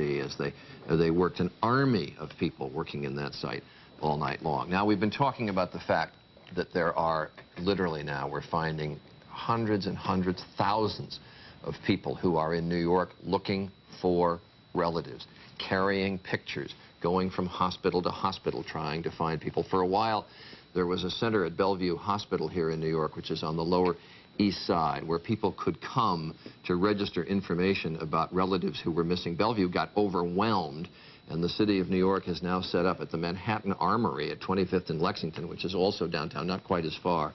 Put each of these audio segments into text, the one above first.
casualty as they worked, an army of people working in that site all night long. Now, we've been talking about the fact that there are literally now, we're finding hundreds and hundreds, thousands of people who are in New York looking for relatives, carrying pictures, going from hospital to hospital trying to find people. For a while, there was a center at Bellevue Hospital here in New York, which is on the Lower East Side, where people could come to register information about relatives who were missing. Bellevue got overwhelmed, and the city of New York has now set up at the Manhattan Armory at 25th and Lexington, which is also downtown, not quite as far,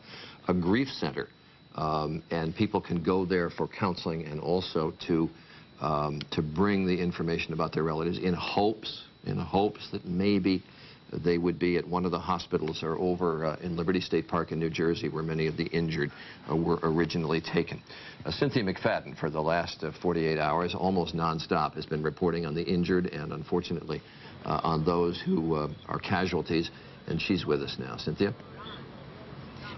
a grief center. And people can go there for counseling and also to bring the information about their relatives in hopes that maybe they would be at one of the hospitals or over in Liberty State Park in New Jersey, where many of the injured were originally taken. Cynthia McFadden, for the last 48 hours, almost nonstop, has been reporting on the injured and, unfortunately, on those who are casualties, and she's with us now. Cynthia?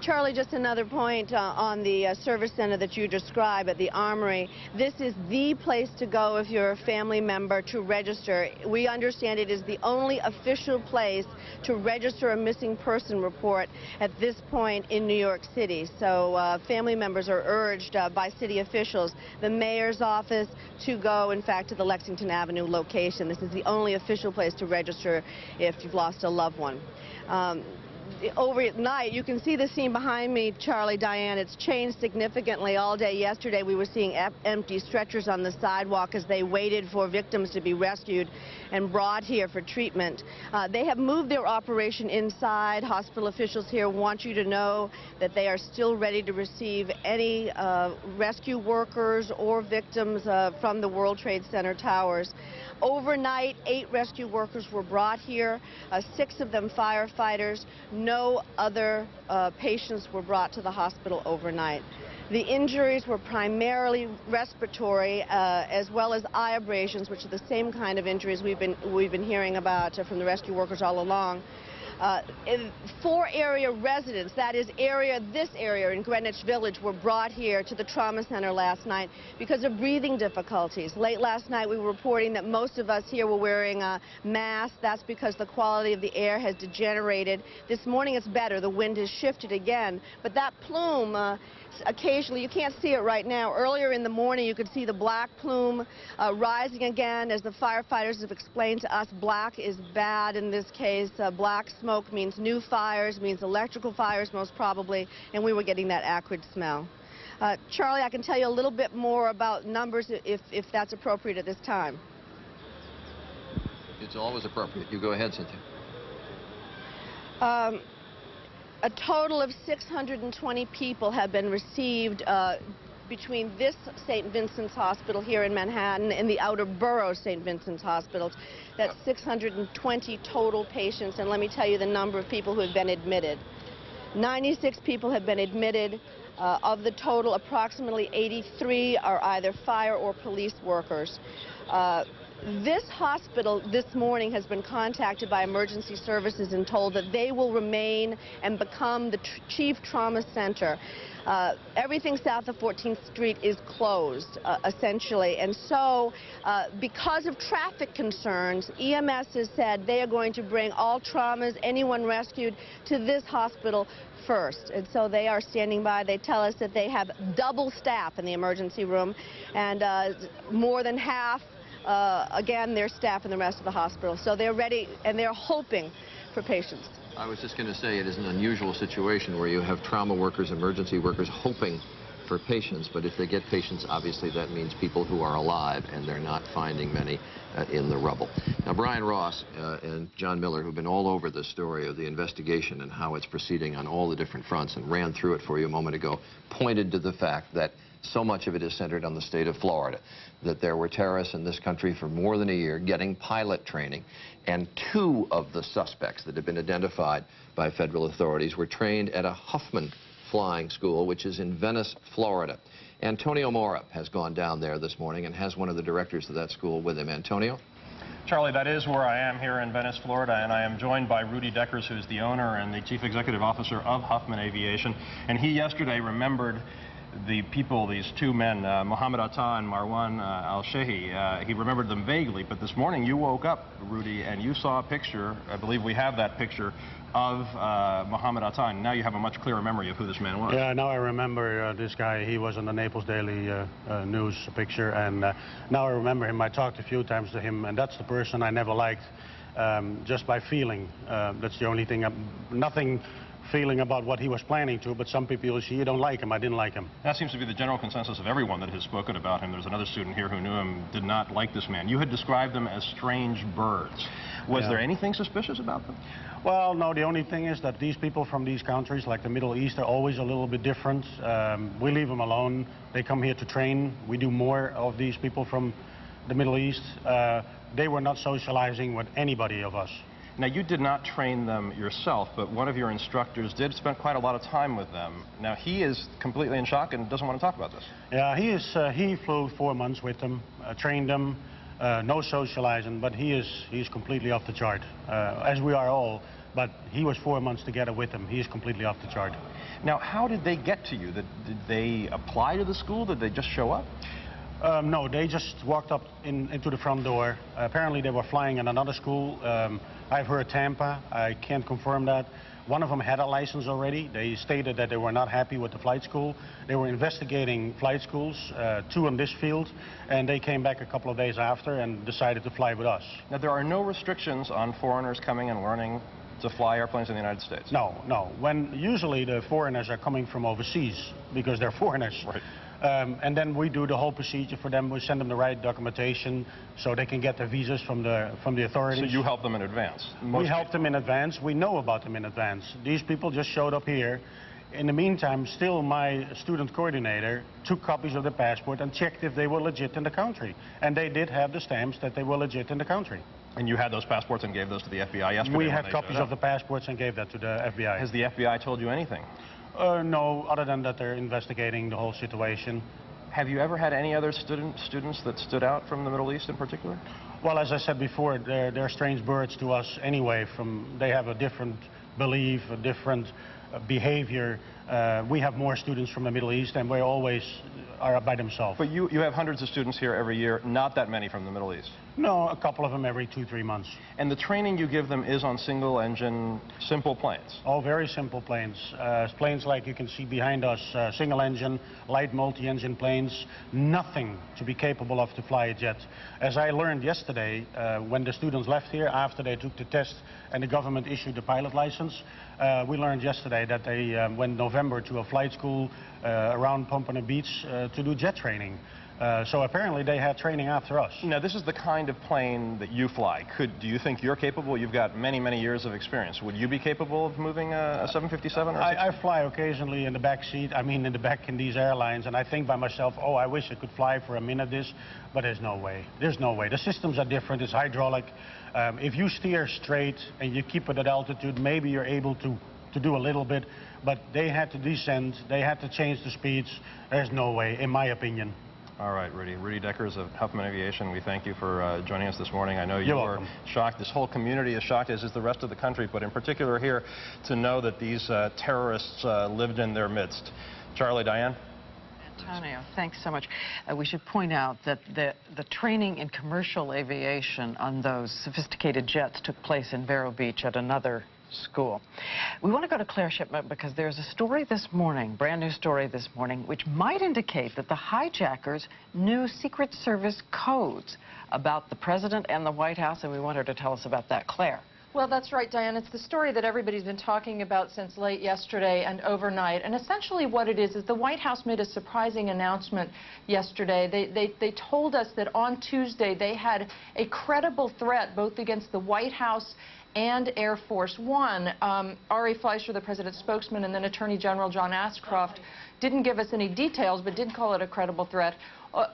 Charlie, just another point on the service center that you described at the Armory. This is the place to go if you're a family member to register. We understand it is the only official place to register a missing person report at this point in New York City. So family members are urged by city officials, the mayor's office, to go, in fact, to the Lexington Avenue location. This is the only official place to register if you've lost a loved one. Overnight, you can see the scene behind me, Charlie, Diane. It's changed significantly all day yesterday. We were seeing empty stretchers on the sidewalk as they waited for victims to be rescued and brought here for treatment. They have moved their operation inside. Hospital officials here want you to know that they are still ready to receive any rescue workers or victims from the World Trade Center towers. Overnight, 8 rescue workers were brought here, 6 of them firefighters. No other patients were brought to the hospital overnight. The injuries were primarily respiratory, as well as eye abrasions, which are the same kind of injuries we've been hearing about from the rescue workers all along. 4 area residents, that is this area in Greenwich Village, were brought here to the trauma center last night because of breathing difficulties. Late last night we were reporting that most of us here were wearing masks. That's because the quality of the air has degenerated. This morning it's better. The wind has shifted again. But that plume, occasionally, you can't see it right now. Earlier in the morning you could see the black plume rising again. As the firefighters have explained to us, black is bad in this case. Black smoke means new fires, means electrical fires most probably, and we were getting that acrid smell. Charlie, I can tell you a little bit more about numbers if that's appropriate at this time. It's always appropriate. You go ahead, Cynthia. A total of 620 people have been received between this St. Vincent's Hospital here in Manhattan and the outer borough St. Vincent's Hospitals. That's 620 total patients, and let me tell you the number of people who have been admitted. 96 people have been admitted. Of the total, approximately 83 are either fire or police workers. This hospital this morning has been contacted by emergency services and told that they will remain and become the chief trauma center. Everything south of 14th Street is closed, essentially. And so, because of traffic concerns, EMS has said they are going to bring all traumas, anyone rescued, to this hospital first. And so they are standing by. They tell us that they have double staff in the emergency room, and more than half again, their staff in the rest of the hospital. So they're ready, and they're hoping for patients. I was just going to say, it is an unusual situation where you have trauma workers, emergency workers hoping for patients, but if they get patients, obviously that means people who are alive, and they're not finding many in the rubble. Now, Brian Ross and John Miller, who've been all over the story of the investigation and how it's proceeding on all the different fronts and ran through it for you a moment ago, pointed to the fact that so much of it is centered on the state of Florida, that there were terrorists in this country for more than a year getting pilot training, and 2 of the suspects that have been identified by federal authorities were trained at a Huffman flying school, which is in Venice, Florida. Antonio Mora has gone down there this morning and has one of the directors of that school with him. Antonio? Charlie, that is where I am here in Venice, Florida, and I am joined by Rudy Deckers, who's the owner and the chief executive officer of Huffman Aviation. And he yesterday remembered the people, these two men, Mohammed Atta and Marwan al-Shehi, he remembered them vaguely, but this morning you woke up, Rudy, and you saw a picture, I believe we have that picture, of Mohammed Atta, and now you have a much clearer memory of who this man was. Yeah, now I remember this guy. He was on the Naples Daily News picture, and now I remember him. I talked a few times to him, and that's the person I never liked, just by feeling. That's the only thing. Nothing feeling about what he was planning to, but some people will say, you don't like him. I didn't like him. That seems to be the general consensus of everyone that has spoken about him. There's another student here who knew him, did not like this man. You had described them as strange birds. Was there anything suspicious about them? Well, no, the only thing is that these people from these countries, like the Middle East, are always a little bit different. We leave them alone. They come here to train. We do more of these people from the Middle East. They were not socializing with anybody of us. Now, you did not train them yourself, but one of your instructors did spend quite a lot of time with them. Now, he is completely in shock and doesn't want to talk about this. Yeah, he flew 4 months with them, trained them, no socializing, but he's completely off the chart, as we are all. But he was 4 months together with them. He is completely off the chart. Now, how did they get to you? Did they apply to the school? Did they just show up? No, they just walked up into the front door. Apparently they were flying in another school. I've heard Tampa. I can't confirm that. One of them had a license already. They stated that they were not happy with the flight school. They were investigating flight schools, 2 in this field, and they came back a couple of days after and decided to fly with us. Now, there are no restrictions on foreigners coming and learning to fly airplanes in the United States? No, no. When usually the foreigners are coming from overseas because they're foreigners. Right. And then we do the whole procedure for them. We send them the right documentation so they can get their visas from the authorities. So you help them in advance? We help them in advance. We know about them in advance. These people just showed up here. In the meantime, still my student coordinator took copies of the passport and checked if they were legit in the country. And they did have the stamps that they were legit in the country. And you had those passports and gave those to the FBI yesterday? We had copies of the passports and gave that to the FBI. Has the FBI told you anything? No, other than that they're investigating the whole situation. Have you ever had any other students that stood out from the Middle East in particular? Well, as I said before, they're strange birds to us anyway. They have a different belief, a different behavior. We have more students from the Middle East, and we always are by themselves. But you have hundreds of students here every year, not that many from the Middle East? No, a couple of them every 2-3 months. And the training you give them is on single-engine, simple planes? Oh, very simple planes. Planes like you can see behind us, single-engine, light multi-engine planes, nothing to be capable of to fly a jet. As I learned yesterday, when the students left here, after they took the test and the government issued the pilot license, we learned yesterday that they went November to a flight school around Pompano Beach to do jet training. So apparently they had training after us. Now, this is the kind of plane that you fly. Do you think you're capable? You've got many, many years of experience. Would you be capable of moving a 757 or I fly occasionally in the back seat, in the back in these airlines, and I think by myself, oh, I wish I could fly for a minute this, but there's no way. There's no way. The systems are different. It's hydraulic. If you steer straight and you keep it at altitude, maybe you're able to do a little bit, but they had to descend. They had to change the speeds. There's no way, in my opinion. All right, Rudy. Rudy Deckers of Huffman Aviation, we thank you for joining us this morning. I know you were shocked. This whole community is shocked, as is the rest of the country, but in particular here to know that these terrorists lived in their midst. Charlie, Diane? Antonio, thanks so much. We should point out that the training in commercial aviation on those sophisticated jets took place in Vero Beach at another school. We want to go to Claire Shipman because there's a story this morning, brand new story this morning, which might indicate that the hijackers knew Secret Service codes about the president and the White House, and we want her to tell us about that. Claire. Well, that's right, Diane. It's the story that everybody's been talking about since late yesterday and overnight. And essentially what it is the White House made a surprising announcement yesterday. They told us that on Tuesday they had a credible threat both against the White House and Air Force One. Ari Fleischer, the president's spokesman, and then Attorney General John Ashcroft didn't give us any details, but did call it a credible threat.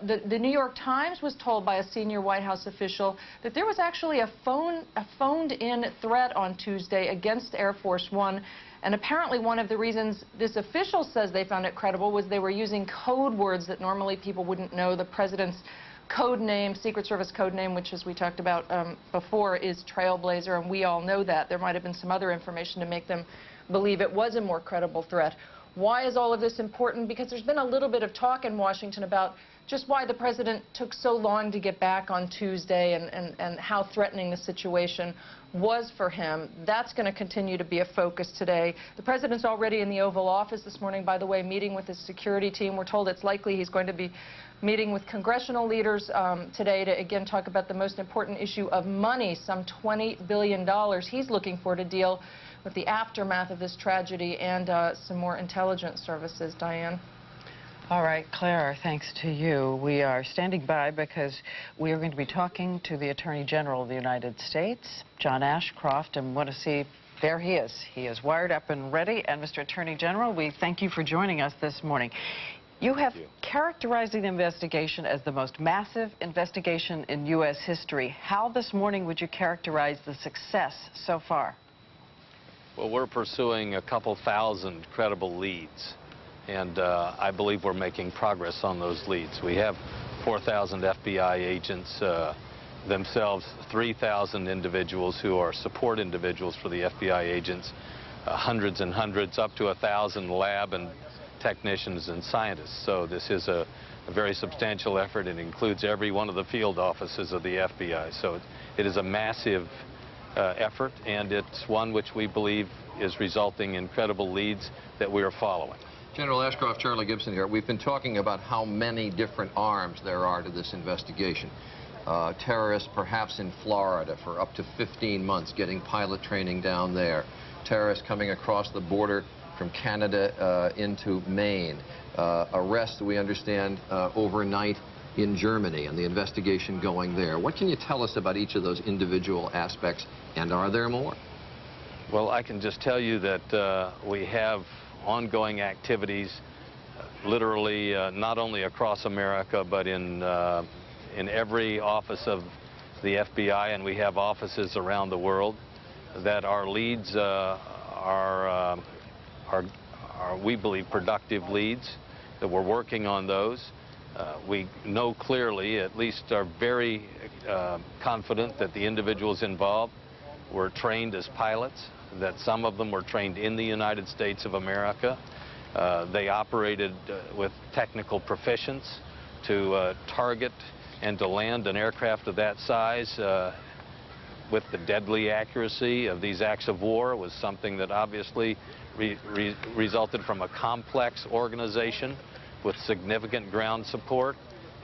The New York Times was told by a senior White House official that there was actually a phoned-in threat on Tuesday against Air Force One. And apparently one of the reasons this official says they found it credible was they were using code words that normally people wouldn't know. The president's code name, Secret Service code name, which, as we talked about before, is Trailblazer, and we all know that. There might have been some other information to make them believe it was a more credible threat. Why is all of this important? Because there's been a little bit of talk in Washington about just why the president took so long to get back on Tuesday and how threatening the situation was for him. That's going to continue to be a focus today. The president's already in the Oval Office this morning, by the way, meeting with his security team. We're told it's likely he's going to be meeting with congressional leaders today to, again, talk about the most important issue of money, some $20 billion he's looking for to deal with the aftermath of this tragedy and some more intelligence services. Diane? All right, Claire, thanks to you. We are standing by because we are going to be talking to the Attorney General of the United States, John Ashcroft, and want to see, there he is. He is wired up and ready. And Mr. Attorney General, we thank you for joining us this morning. You have characterized the investigation as the most massive investigation in U.S. history. How this morning would you characterize the success so far? Well, we're pursuing a couple thousand credible leads, and I believe we're making progress on those leads. We have 4,000 FBI agents, themselves 3,000 individuals who are support individuals for the FBI agents, hundreds and hundreds, up to 1,000 lab and technicians and scientists. So this is a very substantial effort. It includes every one of the field offices of the FBI. So it is a massive effort, and it's one which we believe is resulting in credible leads that we are following. General Ashcroft, Charlie Gibson here. We've been talking about how many different arms there are to this investigation. Terrorists perhaps in Florida for up to 15 months getting pilot training down there. Terrorists coming across the border from Canada into Maine. Arrests, we understand, overnight in Germany and the investigation going there. What can you tell us about each of those individual aspects, and are there more? Well, I can just tell you that we have ongoing activities literally not only across America but in every office of the FBI, and we have offices around the world, that our leads are we believe productive leads, that we're working on those. We know clearly, at least are very confident, that the individuals involved were trained as pilots, that some of them were trained in the United States of America. They operated with technical proficiency to target and to land an aircraft of that size with the deadly accuracy of these acts of war. Was something that obviously resulted from a complex organization with significant ground support,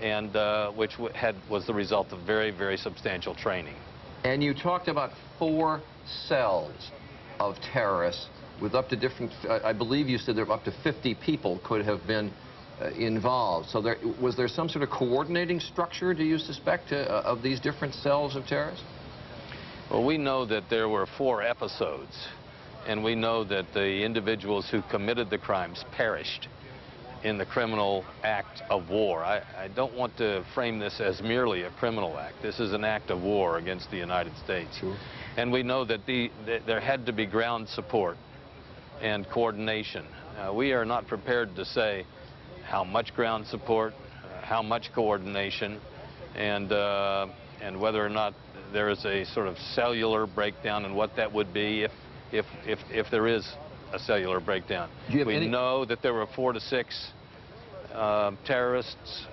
and which was the result of very, very substantial training. And you talked about 4 cells of terrorists with up to different, I believe you said there were up to 50 people could have been involved. So was there some sort of coordinating structure, do you suspect, of these different cells of terrorists? Well, we know that there were 4 episodes, and we know that the individuals who committed the crimes perished in the criminal act of war. I don't want to frame this as merely a criminal act. This is an act of war against the United States. Sure. And we know that there had to be ground support and coordination. We are not prepared to say how much ground support, how much coordination, and whether or not there is a sort of cellular breakdown and what that would be if there is a cellular breakdown. We know that there were 4 to 6 terrorists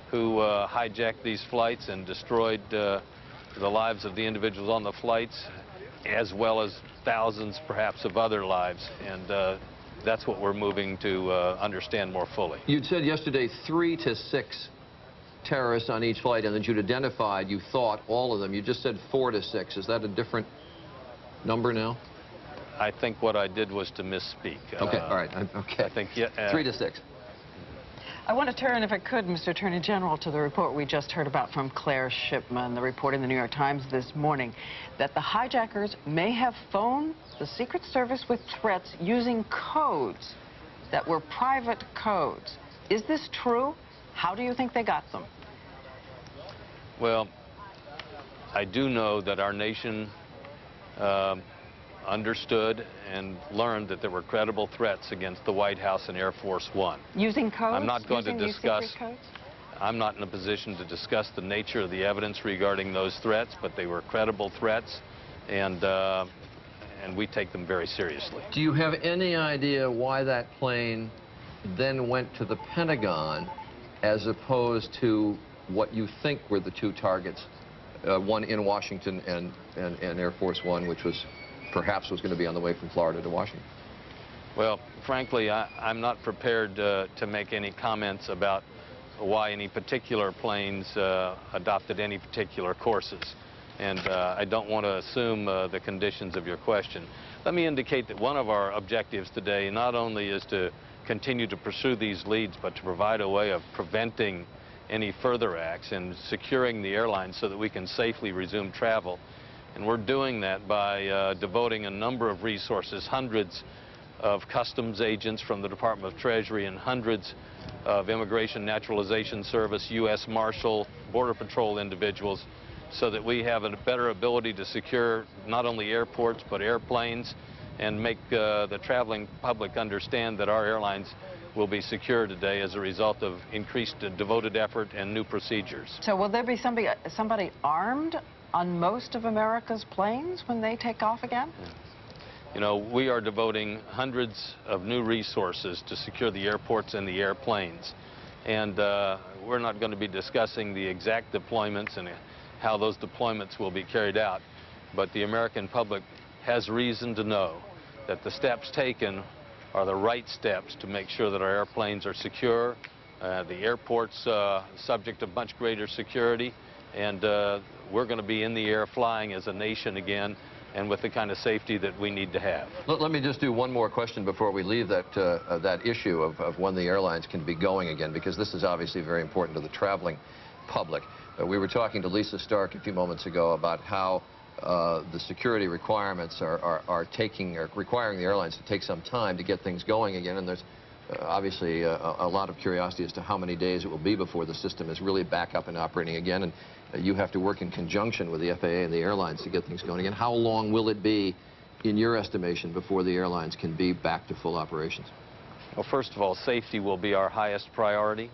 who hijacked these flights and destroyed the lives of the individuals on the flights, as well as thousands perhaps of other lives, and that's what we're moving to understand more fully. You'd said yesterday 3 to 6 terrorists on each flight, and that you'd identified, you thought, all of them. You just said 4 to 6. Is that a different number now? I think what I did was to misspeak. Okay, all right. Okay. I think 3 to 6. I want to turn, if I could, Mr. Attorney General, to the report we just heard about from Claire Shipman, the report in the New York Times this morning, that the hijackers may have phoned the Secret Service with threats using codes that were private codes. Is this true? How do you think they got them? Well, I do know that our nation understood and learned that there were credible threats against the White House and Air Force One. Using codes? I'm not going to discuss. Codes? I'm not in a position to discuss the nature of the evidence regarding those threats, but they were credible threats, and and we take them very seriously. Do you have any idea why that plane then went to the Pentagon as opposed to what you think were the two targets, one in Washington and Air Force One, which was perhaps was going to be on the way from Florida to Washington? Well, frankly, I'm not prepared to make any comments about why any particular planes adopted any particular courses. And I don't want to assume the conditions of your question. Let me indicate that one of our objectives today not only is to continue to pursue these leads, but to provide a way of preventing any further acts and securing the airline so that we can safely resume travel. And we're doing that by devoting a number of resources, hundreds of customs agents from the Department of Treasury and hundreds of Immigration Naturalization Service, U.S. Marshal, Border Patrol individuals, so that we have a better ability to secure not only airports but airplanes and make the traveling public understand that our airlines will be secure today as a result of increased devoted effort and new procedures. So will there be somebody armed on most of America's planes when they take off again? You know, we are devoting hundreds of new resources to secure the airports and the airplanes. And we're not going to be discussing the exact deployments and how those deployments will be carried out. But the American public has reason to know that the steps taken are the right steps to make sure that our airplanes are secure, the airport's subject of much greater security, and we're going to be in the air flying as a nation again, and with the kind of safety that we need to have. Let me just do one more question before we leave that issue of when the airlines can be going again, because this is obviously very important to the traveling public. We were talking to Lisa Stark a few moments ago about how the security requirements are requiring the airlines to take some time to get things going again, and there's obviously a lot of curiosity as to how many days it will be before the system is really back up and operating again, and you have to work in conjunction with the FAA and the airlines to get things going again. How long will it be, in your estimation, before the airlines can be back to full operations? Well, first of all, safety will be our highest priority,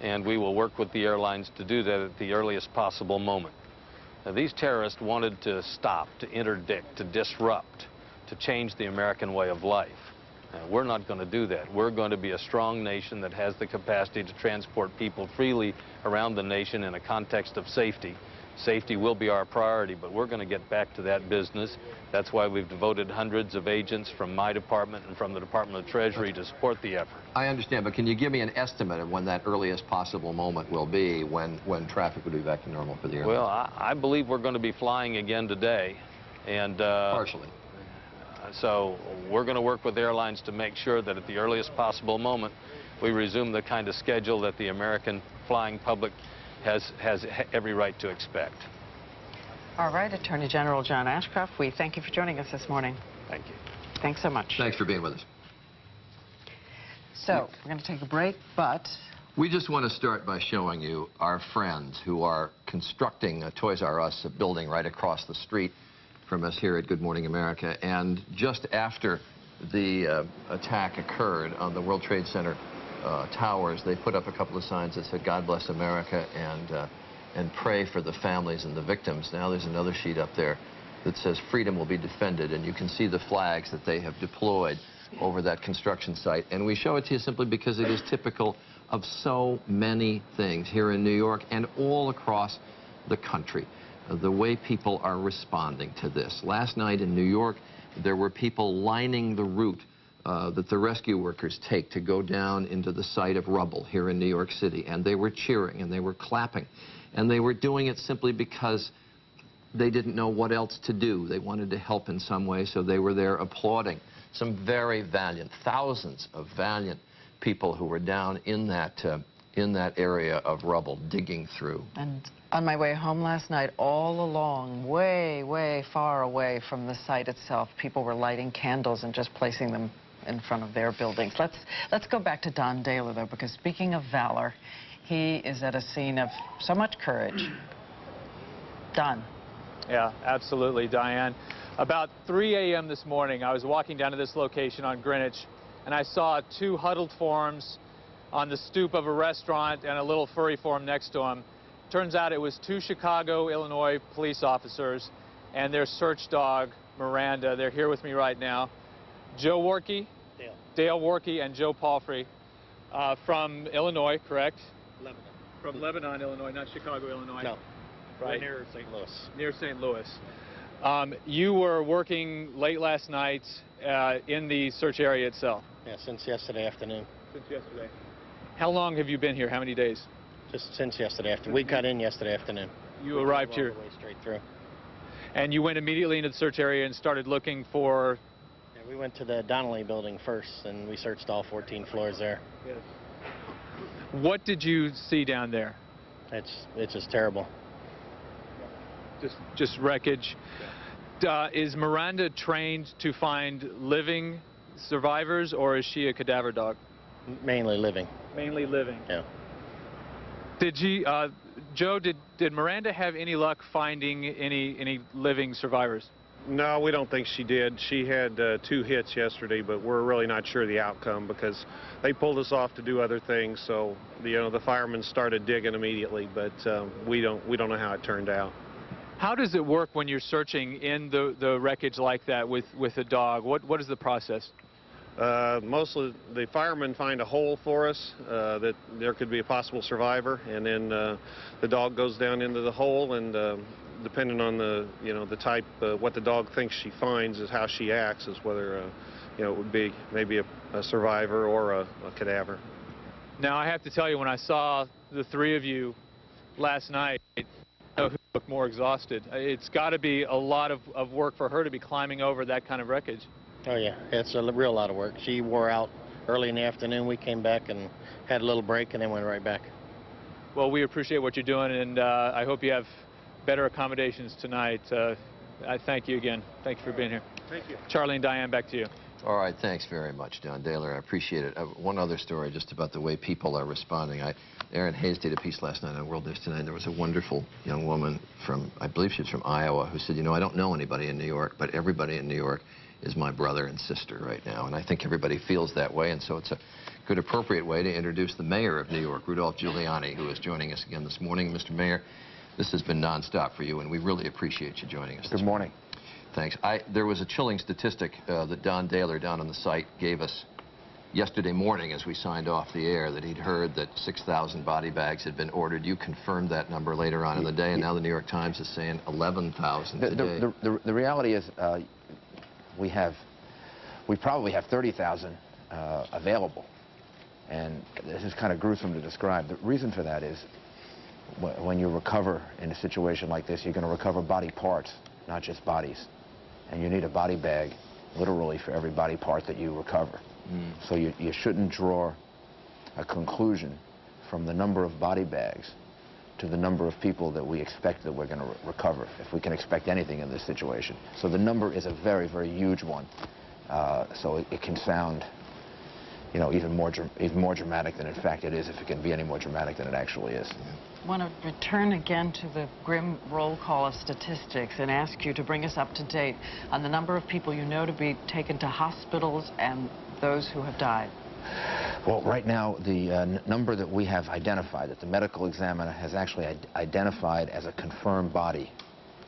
and we will work with the airlines to do that at the earliest possible moment. Now, these terrorists wanted to stop, to interdict, to disrupt, to change the American way of life. We're not going to do that. We're going to be a strong nation that has the capacity to transport people freely around the nation in a context of safety. Safety will be our priority, but we're going to get back to that business. That's why we've devoted hundreds of agents from my department and from the Department of Treasury to support the effort. I understand, but can you give me an estimate of when that earliest possible moment will be when traffic will be back to normal for the airlines? Well, I believe we're going to be flying again today. And partially. So we're going to work with airlines to make sure that at the earliest possible moment we resume the kind of schedule that the American flying public has every right to expect. All right, Attorney General John Ashcroft, we thank you for joining us this morning. Thank you. Thanks so much. Thanks for being with us. So we're going to take a break, but we just want to start by showing you our friends who are constructing a Toys R Us building right across the street from us here at Good Morning America. And just after the attack occurred on the World Trade Center towers, they put up a couple of signs that said, "God bless America," and pray for the families and the victims. Now there's another sheet up there that says, "Freedom will be defended," and you can see the flags that they have deployed over that construction site. And we show it to you simply because it is typical of so many things here in New York and all across the country. The way people are responding to this. Last night in New York, there were people lining the route that the rescue workers take to go down into the site of rubble here in New York City, and they were cheering and they were clapping, and they were doing it simply because they didn't know what else to do. They wanted to help in some way, so they were there applauding. Some very valiant, thousands of valiant people who were down in that area of rubble, digging through. And on my way home last night, all along, way, way far away from the site itself, people were lighting candles and just placing them in front of their buildings. Let's go back to Don Dahler, though, because speaking of valor, he is at a scene of so much courage. Don. Yeah, absolutely, Diane. About 3 a.m. this morning, I was walking down to this location on Greenwich, and I saw two huddled forms on the stoop of a restaurant and a little furry form next to him. Turns out it was two Chicago, Illinois police officers, and their search dog, Miranda. They're here with me right now. Joe Warkey, Dale Warkey, and Joe Palfrey from Illinois, correct? Lebanon. From Lebanon, Illinois, not Chicago, Illinois. No. Right. Near St. Louis. Near St. Louis. You were working late last night in the search area itself. Yeah, since yesterday afternoon. Since yesterday. How long have you been here? How many days? Just since yesterday afternoon. We got in yesterday afternoon. You arrived here. All the way straight through. And you went immediately into the search area and started looking for... Yeah, we went to the Donnelly building first, and we searched all 14 floors there. Yes. What did you see down there? It's just terrible. Just wreckage. Is Miranda trained to find living survivors, or is she a cadaver dog? Mainly living. Mainly living. Yeah. Joe, did Miranda have any luck finding any living survivors? No, we don't think she did. She had 2 hits yesterday, but we're really not sure the outcome because they pulled us off to do other things. So, the firemen started digging immediately, but we don't know how it turned out. How does it work when you're searching in the wreckage like that with a dog? What is the process? Mostly the firemen find a hole for us that there could be a possible survivor, and then the dog goes down into the hole, and depending on the type, what the dog thinks she finds is how she acts, is whether it would be maybe a survivor or a cadaver. Now I have to tell you, when I saw the 3 of you last night, who looked more exhausted. It's got to be a lot of work for her to be climbing over that kind of wreckage. Oh, yeah. It's a real lot of work. She wore out early in the afternoon. We came back and had a little break and then went right back. Well, we appreciate what you're doing, and I hope you have better accommodations tonight. I thank you again. Thank you for being here. Thank you. Charlie and Diane, back to you. All right, thanks very much, Don Daler. I appreciate it. One other story just about the way people are responding. Aaron Hayes did a piece last night on World News Tonight. There was a wonderful young woman from, I believe she was from Iowa, who said, I don't know anybody in New York, but everybody in New York is my brother and sister right now. And I think everybody feels that way, and so it's a good, appropriate way to introduce the mayor of New York, Rudolph Giuliani, who is joining us again this morning. Mr. Mayor, this has been nonstop for you, and we really appreciate you joining us. Good morning. Thanks. There was a chilling statistic that Don Daler down on the site gave us yesterday morning as we signed off the air, that he'd heard that 6,000 body bags had been ordered. You confirmed that number later on in the day, and now the New York Times is saying 11,000 today. The reality is we probably have 30,000 available, and this is kind of gruesome to describe. The reason for that is when you recover in a situation like this, you're going to recover body parts, not just bodies. And you need a body bag, literally, for every body part that you recover. So you shouldn't draw a conclusion from the number of body bags to the number of people that we expect that we're going to recover, if we can expect anything in this situation. So the number is a very, very huge one. So it can sound, even more dramatic than in fact it is, if it can be any more dramatic than it actually is. I want to return again to the grim roll call of statistics and ask you to bring us up to date on the number of people you know to be taken to hospitals and those who have died. Well, right now, the number that we have identified, that the medical examiner has actually identified as a confirmed body,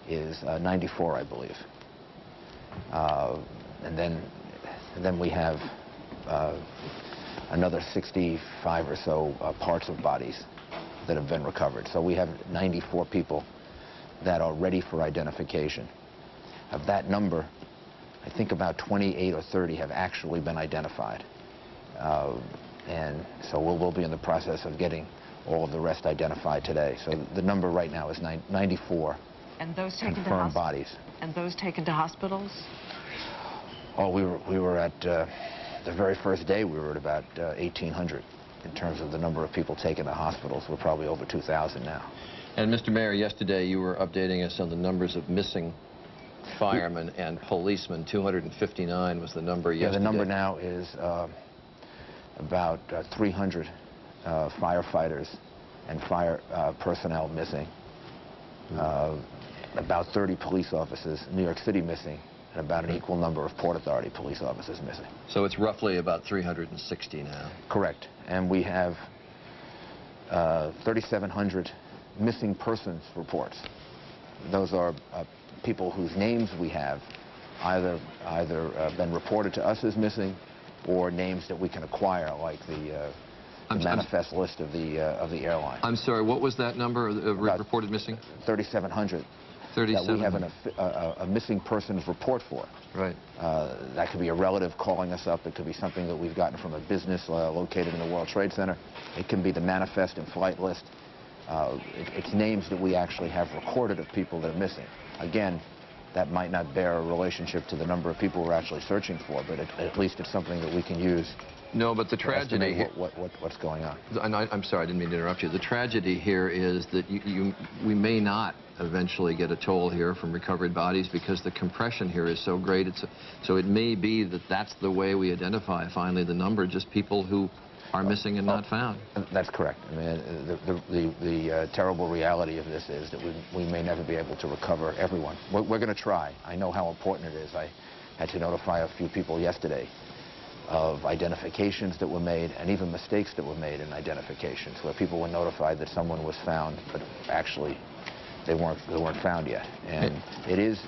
is 94, I believe. And then we have another 65 or so parts of bodies that have been recovered. So we have 94 people that are ready for identification. Of that number, I think about 28 or 30 have actually been identified. And so we'll be in the process of getting all of the rest identified today. So the number right now is 94 and those taken confirmed bodies. And those taken to hospitals? Oh, we were at, the very first day, we were at about 1,800. In terms of the number of people taken to hospitals, we're probably over 2,000 now. And Mr. Mayor, yesterday you were updating us on the numbers of missing firemen and policemen. 259 was the number yesterday. Yeah, the number now is about 300 firefighters and fire personnel missing. About 30 police officers, New York City missing, and about an equal number of Port Authority police officers missing. So it's roughly about 360 now. Correct. And we have 3,700 missing persons reports. those are people whose names we have either been reported to us as missing, or names that we can acquire, like the manifest list of the airline. I'm sorry, what was that number of reported missing? 3,700. 37. That we have a missing persons report for. Right. That could be a relative calling us up. It could be something that we've gotten from a business located in the World Trade Center. It can be the manifest and flight list. It's names that we actually have recorded of people that are missing. Again, that might not bear a relationship to the number of people we're actually searching for, but at least it's something that we can use. No, but the tragedy here, what's going on. And I'm sorry, I didn't mean to interrupt you. The tragedy here is that we may not eventually get a toll here from recovered bodies because the compression here is so great. So it may be that that's the way we identify finally the number, just people who are missing and not found. That's correct. I mean, the terrible reality of this is that we may never be able to recover everyone. We're going to try. I know how important it is. I had to notify a few people yesterday of identifications that were made and even mistakes that were made in identifications, where people were notified that someone was found, but actually they weren't found yet. And it is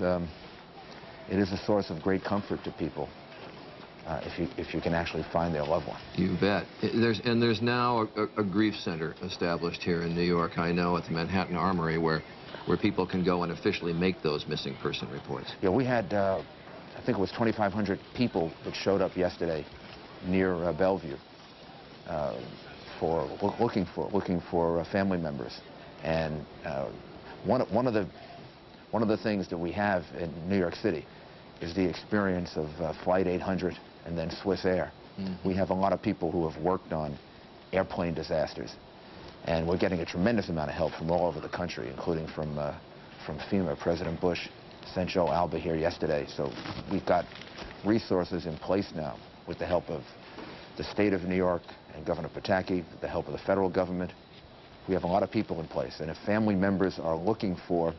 a source of great comfort to people if you can actually find their loved one. You bet. There's now a grief center established here in New York, I know, at the Manhattan Armory, where people can go and officially make those missing person reports. Yeah, we had, I think it was 2,500 people that showed up yesterday near Bellevue looking for family members. And one of the things that we have in New York City is the experience of Flight 800 and then Swiss Air. Mm-hmm. We have a lot of people who have worked on airplane disasters, and we're getting a tremendous amount of help from all over the country, including from FEMA. President Bush sent Joe Alba here yesterday, so we've got resources in place now with the help of the state of New York and Governor Pataki, with the help of the federal government. We have a lot of people in place, and if family members are looking for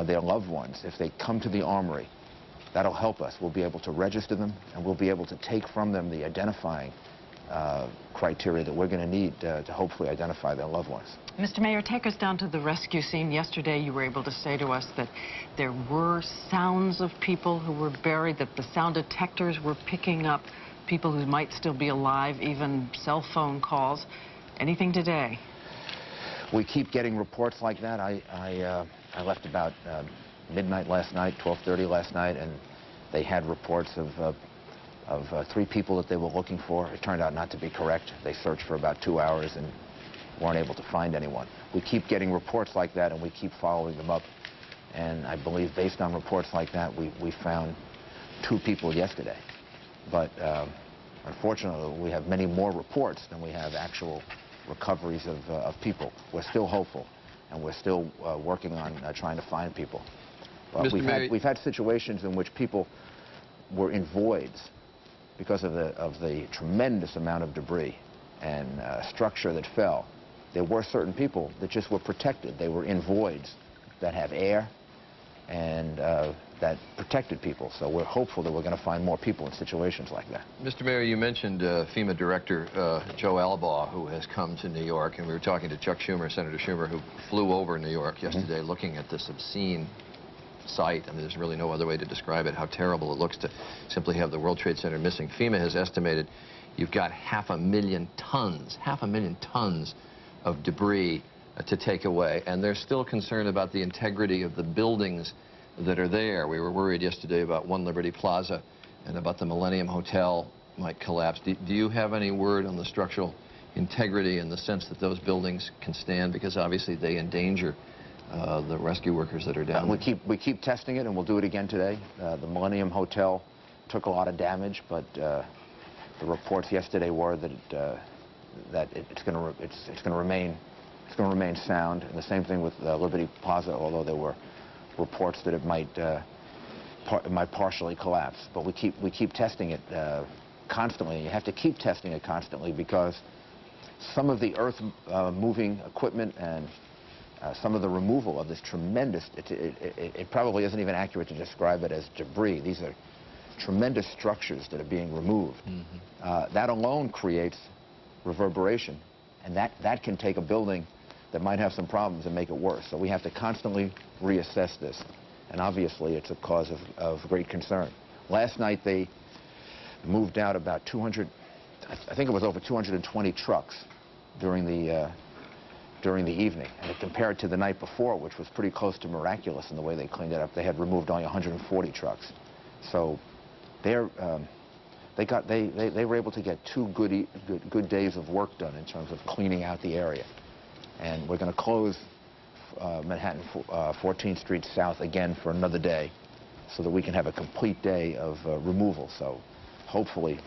their loved ones, if they come to the Armory, that'll help us. We'll be able to register them, and we'll be able to take from them the identifying criteria that we're going to need to hopefully identify their loved ones. Mr. Mayor, take us down to the rescue scene. Yesterday you were able to say to us that there were sounds of people who were buried, that the sound detectors were picking up people who might still be alive, even cell phone calls. Anything today? We keep getting reports like that. I left about midnight last night, 12:30 last night, and they had reports of 3 people that they were looking for. It turned out not to be correct. They searched for about 2 hours and weren't able to find anyone. We keep getting reports like that, and we keep following them up. And I believe, based on reports like that, we found 2 people yesterday. But unfortunately, we have many more reports than we have actual recoveries of people. We're still hopeful, and we're still working on trying to find people. But we've had situations in which people were in voids because of the tremendous amount of debris and structure that fell. There were certain people that just were protected. They were in voids that have air and that protected people. So we're hopeful that we're going to find more people in situations like that. Mr. Mayor, you mentioned FEMA Director Joe Albaugh, who has come to New York, and we were talking to Chuck Schumer, Senator Schumer, who flew over New York yesterday looking at this obscene site. I mean, there's really no other way to describe it, how terrible it looks to simply have the World Trade Center missing. FEMA has estimated you've got 500,000 tons of debris to take away, and they're still concerned about the integrity of the buildings that are there. We were worried yesterday about One Liberty Plaza and about the Millennium Hotel might collapse. Do you have any word on the structural integrity in the sense that those buildings can stand, because obviously they endanger the rescue workers that are down there? We keep testing it, and we'll do it again today. The Millennium Hotel took a lot of damage, but the reports yesterday were that it's going to remain sound. And the same thing with Liberty Plaza, although there were reports that it might partially collapse. But we keep testing it constantly. And you have to keep testing it constantly, because some of the earth-moving equipment and some of the removal of this tremendous, it probably isn't even accurate to describe it as debris. These are tremendous structures that are being removed. That alone creates reverberation, and that can take a building that might have some problems and make it worse. So we have to constantly reassess this. And obviously, it's a cause of great concern. Last night, they moved out about 200, I think it was over 220 trucks during the evening. And compared to the night before, which was pretty close to miraculous in the way they cleaned it up, they had removed only 140 trucks. So they were able to get two good days of work done in terms of cleaning out the area. And we're going to close Manhattan 14th Street South again for another day so that we can have a complete day of removal. So hopefully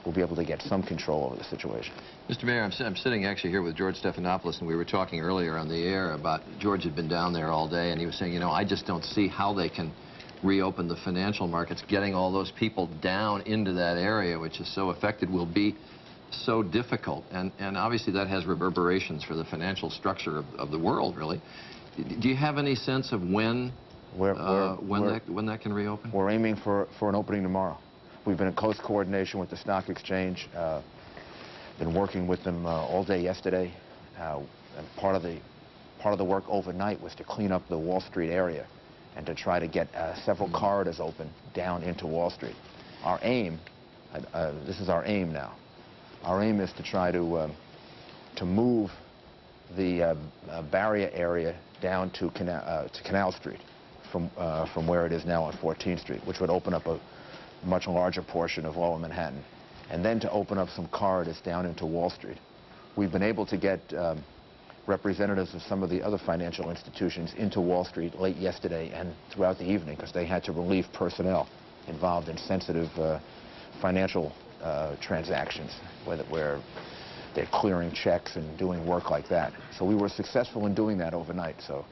we'll be able to get some control over the situation. Mr. Mayor, I'm sitting actually here with George Stephanopoulos, and we were talking earlier on the air about George had been down there all day, and he was saying, you know, I just don't see how they can reopen the financial markets. Getting all those people down into that area, which is so affected, will be so difficult. And obviously that has reverberations for the financial structure of the world, really. Do you have any sense of when that can reopen? We're aiming for an opening tomorrow. We've been in close coordination with the stock exchange, been working with them all day yesterday. And part of the work overnight was to clean up the Wall Street area and to try to get several corridors open down into Wall Street. Our aim, this is our aim now, our aim is to try to move the barrier area down to Canal Street from where it is now on 14th Street, which would open up a much larger portion of Lower Manhattan, and then to open up some corridors down into Wall Street. We've been able to get representatives of some of the other financial institutions into Wall Street late yesterday and throughout the evening because they had to relieve personnel involved in sensitive financial transactions where they're clearing checks and doing work like that. So we were successful in doing that overnight. So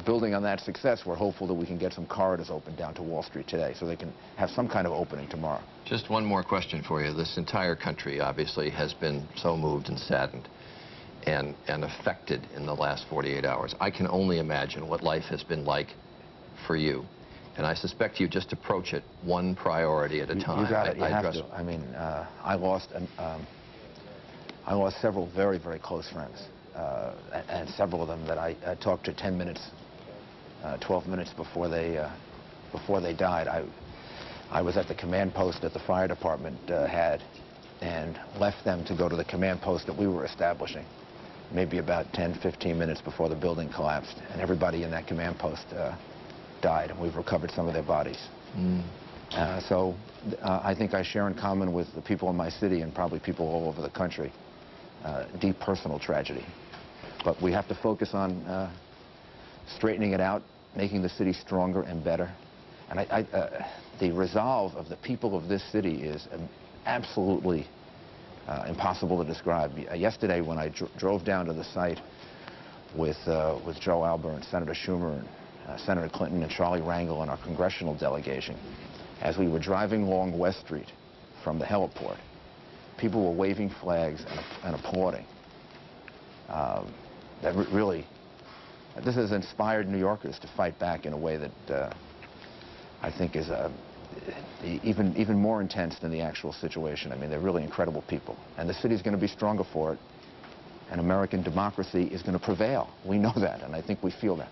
building on that success, we're hopeful that we can get some corridors open down to Wall Street today so they can have some kind of opening tomorrow. Just one more question for you. This entire country obviously has been so moved and saddened and affected in the last 48 hours. I can only imagine what life has been like for you. And I suspect you just approach it one priority at a time. You got it. You have to. I mean, I lost several very, very close friends, and several of them that I talked to 10 minutes, 12 minutes before they died. I was at the command post that the fire department had and left them to go to the command post that we were establishing, maybe about 10, 15 minutes before the building collapsed. And everybody in that command post died, and we've recovered some of their bodies. So I think I share in common with the people in my city and probably people all over the country deep personal tragedy. But we have to focus on straightening it out, making the city stronger and better. And the resolve of the people of this city is absolutely impossible to describe. Yesterday when I drove down to the site with Joe Alber and Senator Schumer and Senator Clinton and Charlie Rangel and our congressional delegation, as we were driving along West Street from the heliport, people were waving flags and applauding. That really, this has inspired New Yorkers to fight back in a way that I think is even more intense than the actual situation. I mean, they're really incredible people. And the city's going to be stronger for it. And American democracy is going to prevail. We know that, and I think we feel that.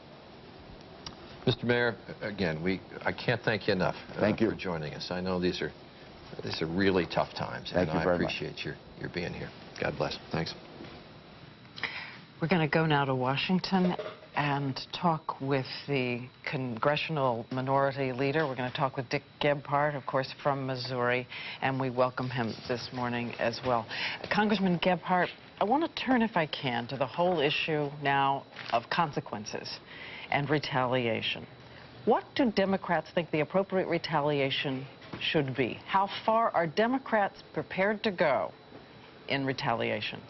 Mr. Mayor, again, I can't thank you enough for joining us. I know these are really tough times, and I appreciate your being here. God bless. Thanks. We're going to go now to Washington and talk with the congressional minority leader. We're going to talk with Dick Gephardt, of course, from Missouri, and we welcome him this morning as well. Congressman Gephardt, I want to turn, if I can, to the whole issue now of consequences and retaliation. What do Democrats think the appropriate retaliation should be? How far are Democrats prepared to go in retaliation?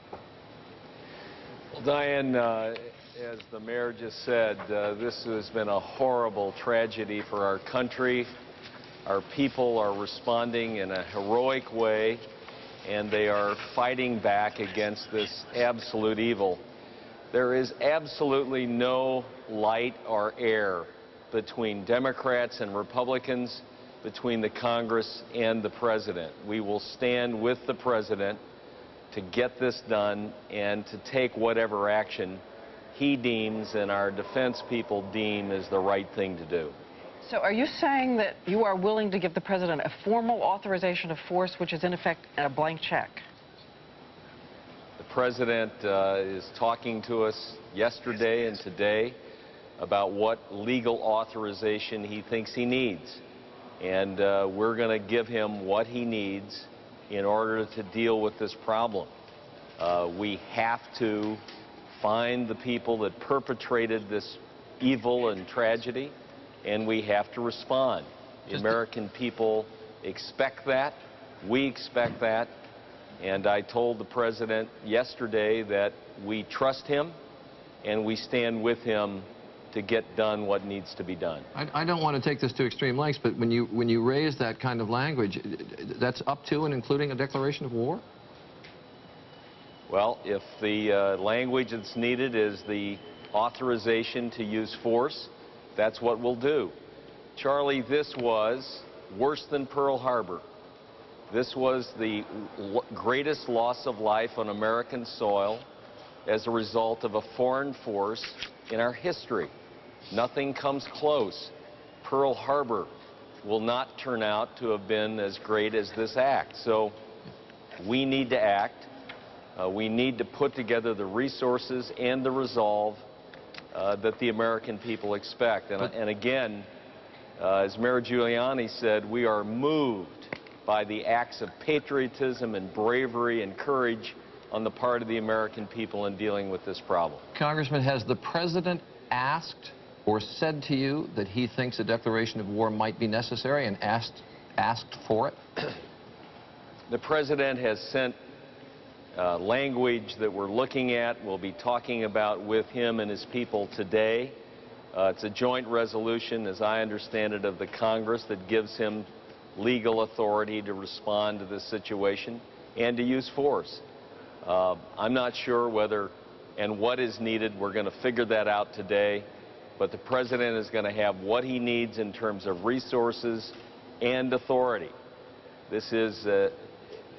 Well, Diane, as the mayor just said, this has been a horrible tragedy for our country. Our people are responding in a heroic way, and they are fighting back against this absolute evil. There is absolutely no light or air between Democrats and Republicans, between the Congress and the President. We will stand with the President to get this done and to take whatever action he deems and our defense people deem is the right thing to do. So are you saying that you are willing to give the president a formal authorization of force, which is in effect a blank check? The president is talking to us yesterday and today about what legal authorization he thinks he needs. And we're going to give him what he needs in order to deal with this problem. We have to find the people that perpetrated this evil and tragedy, and we have to respond. The American people expect that. We expect that. And I told the president yesterday that we trust him and we stand with him to get done what needs to be done. I don't want to take this to extreme lengths, but when you raise that kind of language, that's up to and including a declaration of war? Well, if the language that's needed is the authorization to use force, that's what we'll do. Charlie, this was worse than Pearl Harbor. This was the greatest loss of life on American soil as a result of a foreign force in our history. Nothing comes close. Pearl Harbor will not turn out to have been as great as this act. So we need to act. We need to put together the resources and the resolve that the American people expect. And again, as Mayor Giuliani said, we are moved by the acts of patriotism and bravery and courage on the part of the American people in dealing with this problem. Congressman, has the president asked or said to you that he thinks a declaration of war might be necessary and asked for it? The president has sent language that we're looking at. We'll be talking about with him and his people today. It's a joint resolution, as I understand it, of the Congress that gives him legal authority to respond to this situation and to use force. I'm not sure whether and what is needed. We're going to figure that out today. But the president is going to have what he needs in terms of resources and authority. This is a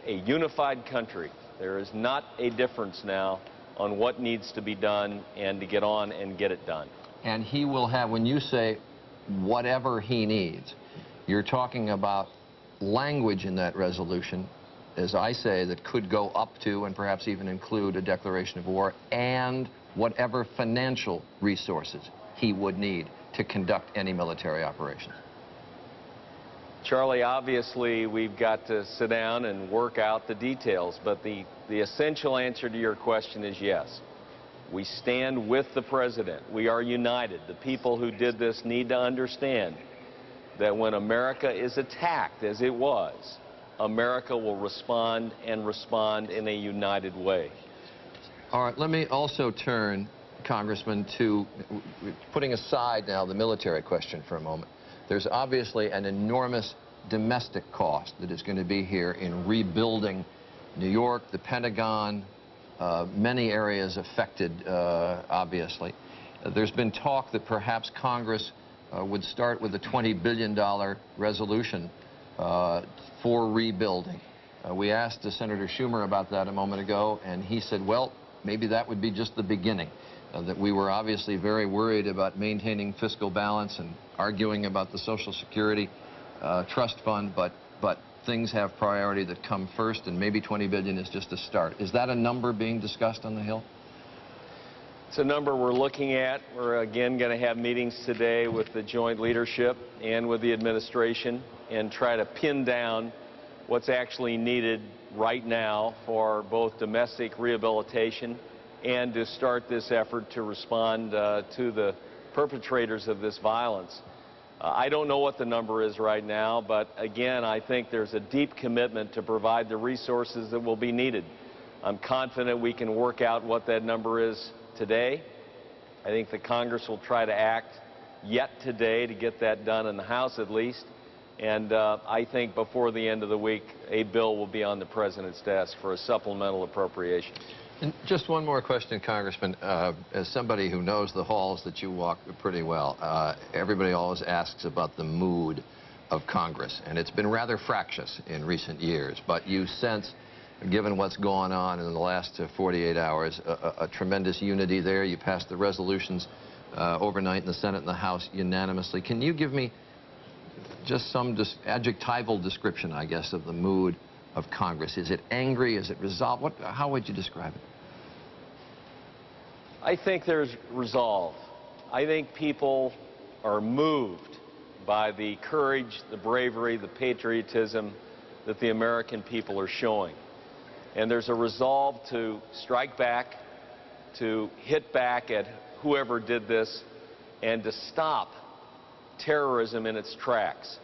unified country. There is not a difference now on what needs to be done and to get on and get it done. And he will have, when you say whatever he needs, you're talking about language in that resolution, as I say, that could go up to and perhaps even include a declaration of war and whatever financial resources he would need to conduct any military operations. Charlie, obviously we've got to sit down and work out the details, but the essential answer to your question is yes. We stand with the president. We are united. The people who did this need to understand that when America is attacked, as it was, America will respond and respond in a united way. All right, let me also turn, Congressman, to putting aside now the military question for a moment. There's obviously an enormous domestic cost that is going to be here in rebuilding New York, the Pentagon, many areas affected, obviously. There's been talk that perhaps Congress would start with a $20 billion resolution for rebuilding. We asked Senator Schumer about that a moment ago, and he said, well, maybe that would be just the beginning. That we were obviously very worried about maintaining fiscal balance and arguing about the Social Security trust fund, but things have priority that come first, and maybe $20 billion is just a start. Is that a number being discussed on the Hill? It's a number we're looking at. We're again going to have meetings today with the joint leadership and with the administration and try to pin down what's actually needed right now for both domestic rehabilitation and to start this effort to respond to the perpetrators of this violence. I don't know what the number is right now, but again, I think there's a deep commitment to provide the resources that will be needed. I'm confident we can work out what that number is today. I think the Congress will try to act yet today to get that done in the House at least. And I think before the end of the week, a bill will be on the President's desk for a supplemental appropriation. And just one more question, Congressman. As somebody who knows the halls that you walk pretty well, everybody always asks about the mood of Congress. And it's been rather fractious in recent years. But you sense given what's gone on in the last 48 hours, a tremendous unity there. You passed the resolutions overnight in the Senate and the House unanimously. Can you give me just some adjectival description, I guess, of the mood of Congress? Is it angry? Is it resolved? How would you describe it? I think there's resolve. I think people are moved by the courage, the bravery, the patriotism that the American people are showing. And there's a resolve to strike back, to hit back at whoever did this, and to stop terrorism in its tracks.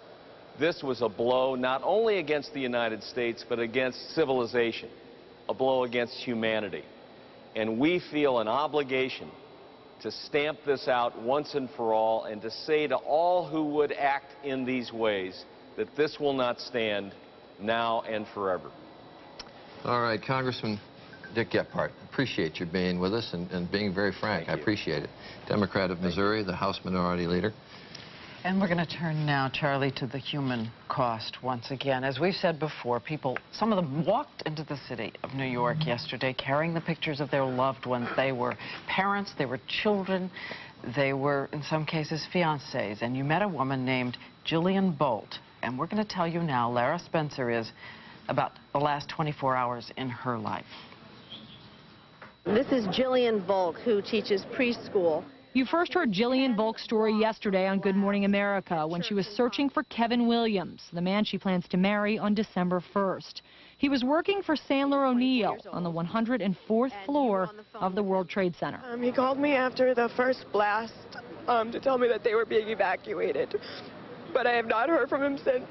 This was a blow not only against the United States, but against civilization, a blow against humanity. And we feel an obligation to stamp this out once and for all, and to say to all who would act in these ways that this will not stand now and forever. All right, Congressman Dick Gephardt, appreciate you being with us and being very frank. I appreciate it. Democrat of Missouri, the House Minority Leader. And we're going to turn now, Charlie, to the human cost once again. As we've said before, people, some of them walked into the city of New York yesterday carrying the pictures of their loved ones. They were parents, they were children, they were, in some cases, fiancés. And you met a woman named Jillian Bolt. And we're going to tell you now, Lara Spencer is, about the last 24 hours in her life. This is Jillian Volk, who teaches preschool. You first heard Jillian Volk's story yesterday on Good Morning America when she was searching for Kevin Williams, the man she plans to marry on December 1st. He was working for Sandler O'Neill on the 104th floor of the World Trade Center. He called me after the first blast to tell me that they were being evacuated, but I have not heard from him since.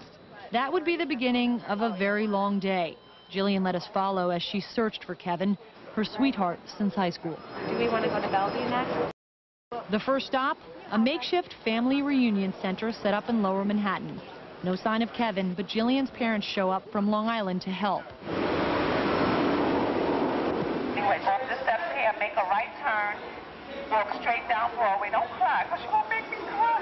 That would be the beginning of a very long day. Jillian let us follow as she searched for Kevin, her sweetheart since high school. Do we want to go to Bellevue next? The first stop, a makeshift family reunion center set up in Lower Manhattan. No sign of Kevin, but Jillian's parents show up from Long Island to help. Anyway, go up the steps here, make a right turn, walk straight down Broadway. Don't cry, because you're going to make me cry.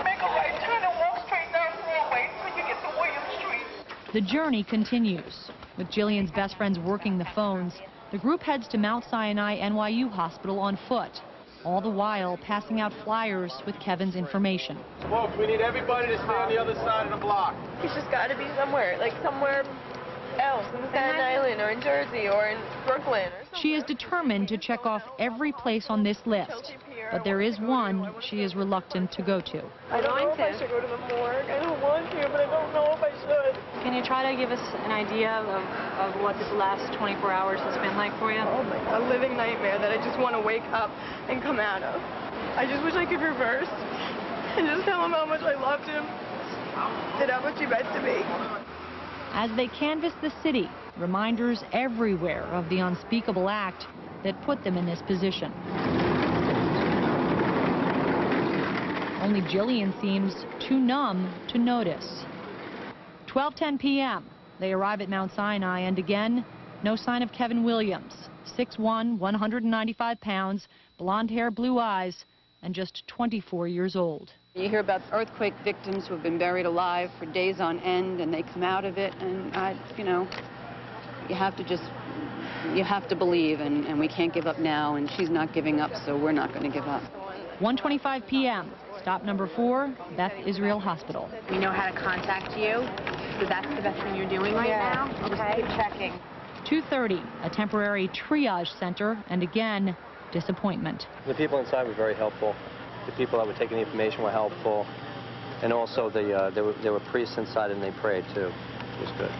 Make a right turn and walk straight down Broadway until you get to William Street. The journey continues. With Jillian's best friends working the phones, the group heads to Mount Sinai NYU Hospital on foot, all the while passing out flyers with Kevin's information. Folks, we need everybody to stay on the other side of the block. He's just got to be somewhere, like somewhere else, in Staten Island or in Jersey or in Brooklyn. She is determined to check off every place on this list, but there is one she is reluctant to go to. I don't know if I should go to the morgue. I don't want to, but I don't know if I should. Can you try to give us an idea of what this last 24 hours has been like for you? Oh my God, a living nightmare that I just want to wake up and come out of. I just wish I could reverse and just tell him how much I loved him and how much he meant to me. As they canvass the city, reminders everywhere of the unspeakable act that put them in this position. Only Jillian seems too numb to notice. 12:10 p.m. They arrive at Mount Sinai, and again, no sign of Kevin Williams. 6'1", 195 pounds, blonde hair, blue eyes, and just 24 years old. You hear about earthquake victims who have been buried alive for days on end, and they come out of it, and you have to believe, and we can't give up now, and she's not giving up, so we're not going to give up. 1:25 p.m. Stop number 4, Beth Israel Hospital. We know how to contact you, so that's the best thing you're doing right now. Okay. Just keep checking. 2:30, a temporary triage center, and again, disappointment. The people inside were very helpful. The people that were taking the information were helpful, and also there were priests inside and they prayed too. It was good.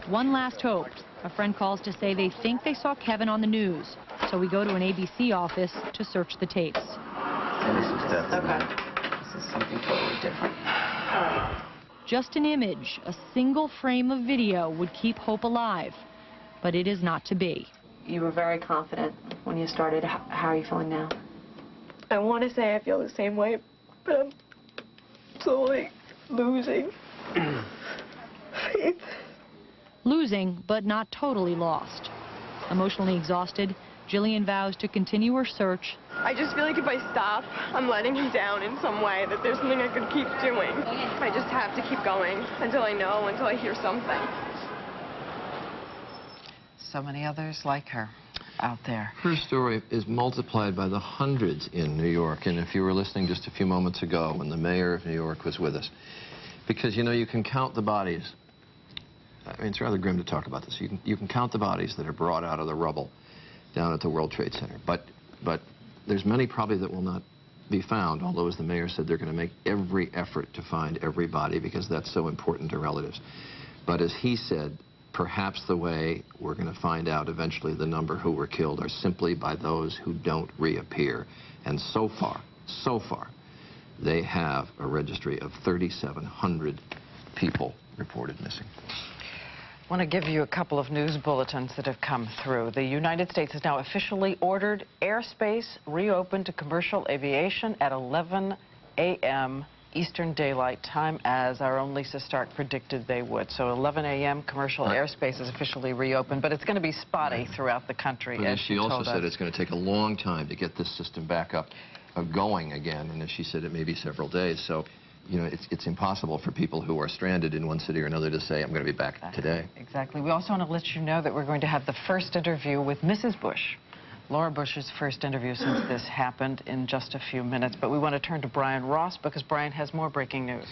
One last hope. A friend calls to say they think they saw Kevin on the news, so we go to an ABC office to search the tapes. And this is definitely this is something totally different. Just an image, a single frame of video would keep hope alive, but it is not to be. You were very confident when you started. How are you feeling now? I want to say I feel the same way, but I'm slowly losing faith. Losing, but not totally lost. Emotionally exhausted, Jillian vows to continue her search. I just feel like if I stop, I'm letting him down in some way, that there's something I could keep doing. I just have to keep going until I know, until I hear something. so many others like her out there. Her story is multiplied by the hundreds in New York. And if you were listening just a few moments ago when the mayor of New York was with us, because, you know, you can count the bodies. I mean, it's rather grim to talk about this. You can count the bodies that are brought out of the rubble down at the World Trade Center. But there's many probably that will not be found, although, as the mayor said, they're going to make every effort to find every body because that's so important to relatives. But as he said, perhaps the way we're going to find out eventually the number who were killed are simply by those who don't reappear. And so far, they have a registry of 3,700 people reported missing. I want to give you a couple of news bulletins that have come through. The United States has now officially ordered airspace reopened to commercial aviation at 11 a.m. Eastern Daylight Time, as our own Lisa Stark predicted they would. So 11 a.m. commercial airspace is officially reopened, but it's going to be spotty throughout the country, but as she also said it's going to take a long time to get this system back up going again, and as she said, it may be several days. So, you know, it's impossible for people who are stranded in one city or another to say, I'm going to be back today. Exactly. We also want to let you know that we're going to have the first interview with Mrs. Bush. Laura Bush's first interview since this happened in just a few minutes. But we want to turn to Brian Ross because Brian has more breaking news.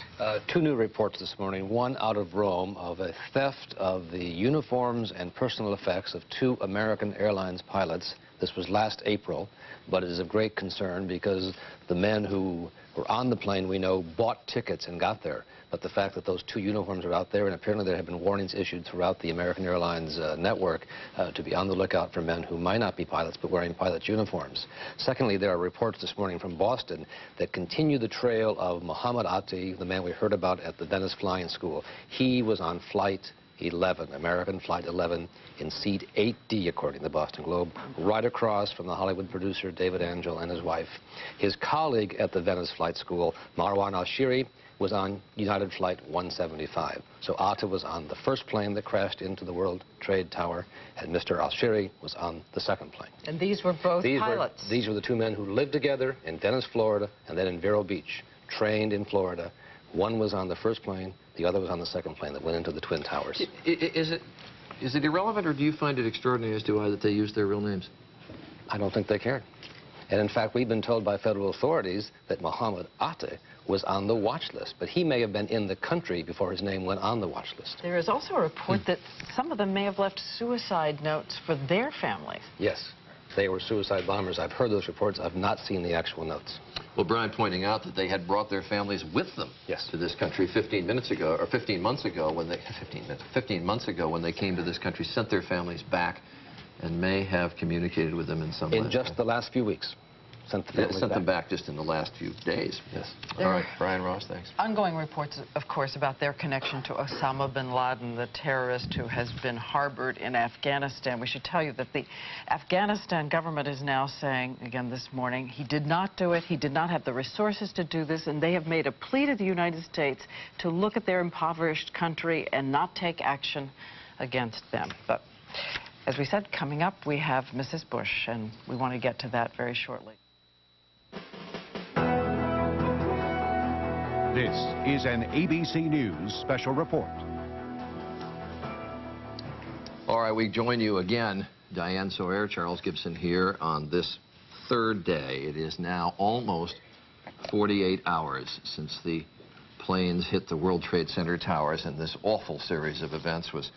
Two new reports this morning, one out of Rome of a theft of the uniforms and personal effects of 2 American Airlines pilots. This was last April, but it is of great concern because the men who were on the plane, we know, bought tickets and got there. But the fact that those 2 uniforms are out there, and apparently there have been warnings issued throughout the American Airlines network to be on the lookout for men who might not be pilots but wearing pilot uniforms. Secondly, there are reports this morning from Boston that continue the trail of Mohammed Atta, the man we heard about at the Venice Flying School. He was on Flight 11, American Flight 11, in seat 8D, according to the Boston Globe, right across from the Hollywood producer David Angel and his wife. His colleague at the Venice Flight School, Marwan Al-Shiri, was on United Flight 175. So Atta was on the first plane that crashed into the World Trade Tower, and Mr. Al-Shiri was on the second plane. And these were both pilots. These were the 2 men who lived together in Venice, Florida, and then in Vero Beach, trained in Florida. One was on the first plane, the other was on the second plane that went into the Twin Towers. Is it irrelevant, or do you find it extraordinary, as do I, that they used their real names? I don't think they cared. And in fact, we've been told by federal authorities that Mohammed Atta was on the watch list, but he may have been in the country before his name went on the watch list. There is also a report that some of them may have left suicide notes for their families. Yes, they were suicide bombers. I've heard those reports. I've not seen the actual notes. Well, Brian pointing out that they had brought their families with them to this country 15 months ago when they came to this country, sent their families back, and may have communicated with them in some way. In just the last few weeks. Sent them back just in the last few days. Yes. All right, Brian Ross, thanks. Ongoing reports, of course, about their connection to Osama bin Laden, the terrorist who has been harbored in Afghanistan. We should tell you that the Afghanistan government is now saying, again this morning, he did not do it, he did not have the resources to do this, and they have made a plea to the United States to look at their impoverished country and not take action against them. But as we said, coming up, we have Mrs. Bush, and we want to get to that very shortly. This is an ABC News special report. All right, we join you again, Diane Sawyer, Charles Gibson here on this third day. It is now almost 48 hours since the planes hit the World Trade Center towers, and this awful series of events was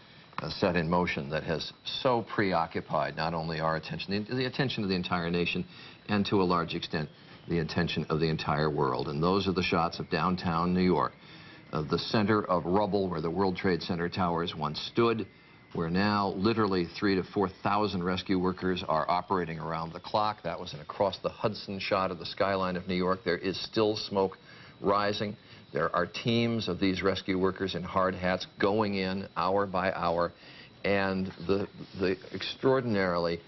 set in motion that has so preoccupied not only our attention, the attention of the entire nation, and to a large extent, the attention of the entire world. And those are the shots of downtown New York, of the center of rubble where the World Trade Center towers once stood, where now literally 3,000 to 4,000 rescue workers are operating around the clock. That was an across the Hudson shot of the skyline of New York. There is still smoke rising. There are teams of these rescue workers in hard hats going in hour by hour, and the extraordinarily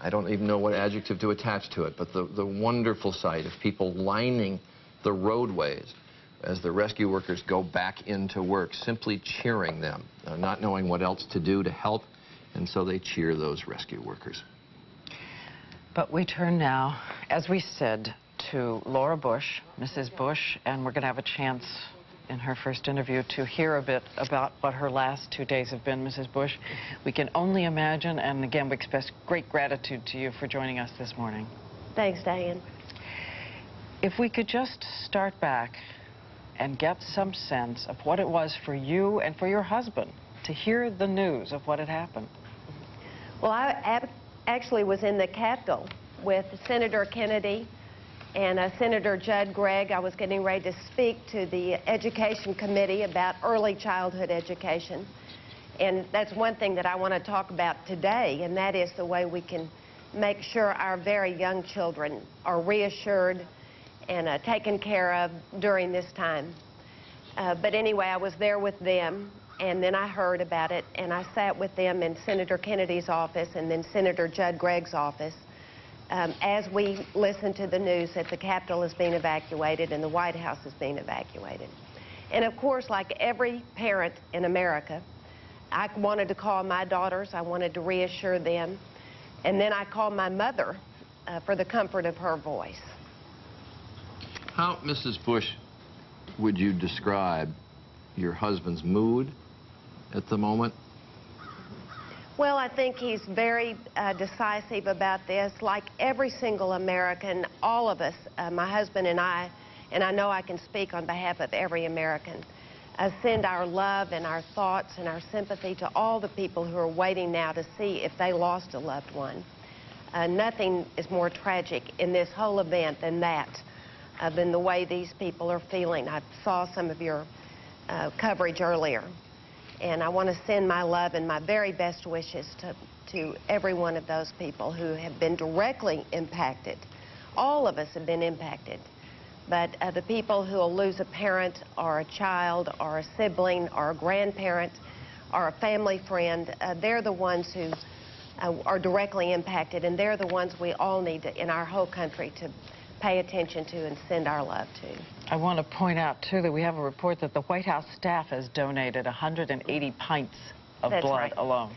I don't even know what adjective to attach to it, but the wonderful sight of people lining the roadways as the rescue workers go back into work, simply cheering them, not knowing what else to do to help, and so they cheer those rescue workers. But we turn now, as we said, to Laura Bush, Mrs. Bush, and we're going to have a chance in her first interview to hear a bit about what her last 2 days have been, Mrs. Bush. We can only imagine, and again, we express great gratitude to you for joining us this morning. Thanks, Diane. If we could just start back and get some sense of what it was for you and for your husband to hear the news of what had happened. Well, I actually was in the Capitol with Senator Kennedy and Senator Judd Gregg. I was getting ready to speak to the Education Committee about early childhood education. And that's one thing that I want to talk about today, and that is the way we can make sure our very young children are reassured and taken care of during this time. But anyway, I was there with them, and then I heard about it, and I sat with them in Senator Kennedy's office and then Senator Judd Gregg's office as we listened to the news that the Capitol is being evacuated and the White House is being evacuated. And of course, like every parent in America, I wanted to call my daughters. I wanted to reassure them. And then I called my mother for the comfort of her voice. How, Mrs. Bush, would you describe your husband's mood at the moment? Well, I think he's very decisive about this. Like every single American, all of us, my husband and I know I can speak on behalf of every American, send our love and our thoughts and our sympathy to all the people who are waiting now to see if they lost a loved one. Nothing is more tragic in this whole event than that, than the way these people are feeling. I saw some of your coverage earlier. And I want to send my love and my very best wishes to every one of those people who have been directly impacted. All of us have been impacted. But the people who will lose a parent or a child or a sibling or a grandparent or a family friend, they're the ones who are directly impacted, and they're the ones we all need to, in our whole country, to pay attention to and send our love to. I want to point out, too, that we have a report that the White House staff has donated 180 pints of blood alone.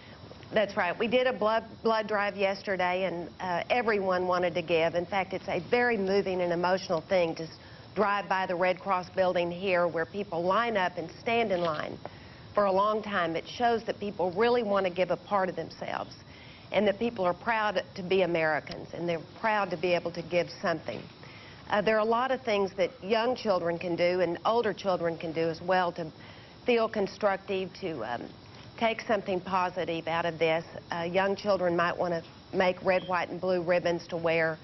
That's right. We did a blood drive yesterday, and everyone wanted to give. In fact, it's a very moving and emotional thing to drive by the Red Cross building here where people line up and stand in line for a long time. It shows that people really want to give a part of themselves, and that people are proud to be Americans, and they're proud to be able to give something. There are a lot of things that young children can do and older children can do as well to feel constructive, to take something positive out of this. Young children might want to make red, white, and blue ribbons to wear.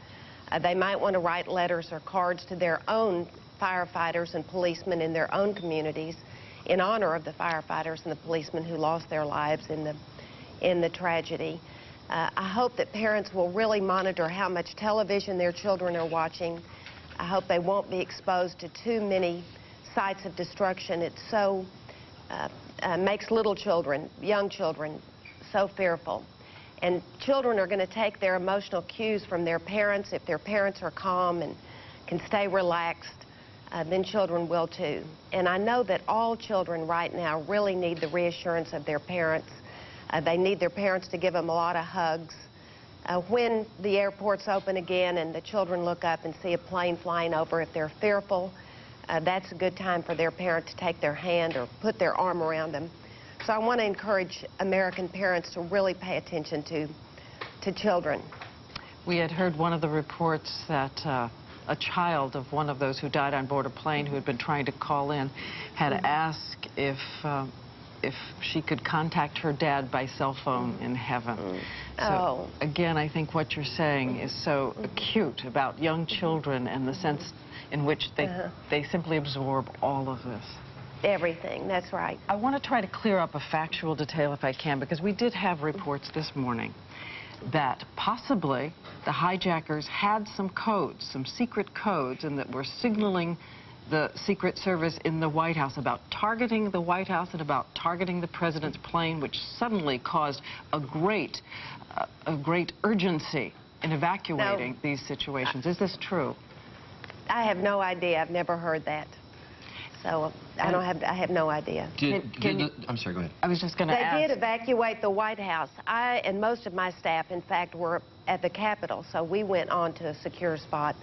They might want to write letters or cards to their own firefighters and policemen in their own communities in honor of the firefighters and the policemen who lost their lives in the tragedy. I hope that parents will really monitor how much television their children are watching. I hope they won't be exposed to too many sites of destruction. It so makes little children, young children, so fearful. And children are going to take their emotional cues from their parents. If their parents are calm and can stay relaxed, then children will too. And I know that all children right now really need the reassurance of their parents. They need their parents to give them a lot of hugs. When the airports open again and the children look up and see a plane flying over, if they're fearful, that's a good time for their parent to take their hand or put their arm around them. So I want to encourage American parents to really pay attention to children. We had heard one of the reports that a child of one of those who died on board a plane who had been trying to call in had asked if she could contact her dad by cell phone in heaven. So, again, I think what you're saying is so acute about young children and the sense in which they simply absorb all of this. Everything, that's right. I want to try to clear up a factual detail if I can, because we did have reports this morning that possibly the hijackers had some codes, some secret codes, and that were signaling the Secret Service in the White House about targeting the White House and about targeting the president's plane, which suddenly caused a great urgency in evacuating these situations. Is this true? I have no idea. I've never heard that. So I have no idea. I'm sorry, go ahead. I was just going to ask. They did evacuate the White House. I and most of my staff, in fact, were at the Capitol, so we went on to a secure spot.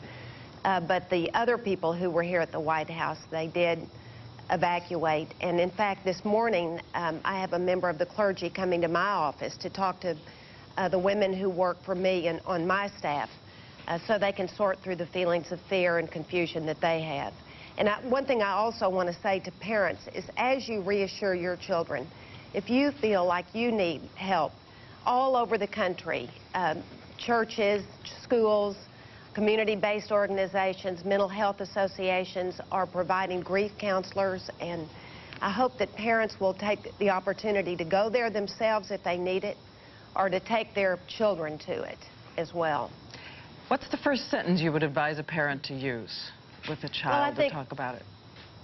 But the other people who were here at the White House, they did evacuate. And in fact, this morning, I have a member of the clergy coming to my office to talk to the women who work for me and on my staff so they can sort through the feelings of fear and confusion that they have. And one thing I also want to say to parents is, as you reassure your children, if you feel like you need help all over the country, churches, schools, community-based organizations, mental health associations are providing grief counselors, and I hope that parents will take the opportunity to go there themselves if they need it, or to take their children to it as well. What's the first sentence you would advise a parent to use with a child to talk about it?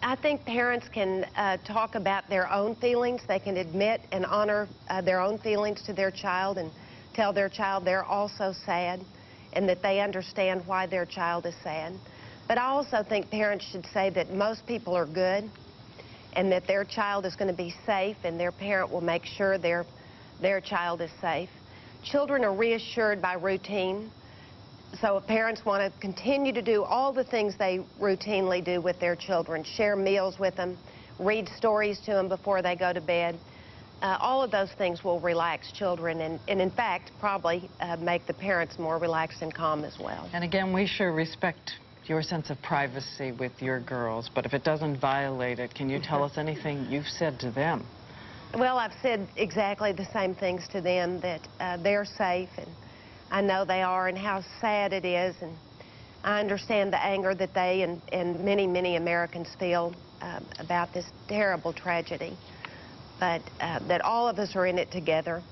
I think parents can talk about their own feelings. They can admit and honor their own feelings to their child and tell their child they're also sad and that they understand why their child is sad. But I also think parents should say that most people are good and that their child is going to be safe and their parent will make sure their child is safe. Children are reassured by routine. So if parents want to continue to do all the things they routinely do with their children, share meals with them, read stories to them before they go to bed, all of those things will relax children and in fact, probably make the parents more relaxed and calm as well. And again, we sure respect your sense of privacy with your girls, but if it doesn't violate it, can you tell us anything you've said to them? Well, I've said exactly the same things to them, that they're safe, and I know they are, and how sad it is, and I understand the anger that they and many, many Americans feel about this terrible tragedy, but that all of us are in it together.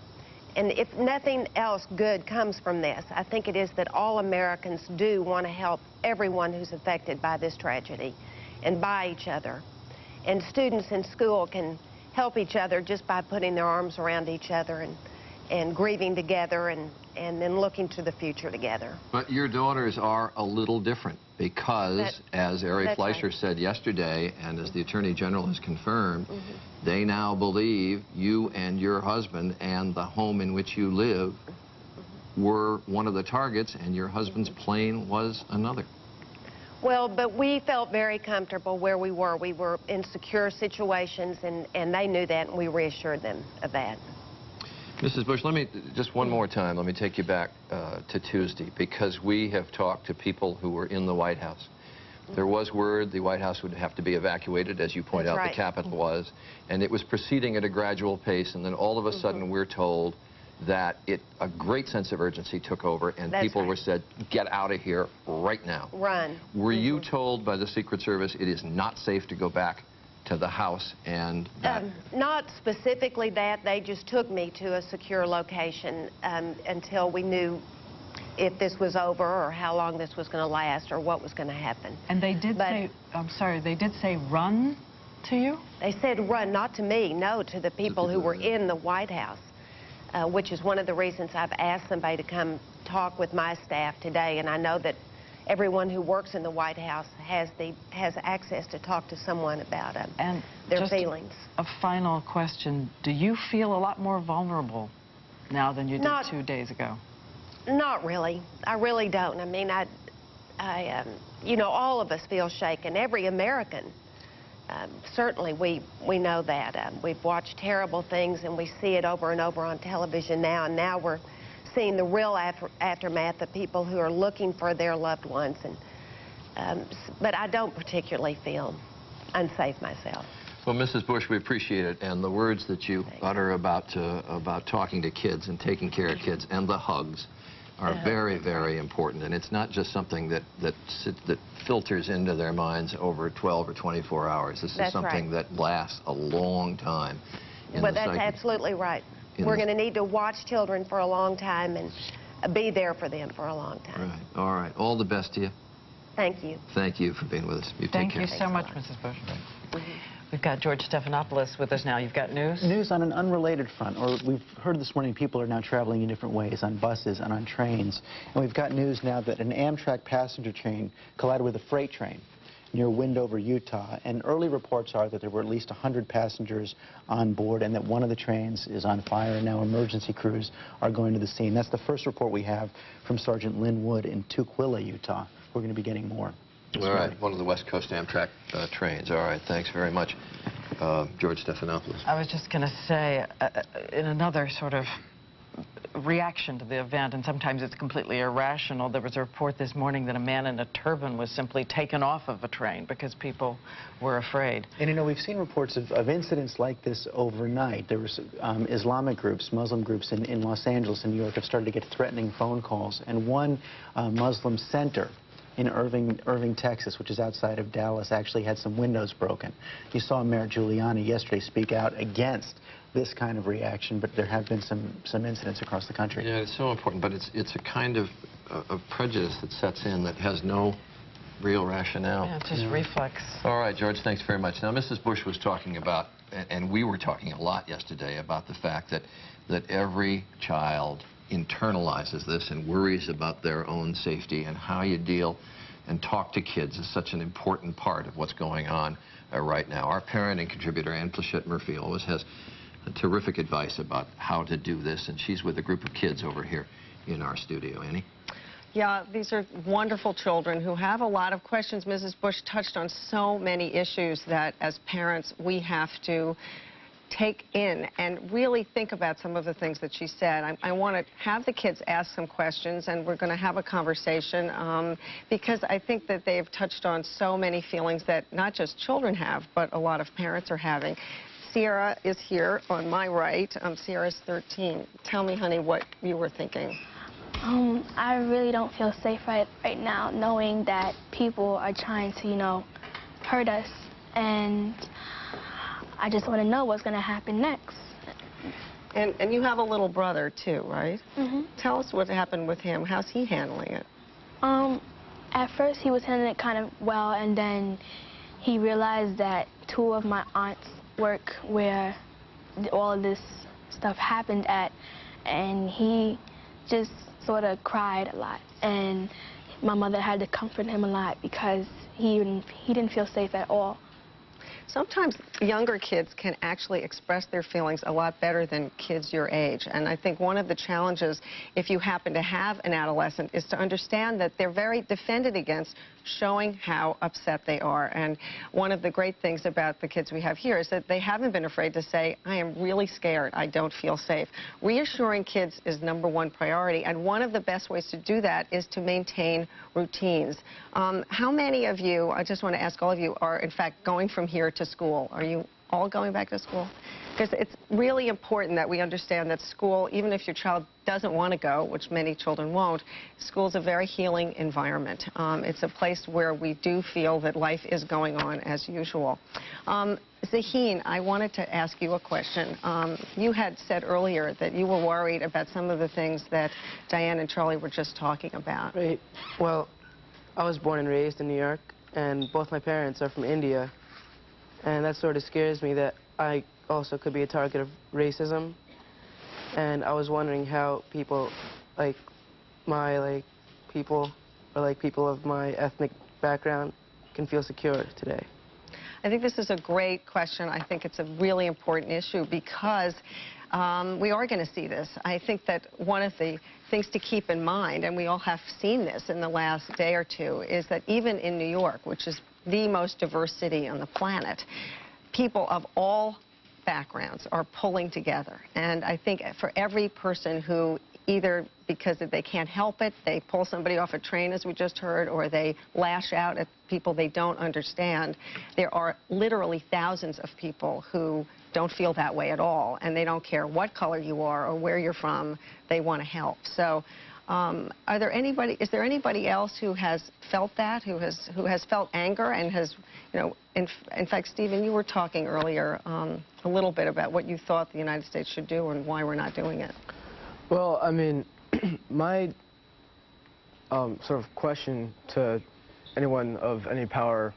And if nothing else good comes from this, I think it is that all Americans do want to help everyone who's affected by this tragedy and by each other. And students in school can help each other just by putting their arms around each other and grieving together and then looking to the future together. But your daughters are a little different because, as Ari Fleischer said yesterday, and as the Attorney General has confirmed, they now believe you and your husband and the home in which you live were one of the targets, and your husband's plane was another. Well, but we felt very comfortable where we were. We were in secure situations, and they knew that, and we reassured them of that. Mrs. Bush, let me, just one more time, let me take you back to Tuesday, because we have talked to people who were in the White House. There was word the White House would have to be evacuated, as you point out, the Capitol was, and it was proceeding at a gradual pace, and then all of a sudden we're told that a great sense of urgency took over, and people were said, get out of here right now. Run. Were you told by the Secret Service it is not safe to go back to the house and that? Not specifically that. They just took me to a secure location until we knew if this was over or how long this was going to last or what was going to happen. And they did say, I'm sorry, they did say run to you? They said run, not to me, no, to the people who were in the White House, which is one of the reasons I've asked somebody to come talk with my staff today, and I know that everyone who works in the White House has access to talk to someone about their feelings. A final question. Do you feel a lot more vulnerable now than you did 2 days ago? Not really. I really don't. I mean, you know, all of us feel shaken. Every American. Certainly, we know that. We've watched terrible things, and we see it over and over on television now, and now we're seeing the real aftermath of people who are looking for their loved ones. But I don't particularly feel unsafe myself. Well, Mrs. Bush, we appreciate it, and the words that you utter about talking to kids and taking care of kids and the hugs are very, very important. And it's not just something that filters into their minds over 12 or 24 hours. This is something that lasts a long time. But that's absolutely right. We're going to need to watch children for a long time and be there for them for a long time. Right. All right. All the best to you. Thank you. Thank you for being with us. You Thank take care. you so much, Mrs. Bush. We've got George Stephanopoulos with us now. You've got news? News on an unrelated front. Or we've heard this morning people are now traveling in different ways on buses and on trains. And we've got news now that an Amtrak passenger train collided with a freight train near Windover, Utah. And early reports are that there were at least 100 passengers on board and that one of the trains is on fire. And now emergency crews are going to the scene. That's the first report we have from Sergeant Lynn Wood in Tukwila, Utah. We're going to be getting more. this All morning. right, one of the West Coast Amtrak trains. All right, thanks very much. George Stephanopoulos. I was just going to say, in another sort of reaction to the event, and sometimes it's completely irrational, there was a report this morning that a man in a turban was simply taken off of a train because people were afraid. And, you know, we've seen reports of incidents like this overnight. There was Islamic groups, Muslim groups in Los Angeles and New York have started to get threatening phone calls. And one Muslim center in Irving, Texas, which is outside of Dallas, actually had some windows broken. You saw Mayor Giuliani yesterday speak out against this kind of reaction, but there have been some incidents across the country. Yeah, it's so important, but it's a kind of prejudice that sets in that has no real rationale. Yeah, it's just reflex. All right, George, thanks very much. Now, Mrs. Bush was talking about, and we were talking a lot yesterday about the fact that every child internalizes this and worries about their own safety, and how you deal and talk to kids is such an important part of what's going on right now. Our parent and contributor, Ann Plachette Murphy, always has terrific advice about how to do this, and she's with a group of kids over here in our studio. Annie? Yeah, these are wonderful children who have a lot of questions. Mrs. Bush touched on so many issues that, as parents, we have to take in and really think about some of the things that she said. I want to have the kids ask some questions, and we're going to have a conversation because I think that they've touched on so many feelings that not just children have, but a lot of parents are having. Sierra is here on my right. Sierra's 13. Tell me, honey, what you were thinking. I really don't feel safe right now, knowing that people are trying to, you know, hurt us, and I just want to know what's going to happen next. And you have a little brother, too, right? Mm-hmm. Tell us what happened with him. How's he handling it? At first, he was handling it kind of well, and then he realized that two of my aunts work where all of this stuff happened at, and he just sort of cried a lot, and my mother had to comfort him a lot because he didn't feel safe at all. Sometimes younger kids can actually express their feelings a lot better than kids your age. And I think one of the challenges, if you happen to have an adolescent, is to understand that they're very defended against showing how upset they are. And one of the great things about the kids we have here is that they haven't been afraid to say, I am really scared, I don't feel safe. Reassuring kids is #1 priority, and one of the best ways to do that is to maintain routines. How many of you, I just want to ask all of you, are in fact going from here to school? Are you all going back to school? Because it's really important that we understand that school, even if your child doesn't want to go, which many children won't, school is a very healing environment. It's a place where we do feel that life is going on as usual. Zaheen, I wanted to ask you a question. You had said earlier that you were worried about some of the things that Diane and Charlie were just talking about. Right. Well, I was born and raised in New York, and both my parents are from India. And that sort of scares me that I also could be a target of racism. And I was wondering how people like my people or people of my ethnic background can feel secure today. I think this is a great question. I think it's a really important issue because we are going to see this. I think that one of the things to keep in mind, and we all have seen this in the last day or two, is that even in New York, which is the most diverse city on the planet, people of all backgrounds are pulling together. And I think for every person who either because they can't help it, they pull somebody off a train, as we just heard, or they lash out at people they don't understand, there are literally thousands of people who don't feel that way at all, and they don't care what color you are or where you're from, they want to help. So is there anybody else who has felt that, who has felt anger and has, you know, in fact, Stephen, you were talking earlier a little bit about what you thought the United States should do and why we're not doing it. Well, I mean, my sort of question to anyone of any power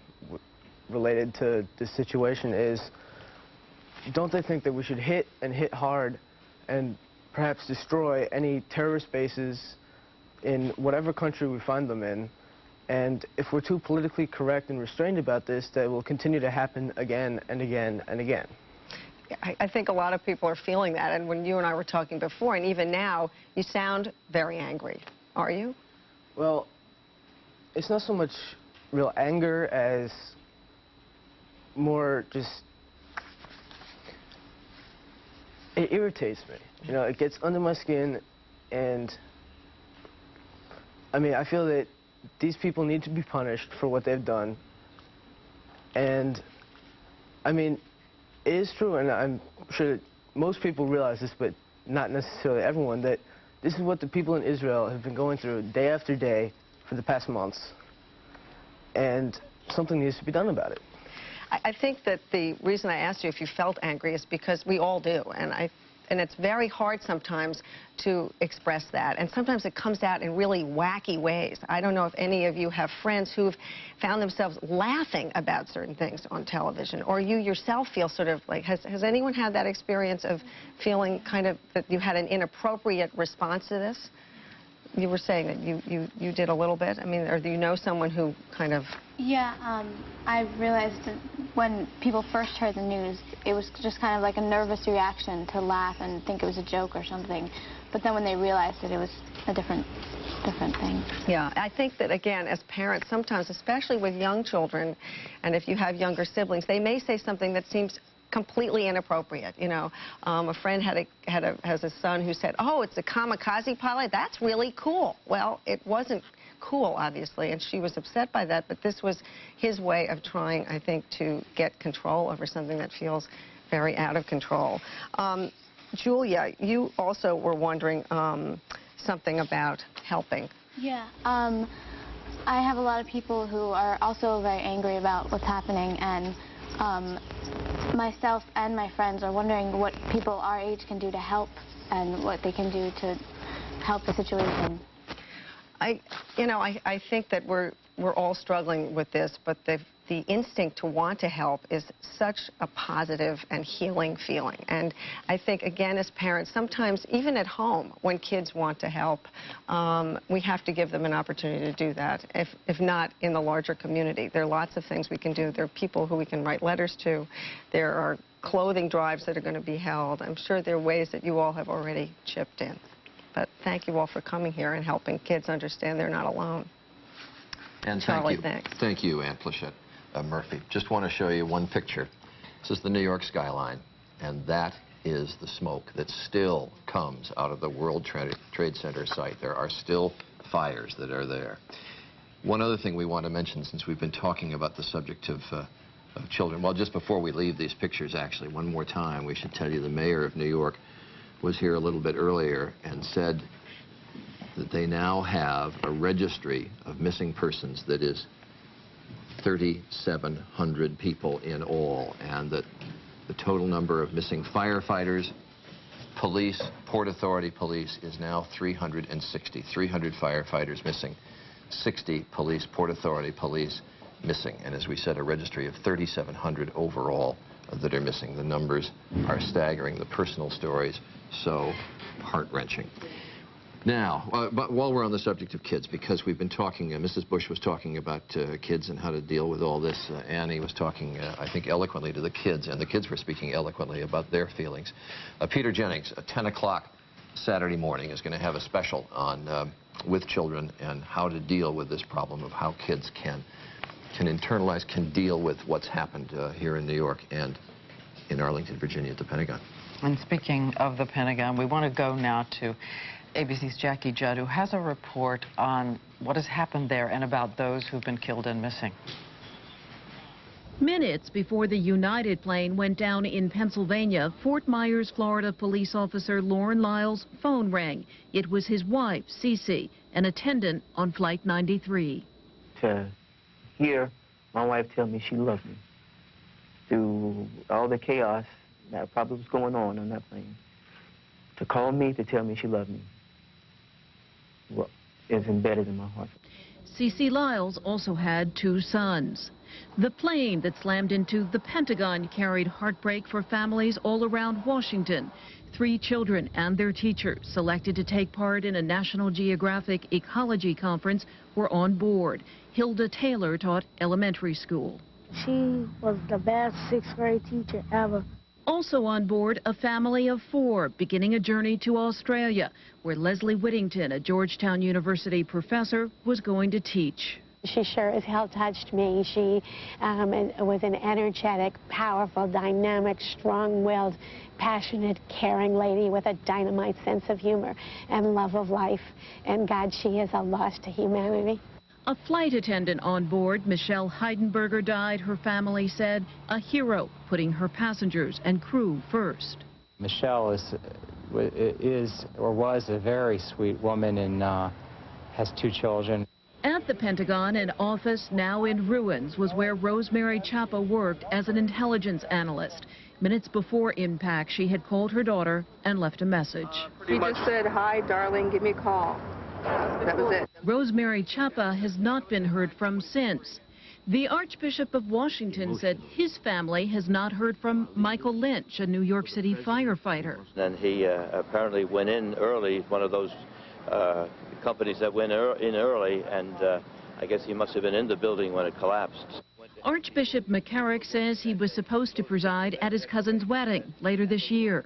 related to this situation is, don't they think that we should hit and hit hard and perhaps destroy any terrorist bases in whatever country we find them in? And if we're too politically correct and restrained about this, that will continue to happen again and again and again. I think a lot of people are feeling that, and when you and I were talking before, and even now, you sound very angry. Are you? Well, it's not so much real anger as more just, it irritates me. You know, it gets under my skin, and I mean, I feel that these people need to be punished for what they've done. And I mean, it is true, and I'm sure that most people realize this, but not necessarily everyone, that this is what the people in Israel have been going through day after day for the past months. And something needs to be done about it. I think that the reason I asked you if you felt angry is because we all do, and it's very hard sometimes to express that, and sometimes it comes out in really wacky ways. I don't know if any of you have friends who've found themselves laughing about certain things on television, or you yourself feel sort of like, has anyone had that experience of feeling kind of that you had an inappropriate response to this? You were saying that you did a little bit. I mean, or do you know someone who kind of... Yeah, I realized that when people first heard the news, it was just kind of like a nervous reaction to laugh and think it was a joke or something. But then when they realized that it was a different thing. Yeah, I think that, again, as parents, sometimes, especially with young children, and if you have younger siblings, they may say something that seems completely inappropriate. You know, a friend has a son who said, "Oh, it's a kamikaze pilot. That's really cool." Well, it wasn't cool, obviously, and she was upset by that. But this was his way of trying, I think, to get control over something that feels very out of control. Julia, you also were wondering something about helping. Yeah. I have a lot of people who are also very angry about what's happening, and myself and my friends are wondering what people our age can do to help and what they can do to help the situation. I think that we're all struggling with this, but the instinct to want to help is such a positive and healing feeling. And I think, again, as parents, sometimes even at home, when kids want to help, we have to give them an opportunity to do that, if not in the larger community. There are lots of things we can do. There are people who we can write letters to. There are clothing drives that are going to be held. I'm sure there are ways that you all have already chipped in. But thank you all for coming here and helping kids understand they're not alone. And Charlie, thank you. thanks. Thank you, Ann Plachette. Murphy. Just want to show you one picture. This is the New York skyline, and that is the smoke that still comes out of the World Trade Center site. There are still fires that are there. One other thing we want to mention, since we've been talking about the subject of children, well, just before we leave these pictures, actually, one more time, we should tell you the mayor of New York was here a little bit earlier and said that they now have a registry of missing persons that is 3,700 people in all, and that the total number of missing firefighters, police, Port Authority police is now 360. 300 firefighters missing, 60 police, Port Authority police missing, and as we said, a registry of 3,700 overall that are missing. The numbers are staggering. The personal stories so heart-wrenching. Now, but while we're on the subject of kids, because we've been talking, Mrs. Bush was talking about kids and how to deal with all this. Annie was talking, I think, eloquently to the kids, and the kids were speaking eloquently about their feelings. Peter Jennings, at 10 o'clock Saturday morning, is going to have a special on with children and how to deal with this problem of how kids can internalize, can deal with what's happened here in New York and in Arlington, Virginia, at the Pentagon. And speaking of the Pentagon, we want to go now to ABC's Jackie Judd, who has a report on what has happened there and about those who've been killed and missing. Minutes before the United plane went down in Pennsylvania, Fort Myers, Florida police officer Lauren Lyles' phone rang. It was his wife, Cece, an attendant on Flight 93. To hear my wife tell me she loved me through all the chaos that probably was going on that plane, to call me to tell me she loved me, well, is embedded in my heart. Cece Lyles also had 2 sons. The plane that slammed into the Pentagon carried heartbreak for families all around Washington. 3 children and their teachers, selected to take part in a National Geographic ecology conference, were on board. Hilda Taylor taught elementary school. She was the best 6th grade teacher ever. Also on board, a family of 4 beginning a journey to Australia, where Leslie Whittington, a Georgetown University professor, was going to teach. She sure as hell touched me. She was an energetic, powerful, dynamic, strong-willed, passionate, caring lady with a dynamite sense of humor and love of life. And God, she is a loss to humanity. A flight attendant on board, Michelle Heidenberger, died, her family said, a hero, putting her passengers and crew first. Michelle is or was a very sweet woman and has 2 children. At the Pentagon, an office now in ruins was where Rosemary Chapa worked as an intelligence analyst. Minutes before impact, she had called her daughter and left a message. She just said, "Hi, darling, give me a call." That was it. Rosemary Chapa has not been heard from since. The Archbishop of Washington said his family has not heard from Michael Lynch, a New York City firefighter. And he apparently went in early, one of those companies that went in early, and I guess he must have been in the building when it collapsed. Archbishop McCarrick says he was supposed to preside at his cousin's wedding later this year.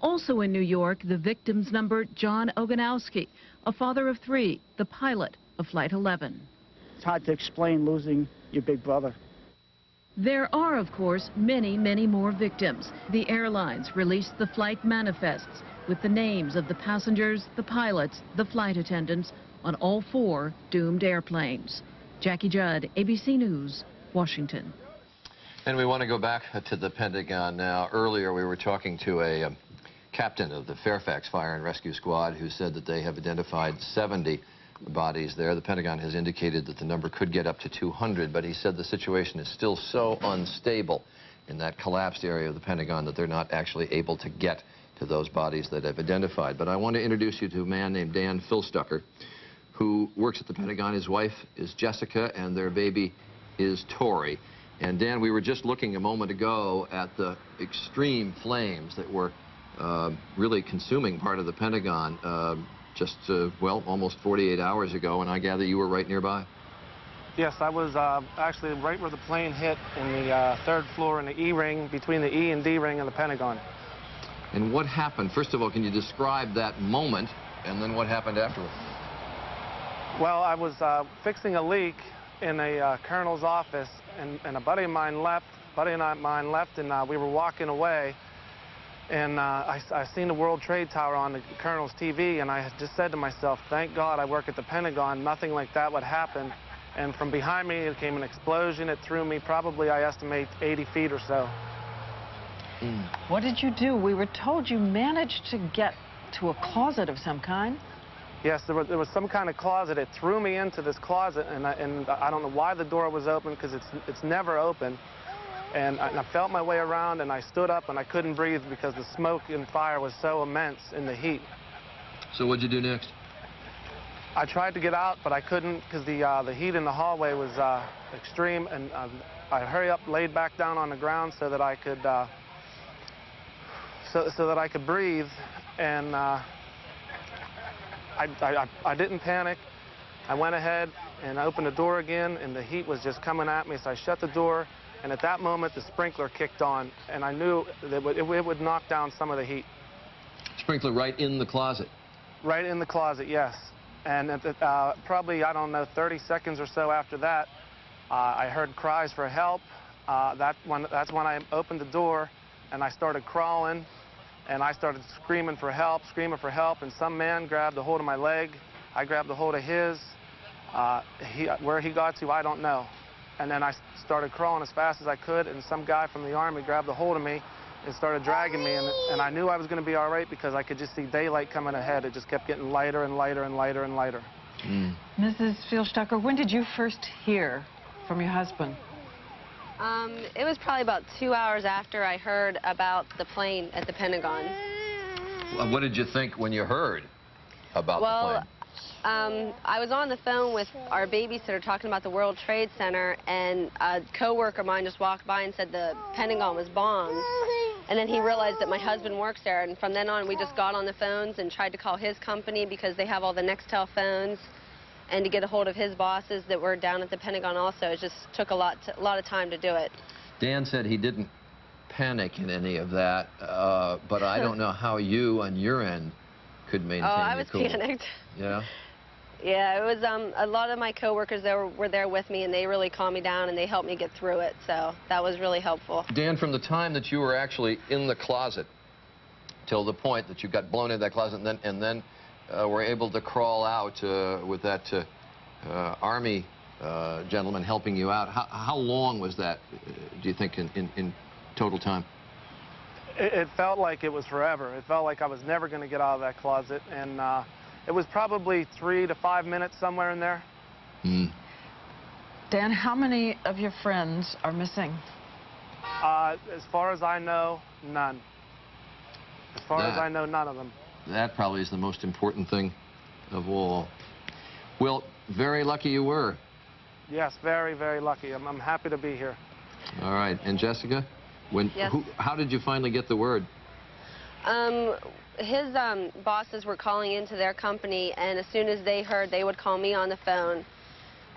Also in New York, the victim's number, John Oganowski, a father of 3, the pilot of Flight 11. It's hard to explain losing your big brother. There are, of course, many, many more victims. The airlines released the flight manifests with the names of the passengers, the pilots, the flight attendants on all 4 doomed airplanes. Jackie Judd, ABC News, Washington. And we want to go back to the Pentagon now. Earlier we were talking to a captain of the Fairfax Fire and Rescue Squad who said that they have identified 70 bodies there. The Pentagon has indicated that the number could get up to 200, but he said the situation is still so unstable in that collapsed area of the Pentagon that they're not actually able to get to those bodies that I've identified. But I want to introduce you to a man named Dan Filstucker, who works at the Pentagon. His wife is Jessica, and their baby is Tori. And Dan, we were just looking a moment ago at the extreme flames that were really consuming part of the Pentagon well, almost 48 hours ago, and I gather you were right nearby. Yes, I was actually right where the plane hit in the 3rd floor in the E ring, between the E and D ring of the Pentagon. And what happened? First of all, can you describe that moment, and then what happened afterwards? Well, I was fixing a leak in a colonel's office, and a buddy of mine left, and we were walking away, and I seen the World Trade Tower on the colonel's TV, and I had just said to myself, thank God I work at the Pentagon, nothing like that would happen. And from behind me, it came an explosion. It threw me probably, I estimate, 80 feet or so. What did you do? We were told you managed to get to a closet of some kind. Yes, there was some kind of closet. It threw me into this closet, and I don't know why the door was open, because it's never open. And I felt my way around, and I stood up, and I couldn't breathe because the smoke and fire was so immense in the heat. So what'd you do next? I tried to get out, but I couldn't because the heat in the hallway was extreme, and I hurried up, laid back down on the ground so that I could so that I could breathe, and I didn't panic. I went ahead and opened the door again, and the heat was just coming at me, so I shut the door, and at that moment the sprinkler kicked on, and I knew that it would knock down some of the heat. Sprinkler right in the closet? Right in the closet, yes. And probably, I don't know, 30 seconds or so after that, I heard cries for help. That's when I opened the door, and I started crawling, and I started screaming for help, and some man grabbed a hold of my leg. I grabbed a hold of his. Where he got to, I don't know. And then I started crawling as fast as I could, and some guy from the Army grabbed a hold of me and started dragging me, and I knew I was going to be all right because I could just see daylight coming ahead. It just kept getting lighter and lighter and lighter and lighter. Mrs. Filstucker, when did you first hear from your husband? It was probably about 2 hours after I heard about the plane at the Pentagon. What did you think when you heard about the plane? I was on the phone with our babysitter talking about the World Trade Center, and a coworker of mine just walked by and said the Pentagon was bombed. And then he realized that my husband works there, and from then on we just got on the phones and tried to call his company because they have all the Nextel phones, and to get a hold of his bosses that were down at the Pentagon also. It just took a lot of time to do it. Dan said he didn't panic in any of that, but I don't know how you on your end could maintain I was your cool. panicked. Yeah? Yeah, it was a lot of my coworkers that were there with me, and they really calmed me down and they helped me get through it. So that was really helpful. Dan, from the time that you were actually in the closet till the point that you got blown into that closet and then were able to crawl out with that Army gentleman helping you out, how long was that, do you think, in total time? It felt like it was forever. It felt like I was never going to get out of that closet, and it was probably 3 to 5 minutes, somewhere in there. Dan, how many of your friends are missing? As far as I know, none. As far as I know, none of them. That probably is the most important thing of all. Well, very lucky you were. Yes, very, very lucky. I'm happy to be here. All right. And Jessica, Yes. how did you finally get the word? His bosses were calling into their company, and as soon as they heard, they would call me on the phone.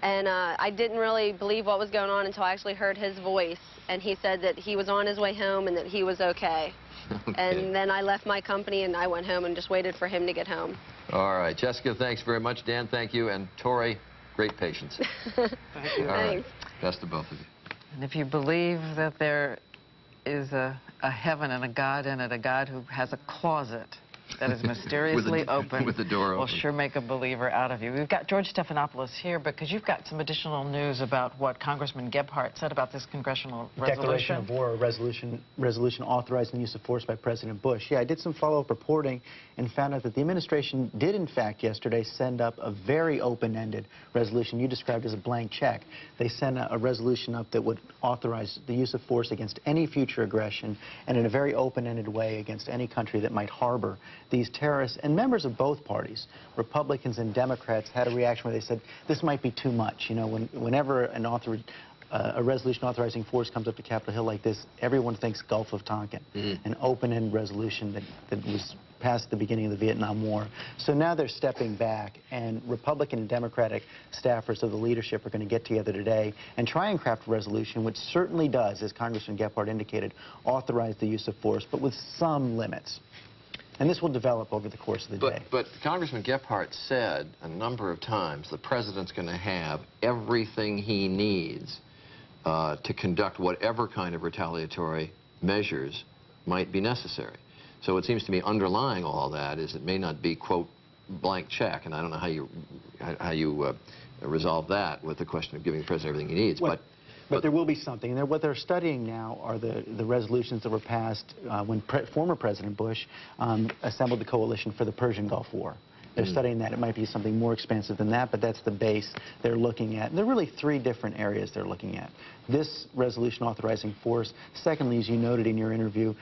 And I didn't really believe what was going on until I actually heard his voice. And he said that he was on his way home and that he was okay. And then I left my company and I went home and just waited for him to get home. All right. Jessica, thanks very much. Dan, thank you. And Tori, great patience. Thank you. All right. Best of both of you. And if you believe that there is a heaven and a God in it, a God who has a closet that is mysteriously open, with the door open, will sure make a believer out of you. We've got George Stephanopoulos here because you've got some additional news about what Congressman Gebhardt said about this congressional resolution. Declaration of war, resolution authorizing the use of force by President Bush. Yeah, I did some follow-up reporting and found out that the administration did, in fact, yesterday send up a very open-ended resolution you described as a blank check. They sent a resolution up that would authorize the use of force against any future aggression and in a very open-ended way against any country that might harbor these terrorists. And members of both parties, Republicans and Democrats, had a reaction where they said this might be too much. You know, whenever a resolution authorizing force comes up to Capitol Hill like this, everyone thinks Gulf of Tonkin, an open-end resolution that was passed at the beginning of the Vietnam War. So now they're stepping back, and Republican and Democratic staffers of the leadership are going to get together today and try and craft a resolution which certainly does, as Congressman Gebhardt indicated, authorize the use of force, but with some limits. And this will develop over the course of the day. But Congressman Gebhardt said a number of times the president's going to have everything he needs to conduct whatever kind of retaliatory measures might be necessary. So it seems to me underlying all that is it may not be, quote, blank check, and I don't know how you resolve that with the question of giving the president everything he needs. But there will be something. And what they're studying now are the resolutions that were passed when former President Bush assembled the coalition for the Persian Gulf War. They're studying that. It might be something more expansive than that, but that's the base they're looking at. And there are really 3 different areas they're looking at. This resolution authorizing force. Secondly, as you noted in your interview,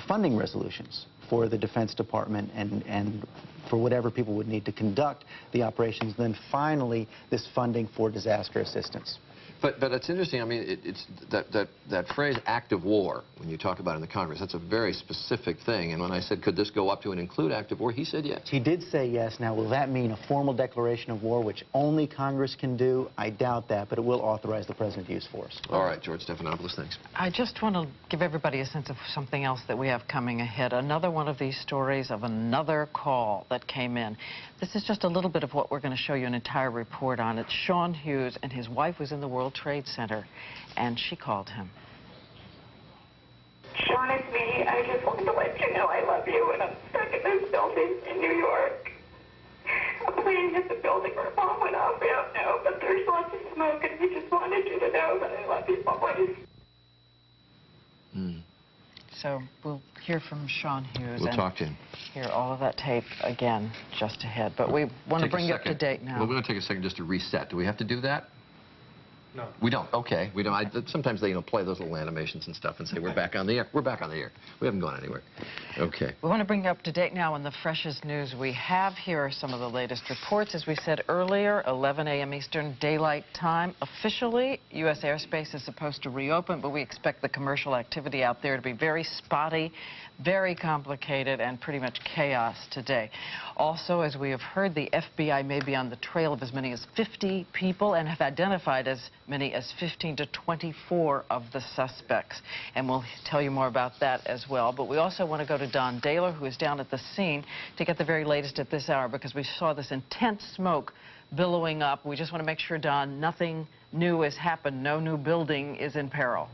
funding resolutions for the Defense Department and for whatever people would need to conduct the operations. And then finally, this funding for disaster assistance. But it's interesting. I mean, it's that phrase "act of war" when you talk about it in the Congress. That's a very specific thing. And when I said, could this go up to and include act of war, he said yes. He did say yes. Now, will that mean a formal declaration of war, which only Congress can do? I doubt that, but it will authorize the president to use force. All right, George Stephanopoulos, thanks. I just want to give everybody a sense of something else that we have coming ahead. Another one of these stories of another call that came in. This is just a little bit of what we're going to show you an entire report on. It's Sean Hughes, and his wife was in the World Trade Center, and she called him. Sean, it's me. I just wanted to let you know I love you, and I'm stuck in this building in New York. A plane hit the building or a bomb went off. We don't know, but there's lots of smoke, and we just wanted you to know that I love you always. So we'll hear from Sean Hughes. We'll talk to him. Hear all of that tape again just ahead. But we want to bring you up to date now. Well, we're going to take a second just to reset. Do we have to do that? No. We don't. Okay. We don't. Sometimes they play those little animations and stuff and say, we're back on the air. We're back on the air. We haven't gone anywhere. Okay. We want to bring you up to date now on the freshest news we have. Here are some of the latest reports. As we said earlier, 11 a.m. Eastern Daylight Time. Officially, U.S. airspace is supposed to reopen, but we expect the commercial activity out there to be very spotty, very complicated, and pretty much chaos today. Also, as we have heard, the FBI may be on the trail of as many as 50 people and have identified as many as 15 to 24 of the suspects. And we'll tell you more about that as well. But we also want to go to Don Daler, who is down at the scene, to get the very latest at this hour, because we saw this intense smoke billowing up. We just want to make sure, Don, nothing new has happened. No new building is in peril.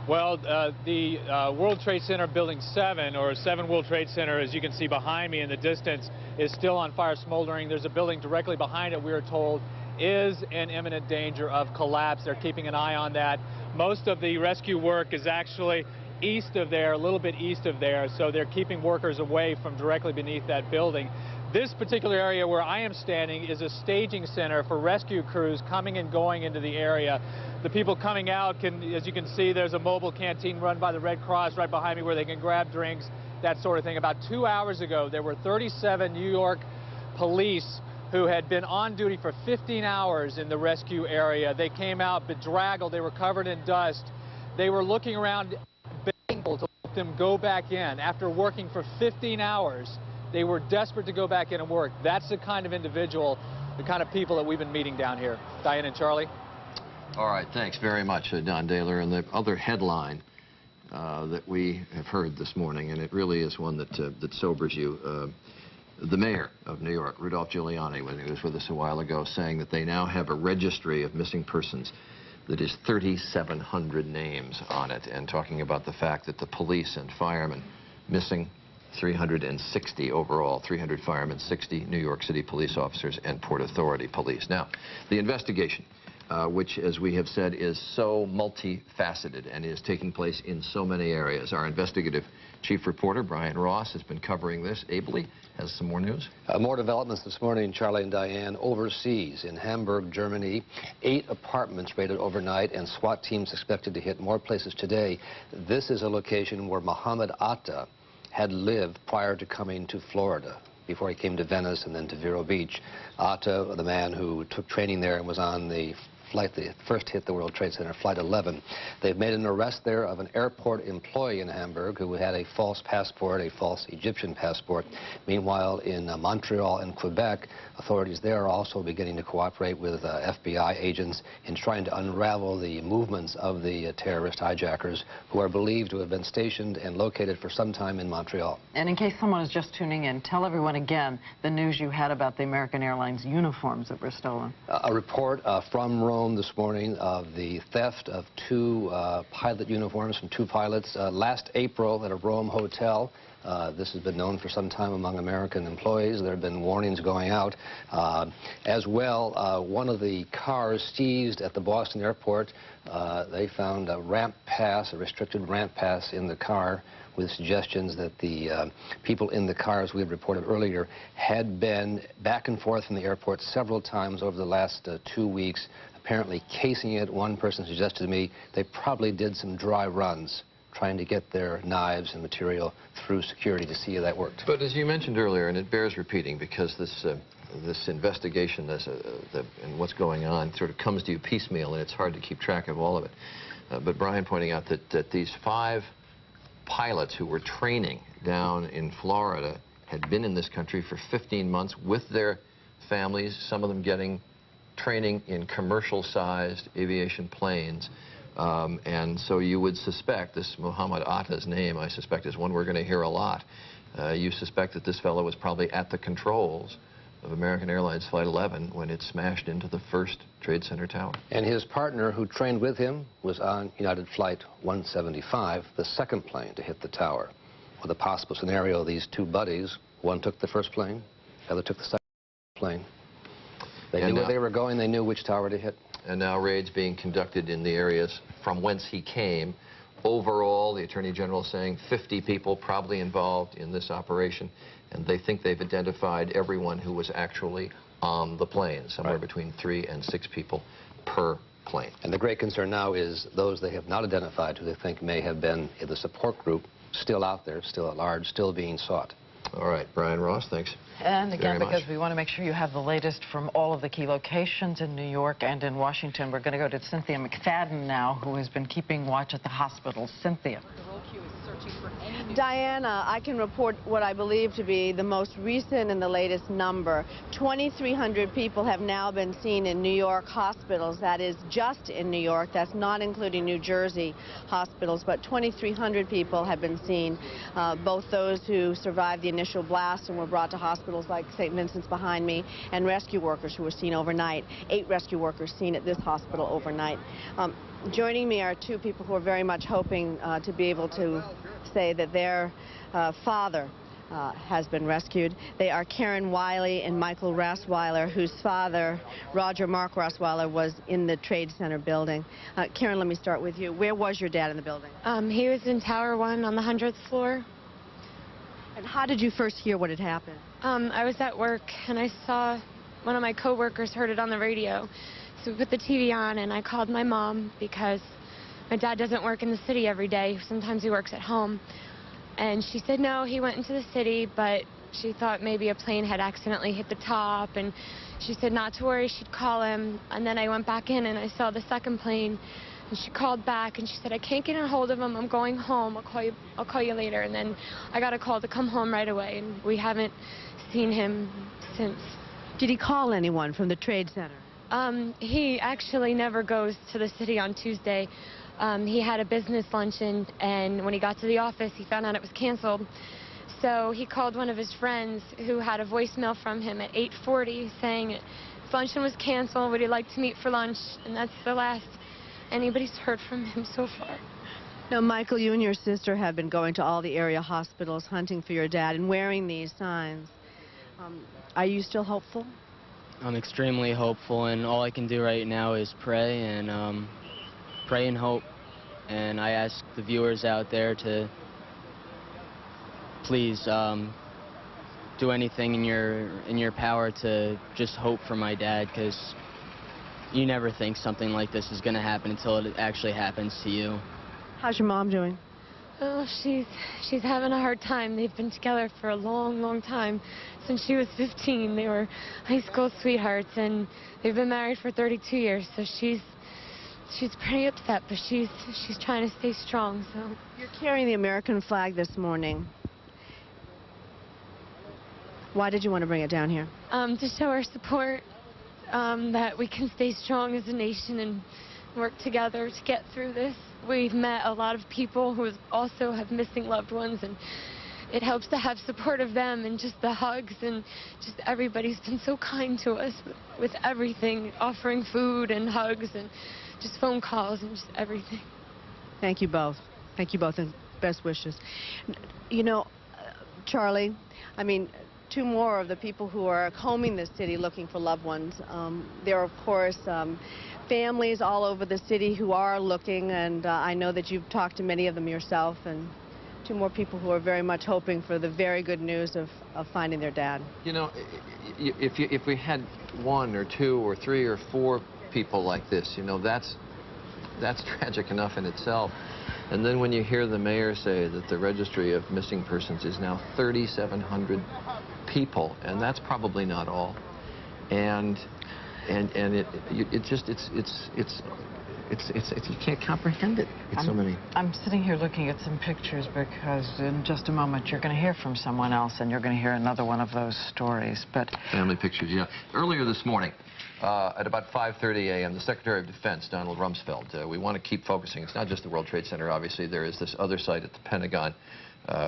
Well, the World Trade Center Building 7, or 7 World Trade Center, as you can see behind me in the distance, is still on fire, smoldering. There's a building directly behind it, we are told, is in imminent danger of collapse. They're keeping an eye on that. Most of the rescue work is actually east of there, a little bit east of there, so they're keeping workers away from directly beneath that building. This particular area where I am standing is a staging center for rescue crews coming and going into the area. The people coming out can, as you can see, there's a mobile canteen run by the Red Cross right behind me where they can grab drinks, that sort of thing. About 2 hours ago, there were 37 New York police who had been on duty for 15 hours in the rescue area. They came out bedraggled. They were covered in dust. They were looking around, begging to let them go back in. After working for 15 hours, they were desperate to go back in and work. That's the kind of individual, the kind of people that we've been meeting down here. Diane and Charlie. All right, thanks very much, Don Daler. And the other headline that we have heard this morning, and it really is one that sobers you, the mayor of New York, Rudolph Giuliani, when he was with us a while ago, saying that they now have a registry of missing persons that is 3,700 names on it, and talking about the fact that the police and firemen missing 360 overall, 300 firemen, 60 New York City police officers, and Port Authority police. Now, the investigation, which, as we have said, is so multifaceted and is taking place in so many areas. Our investigative chief reporter, Brian Ross, has been covering this ably. Has some more news. More developments this morning, Charlie and Diane. Overseas, in Hamburg, Germany, 8 apartments raided overnight, and SWAT teams expected to hit more places today. This is a location where Mohammed Atta had lived prior to coming to Florida, before he came to Venice and then to Vero Beach. Atta, the man who took training there and was on the flight that first hit the World Trade Center, Flight 11. They've made an arrest there of an airport employee in Hamburg who had a false passport, a false Egyptian passport. Meanwhile, in Montreal and Quebec, authorities there are also beginning to cooperate with FBI agents in trying to unravel the movements of the terrorist hijackers who are believed to have been stationed and located for some time in Montreal. And in case someone is just tuning in, tell everyone again the news you had about the American Airlines uniforms that were stolen. A report from Rome this morning of the theft of 2 pilot uniforms from 2 pilots last April at a Rome hotel. This has been known for some time among American employees. There have been warnings going out. As well, one of the cars seized at the Boston airport, they found a ramp pass, a restricted ramp pass in the car, with suggestions that the people in the car, as we had reported earlier, had been back and forth from the airport several times over the last 2 weeks, apparently casing it. One person suggested to me they probably did some dry runs trying to get their knives and material through security to see how that worked. But as you mentioned earlier, and it bears repeating because this investigation and what's going on sort of comes to you piecemeal, and it's hard to keep track of all of it. But Brian pointing out that these 5 pilots who were training down in Florida had been in this country for 15 months with their families, some of them getting training in commercial-sized aviation planes. And so you would suspect, this Mohammed Atta's name, I suspect, is one we're going to hear a lot. You suspect that this fellow was probably at the controls of American Airlines Flight 11 when it smashed into the first Trade Center tower. And his partner, who trained with him, was on United Flight 175, the second plane to hit the tower. With a possible scenario, these 2 buddies, one took the first plane, the other took the second plane. They knew where they were going, they knew which tower to hit. And now raids being conducted in the areas from whence he came. Overall, the Attorney General saying 50 people probably involved in this operation, and they think they've identified everyone who was actually on the plane, somewhere between 3 and 6 people per plane. And the great concern now is those they have not identified who they think may have been in the support group still out there, still at large, still being sought. All right, Brian Ross, thanks. And again, because we want to make sure you have the latest from all of the key locations in New York and in Washington, we're going to go to Cynthia McFadden now, who has been keeping watch at the hospital. Cynthia. searching for any new... Diana, I can report what I believe to be the most recent and the latest number. 2,300 people have now been seen in New York hospitals. That is just in New York. That's not including New Jersey hospitals, but 2,300 people have been seen, both those who survived the initial blast and were brought to hospitals like St. Vincent's behind me, and rescue workers who were seen overnight. 8 rescue workers seen at this hospital overnight. Joining me are 2 people who are very much hoping to be able to say that their father has been rescued. They are Karen Wiley and Michael Rossweiler, whose father, Roger Mark Rossweiler, was in the Trade Center building. Karen, let me start with you. Where was your dad in the building? He was in Tower 1 on the 100th floor. And how did you first hear what had happened? I was at work, and I saw one of my coworkers heard it on the radio. So we put the TV on, and I called my mom because my dad doesn't work in the city every day. Sometimes he works at home. And she said, no, he went into the city, but she thought maybe a plane had accidentally hit the top. And she said not to worry, she'd call him. And then I went back in, and I saw the second plane. And she called back, and she said, I can't get a hold of him. I'm going home. I'll call you later. And then I got a call to come home right away, and we haven't seen him since. Did he call anyone from the Trade Center? He actually never goes to the city on Tuesday. He had a business luncheon, and when he got to the office, he found out it was canceled. So he called one of his friends who had a voicemail from him at 8:40 saying his luncheon was canceled, would he like to meet for lunch? And that's the last anybody's heard from him so far. Now, Michael, you and your sister have been going to all the area hospitals hunting for your dad and wearing these signs. Are you still hopeful? I'm extremely hopeful, and all I can do right now is pray and hope. And I ask the viewers out there to please do anything in your power to just hope for my dad, because you never think something like this is going to happen until it actually happens to you. How's your mom doing? Oh, she's having a hard time. They've been together for a long, long time. Since she was 15, they were high school sweethearts, and they've been married for 32 years. So she's pretty upset, but she's trying to stay strong. So you're carrying the American flag this morning. Why did you want to bring it down here? To show our support, that we can stay strong as a nation and work together to get through this. We've met a lot of people who also have missing loved ones, and it helps to have support of them and just the hugs, and just everybody's been so kind to us with everything, offering food and hugs and just phone calls and just everything. Thank you both. Thank you both, and best wishes. You know, Charlie, I mean, 2 more of the people who are combing the city looking for loved ones. There are, of course, families all over the city who are looking, and I know that you've talked to many of them yourself, and 2 more people who are very much hoping for the very good news of finding their dad. You know, if we had 1 or 2 or 3 or 4 people like this, you know, that's tragic enough in itself. And then when you hear the mayor say that the registry of missing persons is now 3,700 people, and that's probably not all, and you can't comprehend it. It's so many. I'm sitting here looking at some pictures because in just a moment you're going to hear from someone else, and you're going to hear another one of those stories. But family pictures, yeah. Earlier this morning, at about 5:30 a.m., the Secretary of Defense, Donald Rumsfeld, we want to keep focusing. It's not just the World Trade Center, obviously. There is this other site at the Pentagon,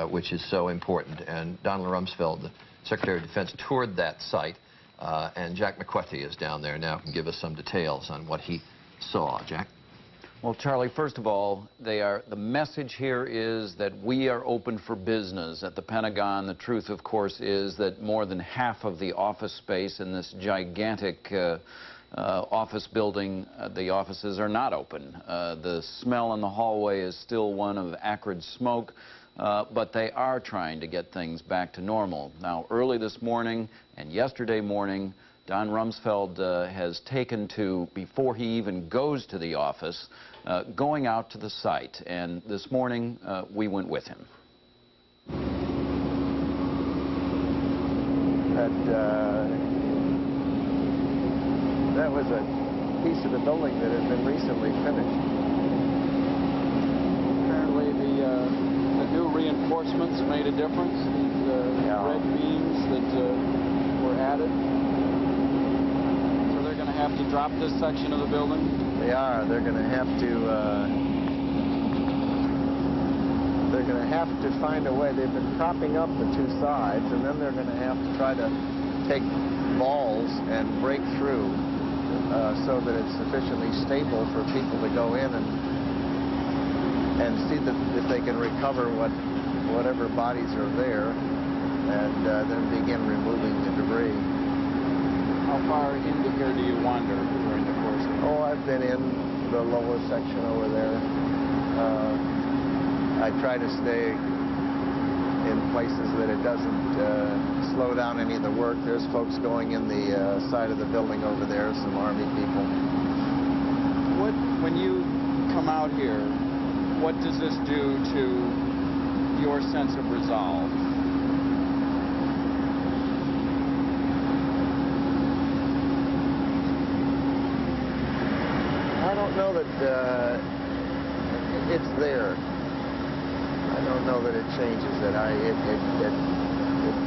which is so important. And Donald Rumsfeld, the Secretary of Defense, toured that site. And Jack McQuetty is down there now, can give us some details on what he saw. Jack? Well, Charlie, first of all, the message here is that we are open for business at the Pentagon. The truth, of course, is that more than half of the office space in this gigantic office building, the offices are not open. The smell in the hallway is still one of acrid smoke. But they are trying to get things back to normal. Now, early this morning and yesterday morning, Don Rumsfeld has taken to, before he even goes to the office, going out to the site. And this morning, we went with him. That was a piece of the building that had been recently finished. Apparently, the new a difference, these red beams that were added? So they're going to have to drop this section of the building? They are. They're going to have to find a way. They've been propping up the two sides, and then they're going to have to try to take balls and break through so that it's sufficiently stable for people to go in and see that if they can recover whatever bodies are there, and then begin removing the debris. How far into here do you wander during the course of it? Oh, I've been in the lower section over there. I try to stay in places that it doesn't slow down any of the work. There's folks going in the side of the building over there, some Army people. When you come out here, what does this do to your sense of resolve? I don't know that it's there. I don't know that it changes it.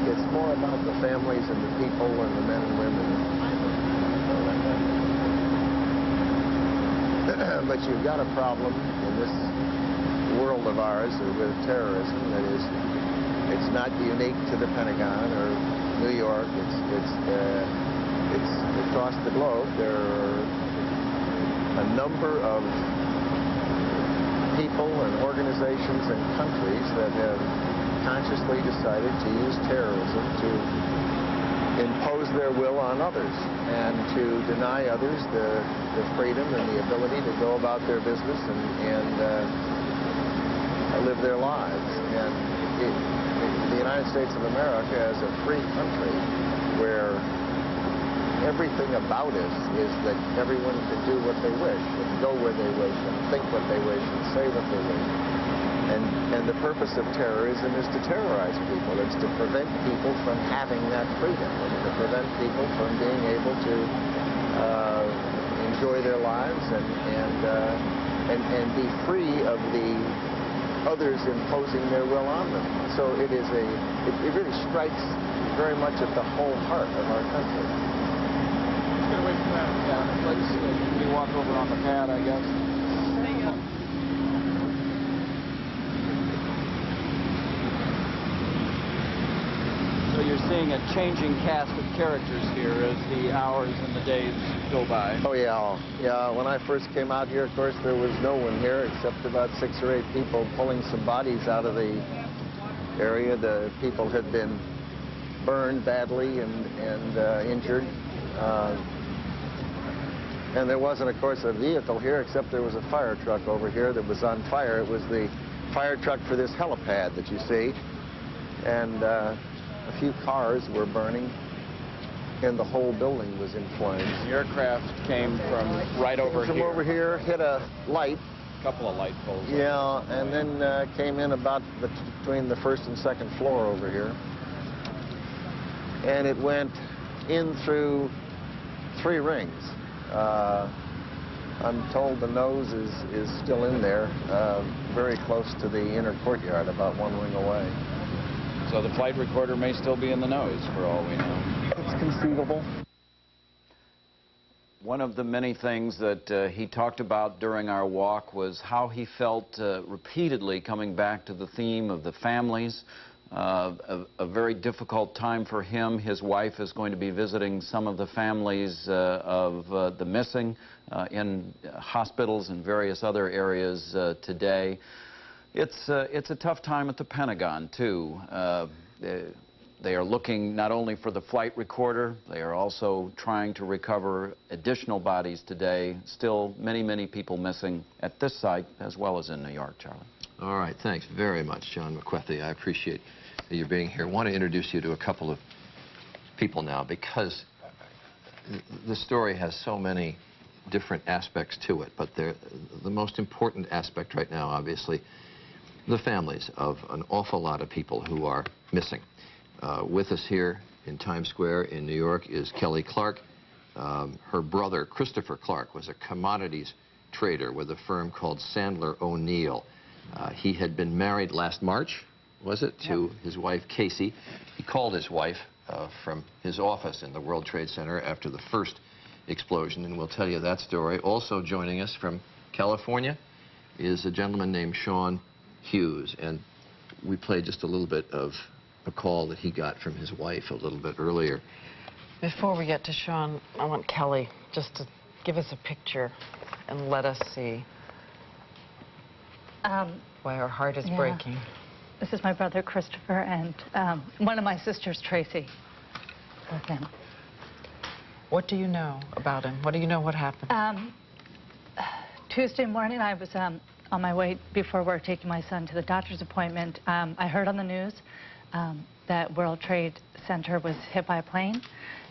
It's more about the families and the people and the men and women. But you've got a problem in this world of ours with terrorism that is, it's not unique to the Pentagon or New York. It's across the globe. There are a number of people and organizations and countries that have consciously decided to use terrorism to impose their will on others and to deny others the freedom and the ability to go about their business and live their lives. And the United States of America is a free country where everything about us is that everyone can do what they wish and go where they wish and think what they wish and say what they wish. And the purpose of terrorism is to terrorize people. It's to prevent people from having that freedom and to prevent people from being able to enjoy their lives and be free of the others imposing their will on them. So it really strikes very much at the whole heart of our country. Get away from that. Yeah, let's walk over on the pad, I guess. So you're seeing a changing cast of characters here as the hours and the days go by. Oh, yeah. Yeah, when I first came out here, of course, there was no one here except about 6 or 8 people pulling some bodies out of the area. The people had been burned badly and injured. And there wasn't, of course, a vehicle here, except there was a fire truck over here that was on fire. It was the fire truck for this helipad that you see. And a few cars were burning, and the whole building was in flames. The aircraft came from right over here. From over here, hit a light. A couple of light poles. Yeah, and then came in about between the first and second floor over here. And it went in through 3 rings. I'm told the nose is still in there, very close to the inner courtyard, about 1 ring away. So the flight recorder may still be in the nose, for all we know. It's conceivable. One of the many things that he talked about during our walk was how he felt repeatedly coming back to the theme of the families. A very difficult time for him. His wife is going to be visiting some of the families of the missing in hospitals and various other areas today. It's a tough time at the Pentagon, too. They are looking not only for the flight recorder, they are also trying to recover additional bodies today. Still many, many people missing at this site as well as in New York, Charlie. All right, thanks very much, John McWethy. I appreciate you being here. I want to introduce you to a couple of people now because the story has so many different aspects to it, but the most important aspect right now, obviously, the families of an awful lot of people who are missing. With us here in Times Square in New York is Kelly Clark. Her brother, Christopher Clark, was a commodities trader with a firm called Sandler O'Neill. He had been married last March was it, to his wife, Casey. He called his wife from his office in the World Trade Center after the first explosion, and we'll tell you that story. Also joining us from California is a gentleman named Sean Hughes, and we played just a little bit of a call that he got from his wife a little bit earlier. Before we get to Sean, I want Kelly just to give us a picture and let us see why our heart is breaking. This is my brother, Christopher, and one of my sisters, Tracy, with him. What do you know about him? What do you know what happened? Tuesday morning, I was on my way before work taking my son to the doctor's appointment. I heard on the news that World Trade Center was hit by a plane.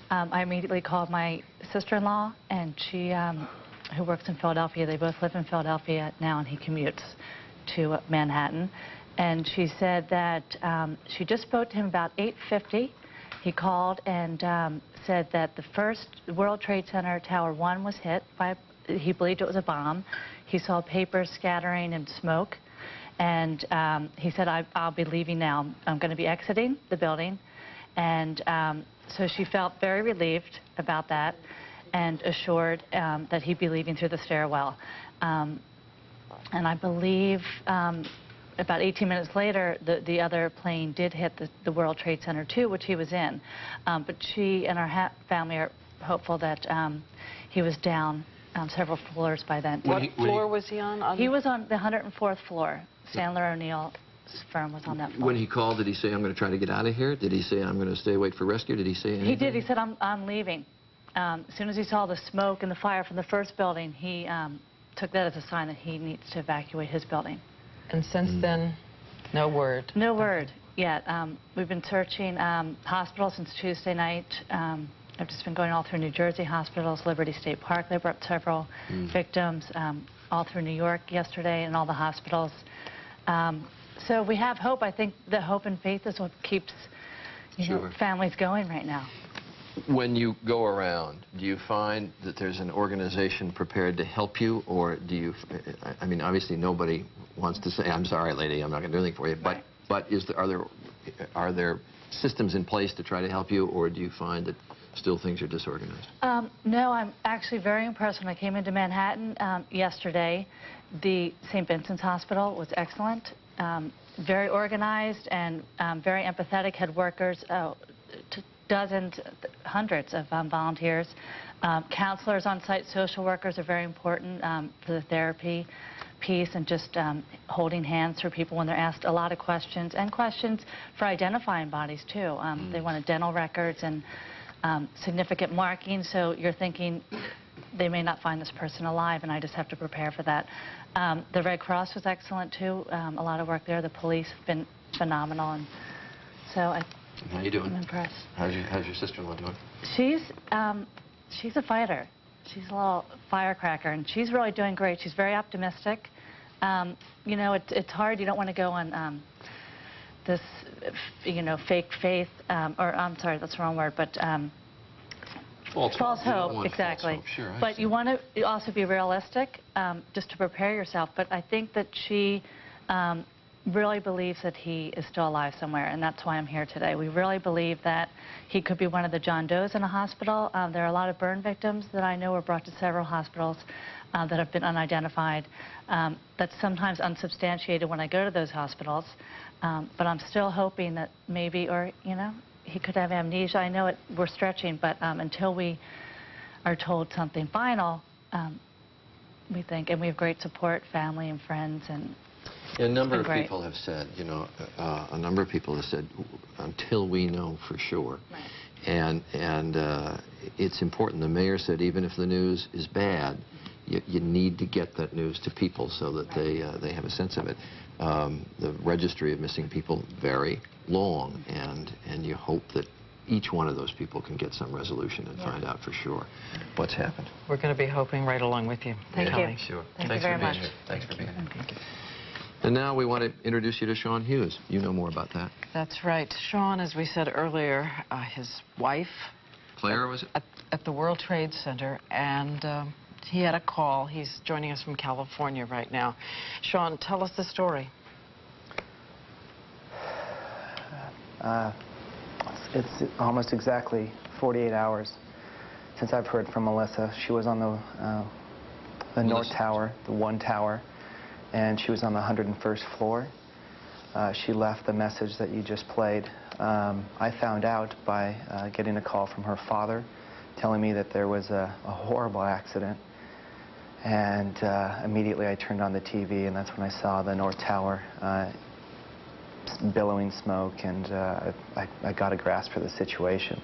I immediately called my sister-in-law, and she, who works in Philadelphia, they both live in Philadelphia now, and he commutes to Manhattan. And she said that she just spoke to him about 8:50. He called and said that the first World Trade Center Tower 1 was hit by, he believed it was a bomb. He saw papers scattering and smoke. And he said, I'll be leaving now. I'm going to be exiting the building. And so she felt very relieved about that and assured that he'd be leaving through the stairwell. And I believe about 18 minutes later, the other plane did hit the World Trade Center too, which he was in. But she and her family are hopeful that he was down several floors by then. What floor was he on? He was on the 104th floor. Sandler O'Neill's firm was on that floor. When he called, did he say, I'm going to try to get out of here? Did he say, I'm going to stay awake for rescue? Did he say anything? He did. He said, I'm leaving. As soon as he saw the smoke and the fire from the first building, he took that as a sign that he needs to evacuate his building. And since then, no word? No word yet. We've been searching hospitals since Tuesday night. I've just been going all through New Jersey hospitals, Liberty State Park. They brought several victims, all through New York yesterday, and all the hospitals. So we have hope. I think the hope and faith is what keeps families going right now. When you go around, do you find that there's an organization prepared to help you, or do you, I mean, obviously nobody wants to say, I'm sorry, lady, I'm not going to do anything for you, but are there systems in place to try to help you, or do you find that still things are disorganized? No, I'm actually very impressed. When I came into Manhattan yesterday, the St. Vincent's Hospital was excellent, very organized and very empathetic, had workers, dozens, hundreds of volunteers. Counselors on site, social workers are very important for the therapy piece and just holding hands for people when they're asked a lot of questions, and questions for identifying bodies too. They wanted dental records and significant markings, so you're thinking they may not find this person alive, and I just have to prepare for that. The Red Cross was excellent too, a lot of work there. The police have been phenomenal, and so how you doing? I'm impressed. How's your sister-in-law doing? She's a fighter. She's a little firecracker, and she's really doing great. She's very optimistic. You know, it's hard. You don't want to go on this, you know, fake faith, or I'm sorry, that's the wrong word, but false hope, exactly. False hope. Sure, but you want to also be realistic, just to prepare yourself. But I think that she really believes that he is still alive somewhere, and that's why I'm here today. We really believe that he could be one of the John Does in a hospital. There are a lot of burn victims that I know were brought to several hospitals that have been unidentified. That's sometimes unsubstantiated when I go to those hospitals, but I'm still hoping that maybe, or, you know, he could have amnesia. I know we're stretching, but until we are told something final, we think, and we have great support, family and friends, and a number of people have said, you know, until we know for sure. Right. And it's important. The mayor said even if the news is bad, you need to get that news to people so that they have a sense of it. The registry of missing people, very long, and you hope that each one of those people can get some resolution and find out for sure what's happened. We're going to be hoping right along with you. Thank you. Sure. Thank you very much. Thanks for being here. Thank you. And now we want to introduce you to Sean Hughes. You know more about that. That's right. Sean, as we said earlier, his wife, Claire, was it? At the World Trade Center, and he had a call. He's joining us from California right now. Sean, tell us the story. It's almost exactly 48 hours since I've heard from Melissa. She was on the North Tower, the one tower, and she was on the 101st floor. She left the message that you just played. I found out by getting a call from her father telling me that there was a horrible accident. And immediately I turned on the TV, and that's when I saw the North Tower billowing smoke, and I got a grasp for the situation.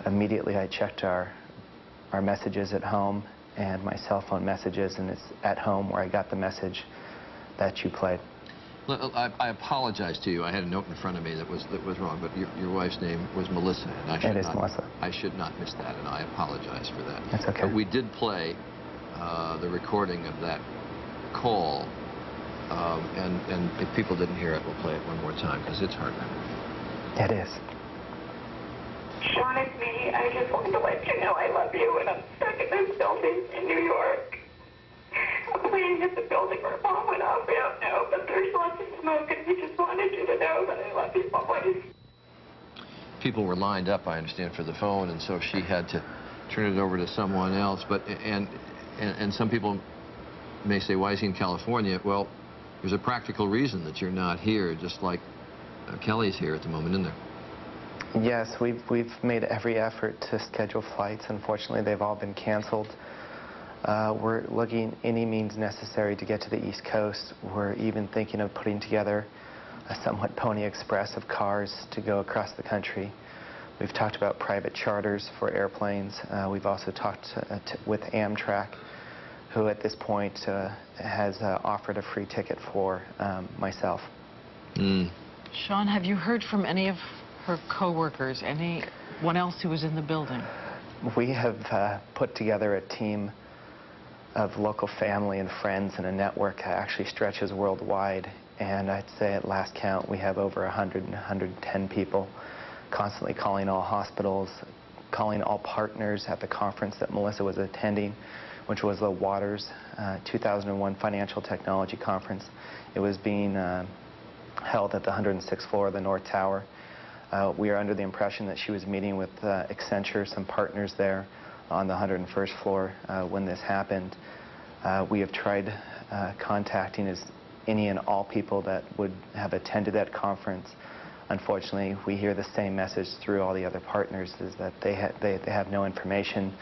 Immediately I checked our messages at home and my cell phone messages, and it's at home where I got the message that you played. I apologize to you. I had a note in front of me that was wrong, but your wife's name was Melissa, and It is Melissa. I should not miss that, and I apologize for that. That's okay. But we did play the recording of that call, and if people didn't hear it, we'll play it one more time because it's heartbreaking. It is. Sean, it's me. I just wanted to let you know I love you, and I'm stuck in this building in New York. A plane hit the building where Mom went off. We don't know, but there's lots of smoke, and we just wanted you to know that I love you always. People were lined up, I understand, for the phone, and so she had to turn it over to someone else. But and some people may say, why is he in California? Well, there's a practical reason that you're not here, just like Kelly's here at the moment, isn't there? Yes, we've made every effort to schedule flights. Unfortunately, they've all been canceled. We're looking any means necessary to get to the East Coast. We're even thinking of putting together a somewhat Pony Express of cars to go across the country. We've talked about private charters for airplanes. We've also talked with Amtrak, who at this point has offered a free ticket for myself. Sean, have you heard from any of her co-workers, anyone else who was in the building? We have put together a team of local family and friends, and a network that actually stretches worldwide. And I'd say at last count we have over 100 and 110 people constantly calling all hospitals, calling all partners at the conference that Melissa was attending, which was the Waters 2001 Financial Technology Conference. It was being held at the 106th floor of the North Tower. We are under the impression that she was meeting with Accenture, some partners there on the 101st floor when this happened. We have tried contacting any and all people that would have attended that conference. Unfortunately, we hear the same message through all the other partners, is that they have no information,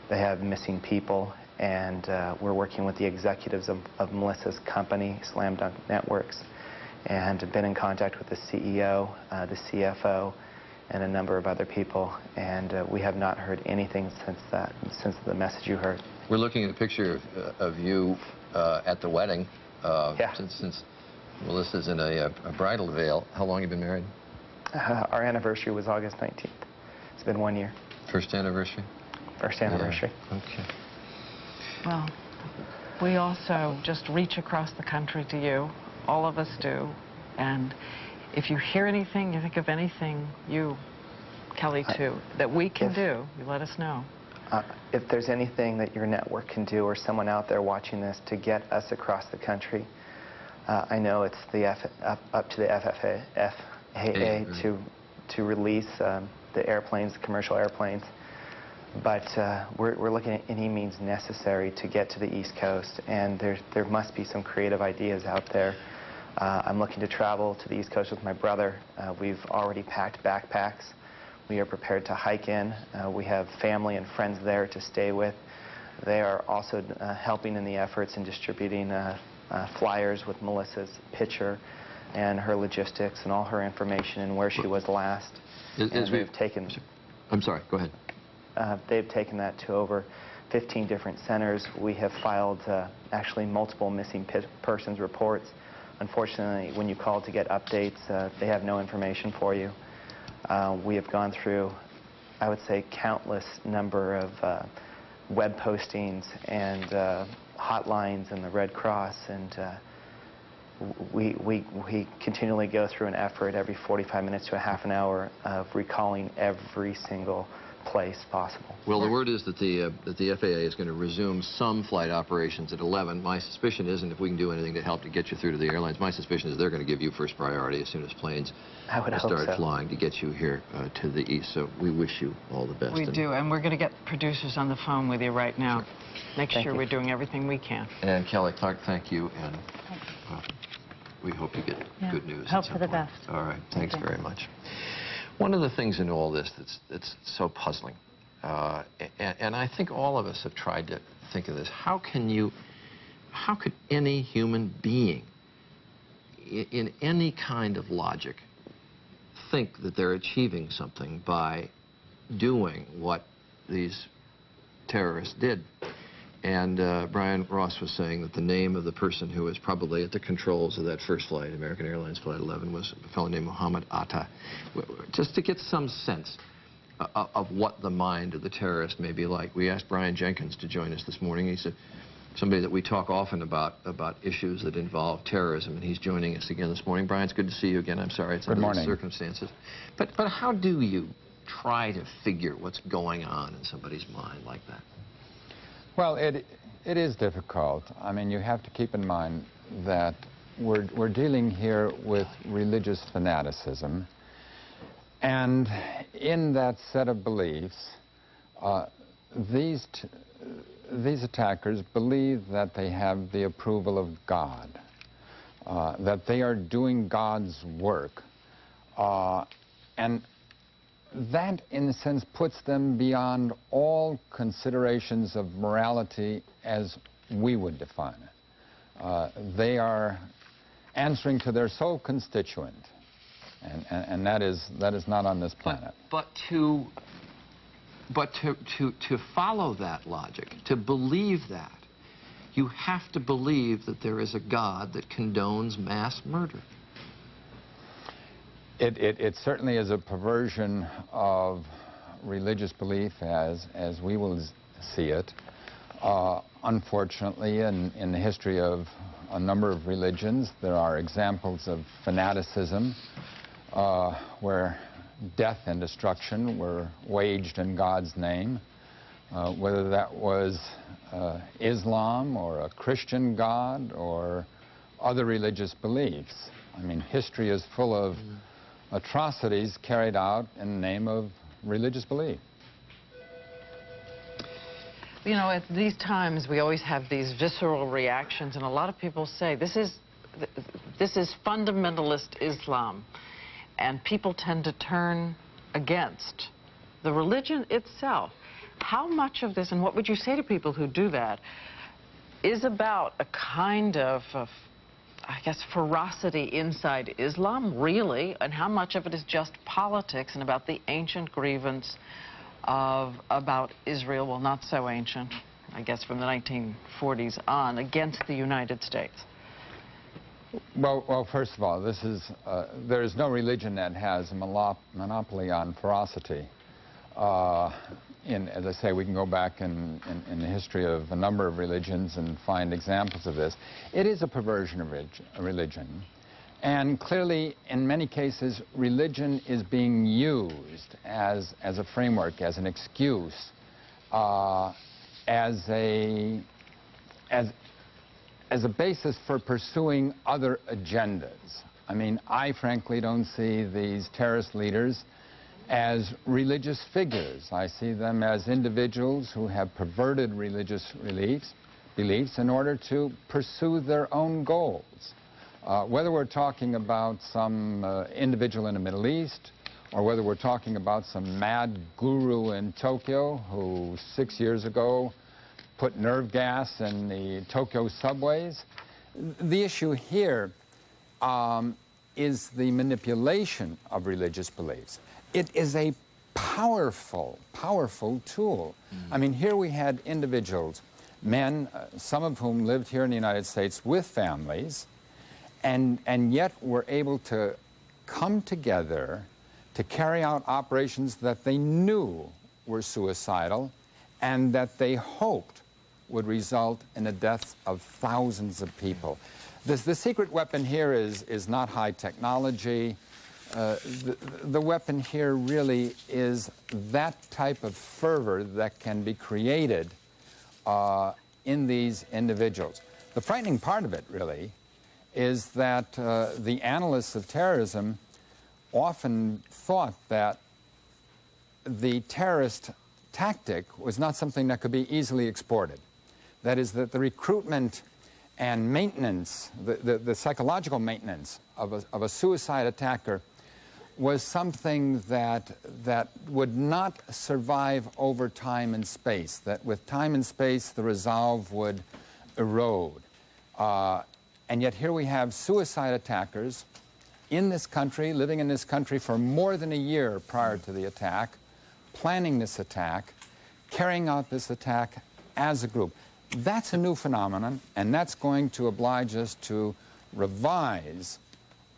they have missing people, and we're working with the executives of Melissa's company, Slam Dunk Networks, and have been in contact with the CEO, the CFO, and a number of other people, and we have not heard anything since the message you heard. We're looking at a picture of you at the wedding, since Melissa's in a bridal veil. How long have you been married? Our anniversary was August 19th. It's been 1 year. First anniversary? First anniversary. Yeah. Okay. Well, we also just reach across the country to you. All of us do. And if you hear anything, you think of anything, you, Kelly, too, that we can do, you let us know. If there's anything that your network can do, or someone out there watching this, to get us across the country, I know it's up to the FAA to release the airplanes, the commercial airplanes, but we're looking at any means necessary to get to the East Coast, and there must be some creative ideas out there. I'm looking to travel to the East Coast with my brother. We've already packed backpacks. We are prepared to hike in. We have family and friends there to stay with. They are also helping in the efforts in distributing flyers with Melissa's picture and her logistics and all her information and where she was last. They've taken... I'm sorry, go ahead. They've taken that to over 15 different centers. We have filed actually multiple missing persons reports. Unfortunately, when you call to get updates, they have no information for you. We have gone through, I would say, countless number of web postings and hotlines and the Red Cross, and we continually go through an effort every 45 minutes to a half an hour of recalling every single place possible. Well, the word is that the FAA is going to resume some flight operations at 11. My suspicion isn't if we can do anything to help to get you through to the airlines. My suspicion is they're going to give you first priority as soon as planes start flying to get you here to the east. So we wish you all the best. We do, and we're going to get producers on the phone with you right now. Make sure we're doing everything we can. And Kelly Clark, thank you, and we hope you get good news. Hope for the best. All right, thanks very much. One of the things in all this that's so puzzling, and I think all of us have tried to think of this, how could any human being in any kind of logic think that they're achieving something by doing what these terrorists did? And Brian Ross was saying that the name of the person who was probably at the controls of that first flight, American Airlines Flight 11, was a fellow named Mohammed Atta. Just to get some sense of what the mind of the terrorist may be like, we asked Brian Jenkins to join us this morning. He's somebody that we talk often about issues that involve terrorism, and he's joining us again this morning. Brian, it's good to see you again. I'm sorry it's under the circumstances. But how do you try to figure what's going on in somebody's mind like that? Well, it is difficult. I mean, you have to keep in mind that we're dealing here with religious fanaticism, and in that set of beliefs, these attackers believe that they have the approval of God, that they are doing God's work, and that, in a sense, puts them beyond all considerations of morality as we would define it. They are answering to their sole constituent, and that is not on this planet. But to follow that logic, to believe that, you have to believe that there is a God that condones mass murder. It certainly is a perversion of religious belief as we will see it. Unfortunately, in the history of a number of religions, there are examples of fanaticism where death and destruction were waged in God's name, whether that was Islam or a Christian God or other religious beliefs. I mean, history is full of atrocities carried out in the name of religious belief. You know, at these times, we always have these visceral reactions, and a lot of people say, this is fundamentalist Islam, and people tend to turn against the religion itself. How much of this, and what would you say to people who do that, is about a kind of I guess, ferocity inside Islam, really, and how much of it is just politics and about the ancient grievance about Israel, well, not so ancient, I guess from the 1940s on, against the United States? Well, first of all, there is no religion that has a monopoly on ferocity. As I say, we can go back in the history of a number of religions and find examples of this. It is a perversion of religion. And clearly, in many cases, religion is being used as a framework, as an excuse, as a basis for pursuing other agendas. I mean, I frankly don't see these terrorist leaders as religious figures. I see them as individuals who have perverted religious beliefs in order to pursue their own goals. Whether we're talking about some individual in the Middle East, or whether we're talking about some mad guru in Tokyo who 6 years ago put nerve gas in the Tokyo subways, the issue here is the manipulation of religious beliefs. It is a powerful, powerful tool. I mean, here we had individuals, men, some of whom lived here in the United States with families, and yet were able to come together to carry out operations that they knew were suicidal and that they hoped would result in the deaths of thousands of people. The secret weapon here is not high technology. the weapon here really is that type of fervor that can be created in these individuals. The frightening part of it, really, is that the analysts of terrorism often thought that the terrorist tactic was not something that could be easily exported. That is, that the recruitment and maintenance, the psychological maintenance of a suicide attacker was something that would not survive over time and space, that with time and space the resolve would erode. And yet here we have suicide attackers in this country, living in this country for more than a year prior to the attack, planning this attack, carrying out this attack as a group. That's a new phenomenon, and that's going to oblige us to revise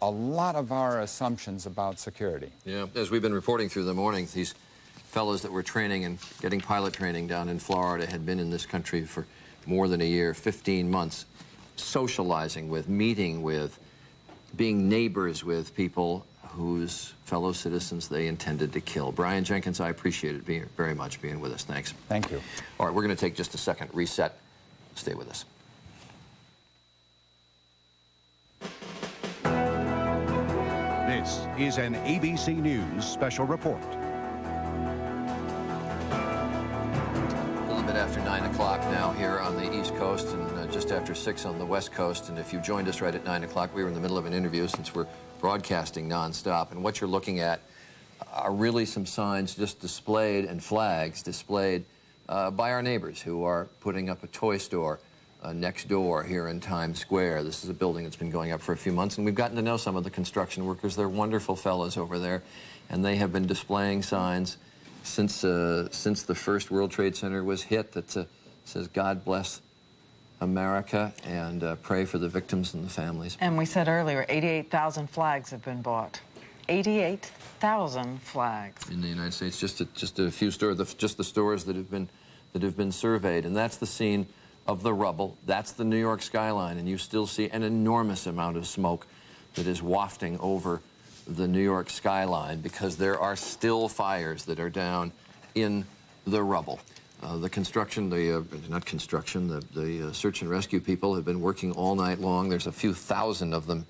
a lot of our assumptions about security. Yeah, as we've been reporting through the morning, these fellows that were training and getting pilot training down in Florida had been in this country for more than a year, 15 months, socializing with, meeting with, being neighbors with people whose fellow citizens they intended to kill. Brian Jenkins, I appreciate it very much being with us. Thanks. Thank you. All right, we're going to take just a second reset. Stay with us. This is an ABC News special report. A little bit after 9 o'clock now here on the East Coast, and just after 6 on the West Coast. And if you joined us right at 9 o'clock, we were in the middle of an interview since we're broadcasting nonstop. And what you're looking at are really some signs just displayed and flags displayed by our neighbors who are putting up a toy store next door here in Times Square. This is a building that's been going up for a few months, and we've gotten to know some of the construction workers. They're wonderful fellows over there, and they have been displaying signs since the first World Trade Center was hit that says, "God bless America," and pray for the victims and the families. And we said earlier, 88,000 flags have been bought. 88,000 flags in the United States. Just a few stores, just the stores that have been surveyed, and that's the scene of the rubble. That's the New York skyline, and you still see an enormous amount of smoke that is wafting over the New York skyline because there are still fires that are down in the rubble. The construction, not construction, the search and rescue people have been working all night long. There's a few thousand of them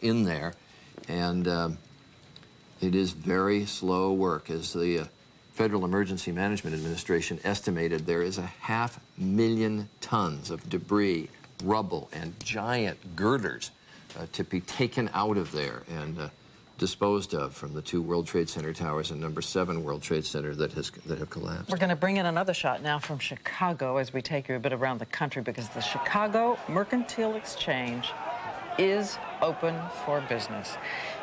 in there, and it is very slow work. As the Federal Emergency Management Administration estimated, there is 500,000 tons of debris, rubble, and giant girders to be taken out of there and disposed of from the 2 World Trade Center towers and number 7 World Trade Center that have collapsed. We're going to bring in another shot now from Chicago as we take you a bit around the country, because the Chicago Mercantile Exchange is open for business.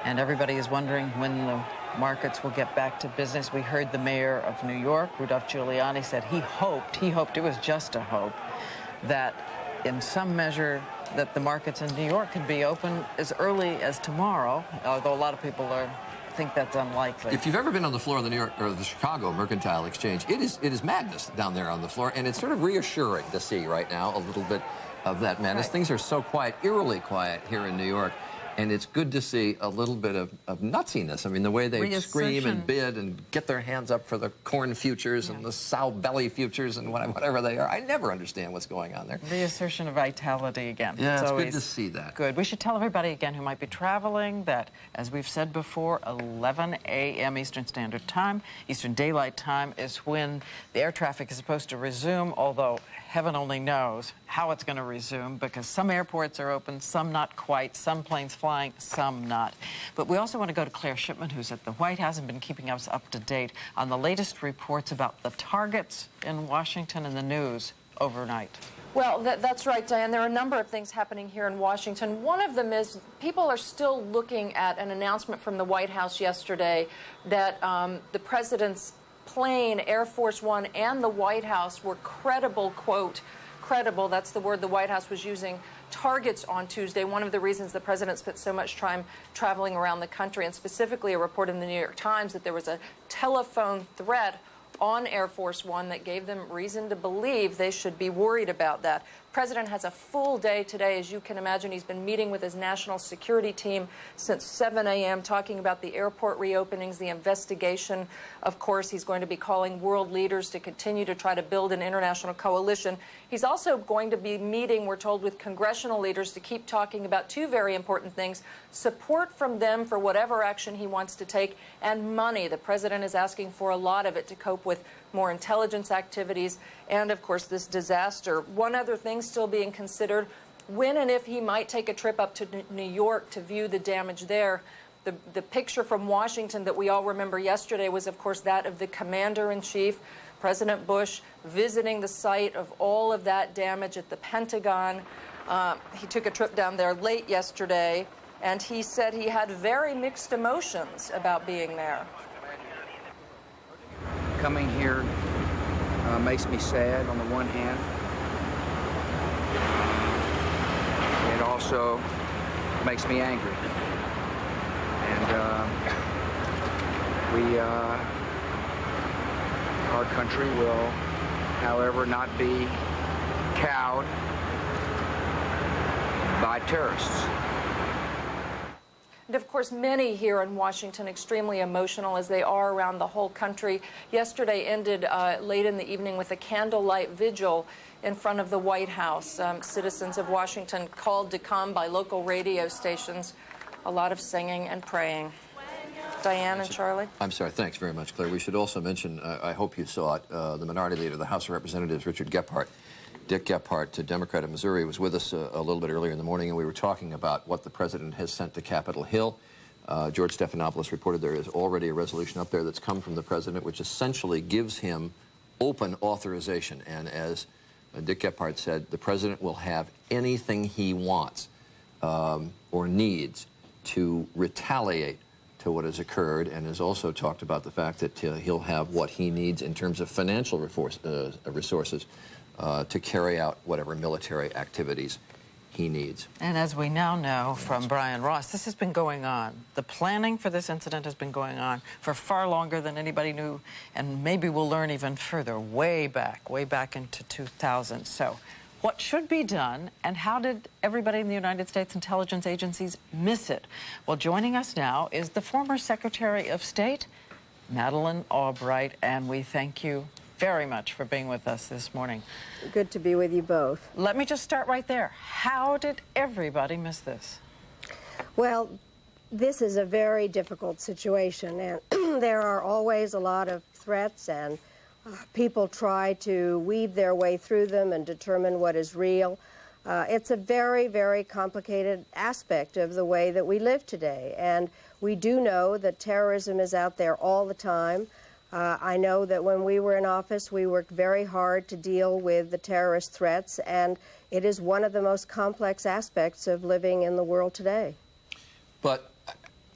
And everybody is wondering when the markets will get back to business. We heard the mayor of New York, Rudolph Giuliani, said he hoped, it was just a hope, that in some measure that the markets in New York could be open as early as tomorrow, although a lot of people think that's unlikely. If you've ever been on the floor of the New York or the Chicago Mercantile Exchange, it is madness down there on the floor, and it's sort of reassuring to see right now a little bit of that madness. Right. Things are so quiet, eerily quiet here in New York. And it's good to see a little bit of nutsiness. I mean, the way they scream and bid and get their hands up for the corn futures and the sow belly futures and whatever they are. I never understand what's going on there. Reassertion of vitality again. Yeah, it's good to see that. Good. We should tell everybody again who might be traveling that, as we've said before, 11 a.m. Eastern Standard Time, Eastern Daylight Time, is when the air traffic is supposed to resume, although heaven only knows how it's going to resume, because some airports are open, some not quite, some planes flying, some not. But we also want to go to Claire Shipman, who's at the White House and been keeping us up to date on the latest reports about the targets in Washington and the news overnight. Well, that's right, Diane. There are a number of things happening here in Washington. One of them is people are still looking at an announcement from the White House yesterday that the president's plane, Air Force One, and the White House were credible, quote, credible, that's the word the White House was using, targets on Tuesday. One of the reasons the president spent so much time traveling around the country, and specifically a report in the New York Times that there was a telephone threat on Air Force One that gave them reason to believe they should be worried about that. President has a full day today. As you can imagine, he's been meeting with his national security team since 7 a.m., talking about the airport reopenings, the investigation. Of course, he's going to be calling world leaders to continue to try to build an international coalition. He's also going to be meeting, we're told, with congressional leaders to keep talking about two very important things: support from them for whatever action he wants to take, and money. The president is asking for a lot of it to cope with more intelligence activities and, of course, this disaster. One other thing still being considered: when and if he might take a trip up to New York to view the damage there. The picture from Washington that we all remember yesterday was, of course, that of the commander-in-chief, President Bush, visiting the site of all of that damage at the Pentagon. He took a trip down there late yesterday, and he said he had very mixed emotions about being there. Coming here makes me sad on the one hand. It also makes me angry. And our country will, however, not be cowed by terrorists. And of course, many here in Washington extremely emotional, as they are around the whole country. Yesterday ended late in the evening with a candlelight vigil in front of the White House. Citizens of Washington called to come by local radio stations. A lot of singing and praying. Diane and Charlie? I'm sorry. Thanks very much, Claire. We should also mention, I hope you saw it, the Minority Leader of the House of Representatives, Richard Gephardt, Dick Gephardt, a Democrat of Missouri, was with us a little bit earlier in the morning, and we were talking about what the president has sent to Capitol Hill. George Stephanopoulos reported there is already a resolution up there that's come from the president, which essentially gives him open authorization. And as Dick Gephardt said, the president will have anything he wants or needs to retaliate to what has occurred, and has also talked about the fact that he'll have what he needs in terms of financial resources to carry out whatever military activities he needs. And as we now know from Brian Ross, this has been going on. The planning for this incident has been going on for far longer than anybody knew, and maybe we'll learn even further, way back into 2000. So what should be done, and how did everybody in the United States intelligence agencies miss it? Well, joining us now is the former Secretary of State, Madeleine Albright, and we thank you very much for being with us this morning. Good to be with you both. Let me just start right there. How did everybody miss this? Well, this is a very difficult situation, and there are always a lot of threats, and people try to weave their way through them and determine what is real. It's a very, very complicated aspect of the way that we live today, and we do know that terrorism is out there all the time. I know that when we were in office, we worked very hard to deal with the terrorist threats, and it is one of the most complex aspects of living in the world today. But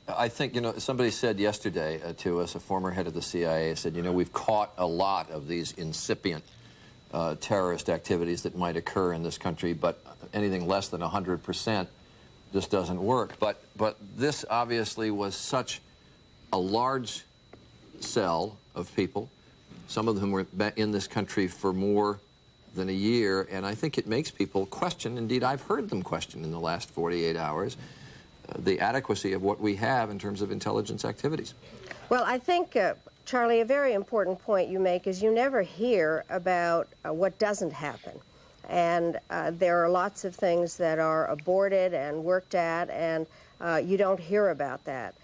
I think, you know, somebody said yesterday to us, a former head of the CIA, said, you know, we've caught a lot of these incipient terrorist activities that might occur in this country, but anything less than 100% just doesn't work. But this obviously was such a large cell of people, some of them were in this country for more than a year, and I think it makes people question, indeed I've heard them question in the last 48 hours, the adequacy of what we have in terms of intelligence activities. Well, I think, Charlie, a very important point you make is you never hear about what doesn't happen. And there are lots of things that are aborted and worked at, and you don't hear about that.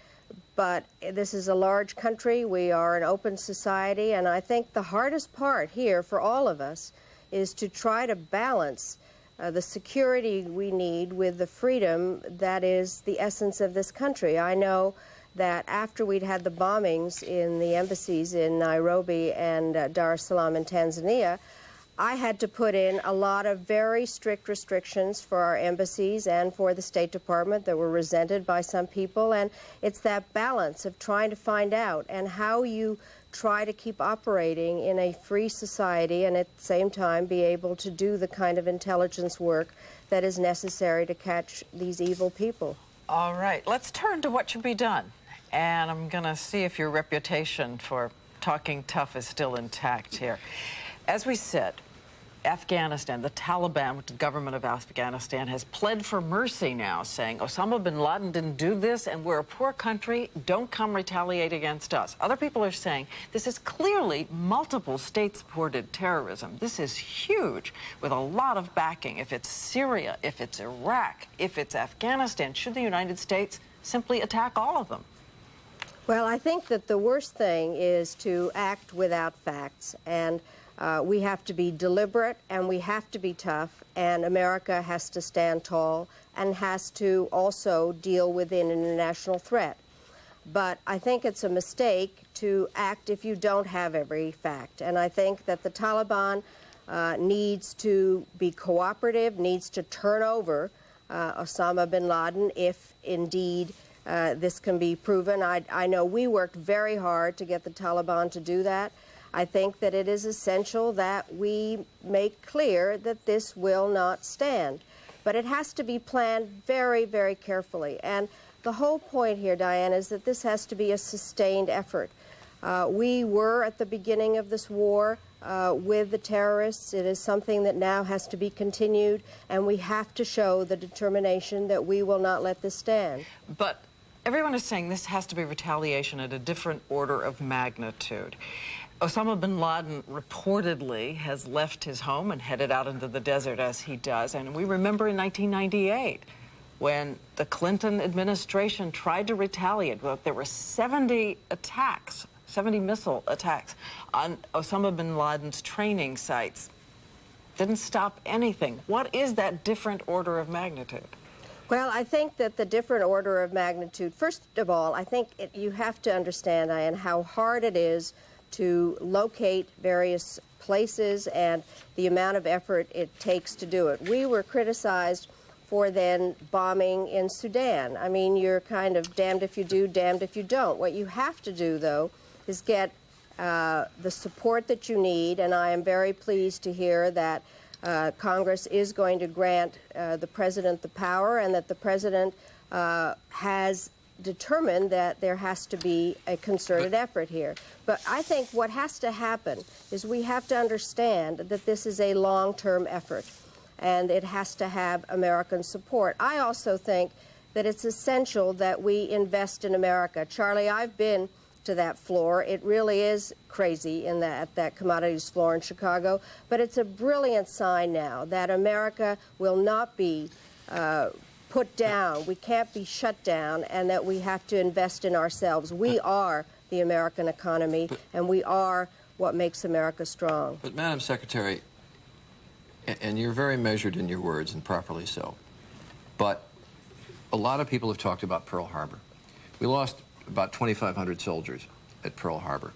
But this is a large country, we are an open society, and I think the hardest part here for all of us is to try to balance the security we need with the freedom that is the essence of this country. I know that after we'd had the bombings in the embassies in Nairobi and Dar es Salaam in Tanzania, I had to put in a lot of very strict restrictions for our embassies and for the State Department that were resented by some people, and it's that balance of trying to find out and how you try to keep operating in a free society and at the same time be able to do the kind of intelligence work that is necessary to catch these evil people. All right, let's turn to what should be done. And I'm going to see if your reputation for talking tough is still intact here. As we said, Afghanistan, the Taliban, the government of Afghanistan, has pled for mercy now, saying Osama bin Laden didn't do this, and we're a poor country. Don't come retaliate against us. Other people are saying this is clearly multiple state-supported terrorism. This is huge, with a lot of backing. If it's Syria, if it's Iraq, if it's Afghanistan, should the United States simply attack all of them? Well, I think that the worst thing is to act without facts, and we have to be deliberate and we have to be tough, and America has to stand tall and has to also deal with an international threat. But I think it's a mistake to act if you don't have every fact, and I think that the Taliban needs to be cooperative, needs to turn over Osama bin Laden if indeed this can be proven. I know we worked very hard to get the Taliban to do that. I think that it is essential that we make clear that this will not stand. But it has to be planned very, very carefully. And the whole point here, Diane, is that this has to be a sustained effort. We were at the beginning of this war with the terrorists. It is something that now has to be continued, and we have to show the determination that we will not let this stand. But everyone is saying this has to be retaliation at a different order of magnitude. Osama bin Laden reportedly has left his home and headed out into the desert as he does. And we remember in 1998 when the Clinton administration tried to retaliate. Well, there were 70 attacks, 70 missile attacks on Osama bin Laden's training sites. Didn't stop anything. What is that different order of magnitude? Well, I think that the different order of magnitude, first of all, I think you have to understand, Diane, how hard it is to locate various places and the amount of effort it takes to do it. We were criticized for then bombing in Sudan. I mean, you're kind of damned if you do, damned if you don't. What you have to do, though, is get the support that you need, and I am very pleased to hear that Congress is going to grant the President the power, and that the President has determined that there has to be a concerted effort here. But I think what has to happen is we have to understand that this is a long-term effort, and it has to have American support. I also think that it's essential that we invest in America. Charlie, I've been to that floor. It really is crazy at that commodities floor in Chicago, but it's a brilliant sign now that America will not be put down. We can't be shut down, and that we have to invest in ourselves. We are the American economy, and we are what makes America strong. But, Madam Secretary, and you're very measured in your words, and properly so, but a lot of people have talked about Pearl Harbor. We lost about 2,500 soldiers at Pearl Harbor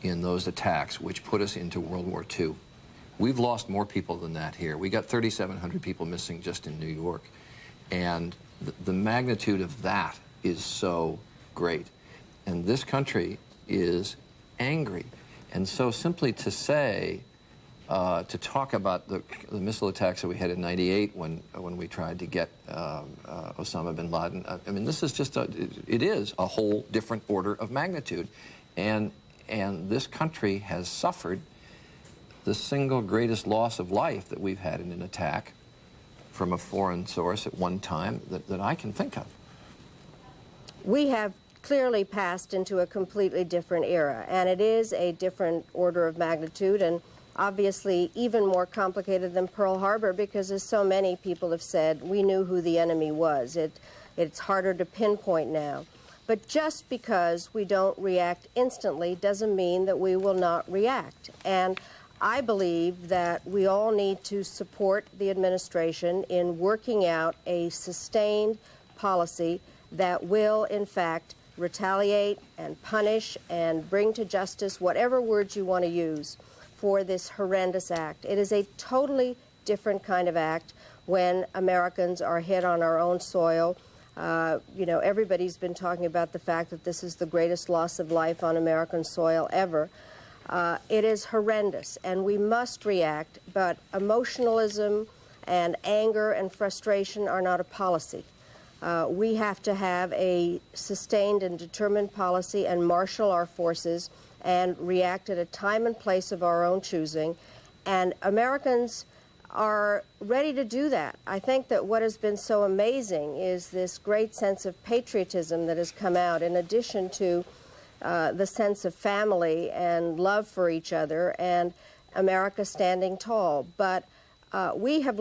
in those attacks, which put us into World War II. We've lost more people than that here. We got 3,700 people missing just in New York. And the magnitude of that is so great. And this country is angry. And so simply to say, to talk about the missile attacks that we had in '98 when we tried to get Osama bin Laden, I mean, this is just it is a whole different order of magnitude. And this country has suffered the single greatest loss of life that we've had in an attack from a foreign source at one time that I can think of. We have clearly passed into a completely different era, and it is a different order of magnitude, and obviously even more complicated than Pearl Harbor, because as so many people have said, we knew who the enemy was. It's harder to pinpoint now. But just because we don't react instantly doesn't mean that we will not react. And I believe that we all need to support the administration in working out a sustained policy that will, in fact, retaliate and punish and bring to justice, whatever words you want to use, for this horrendous act. It is a totally different kind of act when Americans are hit on our own soil. You know, everybody's been talking about the fact that this is the greatest loss of life on American soil ever. It is horrendous, and we must react, but emotionalism and anger and frustration are not a policy. We have to have a sustained and determined policy and marshal our forces and react at a time and place of our own choosing. And Americans are ready to do that. I think that what has been so amazing is this great sense of patriotism that has come out, in addition to the sense of family and love for each other and America standing tall. But we have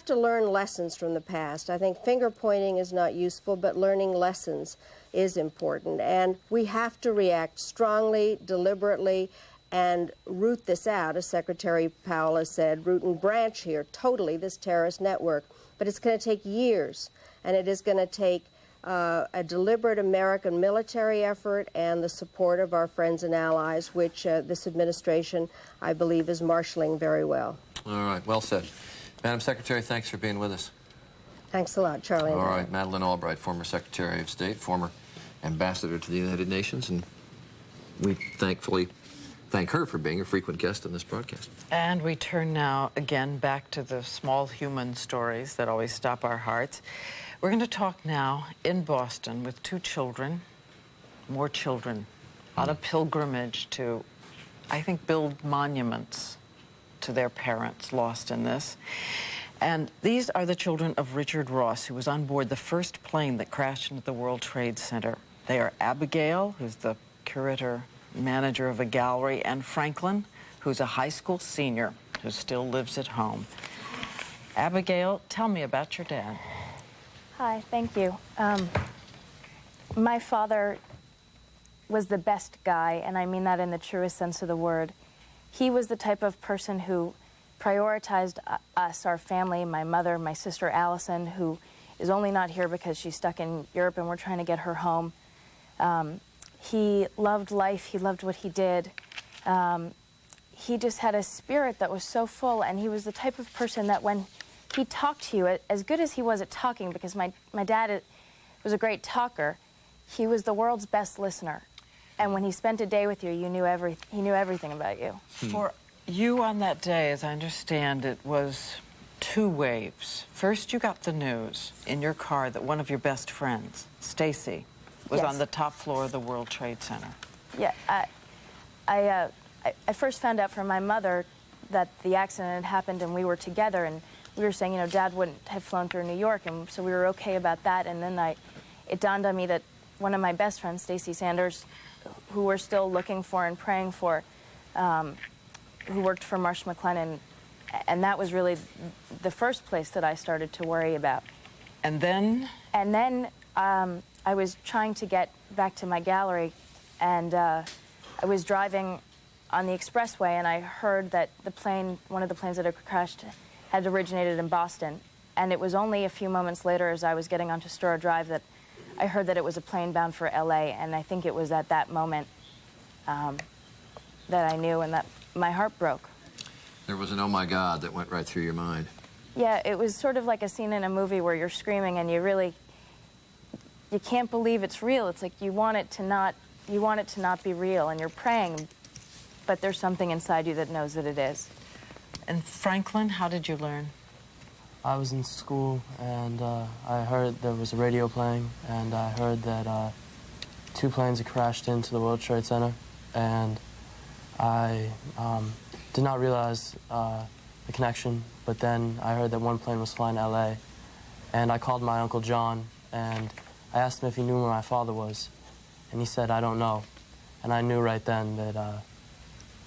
to learn lessons from the past. I think finger pointing is not useful, but learning lessons is important. And we have to react strongly, deliberately, and root this out, as Secretary Powell has said, root and branch here, totally, this terrorist network. But it's going to take years, and it is going to take a deliberate American military effort and the support of our friends and allies, which this administration, I believe, is marshaling very well. All right, well said. Madam Secretary, thanks for being with us. Thanks a lot, Charlie. All right, Madeleine Albright, former Secretary of State, former ambassador to the United Nations, and we thankfully thank her for being a frequent guest on this broadcast. And we turn now again back to the small human stories that always stop our hearts. We're going to talk now in Boston with two children, more children, on a pilgrimage to, I think, build monuments to their parents lost in this. And these are the children of Richard Ross, who was on board the first plane that crashed into the World Trade Center. They are Abigail, who's the curator manager of a gallery, and Franklin, who's a high school senior who still lives at home. Abigail, tell me about your dad. Hi, thank you. My father was the best guy, and I mean that in the truest sense of the word. He was the type of person who prioritized us, our family, my mother, my sister Allison, who is only not here because she's stuck in Europe and we're trying to get her home. He loved life, he loved what he did. He just had a spirit that was so full, and he was the type of person that when he talked to you, as good as he was at talking, because my dad was a great talker, he was the world's best listener. And when he spent a day with you, he knew everything about you. For you on that day, as I understand it, was two waves. First, you got the news in your car that one of your best friends, Stacy, was Yes. on the top floor of the World Trade Center. Yeah, I first found out from my mother that the accident had happened and we were together, and we were saying, you know, Dad wouldn't have flown through New York, and so we were okay about that. And then it dawned on me that one of my best friends, Stacy Sanders, who we're still looking for and praying for, who worked for Marsh McLennan, and that was really the first place that I started to worry about. And then? And then I was trying to get back to my gallery, and I was driving on the expressway, and I heard that the plane, one of the planes that had crashed, had originated in Boston. And it was only a few moments later, as I was getting onto Stora Drive, that I heard that it was a plane bound for LA, and I think it was at that moment that I knew, and that my heart broke. There was an oh my God that went right through your mind. Yeah, it was sort of like a scene in a movie where you're screaming and you can't believe it's real. It's like you want it to not be real, and you're praying, but there's something inside you that knows that it is. And Franklin, how did you learn? I was in school, and I heard there was a radio playing, and I heard that two planes had crashed into the World Trade Center, and I did not realize the connection, but then I heard that one plane was flying to LA, and I called my Uncle John, and I asked him if he knew where my father was, and he said, I don't know. And I knew right then that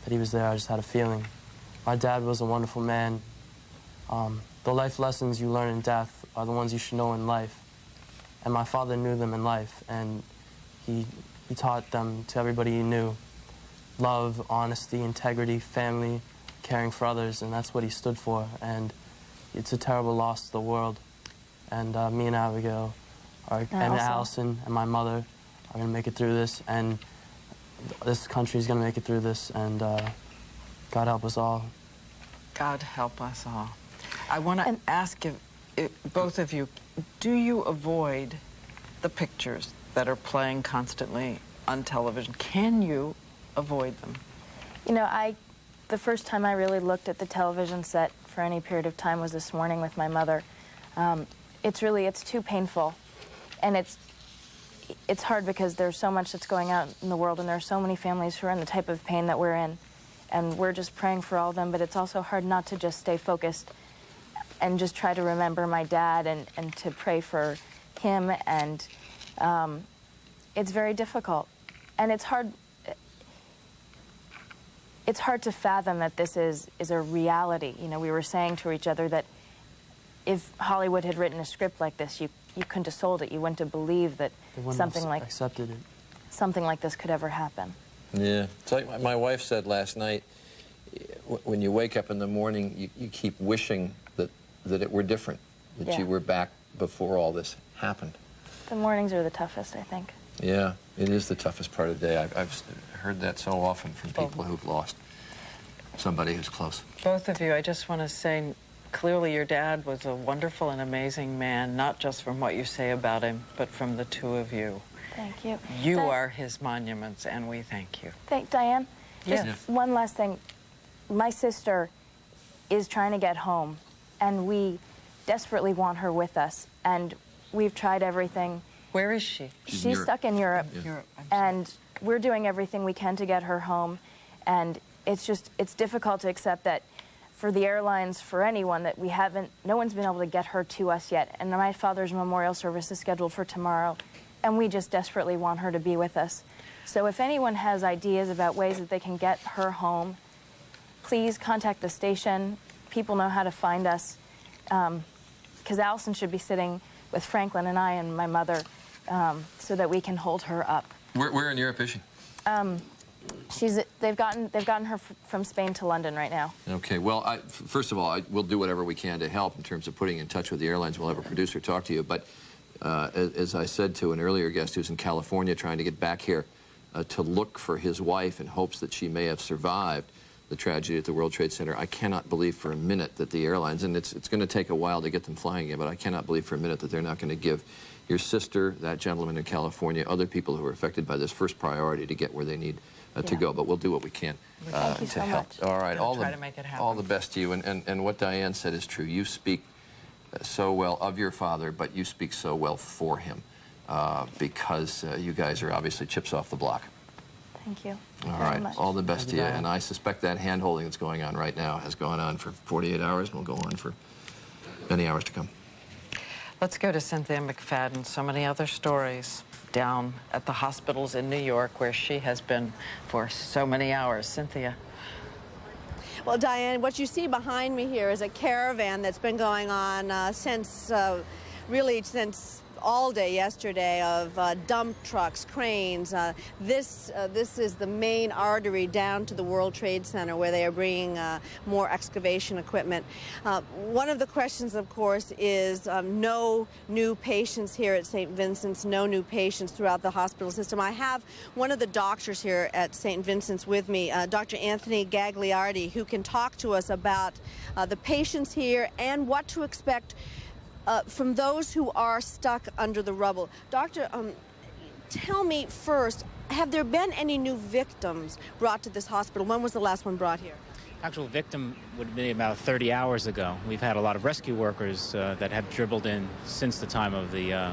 he was there. I just had a feeling. My dad was a wonderful man. The life lessons you learn in death are the ones you should know in life. And my father knew them in life, and he taught them to everybody he knew. Love, honesty, integrity, family, caring for others, and that's what he stood for. And it's a terrible loss to the world. And me and Abigail, and Allison, and my mother are going to make it through this, and this country is going to make it through this, and God help us all. God help us all. I want to ask if both of you, do you avoid the pictures that are playing constantly on television? Can you avoid them? You know, the first time I really looked at the television set for any period of time was this morning with my mother. It's too painful, and it's hard because there's so much that's going on in the world, and there are so many families who are in the type of pain that we're in. and we're just praying for all of them, but it's also hard not to just stay focused and just try to remember my dad and to pray for him, and it's very difficult. And it's hard to fathom that this is a reality. You know, we were saying to each other that if Hollywood had written a script like this, you couldn't have sold it. You wouldn't have believed that something like this could ever happen. Yeah. It's like my wife said last night, when you wake up in the morning, you keep wishing that it were different, that you were back before all this happened. The mornings are the toughest, I think. Yeah, it is the toughest part of the day. I've heard that so often from people who've lost somebody who's close. Both of you, I just want to say, clearly your dad was a wonderful and amazing man, not just from what you say about him, but from the two of you. Thank you. You are his monuments, and we thank you. Diane, just Yes. one last thing. My sister is trying to get home, and we desperately want her with us, and we've tried everything. Where is she? She's stuck in Europe, and we're doing everything we can to get her home, and it's difficult to accept that for the airlines, for anyone, that no one's been able to get her to us yet. And my father's memorial service is scheduled for tomorrow, and we just desperately want her to be with us. So if anyone has ideas about ways that they can get her home, please contact the station. People know how to find us, because Allison should be sitting with Franklin and I and my mother, so that we can hold her up. Where in Europe is she? They've gotten her from Spain to London right now. Okay, well, first of all, we'll do whatever we can to help in terms of putting in touch with the airlines. We'll have a producer talk to you. But as I said to an earlier guest who's in California trying to get back here to look for his wife in hopes that she may have survived the tragedy at the World Trade Center, I cannot believe for a minute that the airlines, and it's going to take a while to get them flying again, but I cannot believe for a minute that they're not going to give your sister, that gentleman in California, other people who are affected by this first priority to get where they need to go. But we'll do what we can to help. All right, all the best to you. And what Diane said is true. You speak so well of your father, but you speak so well for him, because you guys are obviously chips off the block. Thank you. All right, all the best to you. And I suspect that hand-holding that's going on right now has gone on for 48 hours and will go on for many hours to come. Let's go to Cynthia McFadden. So many other stories down at the hospitals in New York where she has been for so many hours. Cynthia. Well, Diane, what you see behind me here is a caravan that's been going on since all day yesterday of dump trucks, cranes. This is the main artery down to the World Trade Center where they are bringing more excavation equipment. One of the questions, of course, is no new patients here at St. Vincent's, no new patients throughout the hospital system. I have one of the doctors here at St. Vincent's with me, Dr. Anthony Gagliardi, who can talk to us about the patients here and what to expect from those who are stuck under the rubble. Doctor, tell me first, have there been any new victims brought to this hospital? When was the last one brought here? Actual victim would be about 30 hours ago. We've had a lot of rescue workers that have dribbled in since the time of the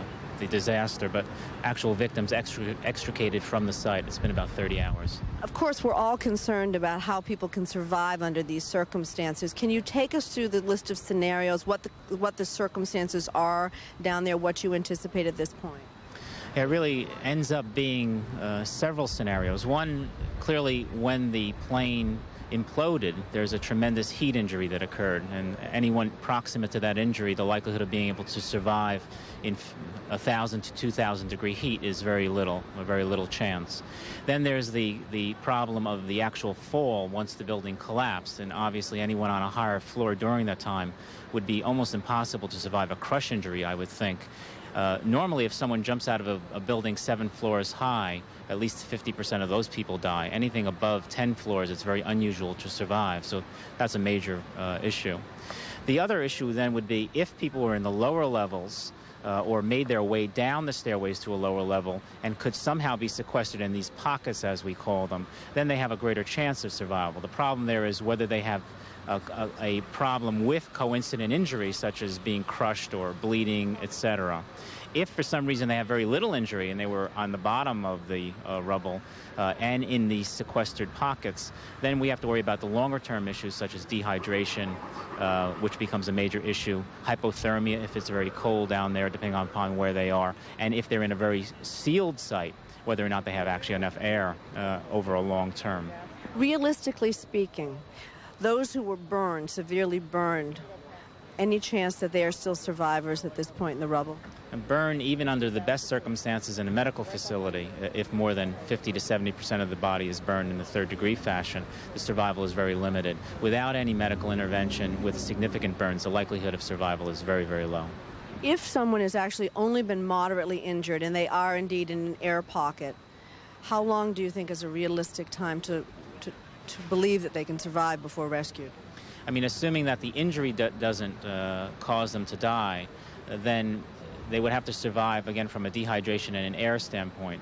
disaster, but actual victims extricated from the site. It's been about 30 hours. Of course, we're all concerned about how people can survive under these circumstances. Can you take us through the list of scenarios, what the circumstances are down there, what you anticipate at this point? It really ends up being several scenarios. One, clearly, when the plane imploded, there's a tremendous heat injury that occurred, and anyone proximate to that injury, the likelihood of being able to survive in 1,000 to 2,000 degree heat is very little, a very little chance. Then there's the problem of the actual fall once the building collapsed, and obviously anyone on a higher floor during that time would be almost impossible to survive a crush injury, I would think. Normally, if someone jumps out of a building 7 floors high, at least 50% of those people die. Anything above 10 floors, it's very unusual to survive. So that's a major issue. The other issue then would be if people were in the lower levels or made their way down the stairways to a lower level and could somehow be sequestered in these pockets, as we call them, then they have a greater chance of survival. The problem there is whether they have a problem with coincident injuries, such as being crushed or bleeding, etc. If for some reason they have very little injury and they were on the bottom of the rubble and in these sequestered pockets, then we have to worry about the longer-term issues such as dehydration, which becomes a major issue, hypothermia if it's very cold down there, depending upon where they are, and if they're in a very sealed site, whether or not they have actually enough air over a long term. Realistically speaking, those who were burned, severely burned, any chance that they are still survivors at this point in the rubble? And burn, even under the best circumstances in a medical facility, if more than 50 to 70% of the body is burned in the third-degree fashion, the survival is very limited. Without any medical intervention with significant burns, the likelihood of survival is very, very low. If someone has actually only been moderately injured and they are indeed in an air pocket, how long do you think is a realistic time to believe that they can survive before rescued? I mean, assuming that the injury doesn't cause them to die, then they would have to survive, again, from a dehydration and an air standpoint.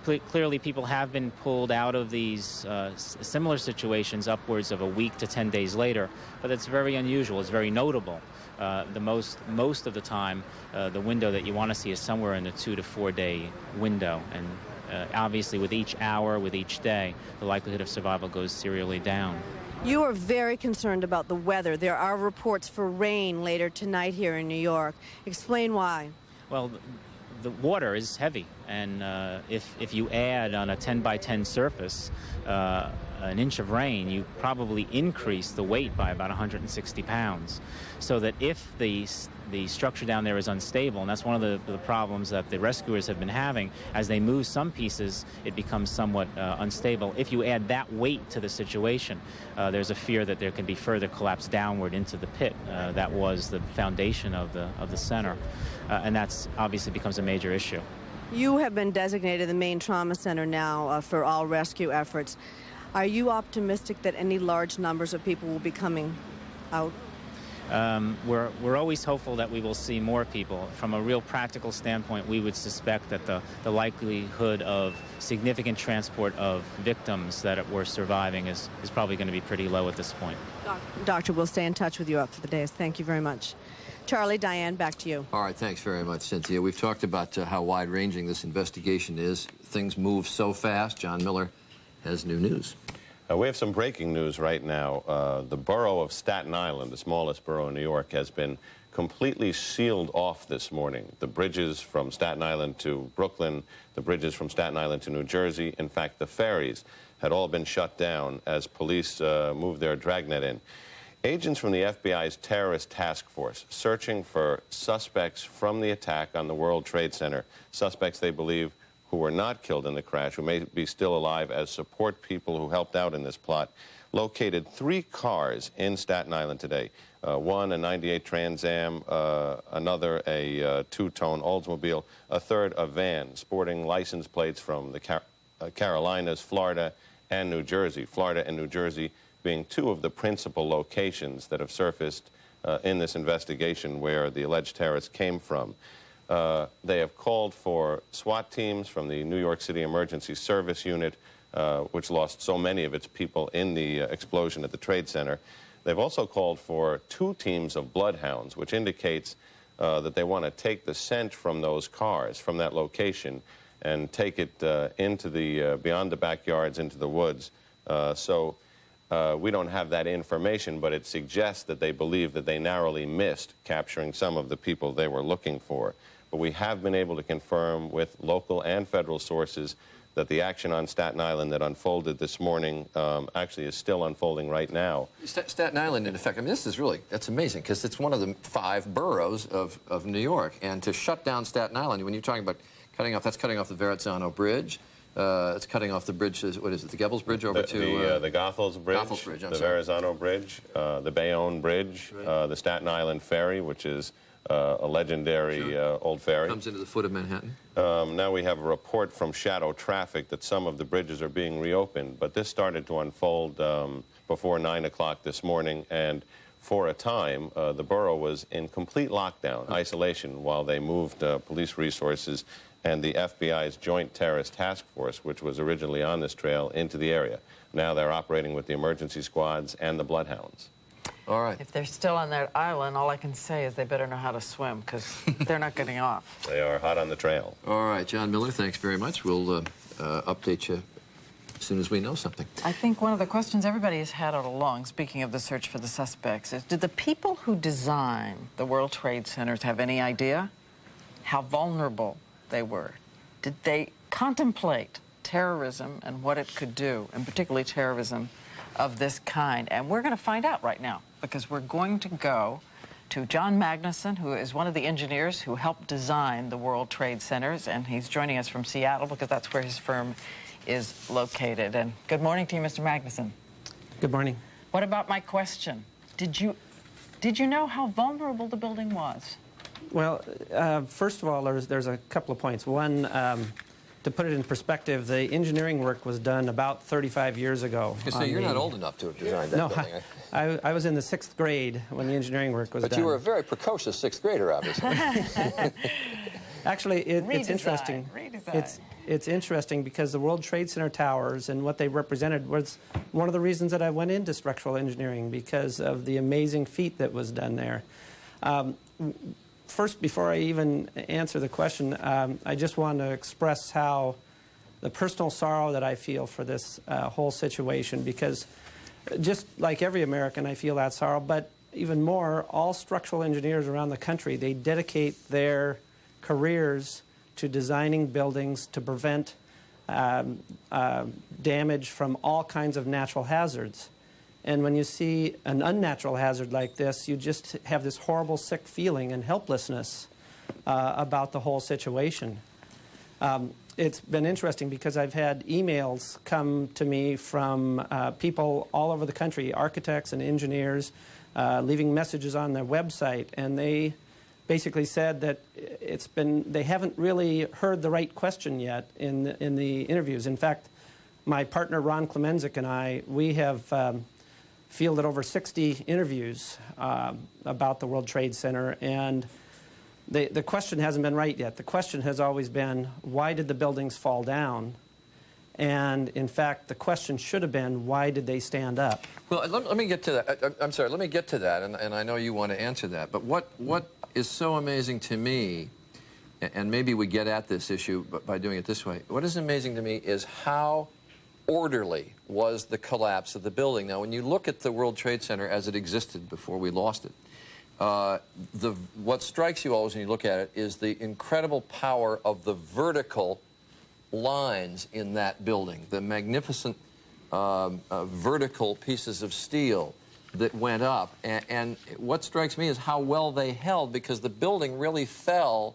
Clearly, people have been pulled out of these similar situations upwards of a week to 10 days later, but it's very unusual. It's very notable. Most of the time, the window that you want to see is somewhere in the 2 to 4 day window, and obviously with each hour, with each day, the likelihood of survival goes serially down. You are very concerned about the weather. There are reports for rain later tonight here in New York. Explain why. Well, the water is heavy, and if you add on a 10 by 10 surface an inch of rain, you probably increase the weight by about 160 pounds. So that if the structure down there is unstable, and that's one of the problems that the rescuers have been having, as they move some pieces, it becomes somewhat unstable. If you add that weight to the situation, there's a fear that there can be further collapse downward into the pit that was the foundation of the center, and that's obviously becomes a major issue. You have been designated the main trauma center now for all rescue efforts. Are you optimistic that any large numbers of people will be coming out? We're always hopeful that we will see more people. From a real practical standpoint, we would suspect that the likelihood of significant transport of victims that were surviving is probably going to be pretty low at this point. Doctor, we'll stay in touch with you after the days. Thank you very much. Charlie, Diane, back to you. All right, thanks very much, Cynthia. We've talked about how wide-ranging this investigation is. Things move so fast. John Miller has new news. We have some breaking news right now. The borough of Staten Island, the smallest borough in New York, has been completely sealed off this morning. The bridges from Staten Island to Brooklyn, the bridges from Staten Island to New Jersey, in fact, the ferries had all been shut down as police moved their dragnet in. Agents from the FBI's terrorist task force searching for suspects from the attack on the World Trade Center, suspects they believe who were not killed in the crash, who may be still alive as support people who helped out in this plot, located 3 cars in Staten Island today. One, a 98 Trans Am, another, a 2-tone Oldsmobile, a third, a van sporting license plates from the Carolinas, Florida, and New Jersey. Florida and New Jersey being 2 of the principal locations that have surfaced in this investigation where the alleged terrorists came from. They have called for SWAT teams from the New York City Emergency Service Unit, which lost so many of its people in the explosion at the Trade Center. They've also called for 2 teams of bloodhounds, which indicates that they want to take the scent from those cars, from that location, and take it into the, beyond the backyards, into the woods. We don't have that information, but it suggests that they believe that they narrowly missed capturing some of the people they were looking for. But we have been able to confirm with local and federal sources that the action on Staten Island that unfolded this morning actually is still unfolding right now. Staten Island, in effect, I mean, this is really, that's amazing, because it's one of the 5 boroughs of New York. And to shut down Staten Island, when you're talking about cutting off, that's cutting off the Verrazzano Bridge. It's cutting off the bridge, what is it, the Goethals Bridge over to... the Goethals Bridge, the Verrazzano Bridge, the Bayonne Bridge, the Staten Island Ferry, which is a legendary old ferry. Comes into the foot of Manhattan. Now we have a report from Shadow Traffic that some of the bridges are being reopened, but this started to unfold before 9 o'clock this morning, and for a time, the borough was in complete lockdown, isolation, while they moved police resources and the FBI's Joint Terrorist Task Force, which was originally on this trail, into the area. Now they're operating with the emergency squads and the bloodhounds. All right. If they're still on that island, all I can say is they better know how to swim, because they're not getting off. They are hot on the trail. All right, John Miller, thanks very much. We'll update you as soon as we know something. I think one of the questions everybody has had all along, speaking of the search for the suspects, is did the people who designed the World Trade Centers have any idea how vulnerable they were? Did they contemplate terrorism and what it could do, and particularly terrorism of this kind? And we're going to find out right now, because we're going to go to John Magnuson, who is one of the engineers who helped design the World Trade Centers, and he's joining us from Seattle because that's where his firm is located. And good morning to you, Mr. Magnuson. Good morning. What about my question? Did you know how vulnerable the building was? Well, first of all, there's a couple of points. One, to put it in perspective, the engineering work was done about 35 years ago. So you're not old enough to have designed that building. I was in the 6th grade when the engineering work was done. But you were a very precocious 6th grader, obviously. Actually, it's interesting. It's interesting because the World Trade Center towers and what they represented was one of the reasons that I went into structural engineering, because of the amazing feat that was done there. First, before I even answer the question, I just want to express how the personal sorrow that I feel for this whole situation, because just like every American, I feel that sorrow, but even more, all structural engineers around the country, they dedicate their careers to designing buildings to prevent damage from all kinds of natural hazards. And when you see an unnatural hazard like this, you just have this horrible, sick feeling and helplessness about the whole situation. It's been interesting because I've had emails come to me from people all over the country, architects and engineers, leaving messages on their website, and they basically said that they haven't really heard the right question yet in the interviews. In fact, my partner Ron Klemenzik and I, we have fielded over 60 interviews about the World Trade Center, and the question hasn't been right yet. The question has always been, why did the buildings fall down? And in fact, the question should have been, why did they stand up? Well, let me get to that. I'm sorry, let me get to that, and I know you want to answer that. But what is so amazing to me, and maybe we get at this issue by doing it this way, what is amazing to me is how orderly was the collapse of the building. Now, when you look at the World Trade Center as it existed before we lost it, what strikes you always when you look at it is the incredible power of the vertical lines in that building, the magnificent vertical pieces of steel that went up. And what strikes me is how well they held, because the building really fell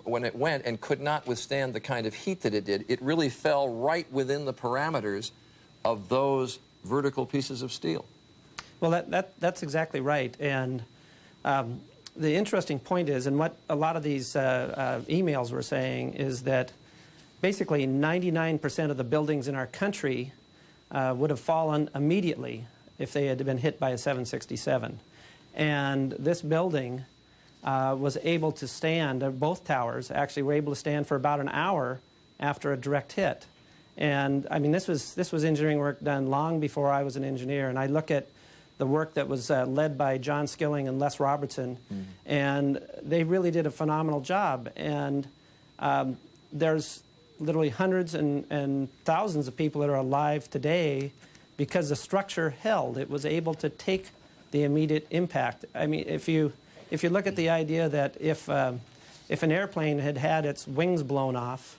when it went and could not withstand the kind of heat that it did. It really fell right within the parameters of those vertical pieces of steel. Well, that's exactly right. And the interesting point is, and what a lot of these emails were saying, is that basically 99% of the buildings in our country would have fallen immediately if they had been hit by a 767. And this building was able to stand, both towers actually were able to stand for about an hour after a direct hit. And I mean, this was engineering work done long before I was an engineer, and I look at the work that was led by John Skilling and Les Robertson, and they really did a phenomenal job. And there's literally hundreds and thousands of people that are alive today because the structure held. It was able to take the immediate impact. I mean, if you look at the idea that if an airplane had had its wings blown off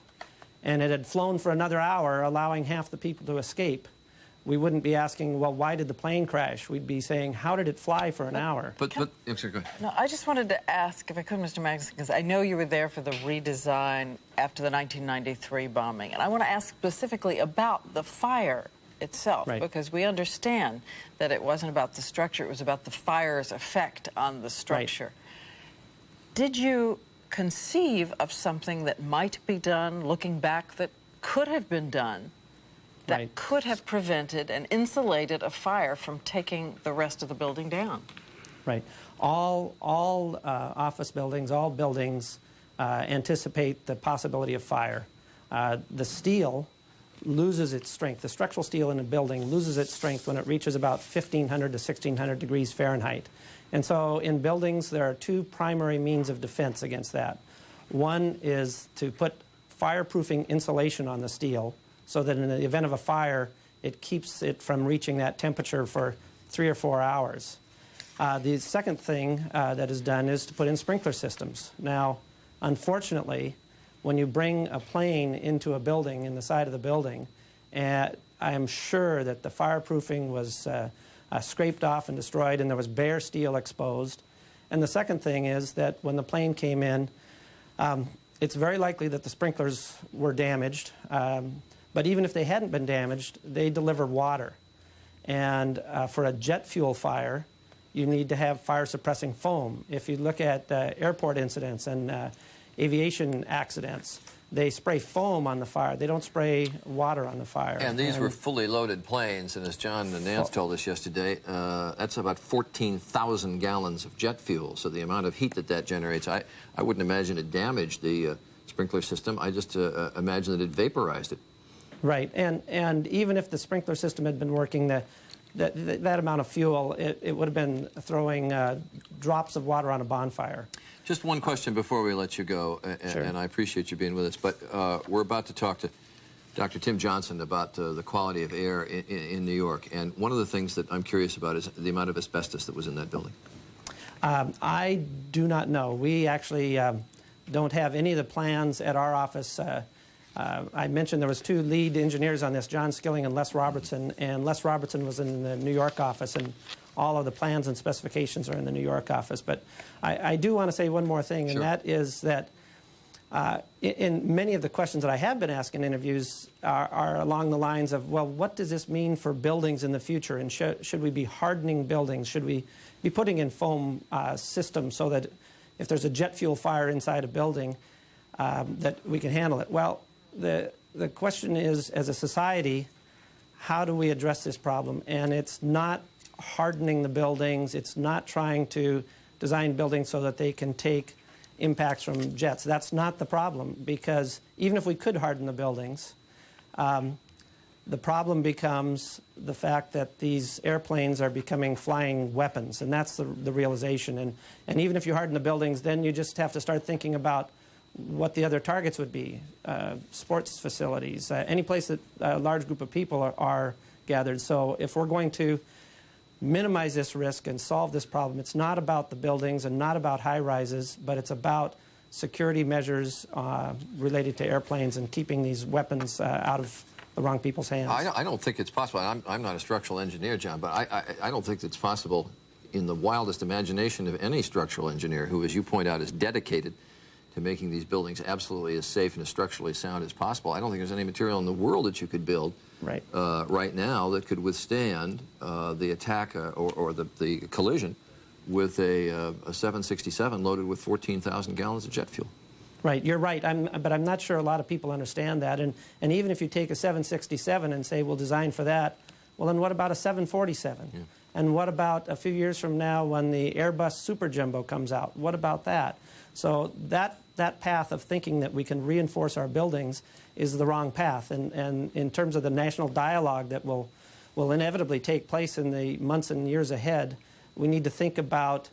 and it had flown for another hour, allowing half the people to escape, we wouldn't be asking, well, why did the plane crash? We'd be saying, how did it fly for an hour? But I'm sorry, go ahead. No, I just wanted to ask, if I could, Mr. Magnuson, because I know you were there for the redesign after the 1993 bombing, and I want to ask specifically about the fire itself, because we understand that it wasn't about the structure, it was about the fire's effect on the structure. Did you conceive of something that might be done, looking back, that could have been done, that could have prevented and insulated a fire from taking the rest of the building down? Right. All office buildings, all buildings anticipate the possibility of fire. The steel loses its strength. The structural steel in a building loses its strength when it reaches about 1,500 to 1,600 degrees Fahrenheit. And so in buildings, there are two primary means of defense against that. One is to put fireproofing insulation on the steel so that in the event of a fire, it keeps it from reaching that temperature for 3 or 4 hours. The second thing that is done is to put in sprinkler systems. Now, unfortunately, when you bring a plane into a building, in the side of the building, I am sure that the fireproofing was scraped off and destroyed, and there was bare steel exposed. And the second thing is that when the plane came in, it's very likely that the sprinklers were damaged. But even if they hadn't been damaged, they deliver water. And for a jet fuel fire, you need to have fire-suppressing foam. If you look at airport incidents and aviation accidents, they spray foam on the fire. They don't spray water on the fire. And these were fully loaded planes, and as John and Nance told us yesterday, that's about 14,000 gallons of jet fuel. So the amount of heat that generates, I wouldn't imagine it damaged the sprinkler system. I just imagine that it vaporized it. Right, and even if the sprinkler system had been working, that amount of fuel, it would have been throwing drops of water on a bonfire. Just one question before we let you go, Sure. and I appreciate you being with us, but we're about to talk to Dr. Tim Johnson about the quality of air in New York, and one of the things that I'm curious about is the amount of asbestos that was in that building. I do not know. We actually don't have any of the plans at our office. I mentioned there was 2 lead engineers on this, John Skilling and Les Robertson, and Les Robertson was in the New York office, and all of the plans and specifications are in the New York office. But I do want to say one more thing, and that is that in many of the questions that I have been asked in interviews are along the lines of, well, what does this mean for buildings in the future, and should we be hardening buildings? Should we be putting in foam systems so that if there's a jet fuel fire inside a building, that we can handle it? Well, the question is, as a society, how do we address this problem? And it's not hardening the buildings. It's not trying to design buildings so that they can take impacts from jets. That's not the problem, because even if we could harden the buildings, the problem becomes the fact that these airplanes are becoming flying weapons, and that's the realization. And even if you harden the buildings, then you just have to start thinking about what the other targets would be, sports facilities, any place that a large group of people are gathered. So if we're going to minimize this risk and solve this problem, it's not about the buildings and not about high-rises, but it's about security measures related to airplanes and keeping these weapons out of the wrong people's hands. I don't think it's possible. I'm not a structural engineer, John, but I don't think it's possible in the wildest imagination of any structural engineer who, as you point out, is dedicated to making these buildings absolutely as safe and as structurally sound as possible. I don't think there's any material in the world that you could build right now that could withstand the attack or the collision with a 767 loaded with 14,000 gallons of jet fuel. Right, you're right, but I'm not sure a lot of people understand that. And even if you take a 767 and say, we'll design for that, well, then what about a 747? Yeah. And what about a few years from now when the Airbus Super Jumbo comes out? What about that? So that path of thinking that we can reinforce our buildings is the wrong path. And in terms of the national dialogue that will inevitably take place in the months and years ahead, we need to think about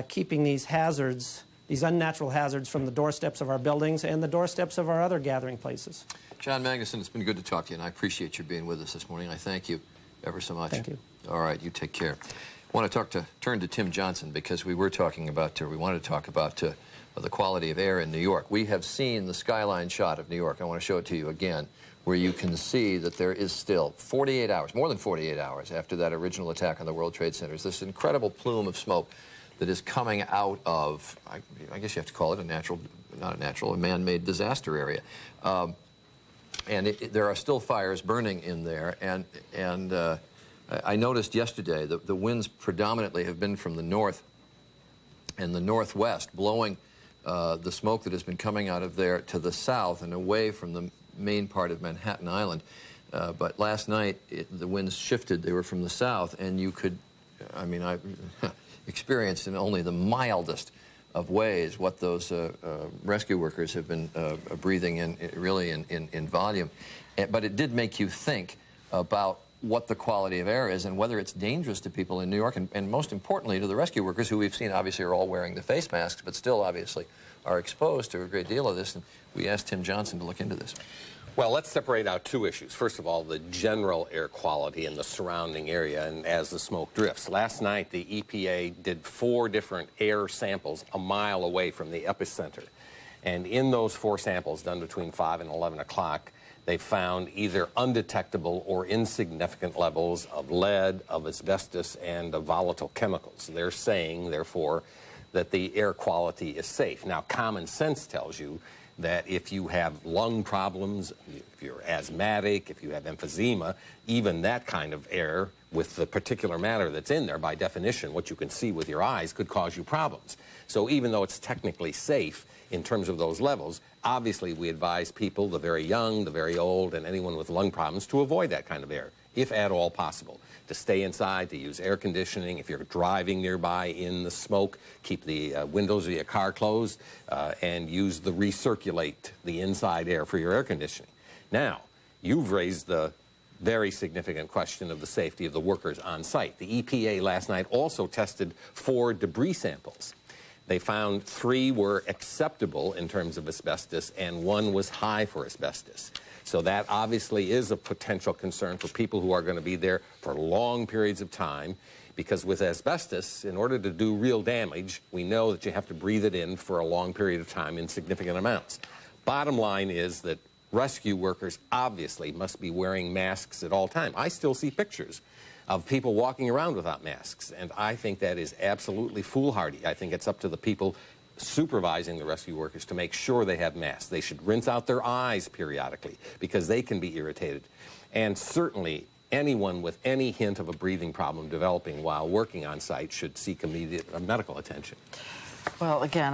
keeping these hazards, these unnatural hazards, from the doorsteps of our buildings and the doorsteps of our other gathering places. John Magnuson, it's been good to talk to you, and I appreciate you being with us this morning. I thank you ever so much. Thank you. All right, you take care. I want to turn to Tim Johnson, because we wanted to talk about the quality of air in New York. We have seen the skyline shot of New York. I want to show it to you again, where you can see that there is still 48 hours, more than 48 hours after that original attack on the World Trade Center, this incredible plume of smoke that is coming out of, I guess you have to call it a man-made disaster area. And there are still fires burning in there, and I noticed yesterday that the winds predominantly have been from the north and the northwest, blowing the smoke that has been coming out of there to the south and away from the main part of Manhattan Island. But last night, the winds shifted. They were from the south, and you could, I experienced in only the mildest of ways what those rescue workers have been breathing in, really in volume. But it did make you think about what the quality of air is and whether it's dangerous to people in New York, and most importantly to the rescue workers, who we've seen obviously are all wearing the face masks, but still obviously are exposed to a great deal of this. And we asked Tim Johnson to look into this. Well, let's separate out two issues. First of all, the general air quality in the surrounding area and as the smoke drifts. Last night, the EPA did 4 different air samples a mile away from the epicenter. And in those 4 samples done between 5 and 11 o'clock, they found either undetectable or insignificant levels of lead, of asbestos, and of volatile chemicals. They're saying, therefore, that the air quality is safe. Now, common sense tells you that if you have lung problems, if you're asthmatic, if you have emphysema, even that kind of air with the particular matter that's in there, by definition, what you can see with your eyes could cause you problems. So even though it's technically safe in terms of those levels, obviously we advise people, the very young, the very old, and anyone with lung problems, to avoid that kind of air, if at all possible. To stay inside, to use air conditioning. If you're driving nearby in the smoke, keep the windows of your car closed and use the recirculate, the inside air for your air conditioning. Now, you've raised the very significant question of the safety of the workers on site. The EPA last night also tested 4 debris samples. They found 3 were acceptable in terms of asbestos and 1 was high for asbestos. So that obviously is a potential concern for people who are going to be there for long periods of time, because with asbestos, in order to do real damage, we know that you have to breathe it in for a long period of time in significant amounts. Bottom line is that rescue workers obviously must be wearing masks at all times. I still see pictures of people walking around without masks, and I think that is absolutely foolhardy. I think it's up to the people supervising the rescue workers to make sure they have masks. They should rinse out their eyes periodically because they can be irritated. And certainly anyone with any hint of a breathing problem developing while working on site should seek immediate medical attention. Well, again,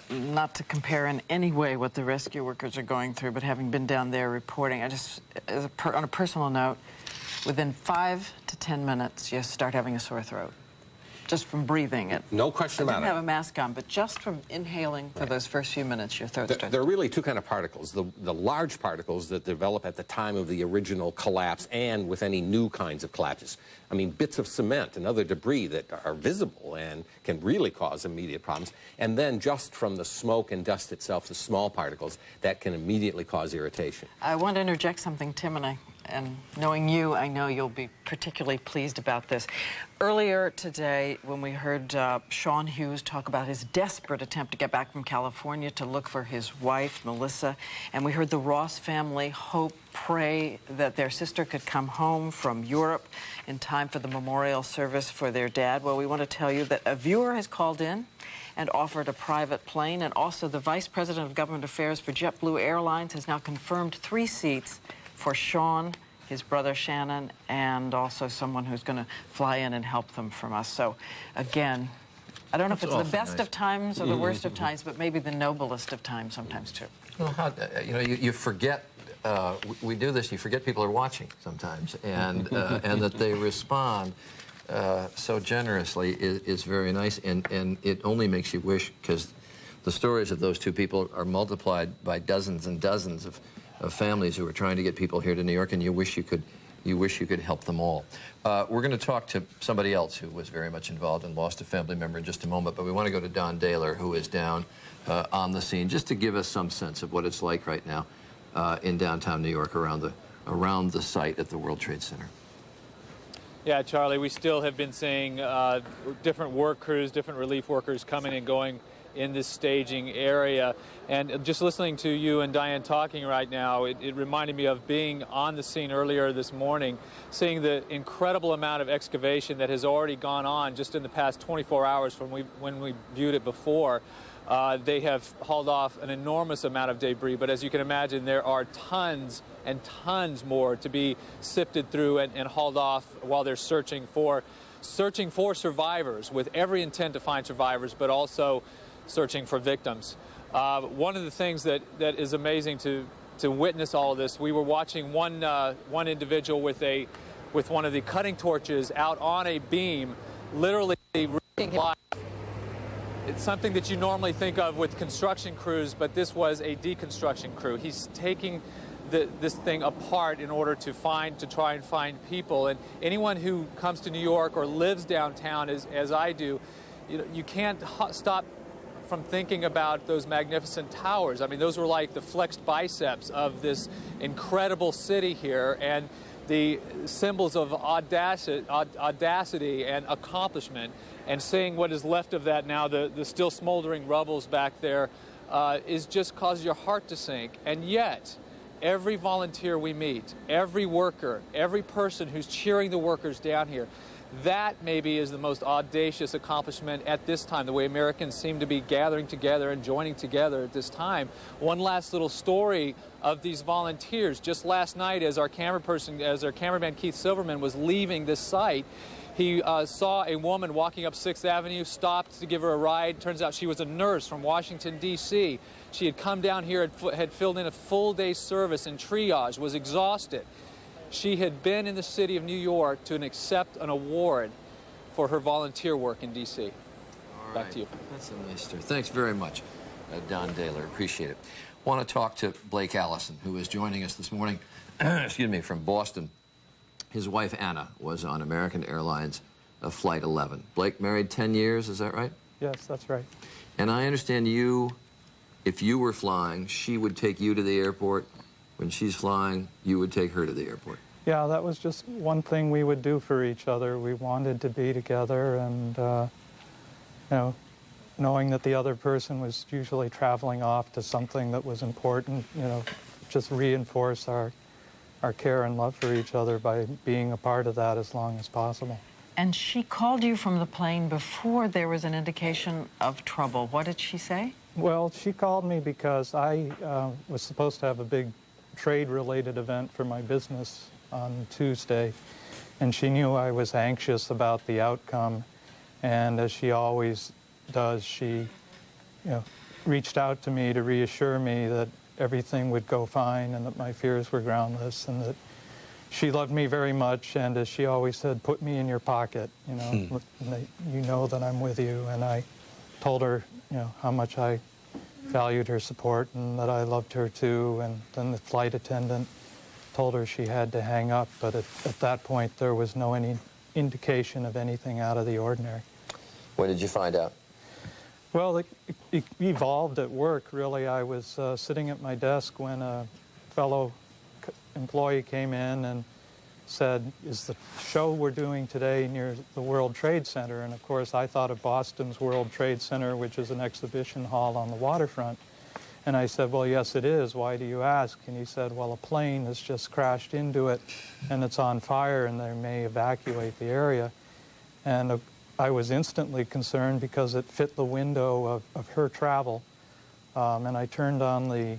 not to compare in any way what the rescue workers are going through, but having been down there reporting, on a personal note, within 5 to 10 minutes, you start having a sore throat. Just from breathing it. No question about it. I didn't have a mask on, but just from inhaling for those first few minutes, your throat starts. There are really 2 kinds of particles. The large particles that develop at the time of the original collapse and with any new kinds of collapses. I mean, bits of cement and other debris that are visible and can really cause immediate problems. And then just from the smoke and dust itself, the small particles, that can immediately cause irritation. I want to interject something, Tim, and knowing you, I know you'll be particularly pleased about this. Earlier today, when we heard Sean Hughes talk about his desperate attempt to get back from California to look for his wife, Melissa, and we heard the Ross family hope, pray that their sister could come home from Europe in time for the memorial service for their dad, well, we want to tell you that a viewer has called in and offered a private plane, and also the Vice President of Government Affairs for JetBlue Airlines has now confirmed 3 seats for Sean, his brother Shannon, and also someone who's going to fly in and help them from us. So, again, I don't know if it's the best of times or the worst of times, but maybe the noblest of times sometimes, too. Well, you forget, we do this, you forget people are watching sometimes, and, and that they respond so generously is very nice, and it only makes you wish, because the stories of those 2 people are multiplied by dozens and dozens of families who are trying to get people here to New York, and you wish you could help them all. We're going to talk to somebody else who was very much involved and lost a family member in just a moment, but we want to go to Don Daler, who is down on the scene, just to give us some sense of what it's like right now in downtown New York around the site at the World Trade Center. Yeah, Charlie, we still have been seeing different work crews, different relief workers coming and going in this staging area. And just listening to you and Diane talking right now, it reminded me of being on the scene earlier this morning, seeing the incredible amount of excavation that has already gone on just in the past 24 hours from when we viewed it before. They have hauled off an enormous amount of debris, but as you can imagine, there are tons and tons more to be sifted through and hauled off while they're searching for survivors, with every intent to find survivors, but also searching for victims. One of the things that is amazing to witness all of this, we were watching one individual with one of the cutting torches out on a beam, literally risking his life it's something that you normally think of with construction crews, but this was a deconstruction crew. He's taking this thing apart in order to try and find people. And anyone who comes to New York or lives downtown, as I do, you can't stop from thinking about those magnificent towers. I mean, those were like the flexed biceps of this incredible city here, and the symbols of audacity and accomplishment. And seeing what is left of that now, the still smoldering rubbles back there, is just causes your heart to sink. And yet, every volunteer we meet, every worker, every person who's cheering the workers down here, that maybe is the most audacious accomplishment at this time, the way Americans seem to be gathering together and joining together at this time. One last little story of these volunteers. Just last night, as our cameraman Keith Silverman was leaving this site, he saw a woman walking up 6th Avenue, stopped to give her a ride. Turns out she was a nurse from Washington, D.C. She had come down here, had filled in a full day's service in triage, was exhausted. She had been in the city of New York to accept an award for her volunteer work in D.C. All Back right. to you. That's a nice story. Thanks very much, Don Daler. Appreciate it. Want to talk to Blake Allison, who is joining us this morning, excuse me, from Boston. His wife, Anna, was on American Airlines Flight 11. Blake, married 10 years, is that right? Yes, that's right. And I understand you, if you were flying, she would take you to the airport. When she's flying, you would take her to the airport. Yeah, that was just one thing we would do for each other. We wanted to be together, and you know, knowing that the other person was usually traveling off to something that was important, you know, just reinforce our care and love for each other by being a part of that as long as possible. And she called you from the plane before there was an indication of trouble. What did she say? Well, she called me because I was supposed to have a big trade-related event for my business on Tuesday, and she knew I was anxious about the outcome, and as she always does, she reached out to me to reassure me that everything would go fine and that my fears were groundless, and that she loved me very much, and as she always said, put me in your pocket, you know that I'm with you. And I told her how much I valued her support and that I loved her too. And then the flight attendant told her she had to hang up, but at that point there was no any indication of anything out of the ordinary. When did you find out? Well, it evolved at work, really. I was sitting at my desk when a fellow employee came in and said, is the show we're doing today near the World Trade Center? And of course I thought of Boston's World Trade Center, which is an exhibition hall on the waterfront. And I said, well, yes it is, why do you ask? And he said, well, a plane has just crashed into it and it's on fire and they may evacuate the area. And I was instantly concerned because it fit the window of her travel. And I turned on the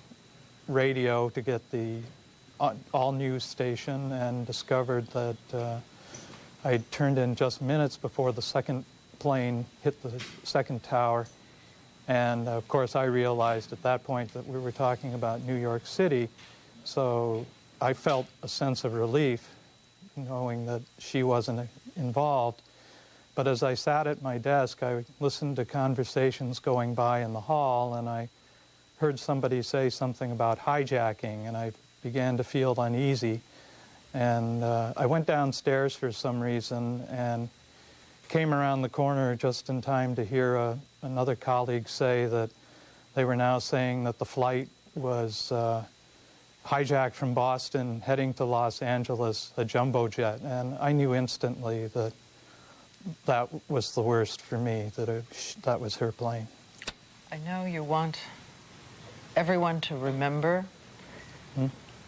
radio to get the all-news station and discovered that I turned in just minutes before the second plane hit the second tower. And of course I realized at that point that we were talking about New York City, so I felt a sense of relief knowing that she wasn't involved. But as I sat at my desk, I listened to conversations going by in the hall, and I heard somebody say something about hijacking, and I began to feel uneasy. And I went downstairs for some reason and came around the corner just in time to hear another colleague say that they were now saying that the flight was hijacked from Boston heading to Los Angeles, a jumbo jet. And I knew instantly that that was the worst for me, that was her plane. I know you want everyone to remember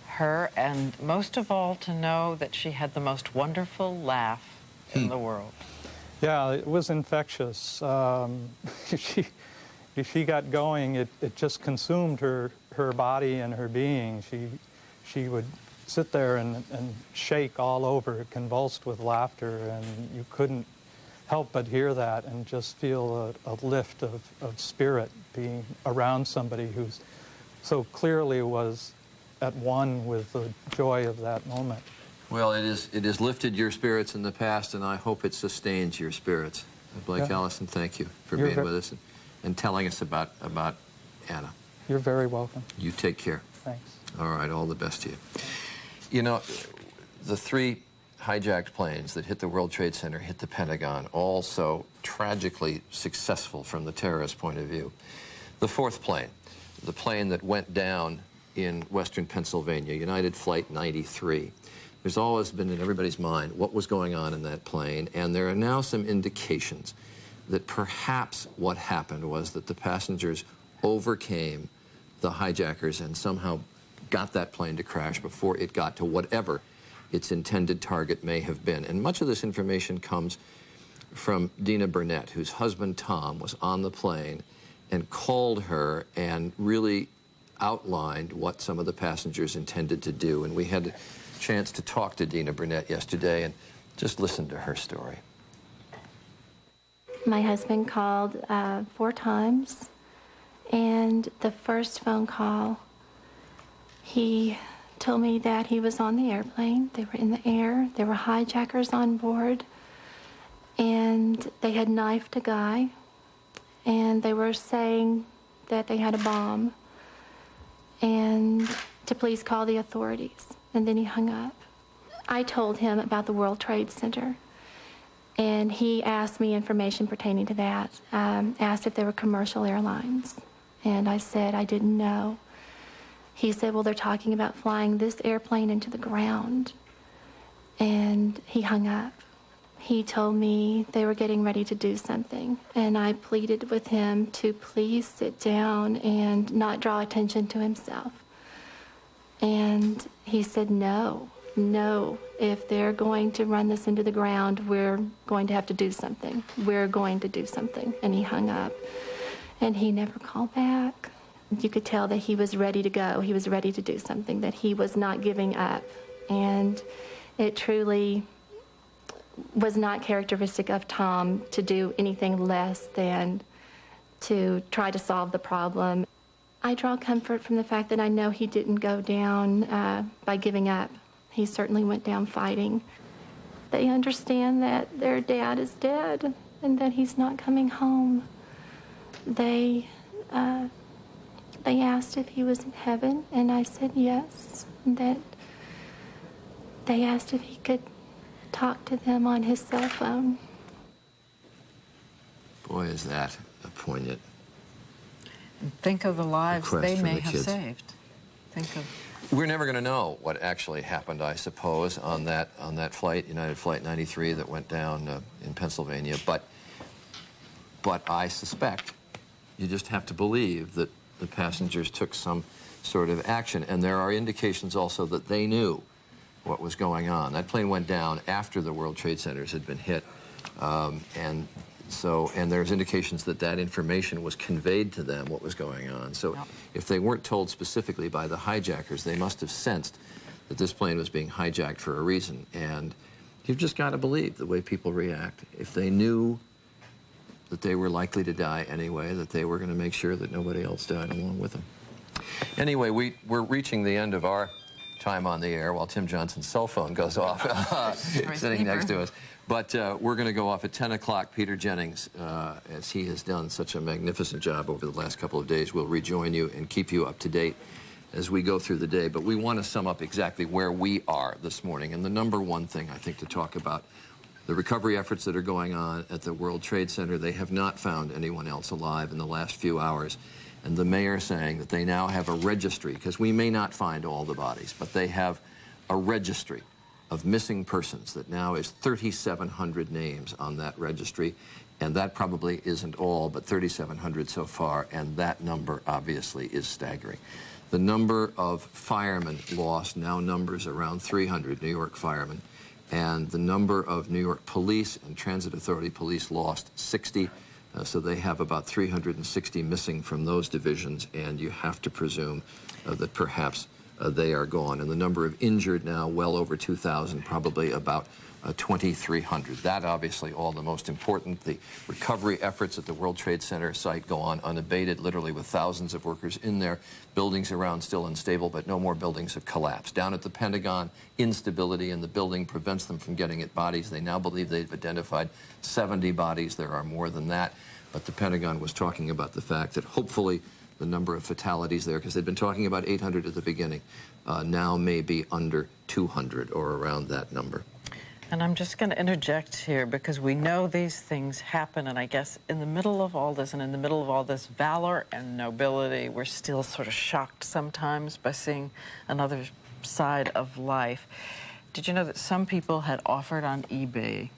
her, and most of all to know that she had the most wonderful laugh in the world. Yeah, it was infectious. She got going, it just consumed her body and her being. She would sit there and shake all over, convulsed with laughter, and you couldn't help but hear that and just feel a lift of spirit being around somebody who so clearly was at one with the joy of that moment. Well, it has lifted your spirits in the past, and I hope it sustains your spirits. Blake Allison, thank you for being with us. and telling us about Anna. You're very welcome. You take care. Thanks. All right, all the best to you. You know, the 3 hijacked planes that hit the World Trade Center, hit the Pentagon, all so tragically successful from the terrorist point of view. The 4th plane, the plane that went down in western Pennsylvania, United Flight 93. There's always been in everybody's mind what was going on in that plane, and there are now some indications that perhaps what happened was that the passengers overcame the hijackers and somehow got that plane to crash before it got to whatever its intended target may have been. And much of this information comes from Dina Burnett, whose husband Tom was on the plane and called her and really outlined what some of the passengers intended to do. And we had a chance to talk to Dina Burnett yesterday and just listen to her story. My husband called 4 times, and the first phone call, he told me that he was on the airplane. They were in the air. There were hijackers on board, and they had knifed a guy, and they were saying that they had a bomb, and to please call the authorities. And then he hung up. I told him about the World Trade Center, and he asked me information pertaining to that, asked if there were commercial airlines, and I said I didn't know. He said, well, they're talking about flying this airplane into the ground, and he hung up. He told me they were getting ready to do something, and I pleaded with him to please sit down and not draw attention to himself. And he said, no, if they're going to run this into the ground, we're going to have to do something. We're going to do something. And he hung up, and he never called back. You could tell that he was ready to go. He was ready to do something, that he was not giving up. And it truly was not characteristic of Tom to do anything less than to try to solve the problem. I draw comfort from the fact that I know he didn't go down by giving up. He certainly went down fighting. They understand that their dad is dead and that he's not coming home. They asked if he was in heaven, and I said yes. And that they asked if he could talk to them on his cell phone. Boy, is that poignant. Think of the lives they for may the have kids. saved. Think of. We're never going to know what actually happened, I suppose, on that flight, United Flight 93, that went down in Pennsylvania. But I suspect you just have to believe that the passengers took some sort of action. And there are indications also that they knew what was going on. That plane went down after the World Trade Centers had been hit. And there's indications that that information was conveyed to them, what was going on. So if they weren't told specifically by the hijackers, they must have sensed that this plane was being hijacked for a reason. And you've just got to believe the way people react. If they knew that they were likely to die anyway, that they were going to make sure that nobody else died along with them. Anyway, we're reaching the end of our time on the air while Tim Johnson's cell phone goes off, sitting next to us. But we're going to go off at 10 o'clock. Peter Jennings, as he has done such a magnificent job over the last couple of days, will rejoin you and keep you up to date as we go through the day. But we want to sum up exactly where we are this morning. And the number one thing, I think, to talk about, the recovery efforts that are going on at the World Trade Center. They have not found anyone else alive in the last few hours. And the mayor saying that they now have a registry, because we may not find all the bodies, but they have a registry of missing persons that now is 3,700 names on that registry. And that probably isn't all, but 3,700 so far, and that number obviously is staggering. The number of firemen lost now numbers around 300 New York firemen, and the number of New York police and Transit Authority police lost 60. So they have about 360 missing from those divisions, and you have to presume that perhaps they are gone. And the number of injured now, well over 2,000, probably about 2,300. That obviously all the most important. The recovery efforts at the World Trade Center site go on unabated, literally with thousands of workers in there. Buildings around still unstable, but no more buildings have collapsed. Down at the Pentagon, instability in the building prevents them from getting at bodies. They now believe they've identified 70 bodies. There are more than that. but the Pentagon was talking about the fact that hopefully the number of fatalities there, because they'd been talking about 800 at the beginning, now may be under 200 or around that number. And I'm just going to interject here because we know these things happen, and I guess in the middle of all this and in the middle of all this valor and nobility, we're still sort of shocked sometimes by seeing another side of life. Did you know that some people had offered on eBay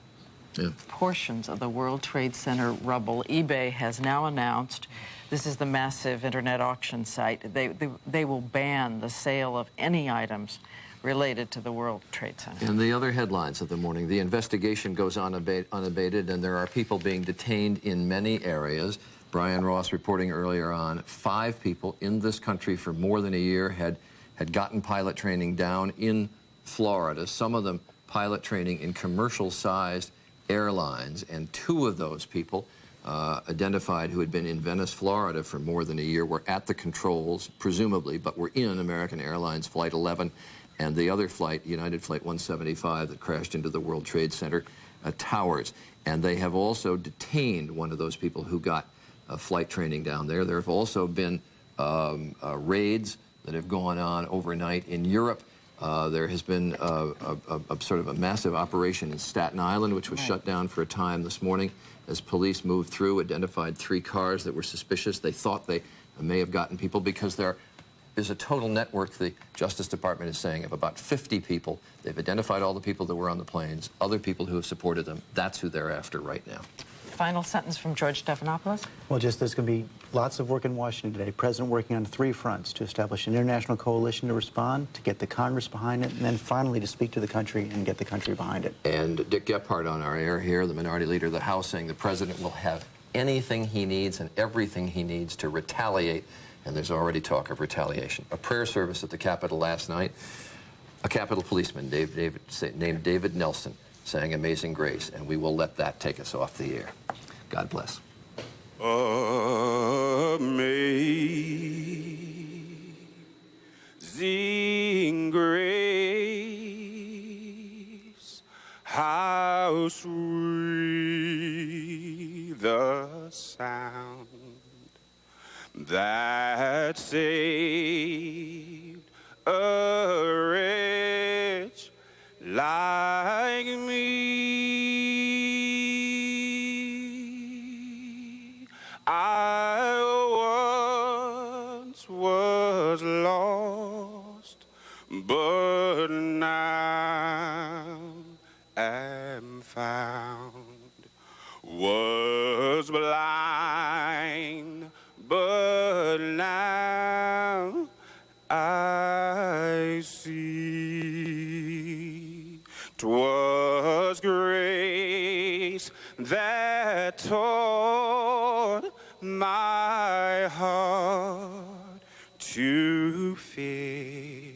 portions of the World Trade Center rubble? eBay has now announced, this is the massive internet auction site, they will ban the sale of any items related to the World Trade Center. And the other headlines of the morning, the investigation goes on unabated, and there are people being detained in many areas. Brian Ross reporting earlier on, 5 people in this country for more than a year had gotten pilot training down in Florida, some of them pilot training in commercial-sized airlines, and 2 of those people identified who had been in Venice, Florida for more than a year were at the controls, presumably, but were in American Airlines Flight 11 and the other flight, United Flight 175, that crashed into the World Trade Center towers. And they have also detained one of those people who got flight training down there. There have also been raids that have gone on overnight in Europe. There has been a sort of a massive operation in Staten Island, which was shut down for a time this morning as police moved through, identified 3 cars that were suspicious. They thought they may have gotten people because there is a total network, the Justice Department is saying, of about 50 people. They've identified all the people that were on the planes, other people who have supported them. That's who they're after right now. Final sentence from George Stephanopoulos. Well, just there's going to be lots of work in Washington today. President working on 3 fronts: to establish an international coalition to respond, to get the Congress behind it, and then finally to speak to the country and get the country behind it. And Dick Gephardt on our air here, the minority leader of the House, saying the president will have anything he needs and everything he needs to retaliate, and there's already talk of retaliation. A prayer service at the Capitol last night, a Capitol policeman named David Nelson sang Amazing Grace, and we will let that take us off the air. God bless. Amazing grace, how sweet the sound that saved a wretch like me. I once was lost, but now am found. Was blind, but now I see. 'Twas grace that taught my heart to fear,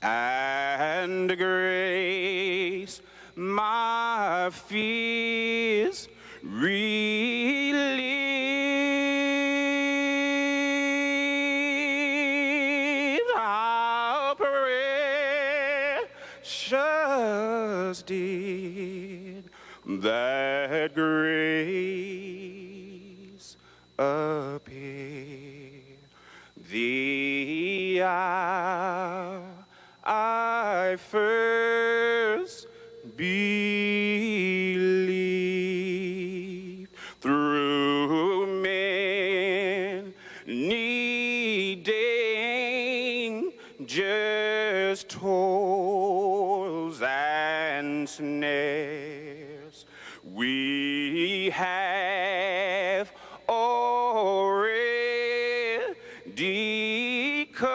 and grace my fears relieve. How precious did that grace appear the hour I first believed. Through many dangers, toils, and snares, we have already come,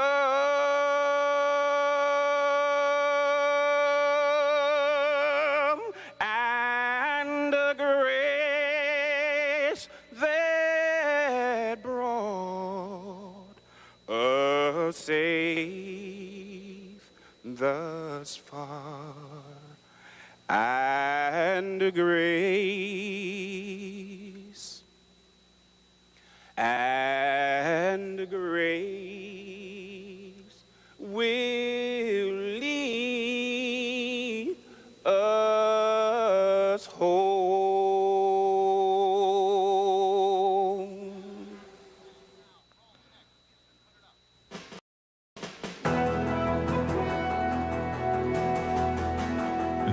and the grace that brought us safe thus far, and grace, will lead us home.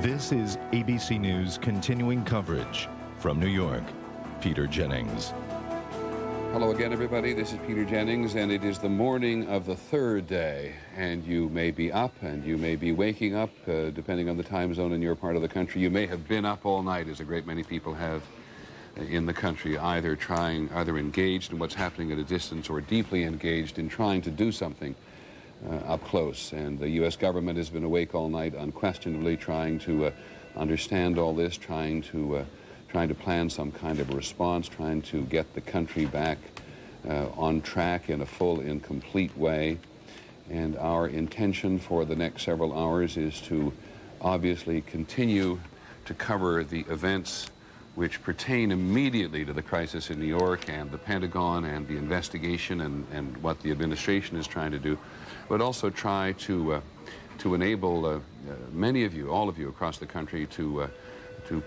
This is ABC News continuing coverage. From New York, Peter Jennings. Hello again, everybody. This is Peter Jennings, and it is the morning of the third day. And you may be up, and you may be waking up, depending on the time zone in your part of the country. You may have been up all night, as a great many people have in the country, either engaged in what's happening at a distance or deeply engaged in trying to do something up close. And the U.S. government has been awake all night, unquestionably trying to understand all this, trying to plan some kind of a response, trying to get the country back on track in a full and complete way. And our intention for the next several hours is to obviously continue to cover the events which pertain immediately to the crisis in New York and the Pentagon and the investigation and what the administration is trying to do, but also try to enable many of you, all of you across the country to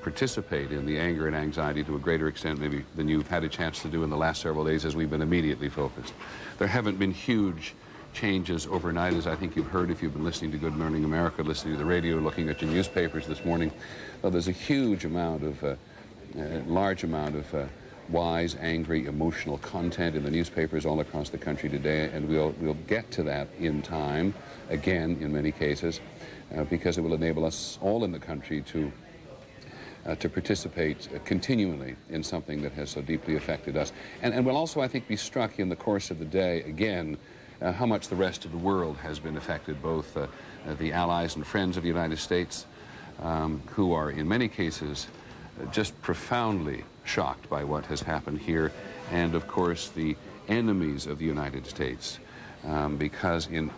participate in the anger and anxiety to a greater extent maybe than you've had a chance to do in the last several days as we've been immediately focused. There haven't been huge changes overnight, as I think you've heard if you've been listening to Good Morning America, listening to the radio, looking at your newspapers this morning. There's a huge amount of, large amount of wise, angry, emotional content in the newspapers all across the country today, and we'll get to that in time, again, in many cases, because it will enable us all in the country to participate continually in something that has so deeply affected us. And we'll also, I think, be struck in the course of the day, again, how much the rest of the world has been affected, both the allies and friends of the United States, who are, in many cases, just profoundly shocked by what has happened here, and, of course, the enemies of the United States, because in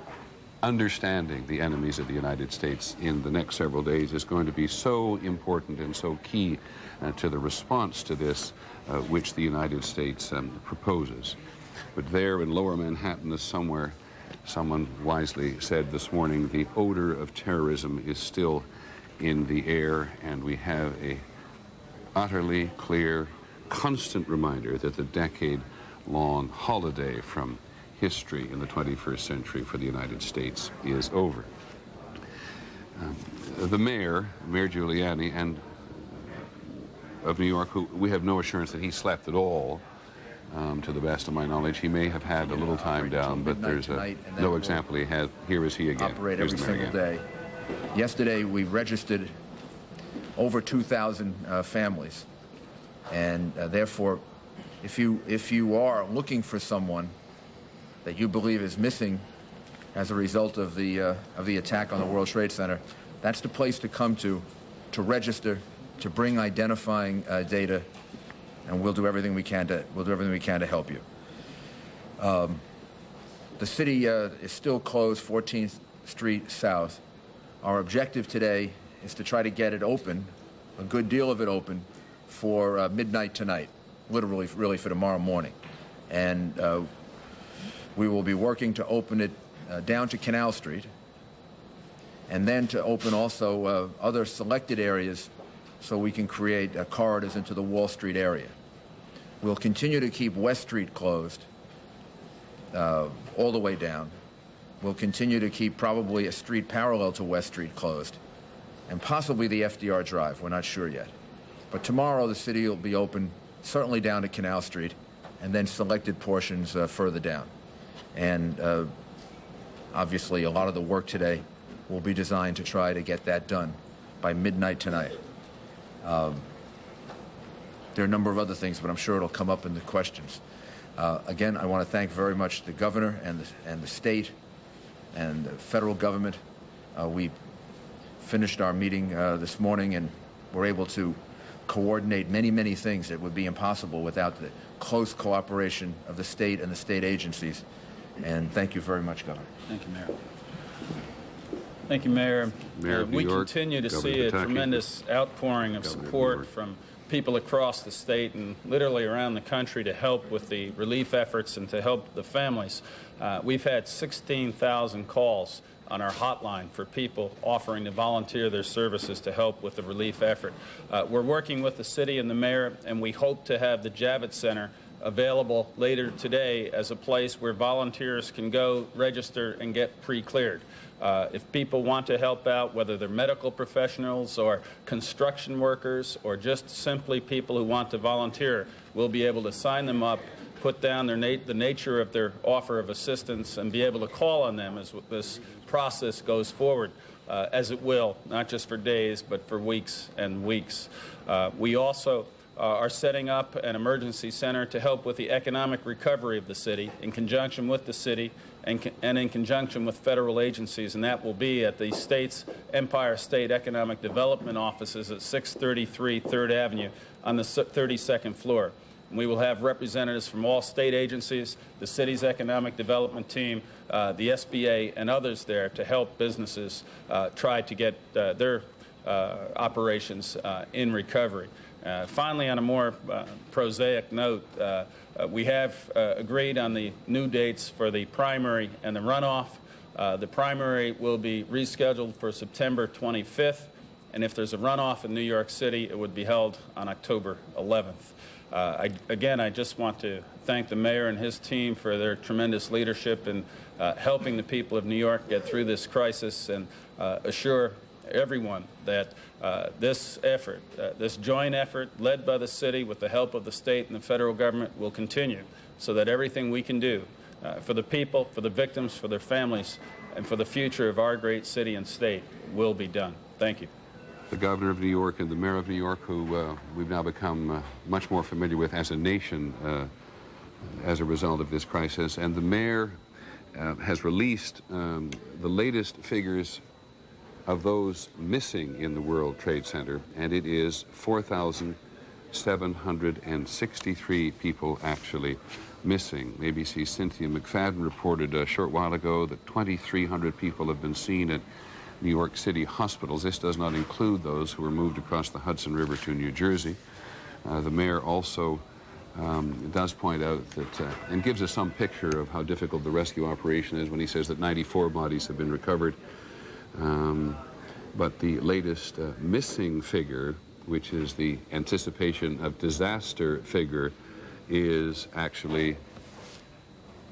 understanding the enemies of the United States in the next several days is going to be so important and so key to the response to this which the United States proposes. But there in lower Manhattan is somewhere, someone wisely said this morning, the odor of terrorism is still in the air, and we have a utterly clear, constant reminder that the decade-long holiday from history in the 21st century for the United States is over. The Mayor Giuliani, and of New York, who we have no assurance that he slept at all, to the best of my knowledge. He may have had a little time down, but there's no example he had. Here is he again. Operate every single day. Yesterday, we registered over 2,000 families, and therefore, if you are looking for someone that you believe is missing as a result of the attack on the World Trade Center, that's the place to come to register, to bring identifying data, and we'll do everything we can to help you. The city is still closed, 14th Street South. Our objective today is to try to get it open, a good deal of it open, for midnight tonight, literally, really for tomorrow morning. And we will be working to open it down to Canal Street, and then to open also other selected areas so we can create corridors into the Wall Street area. We'll continue to keep West Street closed all the way down. We'll continue to keep probably a street parallel to West Street closed, and possibly the FDR Drive. We're not sure yet. But tomorrow the city will be open, certainly down to Canal Street, and then selected portions further down. And obviously a lot of the work today will be designed to try to get that done by midnight tonight. There are a number of other things, but I'm sure it'll come up in the questions. Again, I want to thank very much the governor and the state and the federal government. We finished our meeting this morning, and were able to coordinate many, many things that would be impossible without the close cooperation of the state and the state agencies. And thank you very much, Governor. Thank you, Mayor. Thank you, Mayor. We continue to see a tremendous outpouring of support from people across the state and literally around the country to help with the relief efforts and to help the families. We've had 16,000 calls on our hotline for people offering to volunteer their services to help with the relief effort. We're working with the city and the mayor, and we hope to have the Javits Center available later today as a place where volunteers can go register and get pre-cleared. If people want to help out, whether they're medical professionals or construction workers or just simply people who want to volunteer, we'll be able to sign them up, put down the nature of their offer of assistance, and be able to call on them as this process goes forward, as it will, not just for days, but for weeks and weeks. We also are setting up an emergency center to help with the economic recovery of the city in conjunction with the city and in conjunction with federal agencies, and that will be at the state's Empire State Economic Development offices at 633 3rd Avenue on the 32nd floor. And we will have representatives from all state agencies, the city's economic development team, the SBA, and others there to help businesses try to get their operations in recovery. Finally, on a more prosaic note, we have agreed on the new dates for the primary and the runoff. The primary will be rescheduled for September 25th, and if there's a runoff in New York City, it would be held on October 11th. Again, I just want to thank the mayor and his team for their tremendous leadership in helping the people of New York get through this crisis, and assure everyone that this effort, this joint effort led by the city with the help of the state and the federal government, will continue, so that everything we can do for the people, for the victims, for their families, and for the future of our great city and state will be done. Thank you. The governor of New York and the mayor of New York, who we've now become much more familiar with as a nation as a result of this crisis. And the mayor has released the latest figures of those missing in the World Trade Center, and it is 4,763 people actually missing. ABC's Cynthia McFadden reported a short while ago that 2,300 people have been seen at New York City hospitals. This does not include those who were moved across the Hudson River to New Jersey. The mayor also does point out that, and gives us some picture of how difficult the rescue operation is when he says that 94 bodies have been recovered. But the latest missing figure, which is the anticipation of disaster figure, is actually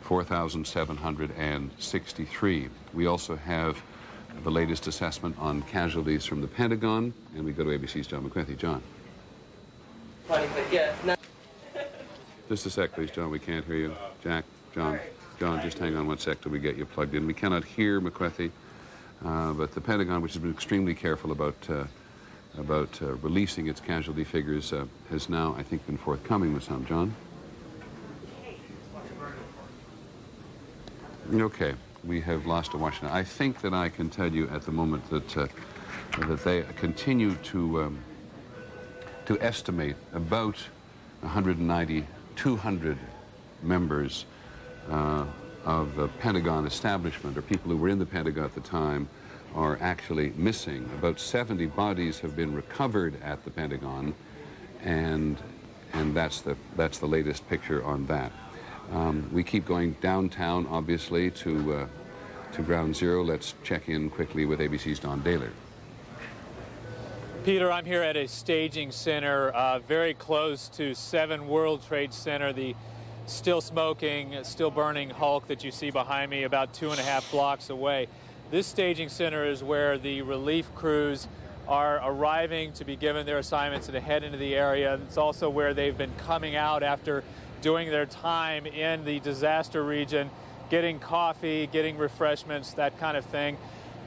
4,763. We also have the latest assessment on casualties from the Pentagon, and we go to ABC's John McCarthy. John. Just a sec, please, John. We can't hear you. Jack, John, just hang on one sec till we get you plugged in. We cannot hear McCarthy, but the Pentagon, which has been extremely careful about releasing its casualty figures, has now, I think, been forthcoming with some. John? Okay. We have lost to Washington. I think that I can tell you at the moment that that they continue to estimate about 190, 200 members of the Pentagon establishment, or people who were in the Pentagon at the time, are actually missing. About 70 bodies have been recovered at the Pentagon, and that's the latest picture on that. We keep going downtown, obviously, to Ground Zero. Let's check in quickly with ABC's Don Daler. Peter, I'm here at a staging center very close to 7 World Trade Center, the still smoking, still burning hulk that you see behind me about 2.5 blocks away. This staging center is where the relief crews are arriving to be given their assignments and to head into the area. It's also where they've been coming out after doing their time in the disaster region, getting coffee, getting refreshments, that kind of thing.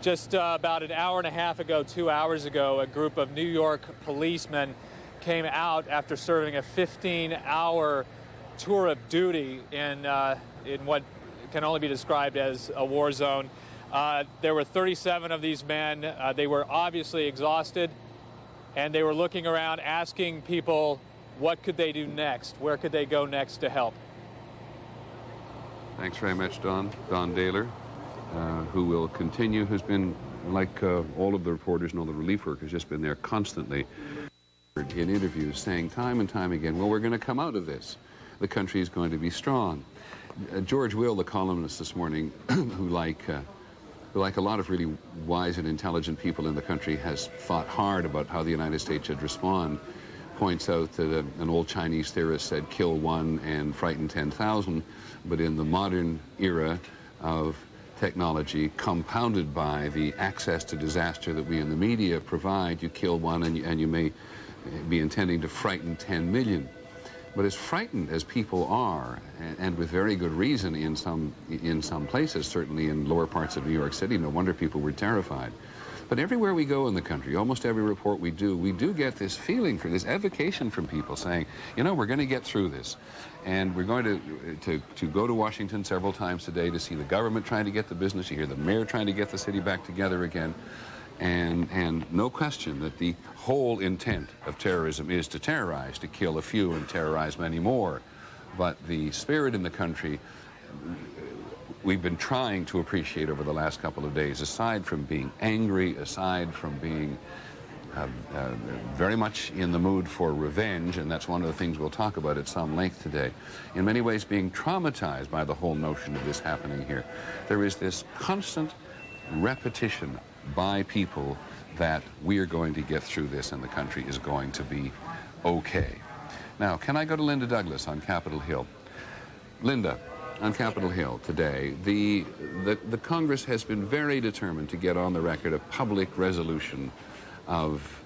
Just about an hour and a half ago, 2 hours ago, a group of New York policemen came out after serving a 15-hour tour of duty in what can only be described as a war zone. There were 37 of these men. They were obviously exhausted, and they were looking around asking people what could they do next, where could they go next to help. Thanks very much, Don Daler, who will continue, who's been, like all of the reporters and all the relief workers, just been there constantly in interviews saying time and time again, well, we're going to come out of this. The country is going to be strong. George Will, the columnist this morning, who like a lot of really wise and intelligent people in the country, has thought hard about how the United States should respond, points out that an old Chinese theorist said, kill 1 and frighten 10,000, but in the modern era of technology compounded by the access to disaster that we in the media provide. You kill one and you may be intending to frighten 10 million. But as frightened as people are, and with very good reason in some places, certainly in lower parts of New York City, no wonder people were terrified. But everywhere we go in the country, almost every report we do get this feeling, this evocation from people saying, you know, we're going to get through this. And we're going to go to Washington several times today to see the government trying to get the business. You hear the mayor trying to get the city back together again. And no question that the whole intent of terrorism is to terrorize, to kill a few and terrorize many more. But the spirit in the country we've been trying to appreciate over the last couple of days, aside from being angry, aside from being very much in the mood for revenge, and that's one of the things we'll talk about at some length today, in many ways being traumatized by the whole notion of this happening here. There is this constant repetition by people that we are going to get through this and the country is going to be okay. Now, can I go to Linda Douglas on Capitol Hill? Linda, on Capitol Hill today, the Congress has been very determined to get on the record a public resolution of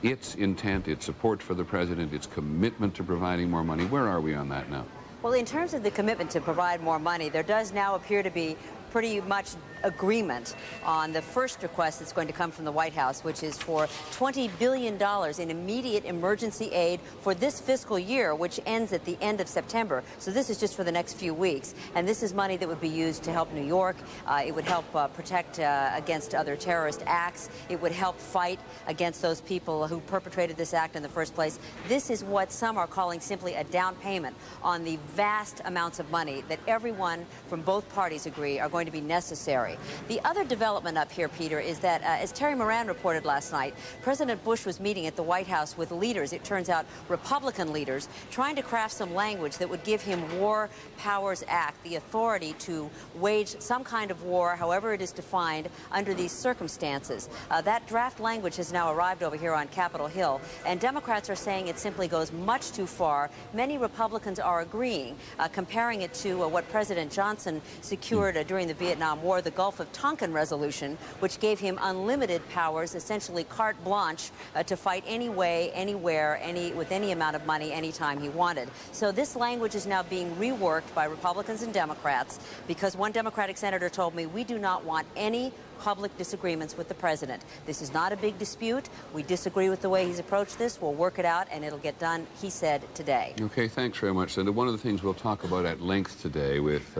its intent, its support for the president, its commitment to providing more money. Where are we on that now? Well, in terms of the commitment to provide more money, there does now appear to be pretty much agreement on the first request that's going to come from the White House, which is for $20 billion in immediate emergency aid for this fiscal year, which ends at the end of September. So this is just for the next few weeks. And this is money that would be used to help New York. It would help protect against other terrorist acts. It would help fight against those people who perpetrated this act in the first place. This is what some are calling simply a down payment on the vast amounts of money that everyone from both parties agree are going to be necessary. The other development up here, Peter, is that, as Terry Moran reported last night, President Bush was meeting at the White House with leaders, it turns out Republican leaders, trying to craft some language that would give him War Powers Act, the authority to wage some kind of war, however it is defined, under these circumstances. That draft language has now arrived over here on Capitol Hill, and Democrats are saying it simply goes much too far. Many Republicans are agreeing, comparing it to what President Johnson secured during the Vietnam War, the Gulf of Tonkin resolution, which gave him unlimited powers, essentially carte blanche, to fight any way, anywhere, with any amount of money, anytime he wanted. So this language is now being reworked by Republicans and Democrats because one Democratic senator told me, we do not want any public disagreements with the president. This is not a big dispute. We disagree with the way he's approached this. We'll work it out, and it'll get done, he said, today. Okay, thanks very much, Linda. One of the things we'll talk about at length today with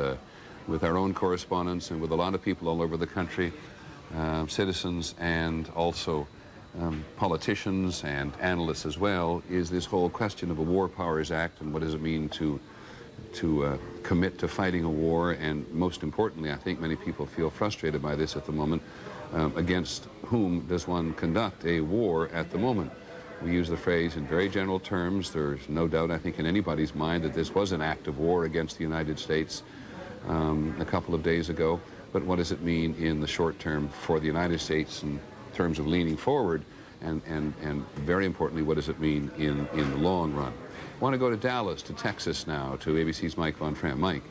our own correspondents and with a lot of people all over the country, citizens and also politicians and analysts as well, is this whole question of a War Powers Act and what does it mean to commit to fighting a war, and most importantly, I think many people feel frustrated by this at the moment, against whom does one conduct a war at the moment? We use the phrase in very general terms. There's no doubt, I think, in anybody's mind that this was an act of war against the United States a couple of days ago, but what does it mean in the short term for the United States in terms of leaning forward, and very importantly, what does it mean in the long run? I want to go to Dallas, to Texas now, to ABC's Mike Von Tramp. Mike.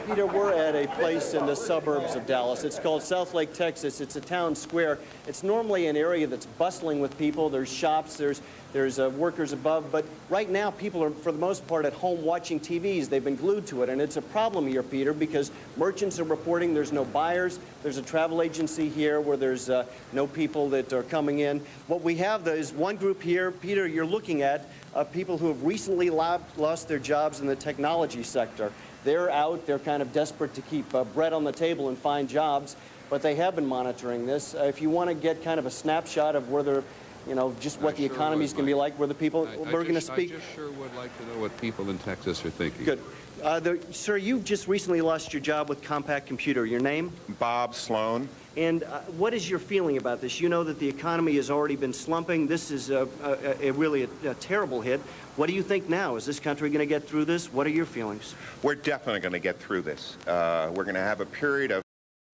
Peter, we're at a place in the suburbs of Dallas. It's called South Lake, Texas. It's a town square. It's normally an area that's bustling with people. There's shops, there's workers above, but right now people are, for the most part, at home watching TVs. They've been glued to it, and it's a problem here, Peter, because merchants are reporting there's no buyers. There's a travel agency here where there's no people that are coming in. What we have, though, is one group here, Peter, you're looking at people who have recently lost their jobs in the technology sector. They're out, they're kind of desperate to keep bread on the table and find jobs, but they have been monitoring this. If you want to get kind of a snapshot of whether, you know, just what the economy is going to be like, where the people, we're going to speak. I just sure would like to know what people in Texas are thinking. Good. Sir, you just recently lost your job with Compaq Computer. Your name? Bob Sloan. And what is your feeling about this? You know that the economy has already been slumping. This is really a terrible hit. What do you think now? Is this country going to get through this? What are your feelings? We're definitely going to get through this. We're going to have a period of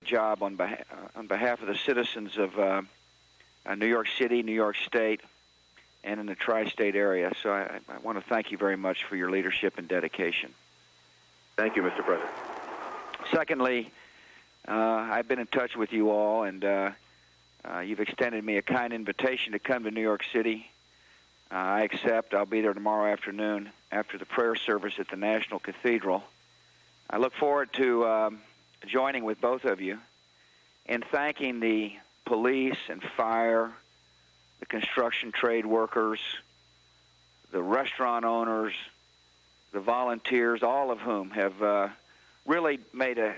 job on behalf of the citizens of New York City, New York State, and in the tri-state area. So I want to thank you very much for your leadership and dedication. Thank you, Mr. President. Secondly, I've been in touch with you all, and you've extended me a kind invitation to come to New York City. I accept. I'll be there tomorrow afternoon after the prayer service at the National Cathedral. I look forward to joining with both of you in thanking the police and fire, the construction trade workers, the restaurant owners, the volunteers, all of whom have really made a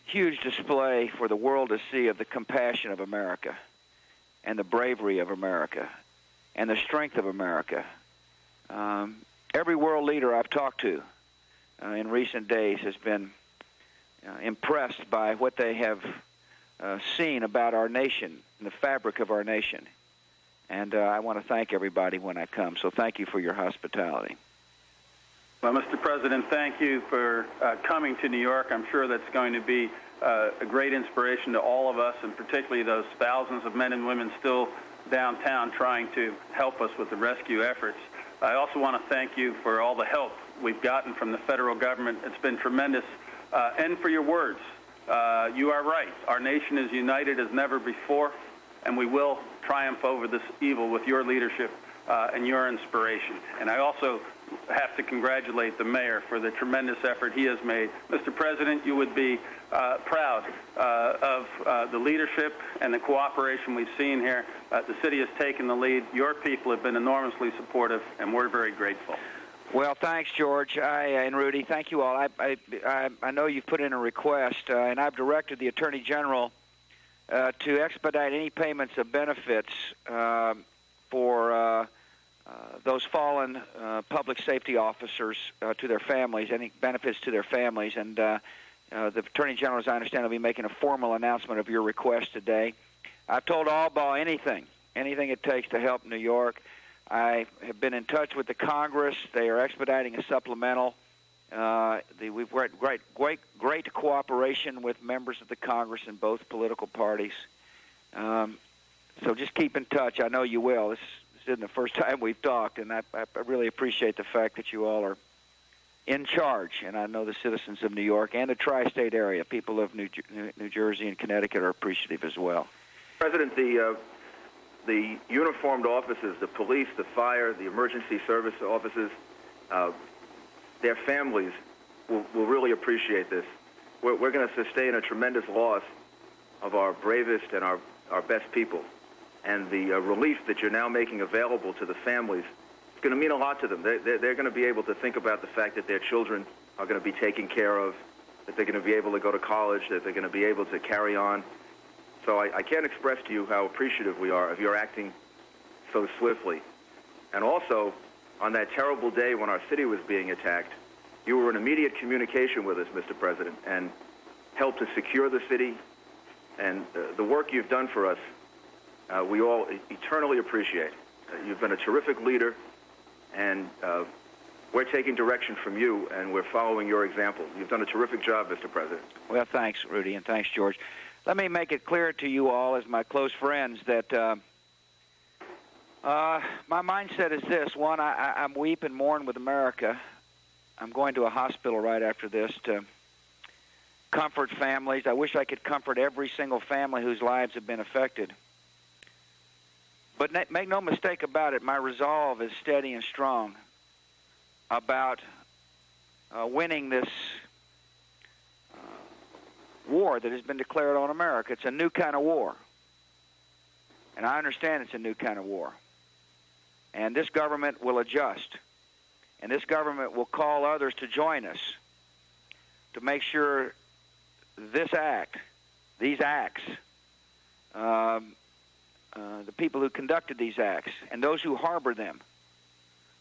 huge display for the world to see of the compassion of America and the bravery of America and the strength of America. Every world leader I've talked to in recent days has been impressed by what they have seen about our nation and the fabric of our nation. And I want to thank everybody when I come. So thank you for your hospitality. Well, Mr. President, thank you for coming to New York. I'm sure that's going to be a great inspiration to all of us, and particularly those thousands of men and women still downtown trying to help us with the rescue efforts. I also want to thank you for all the help we've gotten from the federal government. It's been tremendous, and for your words. You are right. Our nation is united as never before, and we will triumph over this evil with your leadership and your inspiration. And I also have to congratulate the mayor for the tremendous effort he has made. Mr. President, you would be proud of the leadership and the cooperation we've seen here. The city has taken the lead. Your people have been enormously supportive, and we're very grateful. Well, thanks, George and Rudy. Thank you all. I know you've put in a request, and I've directed the Attorney General to expedite any payments of benefits for those fallen public safety officers to their families, any benefits to their families. And the Attorney General, as I understand, will be making a formal announcement of your request today. I've told Albaugh anything it takes to help New York. I have been in touch with the Congress. They are expediting a supplemental. We've got great cooperation with members of the Congress in both political parties. So just keep in touch. I know you will. This isn't the first time we've talked, and I really appreciate the fact that you all are in charge. And I know the citizens of New York and the tri-state area, people of New Jersey and Connecticut, are appreciative as well. President, the uniformed officers, the police, the fire, the emergency service officers, their families will really appreciate this. We're going to sustain a tremendous loss of our bravest and our best people. And the relief that you're now making available to the families is going to mean a lot to them. They're going to be able to think about the fact that their children are going to be taken care of, that they're going to be able to go to college, that they're going to be able to carry on. So I can't express to you how appreciative we are of your acting so swiftly. And also, on that terrible day when our city was being attacked, you were in immediate communication with us, Mr. President, and helped to secure the city. And the work you've done for us, we all eternally appreciate. You've been a terrific leader, and we're taking direction from you, and we're following your example. You've done a terrific job, Mr. President. Well, thanks, Rudy, and thanks, George. Let me make it clear to you all, as my close friends, that my mindset is this. One, I'm weep and mourn with America. I'm going to a hospital right after this to comfort families. I wish I could comfort every single family whose lives have been affected. But make no mistake about it, my resolve is steady and strong about winning this war that has been declared on America. It's a new kind of war. And I understand it's a new kind of war. And this government will adjust. And this government will call others to join us to make sure this act, these acts, the people who conducted these acts and those who harbor them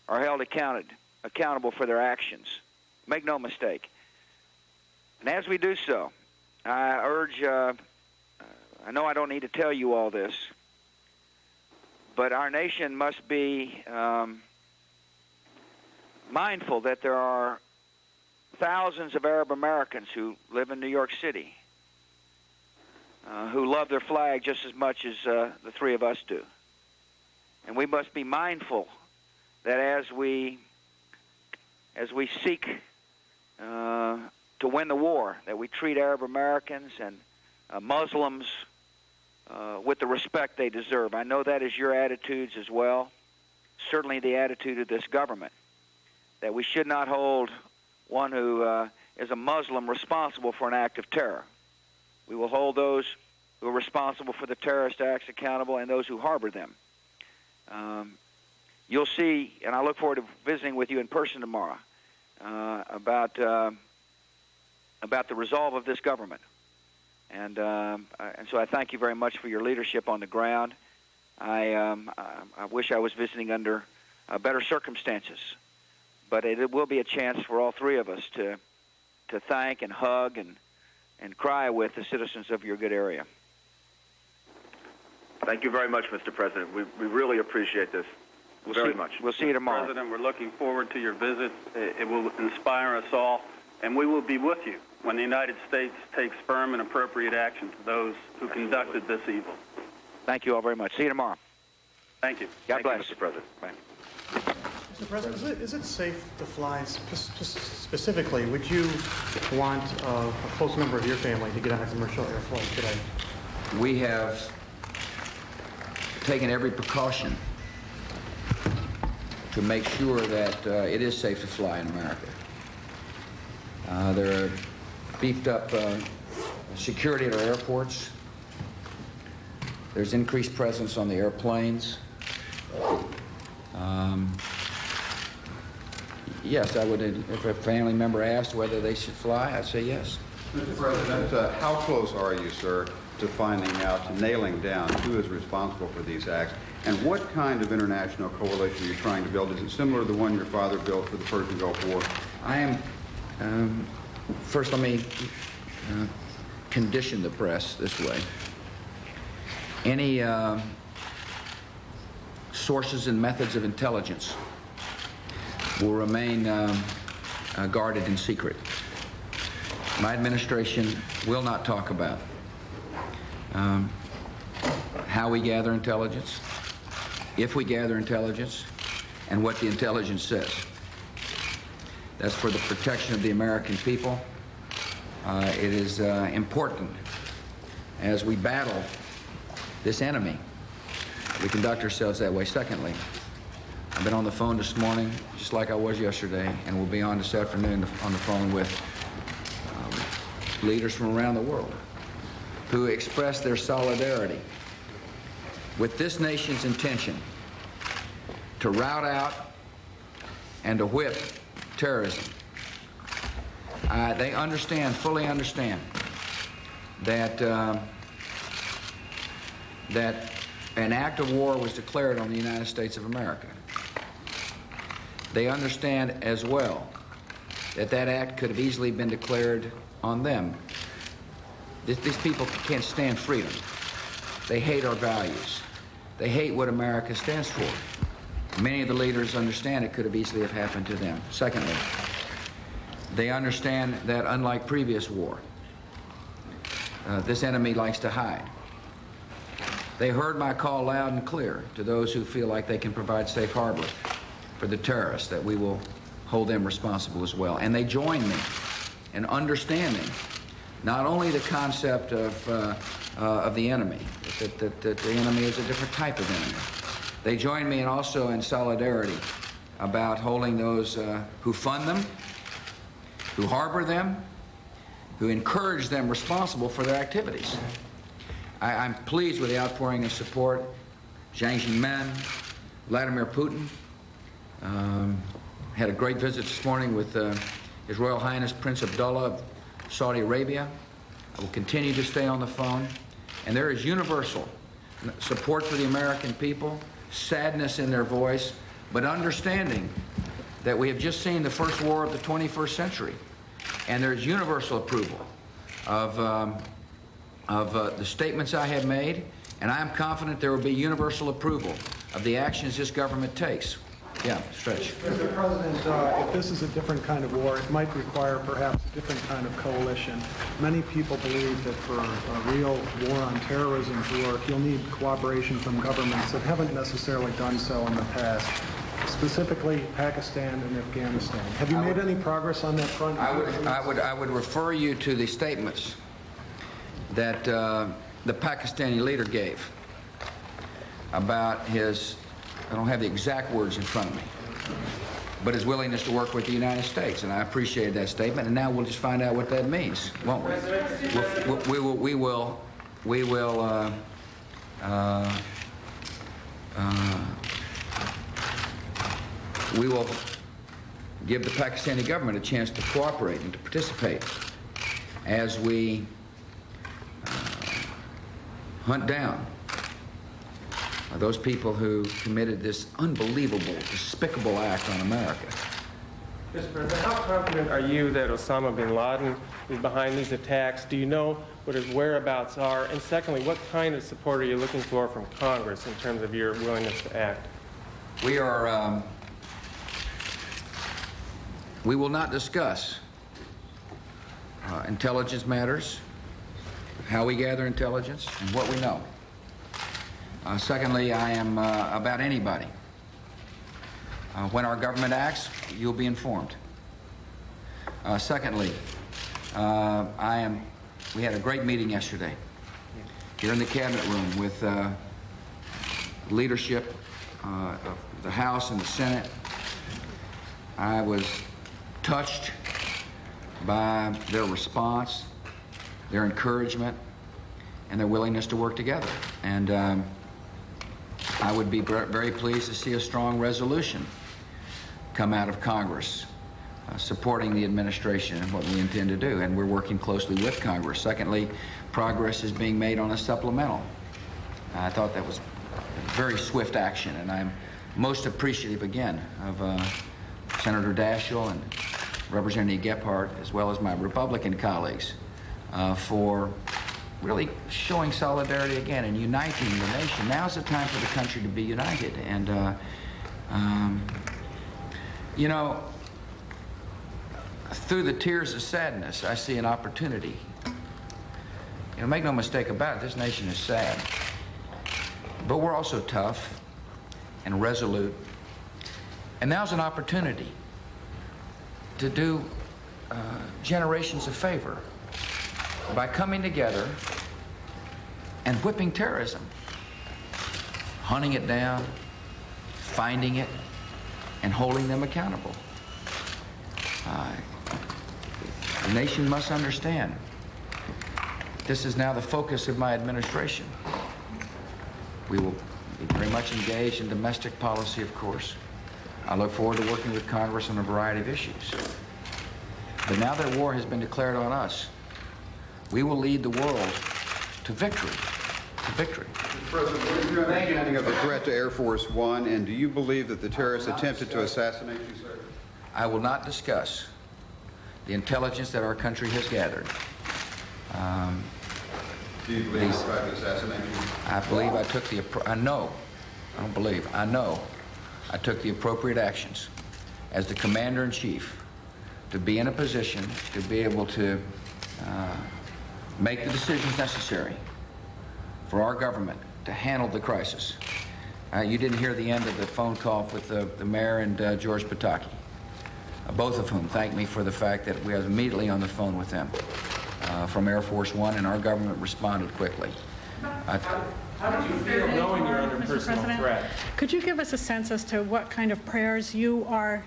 are held accountable for their actions. Make no mistake. And as we do so, I urge, I know I don't need to tell you all this, but our nation must be mindful that there are thousands of Arab Americans who live in New York City who love their flag just as much as the three of us do. And we must be mindful that as we seek to win the war, that we treat Arab Americans and Muslims with the respect they deserve. I know that is your attitudes as well, certainly the attitude of this government, that we should not hold one who is a Muslim responsible for an act of terror. We will hold those who are responsible for the terrorist acts accountable and those who harbor them. You'll see, and I look forward to visiting with you in person tomorrow about the resolve of this government. And so I thank you very much for your leadership on the ground. I wish I was visiting under better circumstances, but it will be a chance for all three of us to thank and hug and cry with the citizens of your good area. Thank you very much, Mr. President. We really appreciate this very much. We'll see you tomorrow. President, we're looking forward to your visit. It will inspire us all, and we will be with you when the United States takes firm and appropriate action to those who conducted this evil. Thank you all very much. See you tomorrow. Thank you. God bless. Mr. President. Bye. Mr. President, is it safe to fly? Specifically, would you want a close member of your family to get on a commercial air flight today? We have taken every precaution to make sure that it is safe to fly in America. There are beefed up security at our airports. There's increased presence on the airplanes. Yes, I would, if a family member asked whether they should fly, I'd say yes. Mr. President, how close are you, sir, to finding out, to nailing down who is responsible for these acts? And what kind of international coalition are you trying to build? Is it similar to the one your father built for the Persian Gulf War? I am, first let me condition the press this way. Any sources and methods of intelligence will remain guarded in secret. My administration will not talk about how we gather intelligence, if we gather intelligence, and what the intelligence says. That's for the protection of the American people. It is important as we battle this enemy, we conduct ourselves that way. Secondly, I've been on the phone this morning, just like I was yesterday, and we'll be on this afternoon on the phone with leaders from around the world who express their solidarity with this nation's intention to rout out and to whip terrorism. They understand, fully understand, that that an act of war was declared on the United States of America. They understand as well that that act could have easily been declared on them. These people can't stand freedom. They hate our values. They hate what America stands for. Many of the leaders understand it could have easily have happened to them. Secondly, they understand that unlike previous war, this enemy likes to hide. They heard my call loud and clear to those who feel like they can provide safe harbor for the terrorists, that we will hold them responsible as well. And they join me in understanding not only the concept of the enemy, that the enemy is a different type of enemy. They join me also in solidarity about holding those who fund them, who harbor them, who encourage them responsible for their activities. I'm pleased with the outpouring of support. Jiang Zemin, Vladimir Putin, had a great visit this morning with His Royal Highness Prince Abdullah of Saudi Arabia. I will continue to stay on the phone. And there is universal support for the American people, sadness in their voice, but understanding that we have just seen the first war of the 21st century. And there's universal approval of the statements I have made, and I am confident there will be universal approval of the actions this government takes. Yeah, Stretch. Mr. President, if this is a different kind of war, it might require perhaps a different kind of coalition. Many people believe that for a real war on terrorism to work, you'll need cooperation from governments that haven't necessarily done so in the past. specifically Pakistan and Afghanistan. Have you made any progress on that front? I would refer you to the statements that the Pakistani leader gave about his, I don't have the exact words in front of me, but his willingness to work with the United States, and I appreciated that statement. And now we'll just find out what that means, won't we? We will give the Pakistani government a chance to cooperate and to participate as we hunt down those people who committed this unbelievable, despicable act on America. Mr. President, how confident are you that Osama bin Laden is behind these attacks? Do you know what his whereabouts are? And secondly, what kind of support are you looking for from Congress in terms of your willingness to act? We are, we will not discuss intelligence matters, how we gather intelligence, and what we know. Secondly, I am about anybody. When our government acts, you'll be informed. Secondly, we had a great meeting yesterday here in the Cabinet room with leadership of the House and the Senate. I was touched by their response, their encouragement, and their willingness to work together. And I would be very pleased to see a strong resolution come out of Congress supporting the administration and what we intend to do, and we're working closely with Congress. Secondly, progress is being made on a supplemental. I thought that was very swift action, and I'm most appreciative again of Senator Daschle and Representative Gephardt, as well as my Republican colleagues, for really showing solidarity again and uniting the nation. Now's the time for the country to be united. And, you know, through the tears of sadness, I see an opportunity. You know, make no mistake about it, this nation is sad. But we're also tough and resolute. And now's an opportunity to do generations a favor by coming together and whipping terrorism, hunting it down, finding it, and holding them accountable. The nation must understand this is now the focus of my administration. We will be very much engaged in domestic policy, of course. I look forward to working with Congress on a variety of issues. But now that war has been declared on us, we will lead the world to victory. To victory. Mr. President, what is your understanding of the threat to Air Force One, and do you believe that the terrorists attempted to assassinate you, sir? I will not discuss the intelligence that our country has gathered. Do you believe they tried to assassinate you? I believe I took the, I know I took the appropriate actions as the Commander-in-Chief to be in a position to be able to make the decisions necessary for our government to handle the crisis. You didn't hear the end of the phone call with the mayor and George Pataki, both of whom thanked me for the fact that we were immediately on the phone with them from Air Force One, and our government responded quickly. How did you feel knowing you're under personal threat? Could you give us a sense as to what kind of prayers you are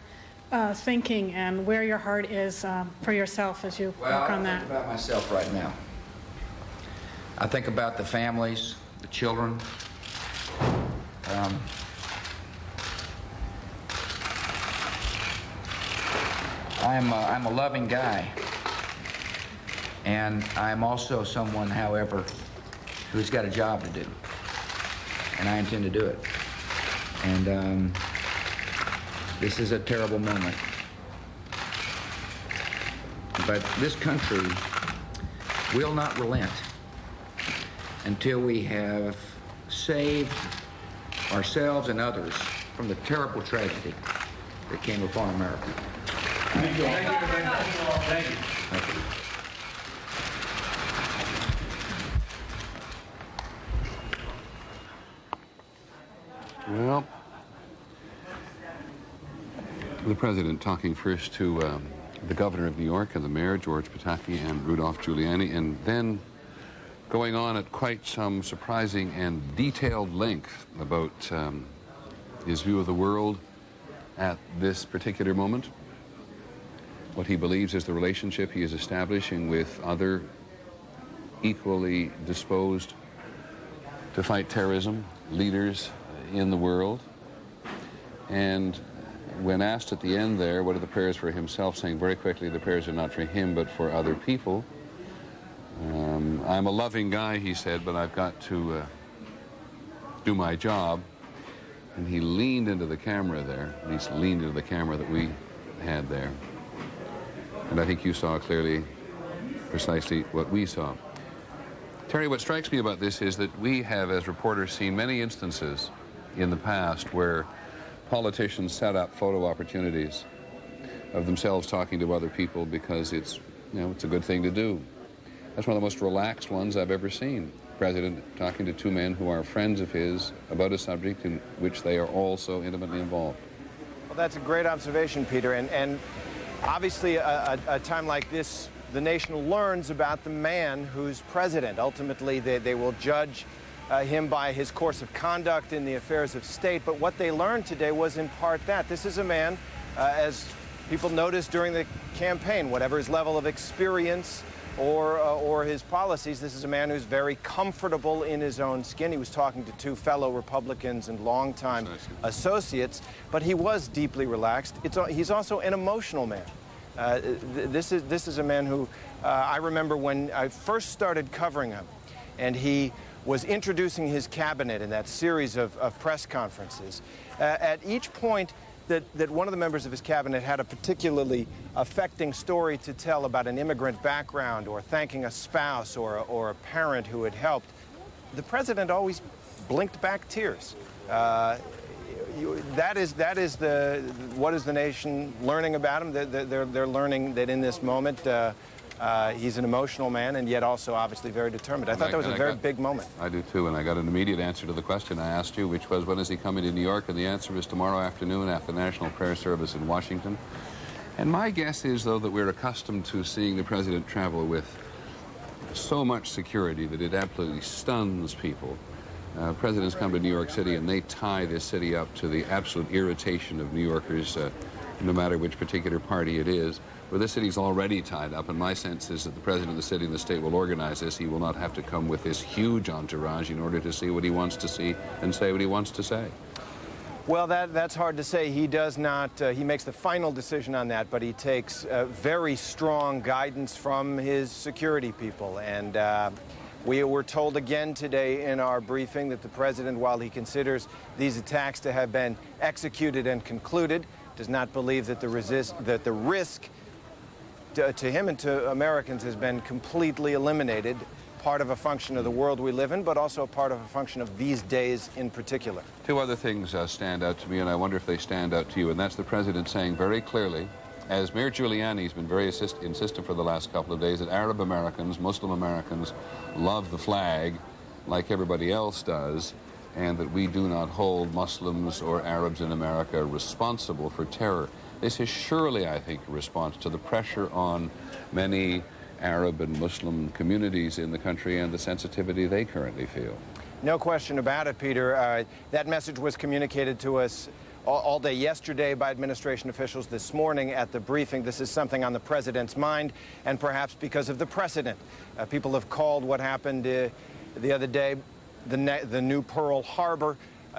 thinking and where your heart is for yourself as you work on that? I think about myself right now. I think about the families, the children. I'm a loving guy, and I'm also someone, however, who's got a job to do, and I intend to do it. And this is a terrible moment, but this country will not relent until we have saved ourselves and others from the terrible tragedy that came upon America. Thank you. Thank you. Thank you. Thank you. Well, The president talking first to the governor of New York and the mayor, George Pataki and Rudolph Giuliani, and then going on at quite some surprising and detailed length about his view of the world at this particular moment, what he believes is the relationship he is establishing with other equally disposed to fight terrorism leaders in the world. And when asked at the end there, what are the prayers for himself, saying very quickly the prayers are not for him but for other people. I'm a loving guy, he said, but I've got to do my job. And he leaned into the camera there, at least leaned into the camera that we had there. And I think you saw clearly precisely what we saw. Terry, what strikes me about this is that we have, as reporters, seen many instances in the past where politicians set up photo opportunities of themselves talking to other people because it's, it's a good thing to do. That's one of the most relaxed ones I've ever seen. President talking to two men who are friends of his about a subject in which they are all so intimately involved. Well, that's a great observation, Peter, and obviously a time like this, the nation learns about the man who's president. Ultimately, they will judge him by his course of conduct in the affairs of state, but what they learned today was in part that. This is a man, as people noticed during the campaign, whatever his level of experience or his policies, this is a man who's very comfortable in his own skin. He was talking to two fellow Republicans and longtime associates, but he was deeply relaxed. He's also an emotional man. This is a man who I remember when I first started covering him, and he was introducing his cabinet in that series of press conferences. At each point that one of the members of his cabinet had a particularly affecting story to tell about an immigrant background or thanking a spouse or a parent who had helped, the president always blinked back tears. That is what is the nation learning about him? They're learning that in this moment he's an emotional man and yet also obviously very determined. I thought that was a very big moment. I do too, and I got an immediate answer to the question I asked you, which was, when is he coming to New York? And the answer is tomorrow afternoon after the National Prayer Service in Washington. And my guess is, though, that we're accustomed to seeing the president travel with so much security that it absolutely stuns people. Presidents come to New York City and they tie this city up to the absolute irritation of New Yorkers, no matter which particular party it is. Well, this city's already tied up, and my sense is that the president of the city and the state will organize this. He will not have to come with this huge entourage in order to see what he wants to see and say what he wants to say. Well, that's hard to say. He does not, he makes the final decision on that, but he takes very strong guidance from his security people. And we were told again today in our briefing that the president, while he considers these attacks to have been executed and concluded, does not believe that the risk to him and to Americans has been completely eliminated, part of a function of the world we live in, but also a part of a function of these days in particular. Two other things stand out to me, and I wonder if they stand out to you, and that's the president saying very clearly, as Mayor Giuliani's been very insistent for the last couple of days, that Arab Americans, Muslim Americans, love the flag like everybody else does, and that we do not hold Muslims or Arabs in America responsible for terror. This is surely, I think, a response to the pressure on many Arab and Muslim communities in the country and the sensitivity they currently feel. No question about it, Peter. That message was communicated to us all day yesterday by administration officials this morning at the briefing. This is something on the president's mind, and perhaps because of the precedent. People have called what happened the other day the new Pearl Harbor.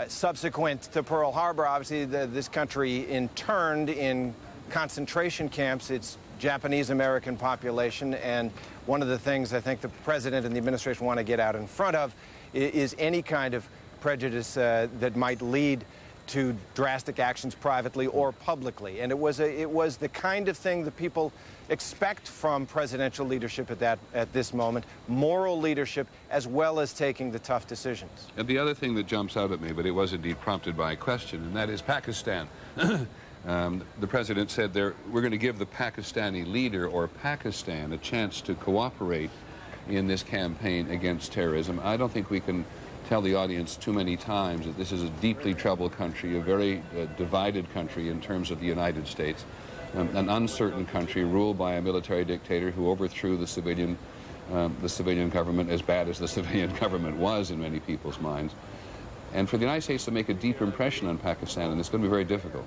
Subsequent to Pearl Harbor, obviously, this country interned in concentration camps its Japanese-American population, and one of the things I think the president and the administration want to get out in front of is any kind of prejudice that might lead to drastic actions privately or publicly. And it was the kind of thing that people expect from presidential leadership at this moment, moral leadership as well as taking the tough decisions. And the other thing that jumps out at me, but it was indeed prompted by a question, and that is Pakistan. The president said we're going to give the Pakistani leader or Pakistan a chance to cooperate in this campaign against terrorism. I don't think we can tell the audience too many times that this is a deeply troubled country, a very divided country in terms of the United States, an uncertain country ruled by a military dictator who overthrew the civilian government, as bad as the civilian government was in many people's minds. And for the United States to make a deep impression on Pakistan, and it's going to be very difficult.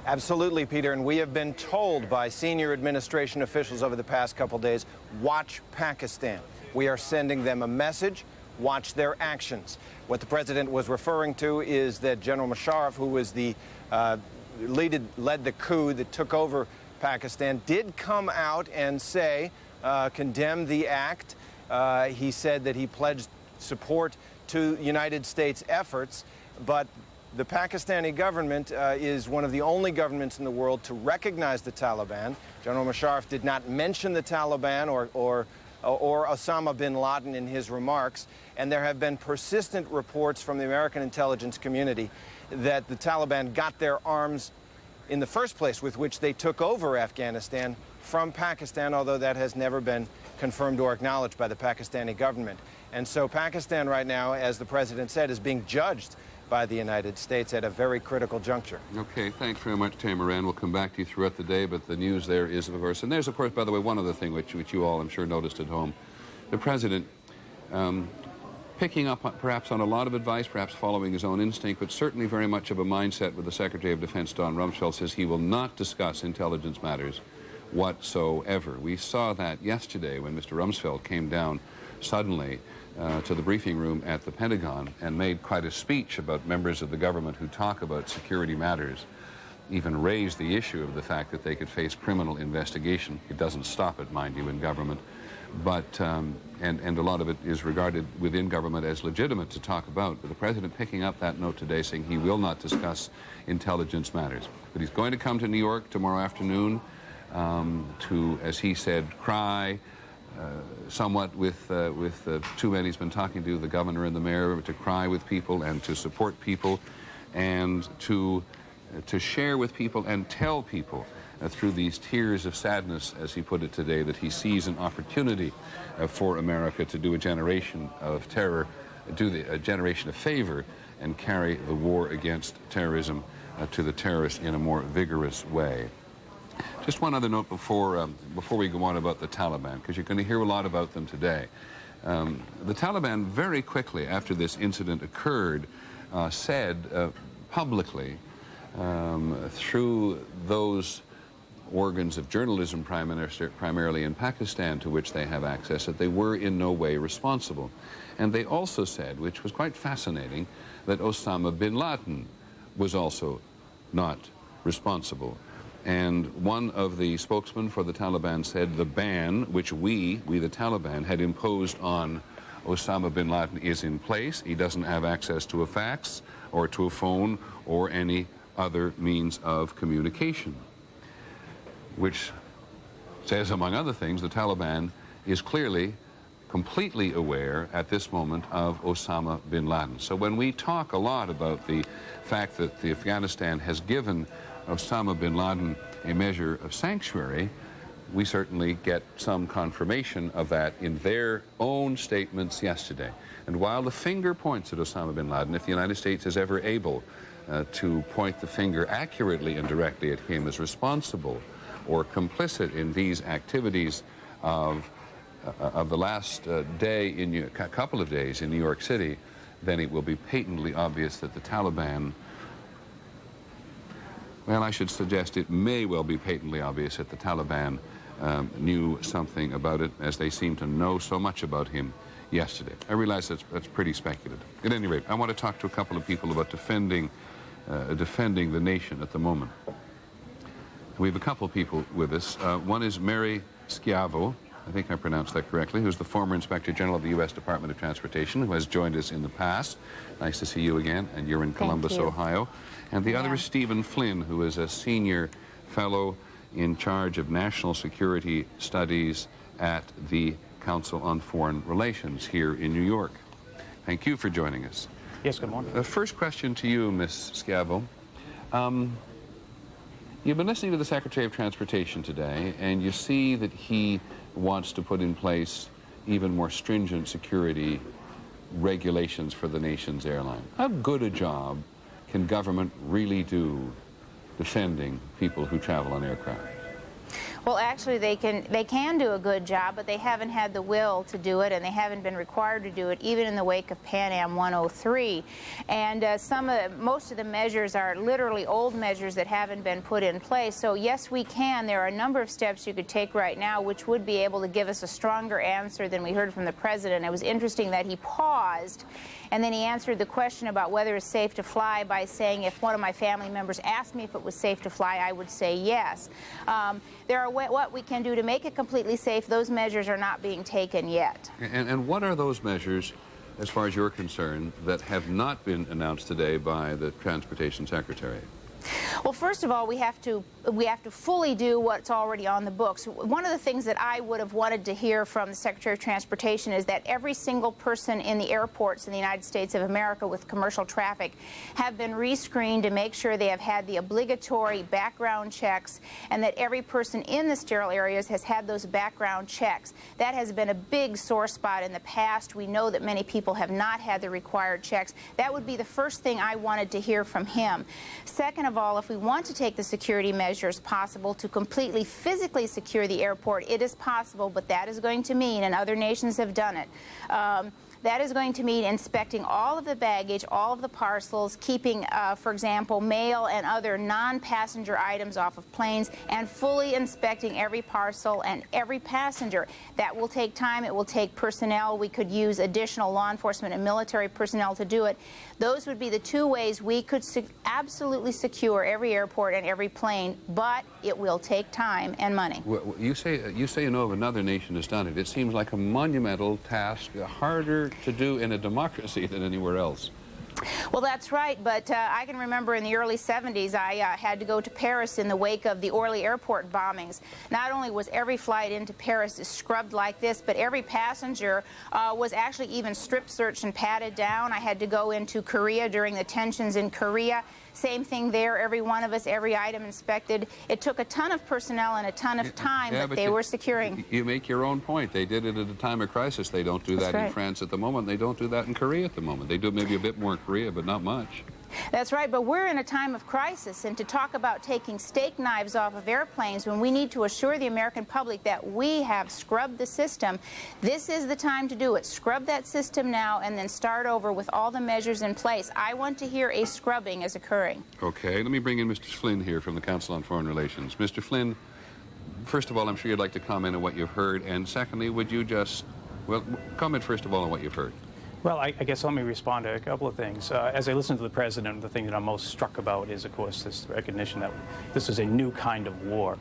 Absolutely, Peter, and we have been told by senior administration officials over the past couple days, watch Pakistan. We are sending them a message, watch their actions. What the president was referring to is that General Musharraf, who was the led the coup that took over Pakistan, did come out and say, condemn the act. He said that he pledged support to United States efforts, but the Pakistani government is one of the only governments in the world to recognize the Taliban. General Musharraf did not mention the Taliban or Osama bin Laden in his remarks, and there have been persistent reports from the American intelligence community that the Taliban got their arms in the first place with which they took over Afghanistan from Pakistan, although that has never been confirmed or acknowledged by the Pakistani government. And so Pakistan right now, as the president said, is being judged by the United States at a very critical juncture. Okay, thanks very much, Tamaran. We'll come back to you throughout the day, but the news there is, of course, and there's, of course, by the way, one other thing which you all, I'm sure, noticed at home. The president picking up perhaps on a lot of advice, perhaps following his own instinct, but certainly very much of a mindset with the Secretary of Defense, Don Rumsfeld, says he will not discuss intelligence matters whatsoever. We saw that yesterday when Mr. Rumsfeld came down suddenly to the briefing room at the Pentagon and made quite a speech about members of the government who talk about security matters, even raised the issue of the fact that they could face criminal investigation. It doesn't stop it, mind you, in government, but and a lot of it is regarded within government as legitimate to talk about. But the president picking up that note today saying he will not discuss intelligence matters. But he's going to come to New York tomorrow afternoon to, as he said, cry, somewhat with two men he's been talking to, the governor and the mayor, to cry with people and to support people and to share with people and tell people through these tears of sadness, as he put it today, that he sees an opportunity for America to do a generation of terror, a generation of favor, and carry the war against terrorism to the terrorists in a more vigorous way. Just one other note before we go on about the Taliban, because you're going to hear a lot about them today. The Taliban very quickly after this incident occurred said publicly through those organs of journalism primarily in Pakistan to which they have access that they were in no way responsible. And they also said, which was quite fascinating, that Osama bin Laden was also not responsible. And one of the spokesmen for the Taliban said the ban which we the Taliban, had imposed on Osama bin Laden is in place. He doesn't have access to a fax or to a phone or any other means of communication, which says, among other things, the Taliban is clearly completely aware at this moment of Osama bin Laden. So when we talk a lot about the fact that Afghanistan has given Osama bin Laden a measure of sanctuary, we certainly get some confirmation of that in their own statements yesterday. And while the finger points at Osama bin Laden, if the United States is ever able to point the finger accurately and directly at him as responsible or complicit in these activities of the last couple of days in New York City, then it will be patently obvious that the Taliban, well, I should suggest it may well be patently obvious that the Taliban knew something about it, as they seem to know so much about him yesterday. I realize that's pretty speculative. At any rate, I want to talk to a couple of people about defending the nation at the moment. We have a couple of people with us. One is Mary Schiavo, I think I pronounced that correctly, who's the former Inspector General of the U.S. Department of Transportation, who has joined us in the past. Nice to see you again, and you're in Columbus, Ohio. And the other is Stephen Flynn, who is a senior fellow in charge of national security studies at the Council on Foreign Relations here in New York. Thank you for joining us. Yes, good morning. The first question to you, Ms. Schiavo. You've been listening to the Secretary of Transportation today, and you see that he wants to put in place even more stringent security regulations for the nation's airline. How good a job can government really do defending people who travel on aircraft? Well, actually, they can do a good job, but they haven't had the will to do it, and they haven't been required to do it, even in the wake of Pan Am 103. And most of the measures are literally old measures that haven't been put in place. So yes, we can. There are a number of steps you could take right now, which would be able to give us a stronger answer than we heard from the president. It was interesting that he paused, and then he answered the question about whether it's safe to fly by saying, if one of my family members asked me if it was safe to fly, I would say yes. There are what we can do to make it completely safe. Those measures are not being taken yet. And what are those measures, as far as you're concerned, that have not been announced today by the Transportation Secretary? Well, first of all, we have to fully do what's already on the books. One of the things that I would have wanted to hear from the Secretary of Transportation is that every single person in the airports in the United States of America with commercial traffic have been rescreened to make sure they have had the obligatory background checks, and that every person in the sterile areas has had those background checks. That has been a big sore spot in the past. We know that many people have not had the required checks. That would be the first thing I wanted to hear from him. Second of all, if we want to take the security measures possible to completely physically secure the airport, it is possible, but that is going to mean, and other nations have done it, that is going to mean inspecting all of the baggage, all of the parcels, keeping, for example, mail and other non-passenger items off of planes, and fully inspecting every parcel and every passenger. That will take time. It will take personnel. We could use additional law enforcement and military personnel to do it. Those would be the two ways we could absolutely secure every airport and every plane, but it will take time and money. Well, you say you know of another nation has done it. It seems like a monumental task, harder to do in a democracy than anywhere else. Well, that's right, but I can remember in the early 70s I had to go to Paris in the wake of the Orly airport bombings. Not only was every flight into Paris scrubbed like this, but every passenger was actually even strip searched and patted down. I had to go into Korea during the tensions in Korea. Same thing there, every one of us, every item inspected. It took a ton of personnel and a ton of time, but they were securing. You make your own point. They did it at a time of crisis. They don't do that in France at the moment. They don't do that in Korea at the moment. They do maybe a bit more in Korea, but not much. That's right, but we're in a time of crisis, and to talk about taking steak knives off of airplanes when we need to assure the American public that we have scrubbed the system, this is the time to do it. Scrub that system now and then start over with all the measures in place. I want to hear a scrubbing is occurring. Okay, let me bring in Mr. Flynn here from the Council on Foreign Relations. Mr. Flynn, first of all, I'm sure you'd like to comment on what you've heard, and secondly, would you just, well, comment first of all on what you've heard. Well, I guess let me respond to a couple of things. As I listen to the president, the thing that I'm most struck about is, of course, this recognition that this is a new kind of war.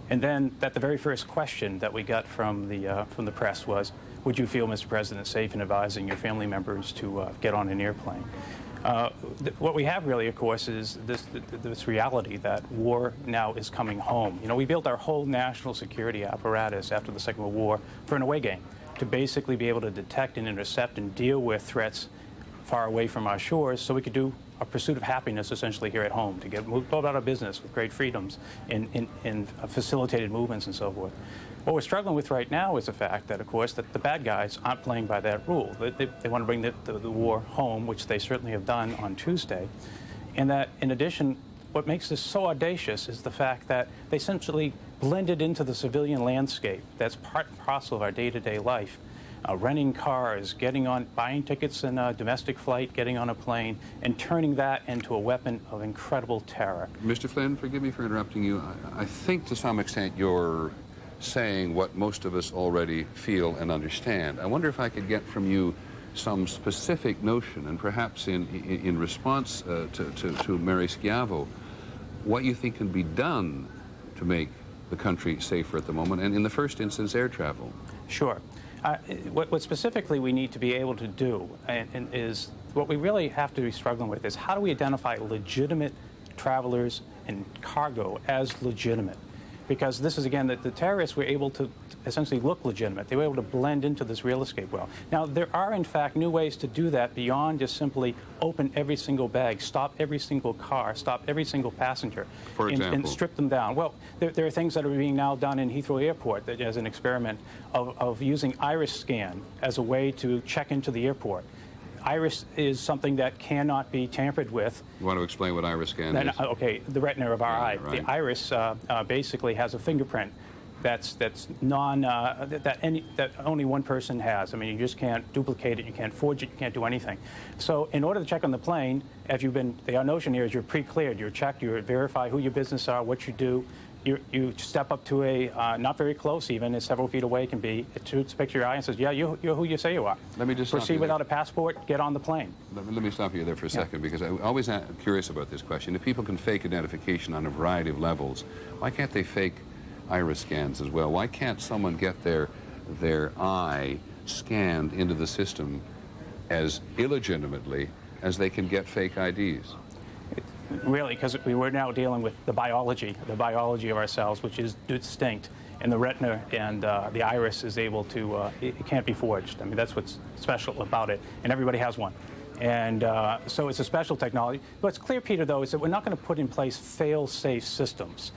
And then that the very first question that we got from the press was, would you feel, Mr. President, safe in advising your family members to get on an airplane? What we have really, of course, is this reality that war now is coming home. You know, we built our whole national security apparatus after the Second World War for an away game, to basically be able to detect and intercept and deal with threats far away from our shores, so we could do a pursuit of happiness essentially here at home, to go about our business with great freedoms in facilitated movements and so forth. What we're struggling with right now is the fact that, of course, that the bad guys aren't playing by that rule. They want to bring the war home, which they certainly have done on Tuesday, and that, in addition, what makes this so audacious is the fact that they essentially blended into the civilian landscape. That's part and parcel of our day-to-day life. Renting cars, buying tickets in a domestic flight, getting on a plane, and turning that into a weapon of incredible terror. Mr. Flynn, forgive me for interrupting you. I think to some extent you're saying what most of us already feel and understand. I wonder if I could get from you some specific notion, and perhaps in response to Mary Schiavo, what you think can be done to make the country safer at the moment, and in the first instance, air travel. Sure. What specifically we need to be able to do is what we really have to be struggling with is how do we identify legitimate travelers and cargo as legitimate? Because this is, again, that the terrorists were able to essentially look legitimate. They were able to blend into this real escape well. Now, there are, in fact, new ways to do that beyond just simply open every single bag, stop every single car, stop every single passenger, for example, and strip them down. Well, there are things that are being now done in Heathrow Airport as an experiment of using iris scan as a way to check into the airport. iris is something that cannot be tampered with. You want to explain what iris scan is? Okay, the retina of our eye. Right. The iris basically has a fingerprint that only one person has. I mean, you just can't duplicate it, you can't forge it, you can't do anything. So in order to check on the plane, the notion here is you're pre-cleared, you're checked, you verify who your business are, what you do. You step up to a, not very close even, several feet away can be, it shoots a picture of your eye and says, yeah, you're who you say you are. Let me just proceed without a passport, get on the plane. Let me stop you there for a second, because I'm always curious about this question. If people can fake identification on a variety of levels, why can't they fake iris scans as well? Why can't someone get their eye scanned into the system as illegitimately as they can get fake IDs? Really, because we're now dealing with the biology of our cells, which is distinct, and the retina and the iris is able to, it can't be forged. I mean, that's what's special about it, and everybody has one. And so it's a special technology. What's clear, Peter, though, is that we're not going to put in place fail-safe systems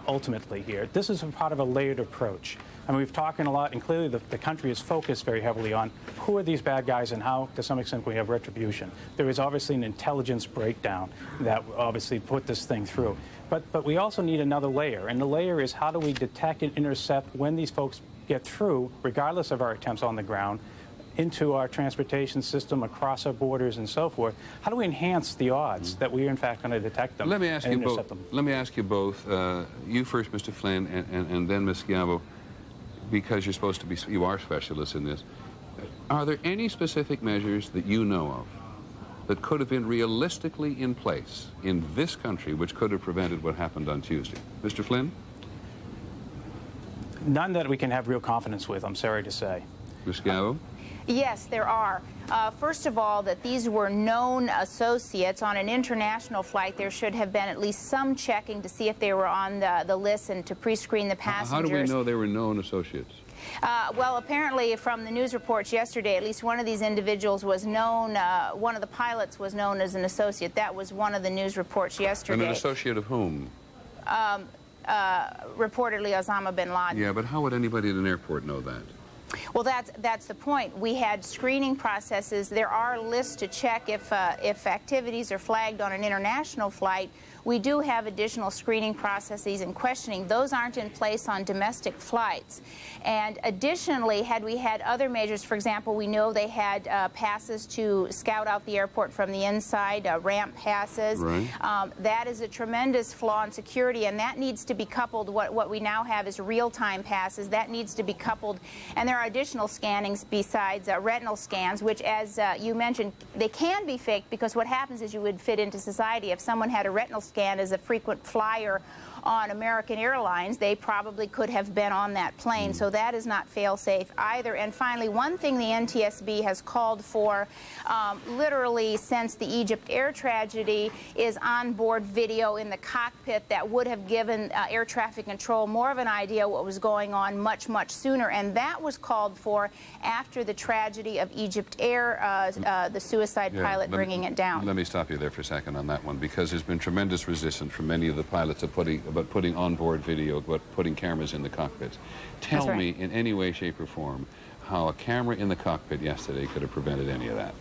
ultimately here. This is a part of a layered approach. I mean, we've talked a lot, and clearly the country is focused very heavily on who are these bad guys and how, to some extent, we have retribution. There is obviously an intelligence breakdown that obviously put this thing through. But we also need another layer, and the layer is how do we detect and intercept when these folks get through, regardless of our attempts on the ground, into our transportation system, across our borders, and so forth. How do we enhance the odds that we are, in fact, going to detect them and intercept them? Let me ask you both, you first, Mr. Flynn, and then Ms. Schiavo, because you're supposed to be, you are specialists in this. Are there any specific measures that you know of that could have been realistically in place in this country which could have prevented what happened on Tuesday? Mr. Flynn? None that we can have real confidence with, I'm sorry to say. Ms. Schiavo? Yes, there are. First of all, that these were known associates. On an international flight, there should have been at least some checking to see if they were on the list and to pre-screen the passengers. How do we know they were known associates? Well, apparently from the news reports yesterday, at least one of these individuals was known, one of the pilots was known as an associate. That was one of the news reports yesterday. And an associate of whom? Reportedly Osama bin Laden. Yeah, but how would anybody at an airport know that? Well, that's the point. We had screening processes. There are lists to check if activities are flagged on an international flight. We do have additional screening processes and questioning. Those aren't in place on domestic flights. And additionally, had we had other measures, for example, we know they had passes to scout out the airport from the inside, ramp passes. Right. That is a tremendous flaw in security, and that needs to be coupled. What we now have is real-time passes. That needs to be coupled. And there are additional scannings besides retinal scans, which, as you mentioned, they can be faked because what happens is you would fit into society. If someone had a retinal scan as a frequent flyer on American Airlines, they probably could have been on that plane. So that is not fail-safe either. And finally, one thing the NTSB has called for literally since the Egypt air tragedy is onboard video in the cockpit that would have given air traffic control more of an idea what was going on much, much sooner. And that was called for after the tragedy of Egypt Air, the suicide pilot bringing it down. Let me stop you there for a second on that one, because there's been tremendous resistance from many of the pilots about putting onboard video, about putting cameras in the cockpits. Tell me in any way, shape, or form how a camera in the cockpit yesterday could have prevented any of that.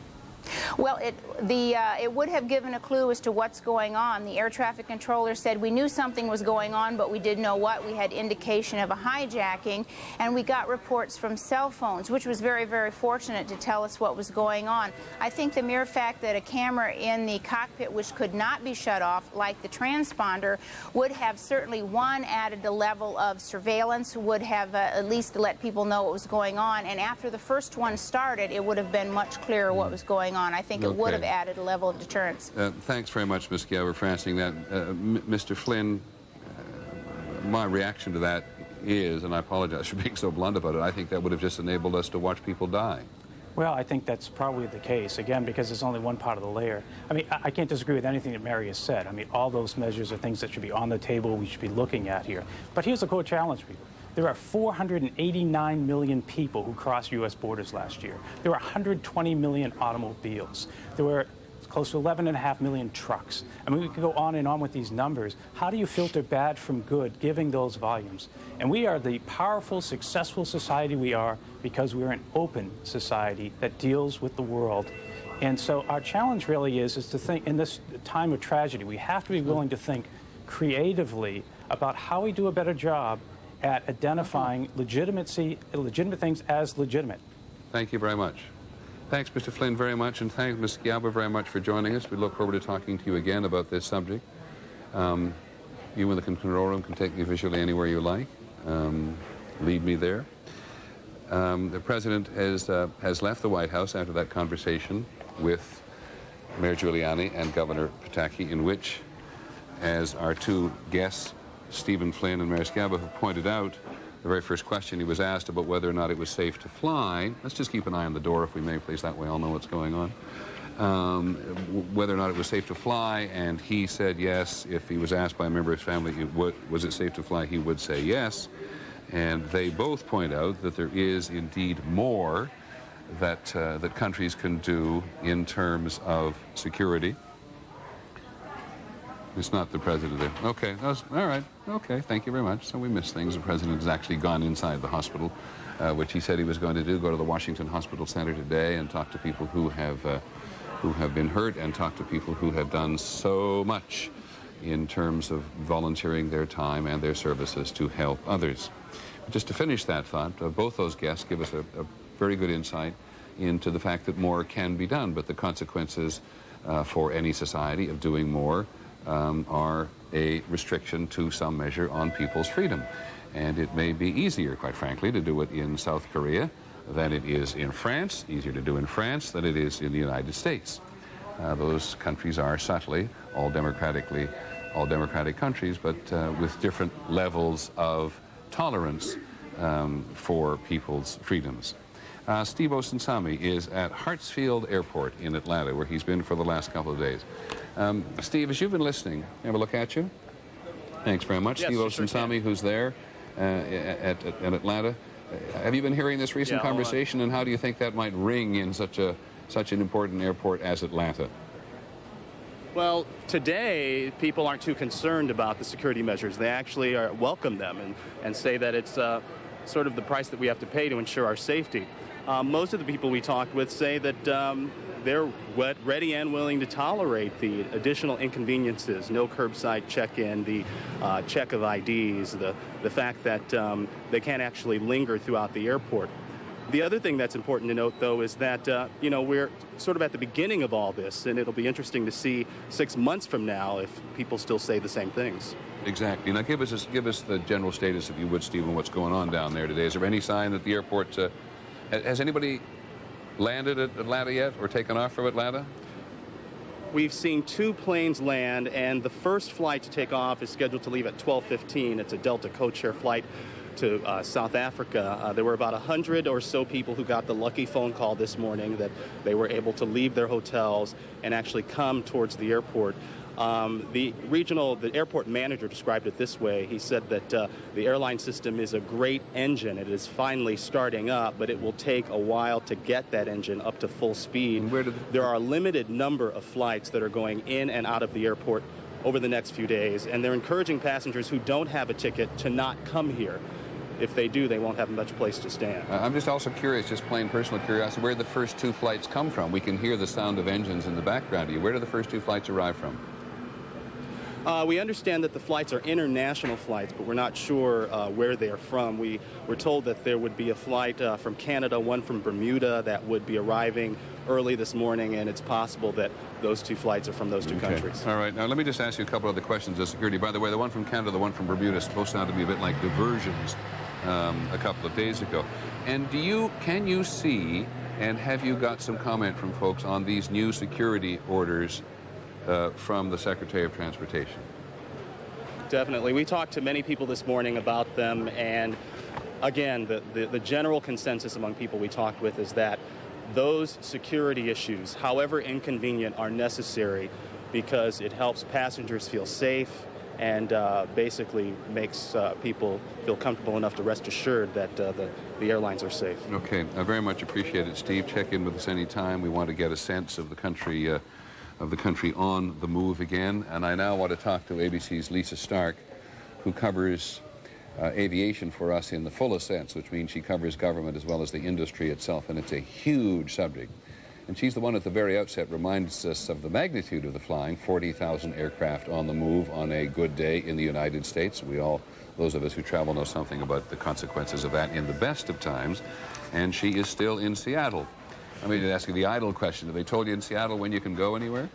Well, it would have given a clue as to what's going on. The air traffic controller said we knew something was going on, but we didn't know what. We had indication of a hijacking, and we got reports from cell phones, which was very, very fortunate to tell us what was going on. I think the mere fact that a camera in the cockpit, which could not be shut off, like the transponder, would have certainly, one, added a level of surveillance, would have at least let people know what was going on, and after the first one started, it would have been much clearer what was going on. I think it would have added a level of deterrence. Thanks very much, Ms. Schiavo, for answering that. Mr. Flynn, my reaction to that is, and I apologize for being so blunt about it, I think that would have just enabled us to watch people die. Well, I think that's probably the case, again, because it's only one part of the layer. I mean, I can't disagree with anything that Mary has said. I mean, all those measures are things that should be on the table, we should be looking at here. But here's the core challenge, people. There are 489 million people who crossed U.S. borders last year. There were 120 million automobiles. There were close to 11.5 million trucks. I mean, we could go on and on with these numbers. How do you filter bad from good, giving those volumes? And we are the powerful, successful society we are because we're an open society that deals with the world And so our challenge really is to think, in this time of tragedy, we have to be willing to think creatively about how we do a better job at identifying legitimate things as legitimate. Thank you very much. Thanks, Mr. Flynn, very much, and thanks, Ms. Schiavo, very much for joining us. We look forward to talking to you again about this subject. You in the control room can take me visually anywhere you like. Lead me there. The President has left the White House after that conversation with Mayor Giuliani and Governor Pataki, in which, as our two guests, Stephen Flynn and Mayor Schiavo, have pointed out, the very first question he was asked about whether or not it was safe to fly. Let's just keep an eye on the door, if we may, please. That way I'll know what's going on. Whether or not it was safe to fly, and he said yes. If he was asked by a member of his family, was it safe to fly, he would say yes. And they both point out that there is indeed more that, that countries can do in terms of security. It's not the President there. Okay, all right. Okay, thank you very much. So we missed things. The President has actually gone inside the hospital, which he said he was going to do, go to the Washington Hospital Center today and talk to people who have been hurt and talk to people who have done so much in terms of volunteering their time and their services to help others. Just to finish that thought, both those guests give us a very good insight into the fact that more can be done, but the consequences for any society of doing more are a restriction to some measure on people's freedom. And it may be easier, quite frankly, to do it in South Korea than it is in France, easier to do in France than it is in the United States. Those countries are subtly all democratic countries, but with different levels of tolerance for people's freedoms. Steve Osunsami is at Hartsfield Airport in Atlanta, where he's been for the last couple of days. Steve, as you've been listening, have a look at you? Thanks very much. Yes, Steve Osunsami, who's there at Atlanta. Have you been hearing this recent conversation, and how do you think that might ring in such an important airport as Atlanta? Well, today, people aren't too concerned about the security measures. They actually welcome them and say that it's sort of the price that we have to pay to ensure our safety. Most of the people we talked with say that they're ready and willing to tolerate the additional inconveniences, no curbside check-in, the check of IDs, the fact that they can't actually linger throughout the airport. The other thing that's important to note, though, is that, you know, we're sort of at the beginning of all this, and it'll be interesting to see 6 months from now if people still say the same things. Exactly. Now, give us the general status, if you would, Stephen, what's going on down there today. Is there any sign that the airport, has anybody landed at Atlanta yet or taken off from Atlanta? We've seen 2 planes land, and the first flight to take off is scheduled to leave at 12:15. It's a Delta codeshare flight to South Africa. There were about 100 or so people who got the lucky phone call this morning that they were able to leave their hotels and actually come towards the airport. The airport manager described it this way. He said that the airline system is a great engine. It is finally starting up, but it will take a while to get that engine up to full speed. There are a limited number of flights that are going in and out of the airport over the next few days, and they're encouraging passengers who don't have a ticket to not come here. If they do, they won't have much place to stand. I'm just also curious, just plain personal curiosity, where did the first 2 flights come from? We can hear the sound of engines in the background of you. Where did the first 2 flights arrive from? We understand that the flights are international flights, but we're not sure where they are from. We were told that there would be a flight from Canada, one from Bermuda, that would be arriving early this morning, and it's possible that those 2 flights are from those 2 countries. All right. Now, let me just ask you a couple other questions of security. By the way, the one from Canada, the one from Bermuda, both sound to be a bit like diversions a couple of days ago. And can you see, and have you got some comment from folks on these new security orders from the Secretary of Transportation? Definitely. We talked to many people this morning about them, and again, the general consensus among people we talked with is that those security issues, however inconvenient, are necessary because it helps passengers feel safe and basically makes people feel comfortable enough to rest assured that the airlines are safe. Okay. I very much appreciate it, Steve. Check in with us anytime. We want to get a sense of the country on the move again. And I now want to talk to ABC's Lisa Stark, who covers aviation for us in the fullest sense, which means she covers government as well as the industry itself, and it's a huge subject. And she's the one at the very outset reminds us of the magnitude of the flying, 40,000 aircraft on the move on a good day in the United States. We all, those of us who travel, know something about the consequences of that in the best of times. And she is still in Seattle. I mean, to ask you the idle question, have they told you in Seattle when you can go anywhere?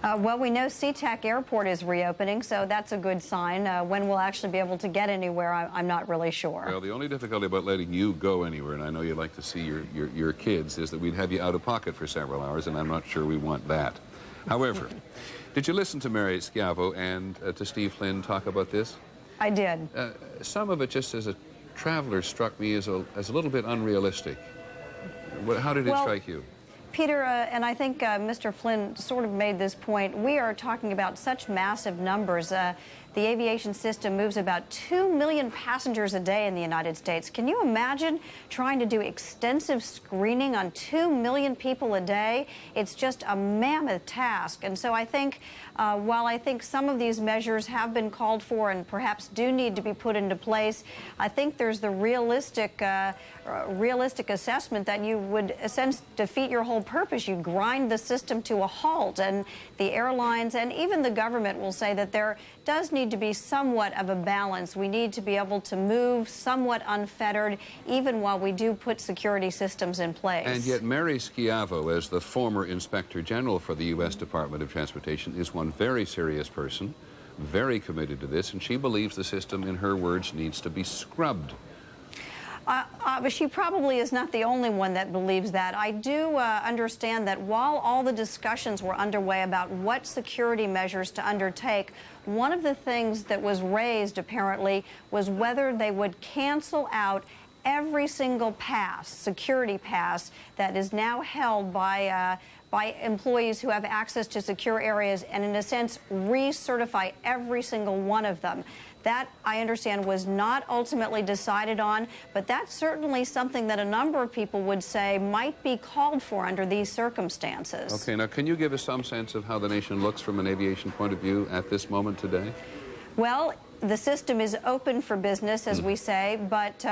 Well, we know SeaTac Airport is reopening, so that's a good sign. When we'll actually be able to get anywhere, I'm not really sure. Well, the only difficulty about letting you go anywhere, and I know you like to see your kids, is that we'd have you out of pocket for several hours, and I'm not sure we want that. However, did you listen to Mary Schiavo and to Steve Flynn talk about this? I did. Some of it, just as a traveler, struck me as a little bit unrealistic. How did it strike you? Peter, and I think Mr. Flynn sort of made this point, we are talking about such massive numbers. The aviation system moves about 2 million passengers a day in the United States. Can you imagine trying to do extensive screening on 2 million people a day? It's just a mammoth task. And so I think, while I think some of these measures have been called for and perhaps do need to be put into place, I think there's the realistic assessment that you would, in a sense, defeat your whole purpose. You grind the system to a halt, and the airlines and even the government will say that there does need to be somewhat of a balance. We need to be able to move somewhat unfettered, even while we do put security systems in place. And yet Mary Schiavo, as the former Inspector General for the U.S. Department of Transportation, is one very serious person, very committed to this, and she believes the system, in her words, needs to be scrubbed. But she probably is not the only one that believes that. I do understand that while all the discussions were underway about what security measures to undertake, one of the things that was raised, apparently, was whether they would cancel out every single pass, security pass, that is now held by employees who have access to secure areas and, in a sense, recertify every single one of them. That, I understand, was not ultimately decided on, but that's certainly something that a number of people would say might be called for under these circumstances. Okay, now can you give us some sense of how the nation looks from an aviation point of view at this moment today? Well, the system is open for business, as we say, but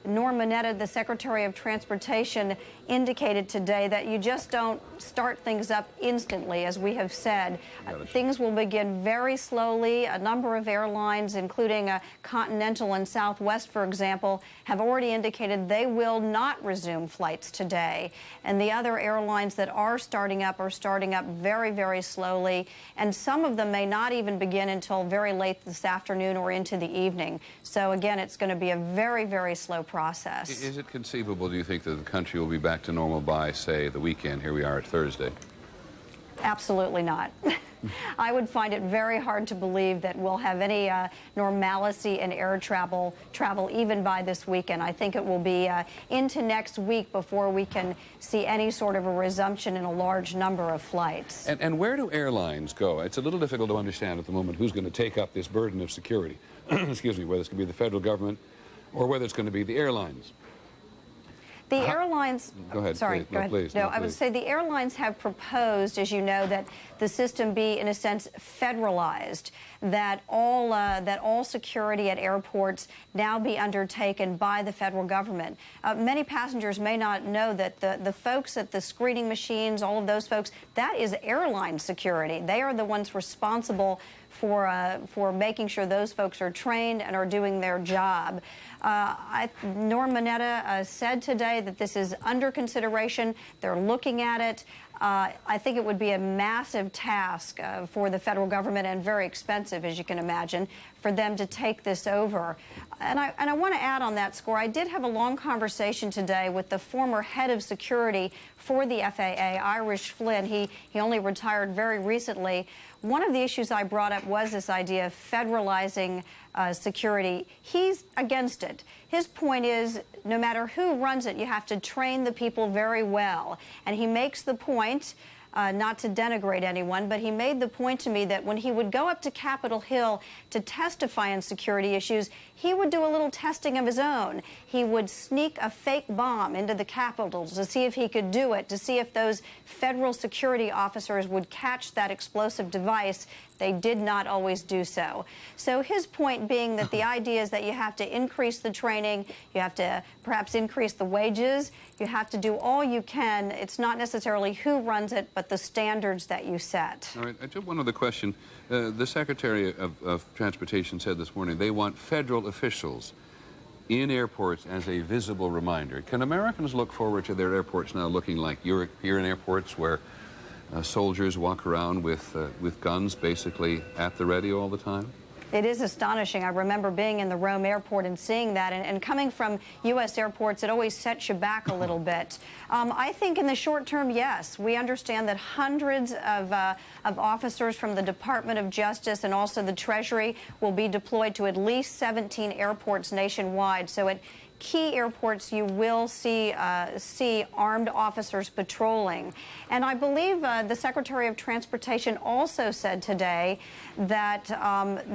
Norm Mineta, the Secretary of Transportation, indicated today that you just don't start things up instantly, as we have said. Things will begin very slowly. A number of airlines, including Continental and Southwest, for example, have already indicated they will not resume flights today. And the other airlines that are starting up very, very slowly. And some of them may not even begin until very late this afternoon or into the evening. So again, it's going to be a very, very slow process. Is it conceivable, do you think, that the country will be back to normal by, say, the weekend? Here we are at Thursday. Absolutely not. I would find it very hard to believe that we'll have any normalcy in air travel even by this weekend. I think it will be into next week before we can see any sort of a resumption in a large number of flights. And where do airlines go? It's a little difficult to understand at the moment who's going to take up this burden of security. Excuse me, whether it's going to be the federal government or whether it's going to be the airlines. The airlines... Go ahead. Sorry, please. go ahead. Please, no, I would say the airlines have proposed, as you know, that the system be, in a sense, federalized, that all security at airports now be undertaken by the federal government. Many passengers may not know that the folks at the screening machines, all of those folks, that is airline security. They are the ones responsible for making sure those folks are trained and are doing their job. Norm Mineta said today that this is under consideration. They're looking at it. I think it would be a massive task for the federal government, and very expensive, as you can imagine, for them to take this over. And I want to add on that score, I did have a long conversation today with the former head of security for the FAA, Irish Flynn. He only retired very recently. One of the issues I brought up was this idea of federalizing security. He's against it. His point is, no matter who runs it, you have to train the people very well. And he makes the point not to denigrate anyone, but he made the point to me that when he would go up to Capitol Hill to testify on security issues, he would do a little testing of his own. He would sneak a fake bomb into the Capitol to see if he could do it, to see if those federal security officers would catch that explosive device. They did not always do so. So his point being that the idea is that you have to increase the training, you have to perhaps increase the wages, you have to do all you can. It's not necessarily who runs it, but the standards that you set. All right, just one other question. The Secretary of Transportation said this morning they want federal officials in airports as a visible reminder. Can Americans look forward to their airports now looking like European airports where soldiers walk around with guns basically at the ready all the time? It is astonishing. I remember being in the Rome airport and seeing that, and coming from U.S. airports, it always sets you back a little bit. I think in the short term, yes. We understand that hundreds of officers from the Department of Justice and also the Treasury will be deployed to at least 17 airports nationwide. So at key airports, you will see armed officers patrolling. And I believe the Secretary of Transportation also said today that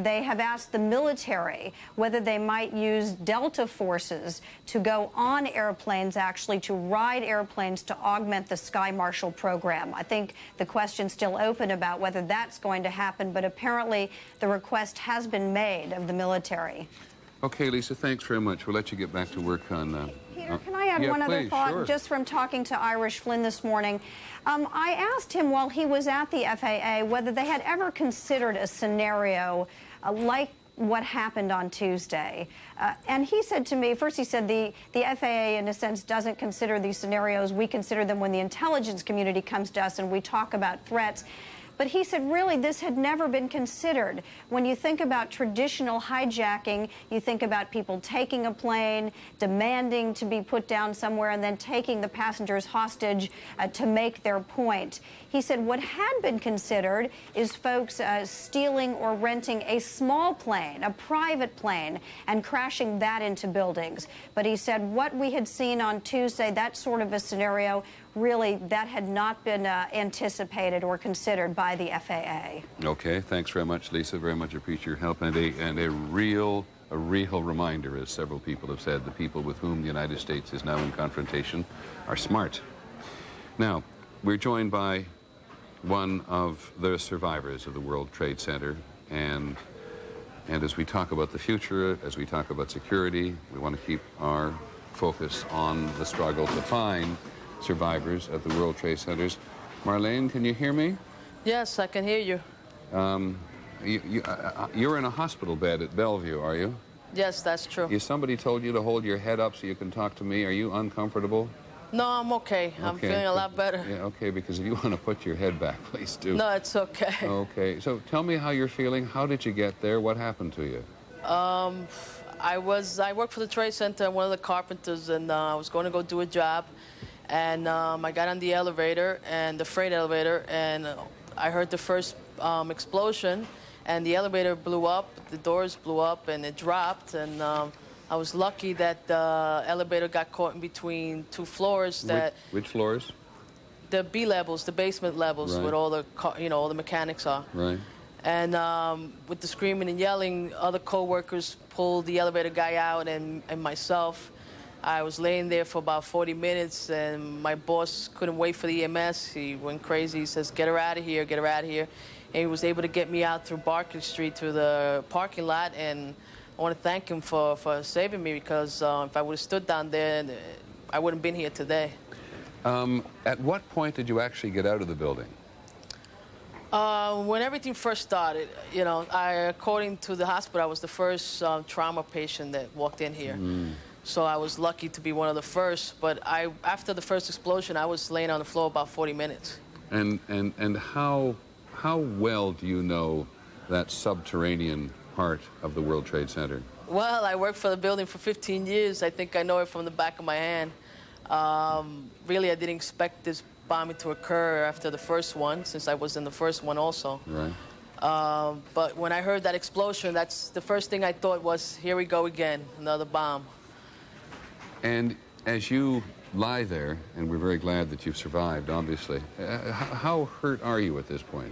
they have asked the military whether they might use Delta forces to go on airplanes, actually to ride airplanes to augment the Sky Marshal program. I think the question's still open about whether that's going to happen, but apparently the request has been made of the military. Okay, Lisa, thanks very much. We'll let you get back to work on... Peter, can I add one other thought? Sure. Just from talking to Irish Flynn this morning, I asked him while he was at the FAA whether they had ever considered a scenario like what happened on Tuesday. And he said to me, first he said the FAA, in a sense, doesn't consider these scenarios. We consider them when the intelligence community comes to us and we talk about threats. But he said, really, this had never been considered. When you think about traditional hijacking, you think about people taking a plane, demanding to be put down somewhere, and then taking the passengers hostage to make their point. He said what had been considered is folks stealing or renting a small plane, a private plane, and crashing that into buildings. But he said what we had seen on Tuesday, that sort of a scenario, really, that had not been anticipated or considered by the FAA. Okay, thanks very much, Lisa. Very much appreciate your help. And a real reminder, as several people have said, the people with whom the United States is now in confrontation are smart. Now, we're joined by one of the survivors of the World Trade Center, and as we talk about the future, as we talk about security, we want to keep our focus on the struggle to find survivors at the World Trade Centers. Marlene, can you hear me? Yes, I can hear you. You're in a hospital bed at Bellevue, are you? Yes, that's true. Somebody told you to hold your head up so you can talk to me. Are you uncomfortable? No, I'm okay. I'm feeling a lot better. Yeah, okay, because if you want to put your head back, please do. No, it's okay. Okay, so tell me how you're feeling. How did you get there? What happened to you? I worked for the Trade Center, one of the carpenters, and I was going to go do a job. And I got on the elevator, and the freight elevator, and I heard the first explosion, and the elevator blew up, the doors blew up, and it dropped, and I was lucky that the elevator got caught in between two floors. Which floors? The B levels, the basement levels, right, where all the all the mechanics are. Right. And with the screaming and yelling, other co-workers pulled the elevator guy out, and myself. I was laying there for about 40 minutes, and my boss couldn't wait for the EMS. He went crazy. He says, get her out of here, get her out of here. And he was able to get me out through Barclay Street to the parking lot, and I want to thank him for saving me, because if I would have stood down there, I wouldn't have been here today. At what point did you actually get out of the building? When everything first started, according to the hospital, I was the first trauma patient that walked in here. So I was lucky to be one of the first, but after the first explosion, I was laying on the floor about 40 minutes. And how well do you know that subterranean part of the World Trade Center? Well, I worked for the building for 15 years. I think I know it from the back of my hand. Really, I didn't expect this bombing to occur after the first one, since I was in the first one also. Right. But when I heard that explosion, that's the first thing I thought was, here we go again, another bomb. And as you lie there, and we're very glad that you've survived, obviously. How hurt are you at this point?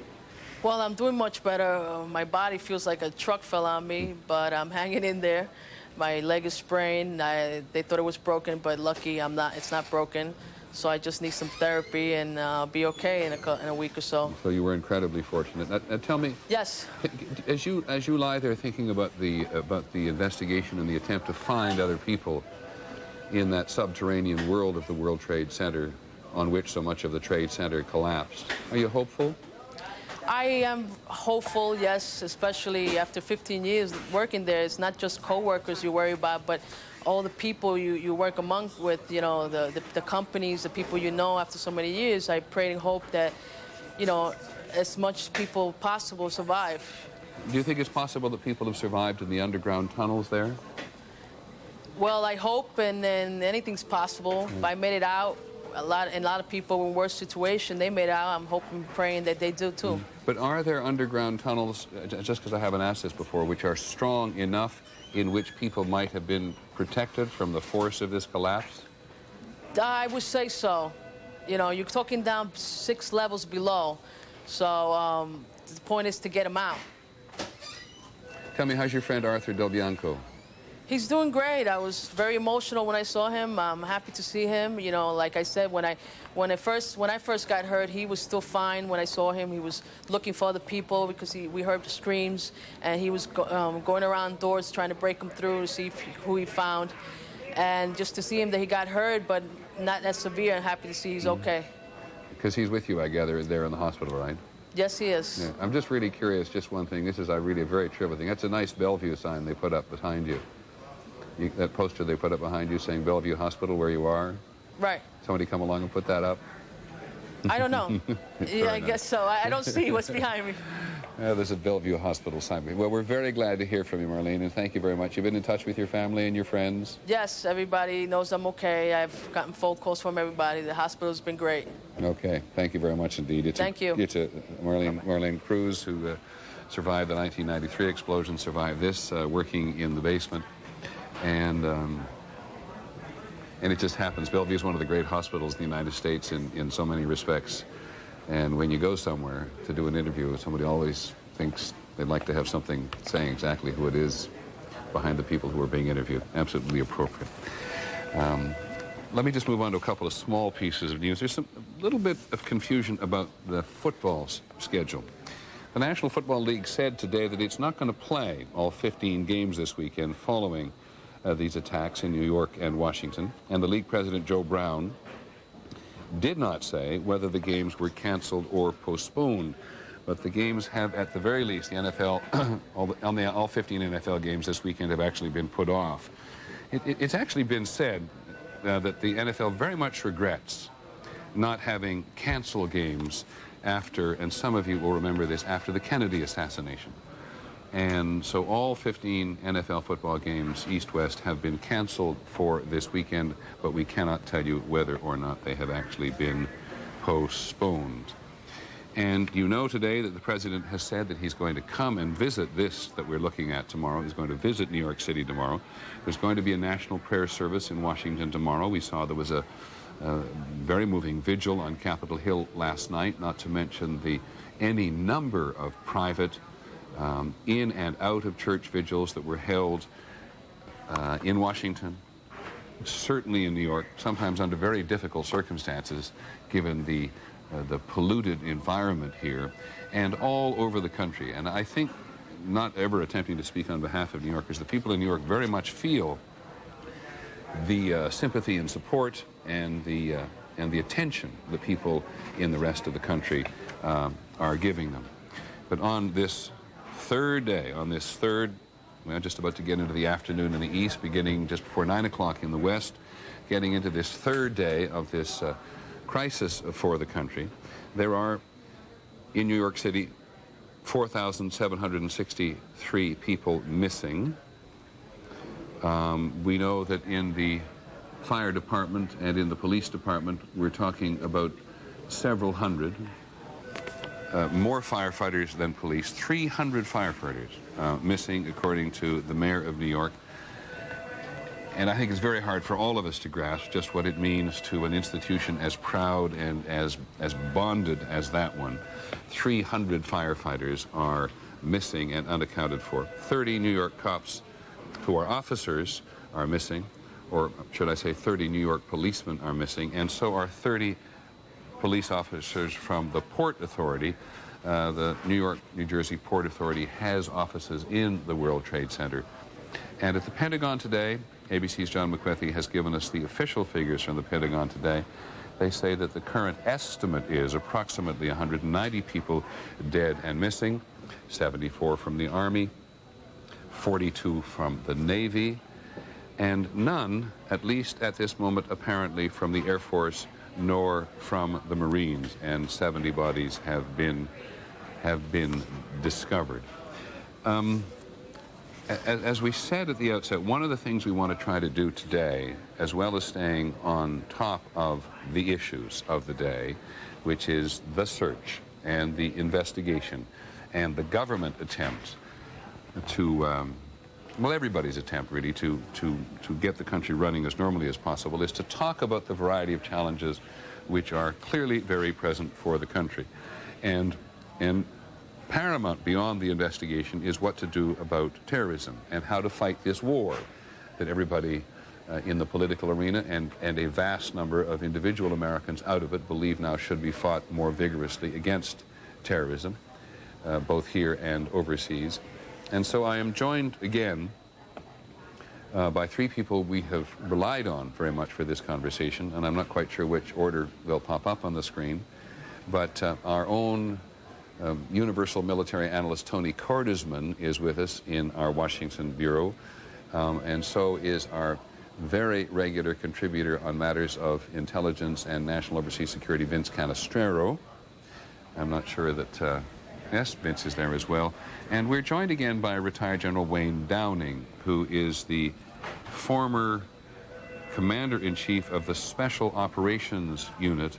Well, I'm doing much better. My body feels like a truck fell on me, but I'm hanging in there. My leg is sprained. They thought it was broken, but lucky it's not broken. So I just need some therapy and be okay in a week or so. So you were incredibly fortunate. Now tell me. Yes. As you lie there thinking about the investigation and the attempt to find other people in that subterranean world of the World Trade Center, on which so much of the Trade Center collapsed, are you hopeful? I am hopeful, yes, especially after 15 years working there. It's not just co-workers you worry about, but all the people you work with, you know, the companies, the people you know after so many years. I pray and hope that, you know, as much people possible survive. Do you think it's possible that people have survived in the underground tunnels there? Well, I hope, and then anything's possible. If I made it out, a lot of people in worse situation, they made it out. I'm hoping, praying that they do too. But are there underground tunnels, just because I haven't asked this before, which are strong enough in which people might have been protected from the force of this collapse? I would say so. You know, you're talking down 6 levels below. So the point is to get them out. Tell me, how's your friend Arthur Del Bianco? He's doing great. I was very emotional when I saw him. I'm happy to see him. You know, like I said, when I first got hurt, he was still fine. When I saw him, he was looking for other people because we heard the screams, and he was going around doors trying to break them through to see who he found. And just to see him that he got hurt, but not as severe, and happy to see he's okay. Because he's with you, I gather, there in the hospital, right? Yes, he is. Yeah. I'm just really curious, just one thing. This is really a very trivial thing. That's a nice Bellevue sign they put up behind you. That poster they put up behind you saying Bellevue Hospital, where you are? Right. Somebody come along and put that up? I don't know. Yeah, I guess so. I don't see what's behind me. There's a Bellevue Hospital sign. Well, we're very glad to hear from you, Marlene, and thank you very much. You've been in touch with your family and your friends? Yes, everybody knows I'm okay. I've gotten phone calls from everybody. The hospital's been great. Okay. Thank you very much indeed. Thank you. It's Marlene Cruz, who survived the 1993 explosion, survived this, working in the basement. And it just happens. Bellevue is one of the great hospitals in the United States in so many respects. And when you go somewhere to do an interview, somebody always thinks they'd like to have something saying exactly who it is behind the people who are being interviewed. Absolutely appropriate. Let me just move on to a couple of small pieces of news. There's a little bit of confusion about the football schedule. The National Football League said today that it's not going to play all 15 games this weekend following these attacks in New York and Washington. And the league president, Joe Brown, did not say whether the games were canceled or postponed. But the games have, at the very least, the NFL, all 15 NFL games this weekend have actually been put off. It's actually been said that the NFL very much regrets not having canceled games after, and some of you will remember this, after the Kennedy assassination. And so all 15 NFL football games, East-West, have been canceled for this weekend, but we cannot tell you whether or not they have actually been postponed. And you know today that the president has said that he's going to come and visit this that we're looking at tomorrow. He's going to visit New York City tomorrow. There's going to be a national prayer service in Washington tomorrow. We saw there was a very moving vigil on Capitol Hill last night, not to mention any number of private in and out of church vigils that were held in Washington, certainly in New York, sometimes under very difficult circumstances, given the polluted environment here, and all over the country. And I think, not ever attempting to speak on behalf of New Yorkers, the people in New York very much feel the sympathy and support and the attention the people in the rest of the country are giving them. But on this third day, well, just about to get into the afternoon in the east, beginning just before 9 o'clock in the west, getting into this third day of this crisis for the country, there are, in New York City, 4,763 people missing. We know that in the fire department and in the police department, we're talking about several hundred. More firefighters than police, 300 firefighters missing, according to the mayor of New York. And I think it's very hard for all of us to grasp just what it means to an institution as proud and as bonded as that one. 300 firefighters are missing and unaccounted for. 30 New York cops who are officers are missing, or should I say 30 New York policemen are missing, and so are 30 police officers from the Port Authority. The New York, New Jersey Port Authority has offices in the World Trade Center. And at the Pentagon today, ABC's John McWethy has given us the official figures from the Pentagon today. They say that the current estimate is approximately 190 people dead and missing, 74 from the Army, 42 from the Navy, and none, at least at this moment, apparently from the Air Force nor from the Marines, and 70 bodies have been discovered. As we said at the outset, one of the things we want to try to do today, as well as staying on top of the issues of the day, which is the search and the investigation and the government attempt to, well, everybody's attempt really to get the country running as normally as possible, is to talk about the variety of challenges which are clearly very present for the country. And paramount beyond the investigation is what to do about terrorism and how to fight this war that everybody in the political arena and a vast number of individual Americans out of it believe now should be fought more vigorously against terrorism, both here and overseas. And so I am joined again by three people we have relied on very much for this conversation, and I'm not quite sure which order they'll pop up on the screen, but our own Universal Military Analyst Tony Cordesman is with us in our Washington Bureau, and so is our very regular contributor on matters of intelligence and national overseas security, Vince Canestraro. I'm not sure that, yes, Vince is there as well. And we're joined again by retired General Wayne Downing, who is the former Commander-in-Chief of the Special Operations Unit,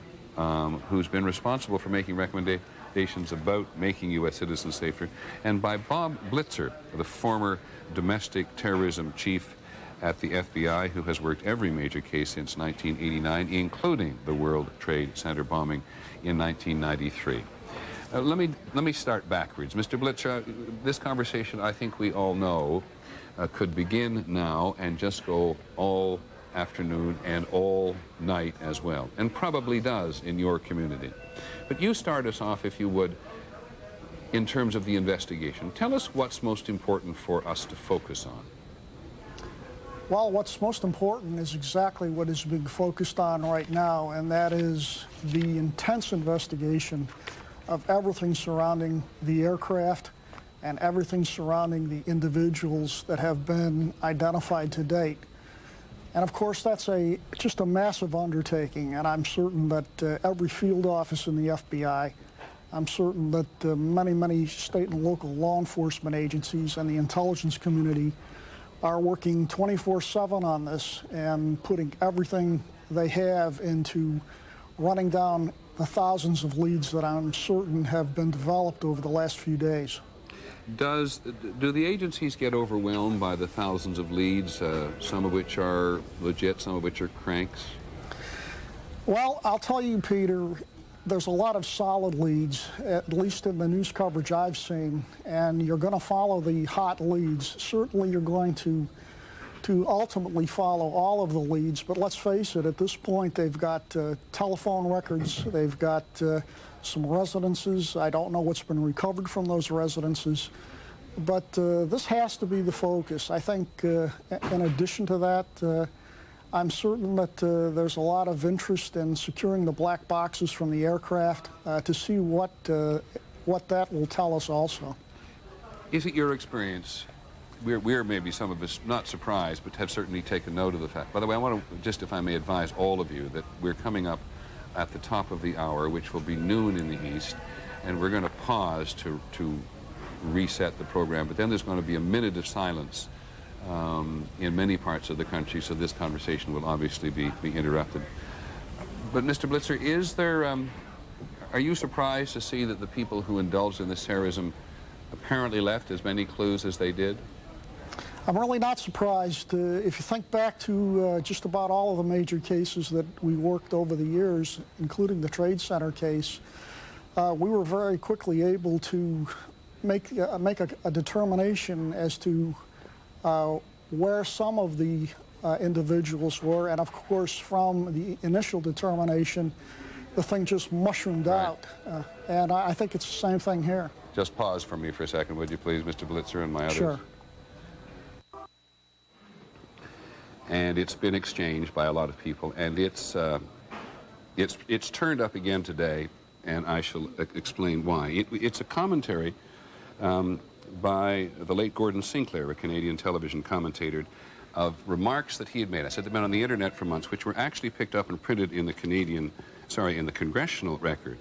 who's been responsible for making recommendations about making U.S. citizens safer, and by Bob Blitzer, the former domestic terrorism chief at the FBI, who has worked every major case since 1989, including the World Trade Center bombing in 1993. Let me start backwards. Mr. Blitzer, this conversation, I think we all know, could begin now and just go all afternoon and all night as well, and probably does in your community. But you start us off, if you would, in terms of the investigation. Tell us what's most important for us to focus on. Well, what's most important is exactly what is being focused on right now, and that is the intense investigation of everything surrounding the aircraft and everything surrounding the individuals that have been identified to date. And of course, that's just a massive undertaking, and I'm certain that every field office in the FBI, I'm certain that many state and local law enforcement agencies and the intelligence community are working 24/7 on this and putting everything they have into running down the thousands of leads that I'm certain have been developed over the last few days. Do the agencies get overwhelmed by the thousands of leads, some of which are legit, some of which are cranks? Well, I'll tell you, Peter, there's a lot of solid leads, at least in the news coverage I've seen, and you're going to follow the hot leads. Certainly you're going to ultimately follow all of the leads, but let's face it, at this point they've got telephone records, they've got some residences. I don't know what's been recovered from those residences, but this has to be the focus. I think in addition to that, I'm certain that there's a lot of interest in securing the black boxes from the aircraft to see what that will tell us also. Is it your experience, we're maybe some of us not surprised, but have certainly taken note of the fact. By the way, I want to just, if I may advise all of you, that we're coming up at the top of the hour, which will be noon in the East, and we're going to pause to reset the program, but then there's going to be a minute of silence in many parts of the country, so this conversation will obviously be interrupted. But Mr. Blitzer, is there, are you surprised to see that the people who indulged in this terrorism apparently left as many clues as they did? I'm really not surprised. If you think back to just about all of the major cases that we worked over the years, including the Trade Center case, we were very quickly able to make a determination as to where some of the individuals were, and of course from the initial determination, the thing just mushroomed out. And I think it's the same thing here. Just pause for me for a second, would you please, Mr. Blitzer and my others? Sure. And it's been exchanged by a lot of people, and it's turned up again today, and I shall explain why. It's a commentary by the late Gordon Sinclair, a Canadian television commentator, of remarks that he had made. I said they've been on the internet for months, which were actually picked up and printed in the Congressional Record.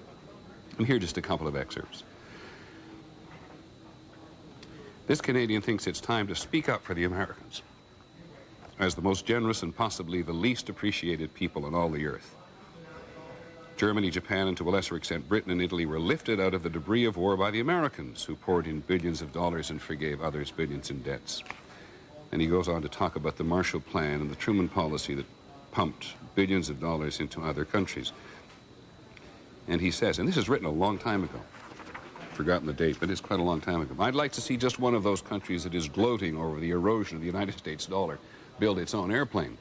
And here are just a couple of excerpts. This Canadian thinks it's time to speak up for the Americans as the most generous and possibly the least appreciated people on all the earth. Germany, Japan, and to a lesser extent Britain and Italy were lifted out of the debris of war by the Americans, who poured in billions of dollars and forgave others billions in debts. And he goes on to talk about the Marshall Plan and the Truman policy that pumped billions of dollars into other countries. And he says, and this is written a long time ago, forgotten the date, but it's quite a long time ago. I'd like to see just one of those countries that is gloating over the erosion of the United States dollar build its own airplane.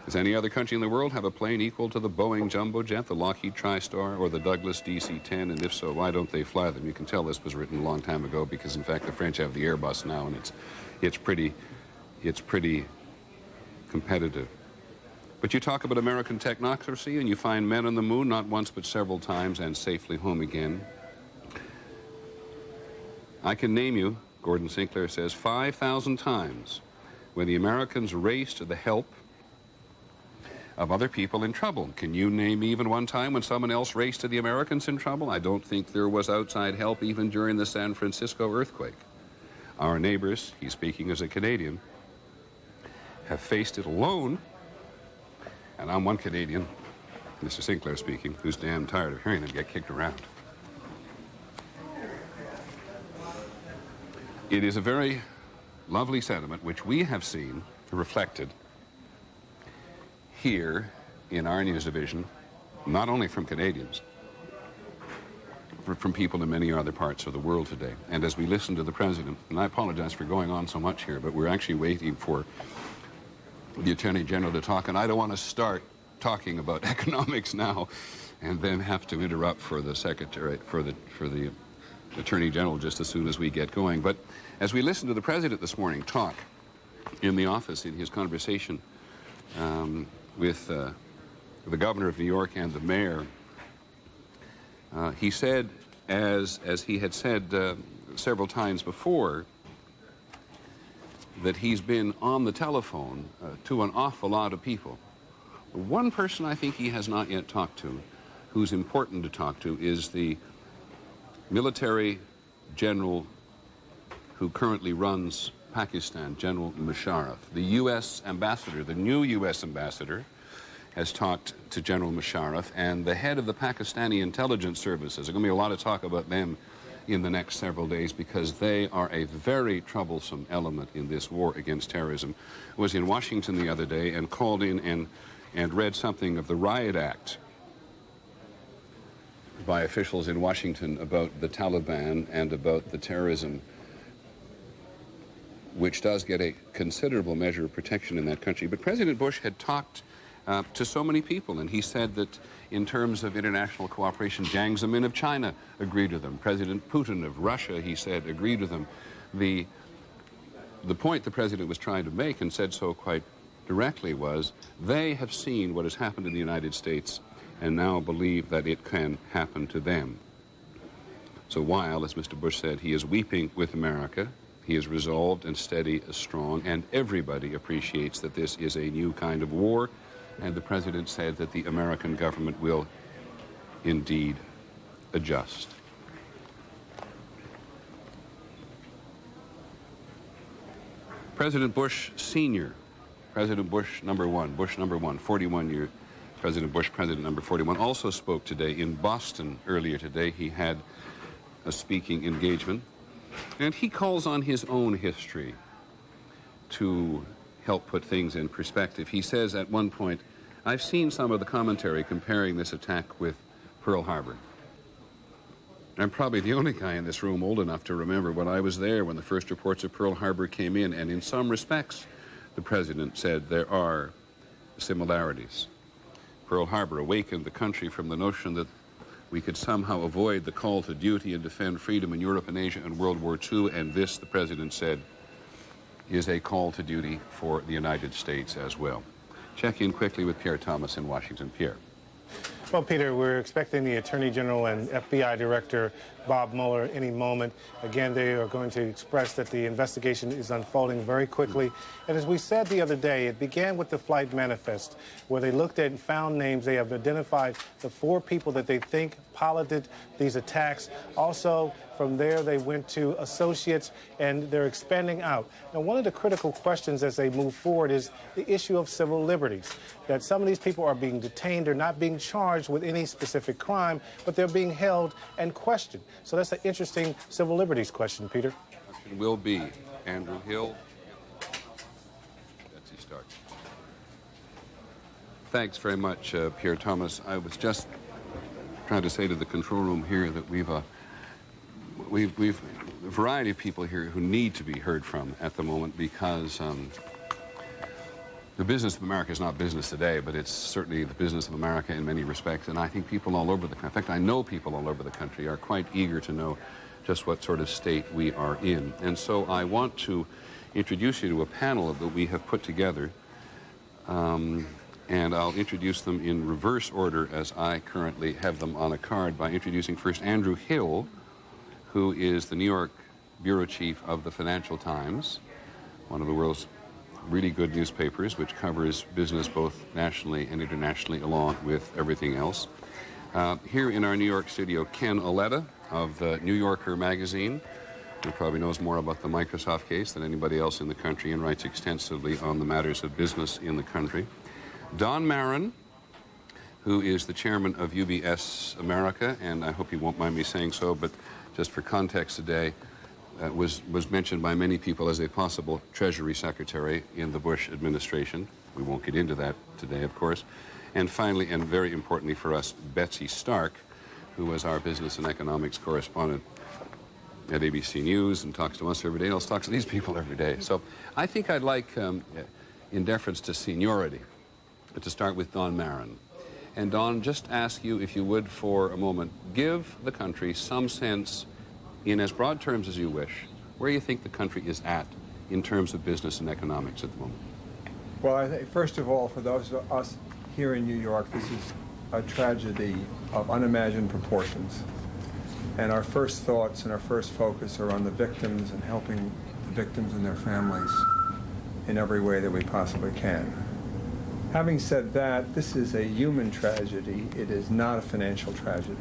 Does any other country in the world have a plane equal to the Boeing Jumbo Jet, the Lockheed TriStar, or the Douglas DC-10? And if so, why don't they fly them? You can tell this was written a long time ago because, in fact, the French have the Airbus now, and it's pretty competitive. But you talk about American technocracy, and you find men on the moon not once but several times and safely home again. I can name you, Gordon Sinclair says, 5,000 times when the Americans raced to the help of other people in trouble. Can you name even one time when someone else raced to the Americans in trouble? I don't think there was outside help even during the San Francisco earthquake. Our neighbors, he's speaking as a Canadian, have faced it alone. And I'm one Canadian, Mr. Sinclair speaking, who's damn tired of hearing them get kicked around. It is a very lovely sentiment which we have seen reflected here in our news division, not only from Canadians, but from people in many other parts of the world today. And as we listen to the President, and I apologize for going on so much here, but we're actually waiting for the Attorney General to talk, and I don't want to start talking about economics now and then have to interrupt for the Secretary, for the Attorney General just as soon as we get going. But as we listened to the President this morning talk in the office in his conversation with the Governor of New York and the Mayor, he said, as he had said several times before, that he's been on the telephone to an awful lot of people. One person I think he has not yet talked to, who's important to talk to, is the military general who currently runs Pakistan, General Musharraf. The U.S. ambassador, the new U.S. ambassador, has talked to General Musharraf, and the head of the Pakistani intelligence services. There's going to be a lot of talk about them in the next several days because they are a very troublesome element in this war against terrorism. I was in Washington the other day and called in and read something of the Riot Act by officials in Washington about the Taliban and about the terrorism, which does get a considerable measure of protection in that country. But President Bush had talked to so many people, and he said that in terms of international cooperation, Jiang Zemin of China agreed with them. President Putin of Russia, he said, agreed with them. The point the President was trying to make, and said so quite directly, was they have seen what has happened in the United States and now believe that it can happen to them. So while, as Mr. Bush said, he is weeping with America, he is resolved and steady as strong, and everybody appreciates that this is a new kind of war, and the President said that the American government will indeed adjust. President Bush Sr., President Bush number one, 41-year President Bush, President number 41, also spoke today in Boston earlier today. He had a speaking engagement, and he calls on his own history to help put things in perspective. He says at one point, I've seen some of the commentary comparing this attack with Pearl Harbor. I'm probably the only guy in this room old enough to remember when I was there when the first reports of Pearl Harbor came in, and in some respects, the president said there are similarities. Pearl Harbor awakened the country from the notion that we could somehow avoid the call to duty and defend freedom in Europe and Asia in World War II, and this, the president said, is a call to duty for the United States as well. Check in quickly with Pierre Thomas in Washington. Pierre. Well, Peter, we're expecting the Attorney General and FBI Director Bob Mueller any moment. Again, they are going to express that the investigation is unfolding very quickly. And as we said the other day, it began with the flight manifest, where they looked at and found names. They have identified the 4 people that they think piloted these attacks. Also, from there, they went to associates, and they're expanding out. Now, one of the critical questions as they move forward is the issue of civil liberties, that some of these people are being detained. They're not being charged with any specific crime, but they're being held and questioned. So that's an interesting civil liberties question, Peter. It will be Andrew Hill, Betsy Stark. Thanks very much, Pierre Thomas. I was just trying to say to the control room here that we've a variety of people here who need to be heard from at the moment, because the business of America is not business today, but it's certainly the business of America in many respects. And I think people all over the country, in fact, I know people all over the country are quite eager to know just what sort of state we are in. And so I want to introduce you to a panel that we have put together. And I'll introduce them in reverse order as I currently have them on a card, by introducing first Andrew Hill, who is the New York bureau chief of the Financial Times, one of the world's really good newspapers, which covers business both nationally and internationally, along with everything else. Here in our New York studio, Ken Auletta of the New Yorker magazine, who probably knows more about the Microsoft case than anybody else in the country and writes extensively on the matters of business in the country. Don Marin, who is the chairman of UBS America, and I hope you won't mind me saying so, but just for context today, was mentioned by many people as a possible Treasury Secretary in the Bush administration. We won't get into that today, of course. And finally, and very importantly for us, Betsy Stark, who was our business and economics correspondent at ABC News and talks to us every day, and also talks to these people every day. So I think I'd like, in deference to seniority, to start with Don Marin. And Don, just ask you, if you would, for a moment, give the country some sense, in as broad terms as you wish, where you think the country is at in terms of business and economics at the moment. Well, I think, first of all, for those of us here in New York, this is a tragedy of unimagined proportions. And our first thoughts and our first focus are on the victims and helping the victims and their families in every way that we possibly can. Having said that, this is a human tragedy. It is not a financial tragedy.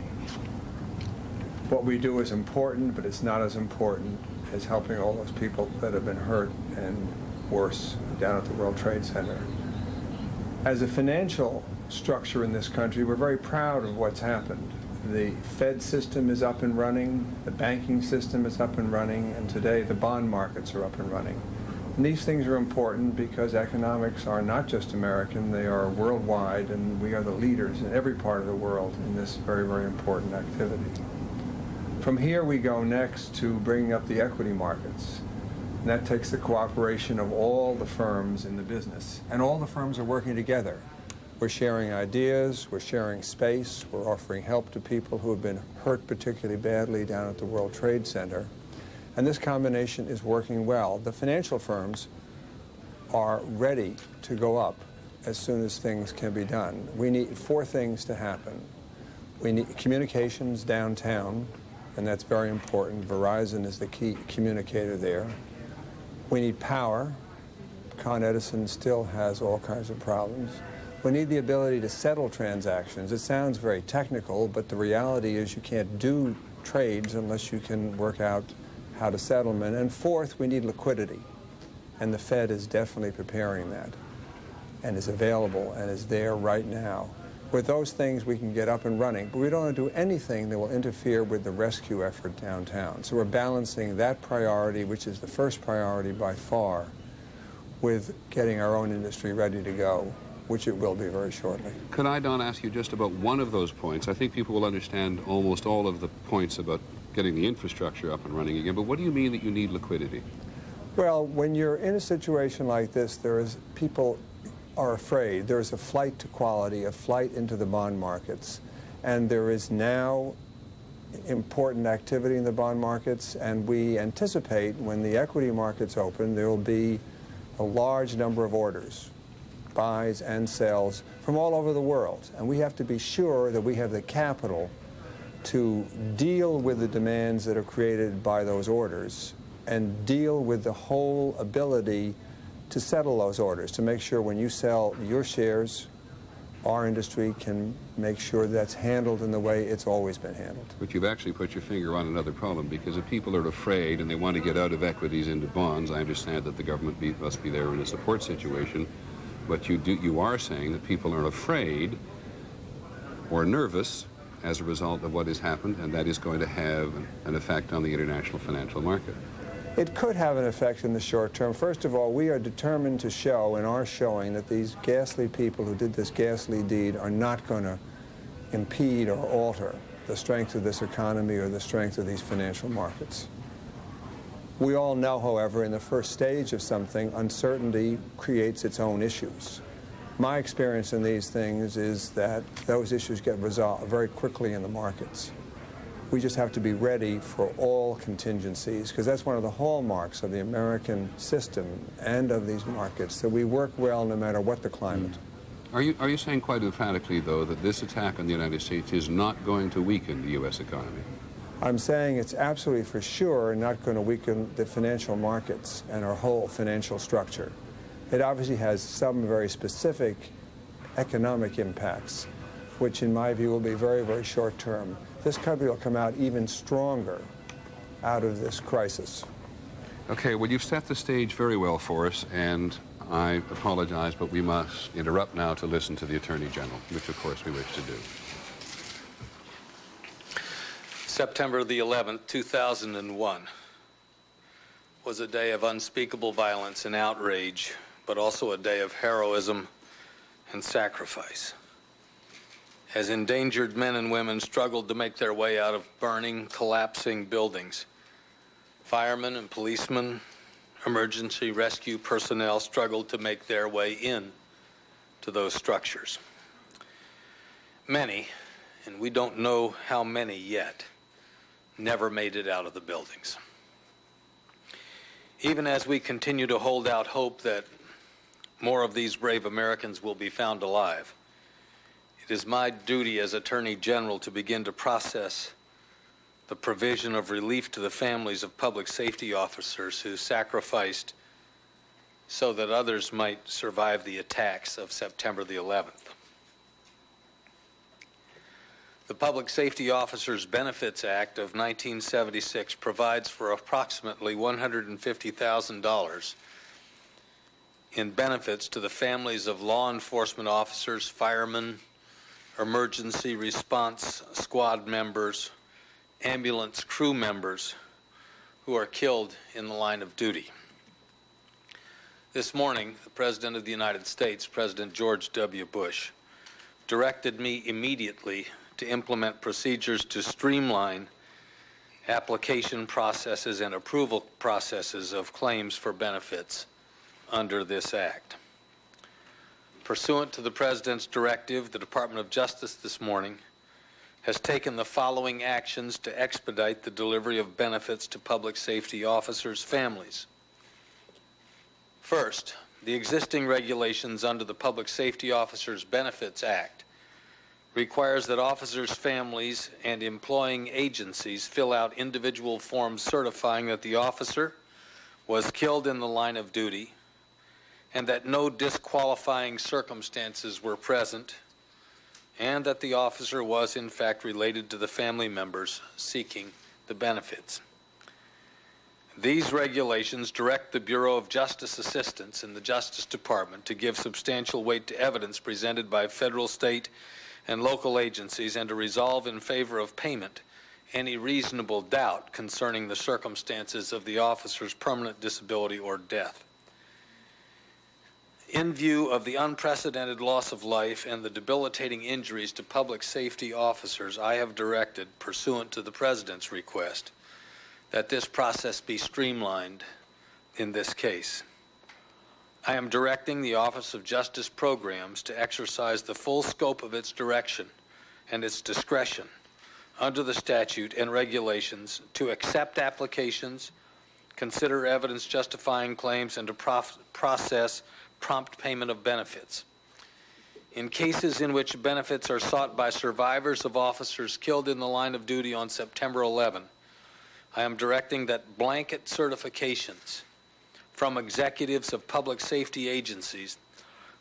What we do is important, but it's not as important as helping all those people that have been hurt and worse down at the World Trade Center. As a financial structure in this country, we're very proud of what's happened. The Fed system is up and running, the banking system is up and running, and today the bond markets are up and running. And these things are important because economics are not just American, they are worldwide, and we are the leaders in every part of the world in this very, very important activity. From here we go next to bringing up the equity markets. And that takes the cooperation of all the firms in the business. And all the firms are working together. We're sharing ideas, we're sharing space, we're offering help to people who have been hurt particularly badly down at the World Trade Center. And this combination is working well. The financial firms are ready to go up as soon as things can be done. We need 4 things to happen. We need communications downtown, and that's very important. Verizon is the key communicator there. We need power. Con Edison still has all kinds of problems. We need the ability to settle transactions. It sounds very technical, but the reality is you can't do trades unless you can work out how to settle them. And 4th, we need liquidity. And the Fed is definitely preparing that and is available and is there right now. With those things, we can get up and running, but we don't want to do anything that will interfere with the rescue effort downtown. So we're balancing that priority, which is the first priority by far, with getting our own industry ready to go, which it will be very shortly. Could I, Don, ask you just about one of those points? I think people will understand almost all of the points about getting the infrastructure up and running again, but what do you mean that you need liquidity? Well, when you're in a situation like this, people are afraid. There's a flight to quality, a flight into the bond markets, and there is now important activity in the bond markets, and we anticipate when the equity markets open, there will be a large number of orders, buys and sells from all over the world, and we have to be sure that we have the capital to deal with the demands that are created by those orders and deal with the whole ability to settle those orders, to make sure when you sell your shares, our industry can make sure that's handled in the way it's always been handled. But you've actually put your finger on another problem, because if people are afraid and they want to get out of equities into bonds, I understand that the government must be there in a support situation, but you are saying that people are afraid or nervous as a result of what has happened, and that is going to have an effect on the international financial market. It could have an effect in the short term. First of all, we are determined to show in our showing that these ghastly people who did this ghastly deed are not going to impede or alter the strength of this economy or the strength of these financial markets. We all know, however, in the first stage of something, uncertainty creates its own issues. My experience in these things is that those issues get resolved very quickly in the markets. We just have to be ready for all contingencies, because that's one of the hallmarks of the American system and of these markets, that we work well no matter what the climate. Are you saying quite emphatically, though, that this attack on the United States is not going to weaken the U.S. economy? I'm saying it's absolutely for sure not going to weaken the financial markets and our whole financial structure. It obviously has some very specific economic impacts, which in my view will be very, very short term. This country will come out even stronger out of this crisis. Okay, well, you've set the stage very well for us, and I apologize, but we must interrupt now to listen to the Attorney General, which of course we wish to do. September the 11th, 2001 was a day of unspeakable violence and outrage, but also a day of heroism and sacrifice. As endangered men and women struggled to make their way out of burning, collapsing buildings, firemen and policemen, emergency rescue personnel struggled to make their way in to those structures. Many, and we don't know how many yet, never made it out of the buildings. Even as we continue to hold out hope that more of these brave Americans will be found alive, it is my duty as Attorney General to begin to process the provision of relief to the families of public safety officers who sacrificed so that others might survive the attacks of September the 11th. The Public Safety Officers Benefits Act of 1976 provides for approximately $150,000 in benefits to the families of law enforcement officers, firemen, emergency response squad members, ambulance crew members who are killed in the line of duty. This morning, the President of the United States, President George W. Bush, directed me immediately to implement procedures to streamline application processes and approval processes of claims for benefits under this act. Pursuant to the President's directive, the Department of Justice this morning has taken the following actions to expedite the delivery of benefits to public safety officers' families. First, the existing regulations under the Public Safety Officers Benefits Act requires that officers' families and employing agencies fill out individual forms certifying that the officer was killed in the line of duty and that no disqualifying circumstances were present, and that the officer was in fact related to the family members seeking the benefits. These regulations direct the Bureau of Justice Assistance in the Justice Department to give substantial weight to evidence presented by federal, state, and local agencies and to resolve in favor of payment any reasonable doubt concerning the circumstances of the officer's permanent disability or death. In view of the unprecedented loss of life and the debilitating injuries to public safety officers, I have directed, pursuant to the President's request, that this process be streamlined in this case. I am directing the Office of Justice Programs to exercise the full scope of its direction and its discretion under the statute and regulations to accept applications, consider evidence justifying claims, and to process prompt payment of benefits. In cases in which benefits are sought by survivors of officers killed in the line of duty on September 11, I am directing that blanket certifications from executives of public safety agencies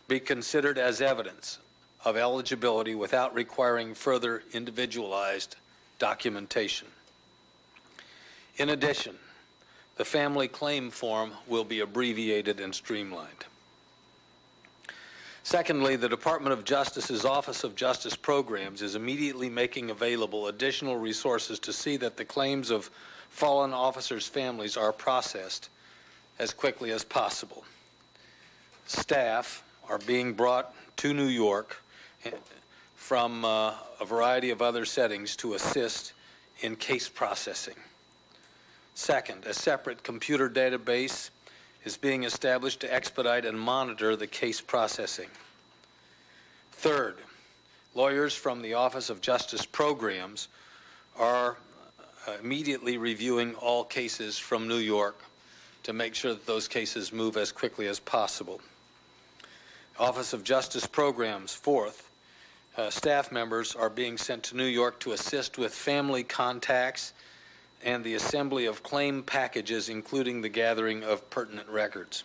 be considered as evidence of eligibility without requiring further individualized documentation. In addition, the family claim form will be abbreviated and streamlined. Secondly, the Department of Justice's Office of Justice Programs is immediately making available additional resources to see that the claims of fallen officers' families are processed as quickly as possible. Staff are being brought to New York from a variety of other settings to assist in case processing. Second, a separate computer database is being established to expedite and monitor the case processing. Third, lawyers from the Office of Justice Programs are immediately reviewing all cases from New York to make sure that those cases move as quickly as possible. Office of Justice Programs, fourth, staff members are being sent to New York to assist with family contacts and the assembly of claim packages, including the gathering of pertinent records.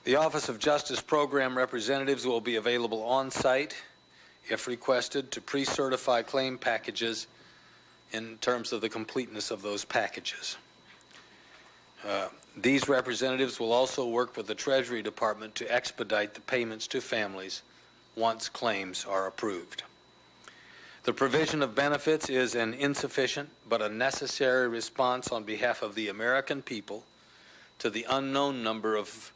The Office of Justice Program representatives will be available on site, if requested, to pre-certify claim packages in terms of the completeness of those packages. These representatives will also work with the Treasury Department to expedite the payments to families once claims are approved. The provision of benefits is an insufficient but a necessary response on behalf of the American people to the unknown number of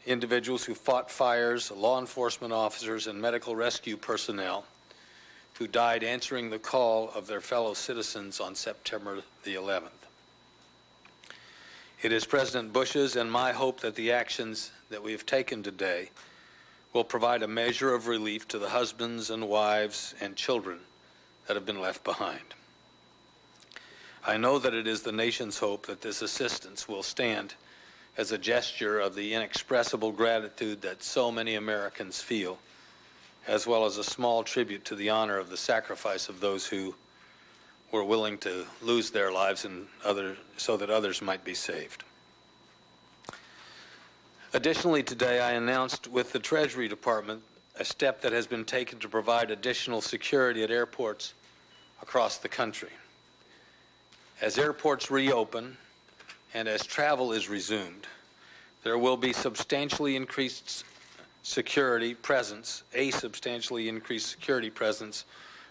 individuals who fought fires, law enforcement officers, and medical rescue personnel who died answering the call of their fellow citizens on September the 11th. It is President Bush's and my hope that the actions that we have taken today will provide a measure of relief to the husbands and wives and children that have been left behind. I know that it is the nation's hope that this assistance will stand as a gesture of the inexpressible gratitude that so many Americans feel, as well as a small tribute to the honor of the sacrifice of those who were willing to lose their lives so that others might be saved. Additionally, today I announced with the Treasury Department a step that has been taken to provide additional security at airports across the country. As airports reopen and as travel is resumed, there will be substantially increased security presence,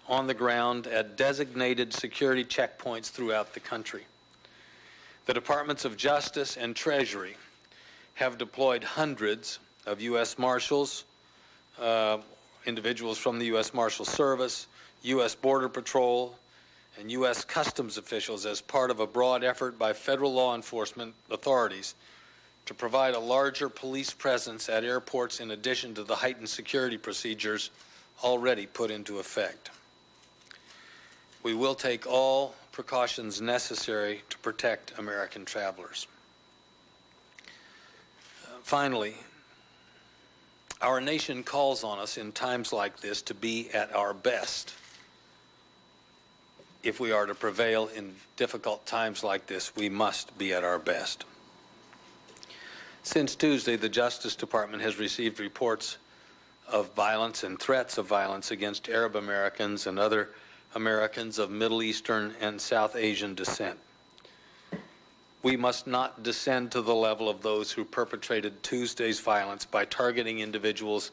on the ground at designated security checkpoints throughout the country. The Departments of Justice and Treasury have deployed hundreds of U.S. Marshals, individuals from the U.S. Marshal Service, U.S. Border Patrol, and U.S. Customs officials as part of a broad effort by federal law enforcement authorities to provide a larger police presence at airports in addition to the heightened security procedures already put into effect. We will take all precautions necessary to protect American travelers. Finally, our nation calls on us in times like this to be at our best. If we are to prevail in difficult times like this, we must be at our best. Since Tuesday, the Justice Department has received reports of violence and threats of violence against Arab Americans and other Americans of Middle Eastern and South Asian descent. We must not descend to the level of those who perpetrated Tuesday's violence by targeting individuals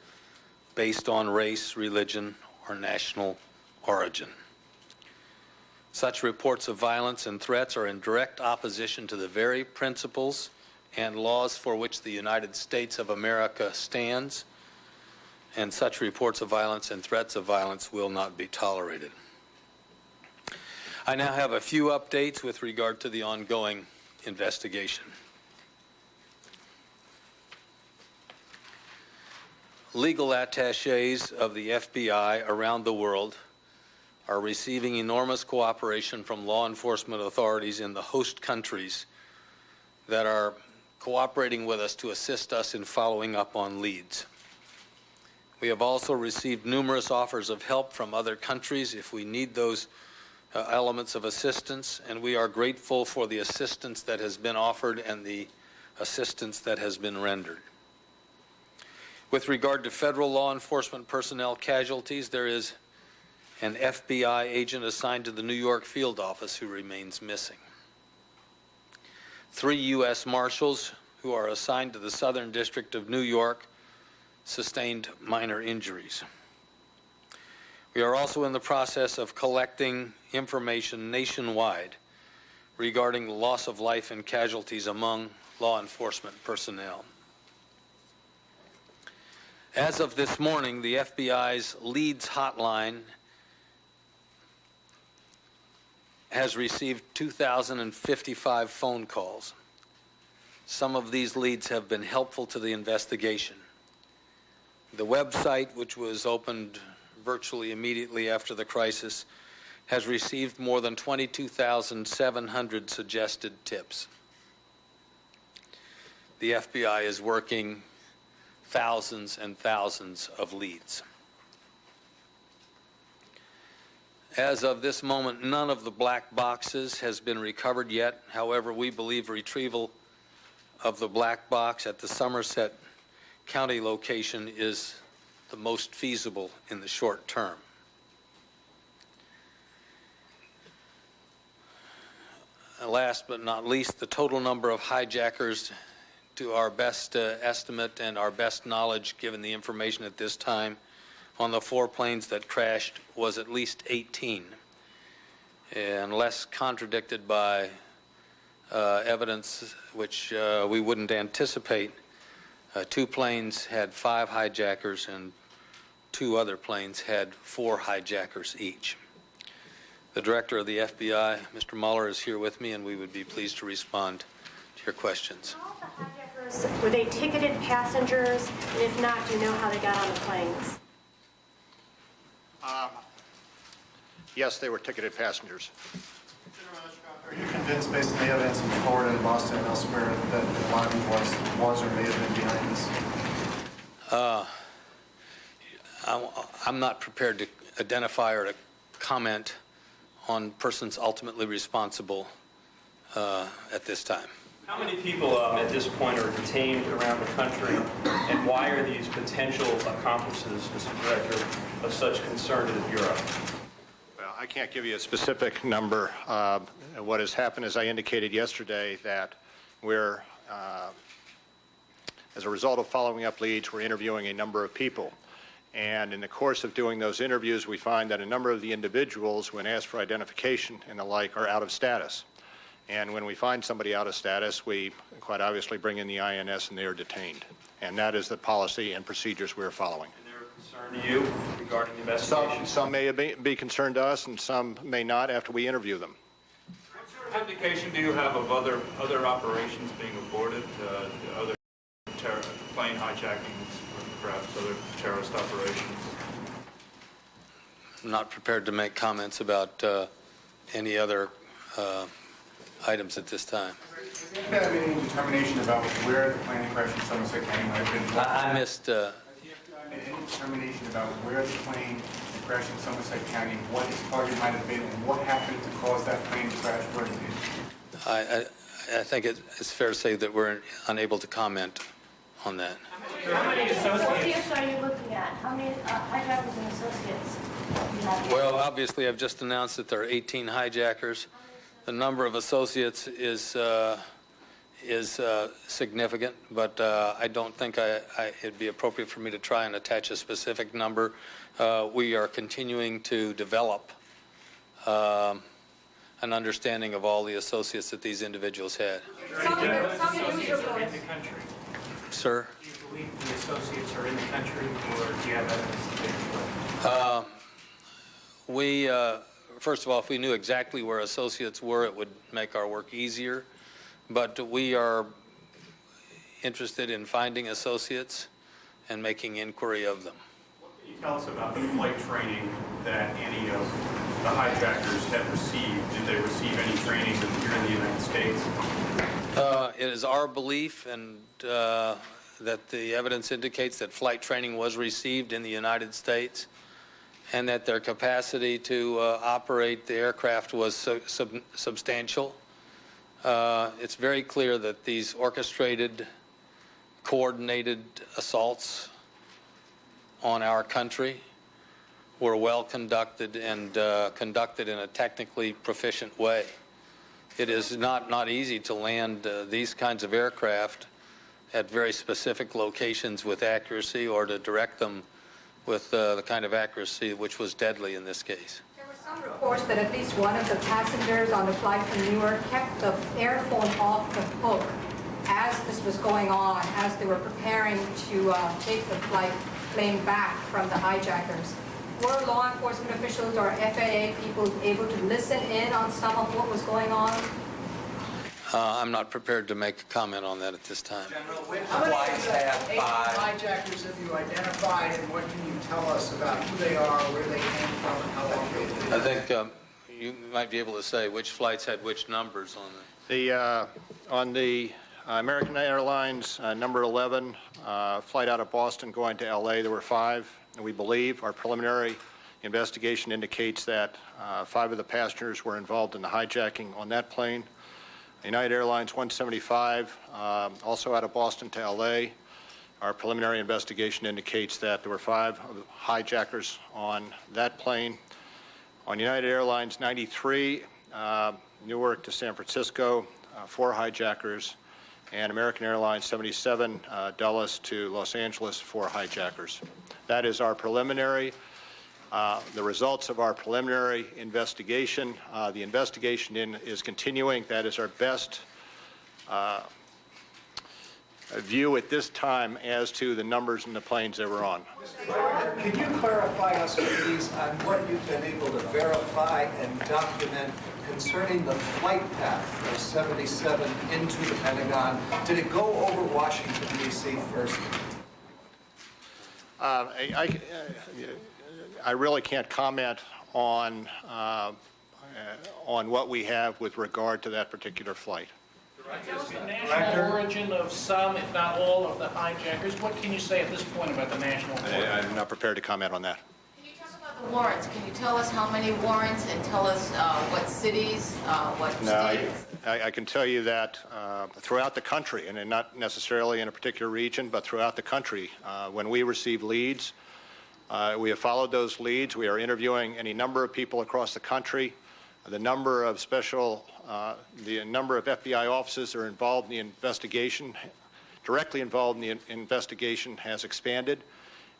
based on race, religion, or national origin. Such reports of violence and threats are in direct opposition to the very principles and laws for which the United States of America stands, and such reports of violence and threats of violence will not be tolerated. I now have a few updates with regard to the ongoing investigation. Legal attachés of the FBI around the world are receiving enormous cooperation from law enforcement authorities in the host countries that are cooperating with us to assist us in following up on leads. We have also received numerous offers of help from other countries if we need those elements of assistance, and we are grateful for the assistance that has been offered and the assistance that has been rendered. With regard to federal law enforcement personnel casualties, there is an FBI agent assigned to the New York field office who remains missing. 3 U.S. Marshals who are assigned to the Southern District of New York sustained minor injuries. We are also in the process of collecting information nationwide regarding the loss of life and casualties among law enforcement personnel. As of this morning, the FBI's Leads hotline has received 2,055 phone calls. Some of these leads have been helpful to the investigation. The website, which was opened virtually immediately after the crisis, has received more than 22,700 suggested tips. The FBI is working thousands and thousands of leads. As of this moment, none of the black boxes has been recovered yet. However, we believe retrieval of the black box at the Somerset County location is the most feasible in the short term. Last but not least, the total number of hijackers, to our best estimate and our best knowledge given the information at this time, on the 4 planes that crashed was at least 18, unless contradicted by evidence which we wouldn't anticipate. 2 planes had 5 hijackers and 2 other planes had 4 hijackers each. The director of the FBI, Mr. Mueller, is here with me, and we would be pleased to respond to your questions. All the hijackers, were they ticketed passengers? And if not, do you know how they got on the planes? Yes, they were ticketed passengers. Are you convinced, based on the evidence in Florida and Boston and elsewhere, that Bin Laden was or may have been behind this? I'm not prepared to identify or to comment on persons ultimately responsible at this time. How many people at this point are detained around the country, and why are these potential accomplices, Mr. Director, of such concern to the Bureau? Well, I can't give you a specific number. What has happened, as I indicated yesterday, that we're, as a result of following up leads, we're interviewing a number of people. And in the course of doing those interviews, we find that a number of the individuals, when asked for identification and the like, are out of status. And when we find somebody out of status, we quite obviously bring in the INS and they are detained. And that is the policy and procedures we're following. And they're concerned to you regarding the investigation? Some may be concerned to us and some may not after we interview them. What sort of indication do you have of other operations being aborted, other plane hijackings, or perhaps other terrorist operations? I'm not prepared to make comments about any other items at this time. Has there been any determination about where the plane crash in Somerset County might have been? I missed. Has the FBI made any determination about where the plane crashed in Somerset County, what its target might have been, and what happened to cause that plane to crash where it did? I think it's fair to say that we're unable to comment on that. How many associates are you looking at? How many hijackers and associates do you have? Well, obviously, I've just announced that there are 18 hijackers. The number of associates is significant, but I don't think it'd be appropriate for me to try and attach a specific number. We are continuing to develop an understanding of all the associates that these individuals had. Some associates are in the country. Sir? Do you believe the associates are in the country, or do you have evidence that they First of all, if we knew exactly where associates were, it would make our work easier. But we are interested in finding associates and making inquiry of them. What can you tell us about the flight training that any of the hijackers have received? Did they receive any training here in the United States? It is our belief and that the evidence indicates that flight training was received in the United States and that their capacity to operate the aircraft was substantial. It's very clear that these orchestrated, coordinated assaults on our country were well conducted and conducted in a technically proficient way. It is not easy to land these kinds of aircraft at very specific locations with accuracy, or to direct them with the kind of accuracy which was deadly in this case. There were some reports that at least one of the passengers on the flight from Newark kept the airphone off the hook as this was going on, as they were preparing to take the plane back from the hijackers. Were law enforcement officials or FAA people able to listen in on some of what was going on? I'm not prepared to make a comment on that at this time. General, which flights have hijackers have you identified, and what can you tell us about who they are, where they came from, and how long they've been? I think you might be able to say which flights had which numbers on them. On the American Airlines number 11 flight out of Boston going to L.A., there were 5. And we believe our preliminary investigation indicates that 5 of the passengers were involved in the hijacking on that plane. United Airlines 175, also out of Boston to L.A. Our preliminary investigation indicates that there were 5 hijackers on that plane. On United Airlines 93, Newark to San Francisco, 4 hijackers. And American Airlines 77, Dulles to Los Angeles, 4 hijackers. That is our preliminary. The results of our preliminary investigation. The investigation is continuing. That is our best view at this time as to the numbers in the planes they were on. Can you clarify us, please, on what you've been able to verify and document concerning the flight path of 77 into the Pentagon? Did it go over Washington, D.C. first? I really can't comment on what we have with regard to that particular flight. Is the national origin of some, if not all, of the hijackers? What can you say at this point about the national origin? I'm not prepared to comment on that. Can you talk about the warrants? Can you tell us how many warrants and tell us what cities, what states? I can tell you that throughout the country, and not necessarily in a particular region, but throughout the country, when we receive leads, we have followed those leads. We are interviewing any number of people across the country. The number of FBI officers that are involved in the investigation, directly involved in the investigation, has expanded,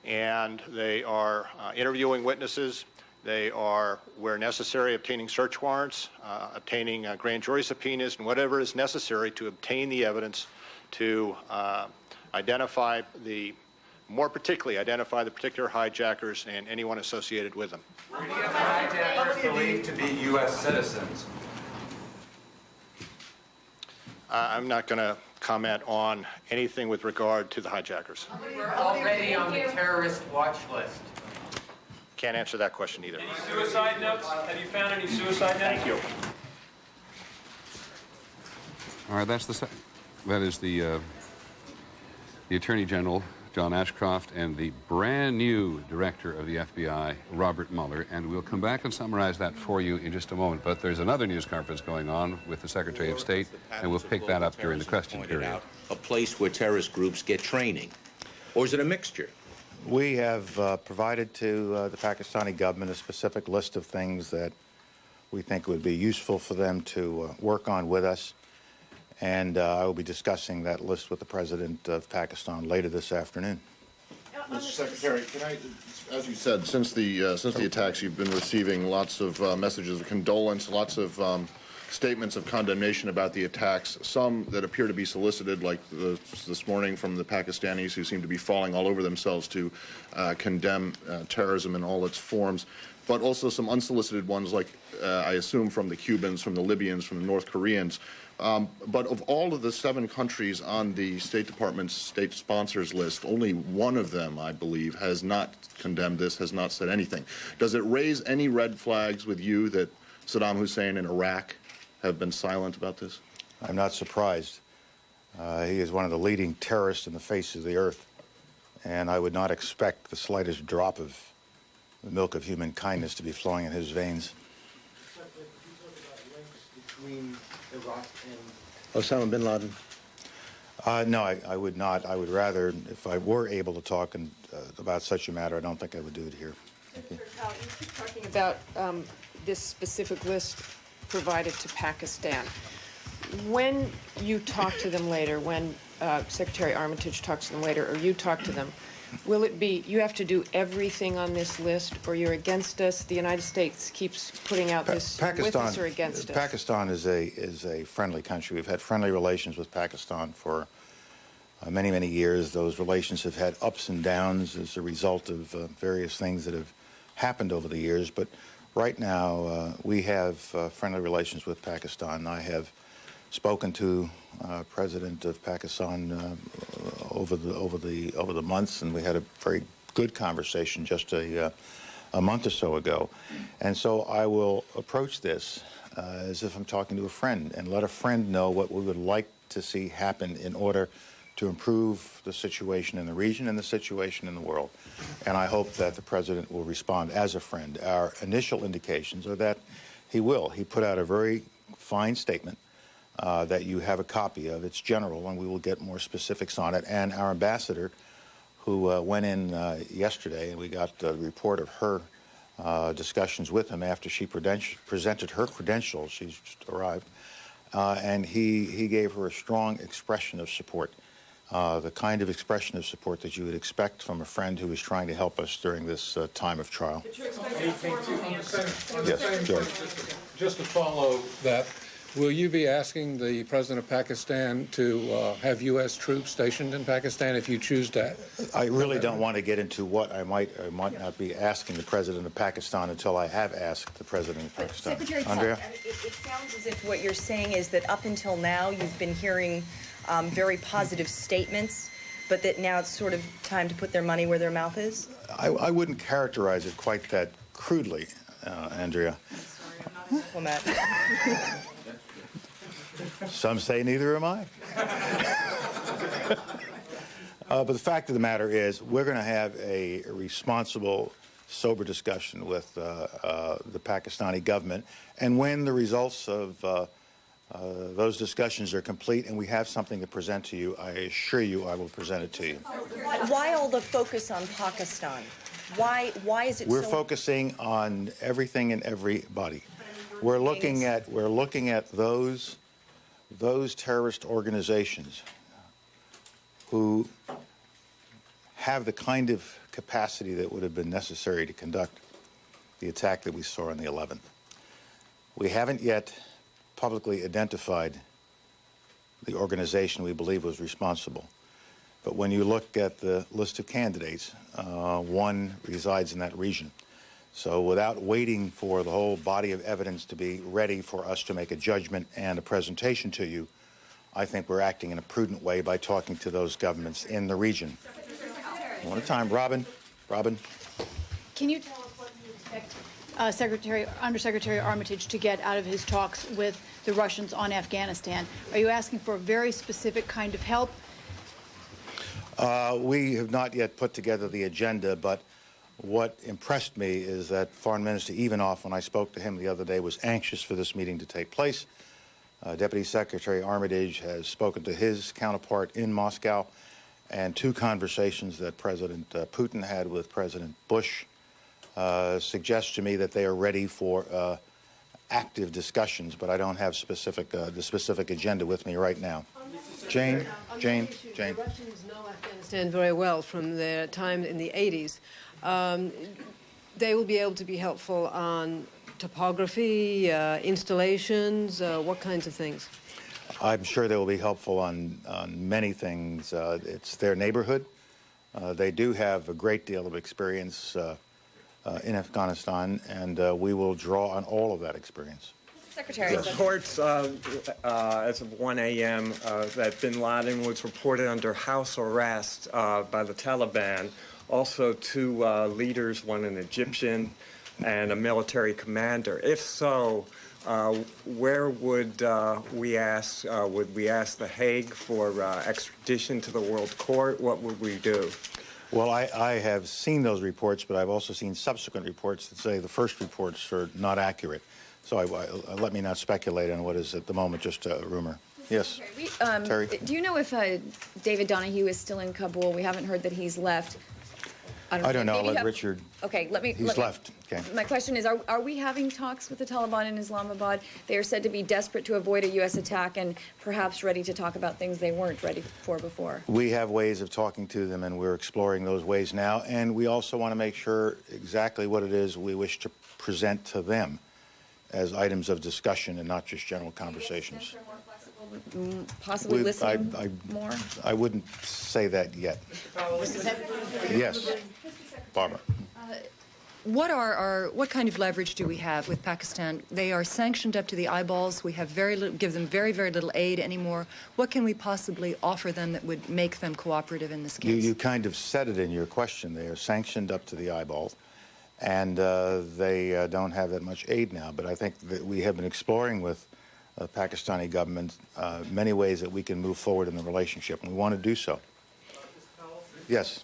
and they are interviewing witnesses. They are, where necessary, obtaining search warrants, obtaining grand jury subpoenas, and whatever is necessary to obtain the evidence to identify more particularly identify the particular hijackers and anyone associated with them. Were any of the hijackers believed to be U.S. citizens? I'm not going to comment on anything with regard to the hijackers. We're already on the terrorist watch list. Can't answer that question either. Any suicide notes? Have you found any suicide notes? Thank you. All right, that is the Attorney General, John Ashcroft, and the brand new director of the FBI, Robert Mueller, and we'll come back and summarize that for you in just a moment. But there's another news conference going on with the Secretary of State, and we'll pick that up during the question period. A place where terrorist groups get training, or is it a mixture? We have provided to the Pakistani government a specific list of things that we think would be useful for them to work on with us. And I will be discussing that list with the President of Pakistan later this afternoon. Now, Mr. Secretary, can I, as you said, since the attacks, you've been receiving lots of messages of condolence, lots of statements of condemnation about the attacks, some that appear to be solicited, like this morning from the Pakistanis, who seem to be falling all over themselves to condemn terrorism in all its forms, but also some unsolicited ones, like I assume from the Cubans, from the Libyans, from the North Koreans. But of all of the 7 countries on the State Department's state sponsors list, only one of them, I believe, has not condemned this, has not said anything. Does it raise any red flags with you that Saddam Hussein and Iraq have been silent about this? I'm not surprised. He is one of the leading terrorists in the face of the earth, and I would not expect the slightest drop of the milk of human kindness to be flowing in his veins. Between Iraq and Osama bin Laden? No, I would not. I would rather, if I were able to talk about such a matter, I don't think I would do it here. Thank you. You keep talking about this specific list provided to Pakistan. When you talk to them later, when Secretary Armitage talks to them later, or you talk to them, will it be you have to do everything on this list, or you're against us? The United States keeps putting out this with us or against us? Pakistan is a friendly country. We've had friendly relations with Pakistan for many, many years. Those relations have had ups and downs as a result of various things that have happened over the years. But right now, we have friendly relations with Pakistan. I have spoken to President of Pakistan over the months, and we had a very good conversation just a month or so ago. And so I will approach this as if I'm talking to a friend, and let a friend know what we would like to see happen in order to improve the situation in the region and the situation in the world. And I hope that the President will respond as a friend. Our initial indications are that he will. He put out a very fine statement that you have a copy of. It's general, and we will get more specifics on it. And our ambassador, who went in yesterday, and we got the report of her discussions with him after she presented her credentials. She's just arrived. And he gave her a strong expression of support, the kind of expression of support that you would expect from a friend who is trying to help us during this time of trial. Yes, George. Just to follow that, will you be asking the President of Pakistan to have U.S. troops stationed in Pakistan if you choose that? I really don't want to get into what I might or might not be asking the President of Pakistan until I have asked the President of Pakistan. Secretary Andrea? It sounds as if what you're saying is that up until now you've been hearing very positive statements, but that now it's sort of time to put their money where their mouth is? I wouldn't characterize it quite that crudely, Andrea. I'm sorry, I'm not a diplomat. Some say neither am I. But the fact of the matter is, we're going to have a responsible, sober discussion with the Pakistani government. And when the results of those discussions are complete and we have something to present to you, I assure you I will present it to you. Why all the focus on Pakistan? Why is it We're so... focusing on everything and everybody. We're looking at those terrorist organizations who have the kind of capacity that would have been necessary to conduct the attack that we saw on the 11th. We haven't yet publicly identified the organization we believe was responsible. But when you look at the list of candidates, one resides in that region. So without waiting for the whole body of evidence to be ready for us to make a judgment and a presentation to you, I think we're acting in a prudent way by talking to those governments in the region. One at a time. Robin. Can you tell us what you expect Undersecretary Armitage to get out of his talks with the Russians on Afghanistan? Are you asking for a very specific kind of help? We have not yet put together the agenda, but what impressed me is that Foreign Minister Ivanov, when I spoke to him the other day, was anxious for this meeting to take place. Deputy Secretary Armitage has spoken to his counterpart in Moscow, and 2 conversations that President Putin had with President Bush suggest to me that they are ready for active discussions, but I don't have the specific agenda with me right now. Jane. The Russians know Afghanistan very well from their time in the 80s. They will be able to be helpful on topography, installations, what kinds of things? I'm sure they will be helpful on many things. It's their neighborhood. They do have a great deal of experience in Afghanistan, and we will draw on all of that experience. Secretary. Reports as of 1 a.m. That bin Laden was reported under house arrest by the Taliban. Also, two leaders, one an Egyptian and a military commander. If so, where would we ask? Would we ask The Hague for extradition to the World Court? What would we do? Well, I have seen those reports, but I've also seen subsequent reports that say the first reports are not accurate. So let me not speculate on what is at the moment just a rumor. Yes, Terry? Do you know if David Donahue is still in Kabul? We haven't heard that he's left. I don't know. Let Richard. Okay, let me. He's left. Okay. My question is, are we having talks with the Taliban in Islamabad? They are said to be desperate to avoid a U.S. attack and perhaps ready to talk about things they weren't ready for before. We have ways of talking to them, and we're exploring those ways now. And we also want to make sure exactly what it is we wish to present to them as items of discussion and not just general conversations. Possibly listening more? I wouldn't say that yet. Yes, Barbara. What kind of leverage do we have with Pakistan? They are sanctioned up to the eyeballs. We have give them very, very little aid anymore. What can we possibly offer them that would make them cooperative in this case? You kind of said it in your question. They are sanctioned up to the eyeballs, and they don't have that much aid now. But I think that we have been exploring with the Pakistani government many ways that we can move forward in the relationship, and we want to do so. Yes.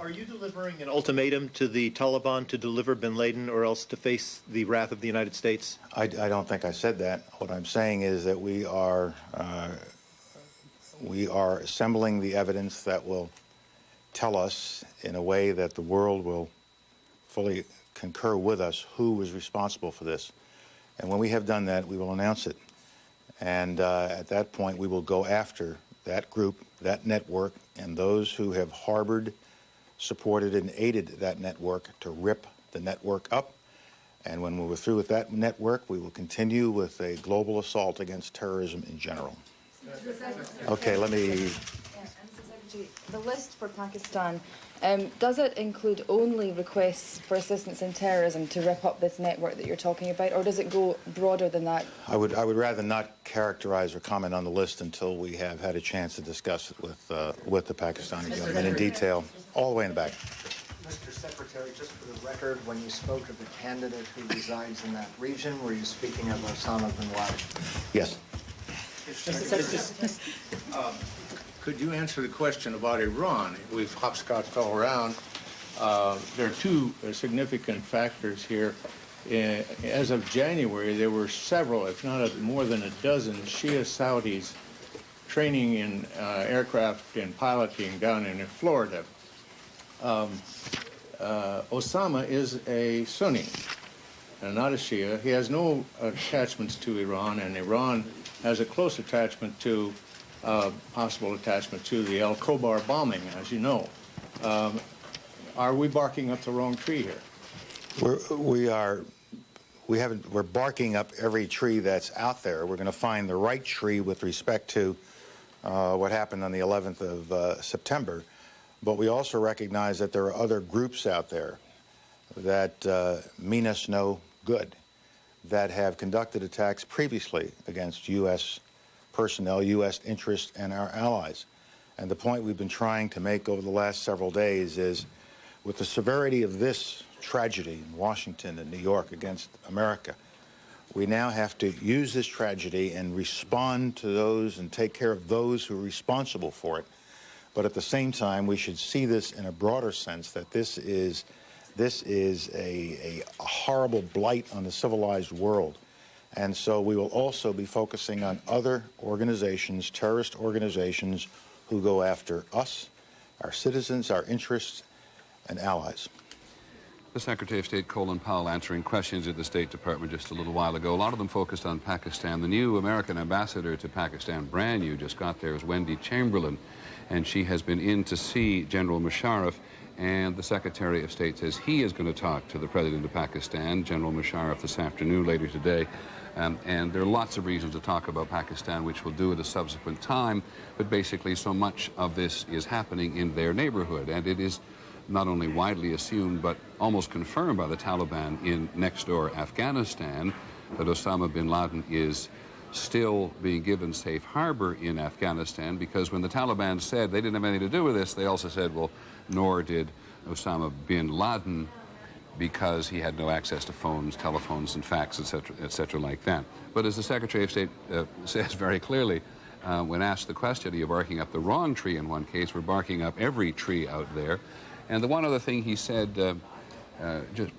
Are you delivering an ultimatum to the Taliban to deliver bin Laden or else to face the wrath of the United States? I don't think I said that. What I'm saying is that we are assembling the evidence that will tell us in a way that the world will fully concur with us who was responsible for this. And when we have done that, we will announce it. And at that point, we will go after that group, that network, and those who have harbored, supported, and aided that network to rip the network up. And when we're through with that network, we will continue with a global assault against terrorism in general. Okay, let me... The list for Pakistan, does it include only requests for assistance in terrorism to rip up this network that you're talking about, or does it go broader than that? I would rather not characterize or comment on the list until we have had a chance to discuss it with the Pakistani government in detail, all the way in the back. Mr. Secretary, just for the record, when you spoke of the candidate who resides in that region, were you speaking of Osama bin Laden? Yes. Could you answer the question about Iran? We've hopscotched all around. There are two significant factors here. As of January, there were several, if not more than a dozen, Shia Saudis training in aircraft and piloting down in Florida. Osama is a Sunni and not a Shia. He has no attachments to Iran, and Iran has a close attachment to possible attachment to the El Khobar bombing, as you know. Are we barking up the wrong tree here? We're barking up every tree that's out there. We're going to find the right tree with respect to what happened on the 11th of September. But we also recognize that there are other groups out there that mean us no good, that have conducted attacks previously against U.S. personnel, U.S. interests, and our allies. And the point we've been trying to make over the last several days is, with the severity of this tragedy in Washington and New York against America, we now have to use this tragedy and respond to those and take care of those who are responsible for it. But at the same time, we should see this in a broader sense, that this is a horrible blight on the civilized world. And so we will also be focusing on other organizations, terrorist organizations, who go after us, our citizens, our interests, and allies. The Secretary of State Colin Powell answering questions at the State Department just a little while ago. A lot of them focused on Pakistan. The new American ambassador to Pakistan, brand new, just got there, is Wendy Chamberlain, and she has been in to see General Musharraf, and the Secretary of State says he is going to talk to the President of Pakistan, General Musharraf, this afternoon, later today. And there are lots of reasons to talk about Pakistan, which we'll do at a subsequent time, but basically so much of this is happening in their neighborhood, and it is not only widely assumed but almost confirmed by the Taliban in next-door Afghanistan that Osama bin Laden is still being given safe harbor in Afghanistan, because when the Taliban said they didn't have anything to do with this, they also said, well, nor did Osama bin Laden, because he had no access to phones, telephones, and fax, et cetera, like that. But as the Secretary of State says very clearly, when asked the question, are you barking up the wrong tree in one case, we're barking up every tree out there. And the one other thing he said,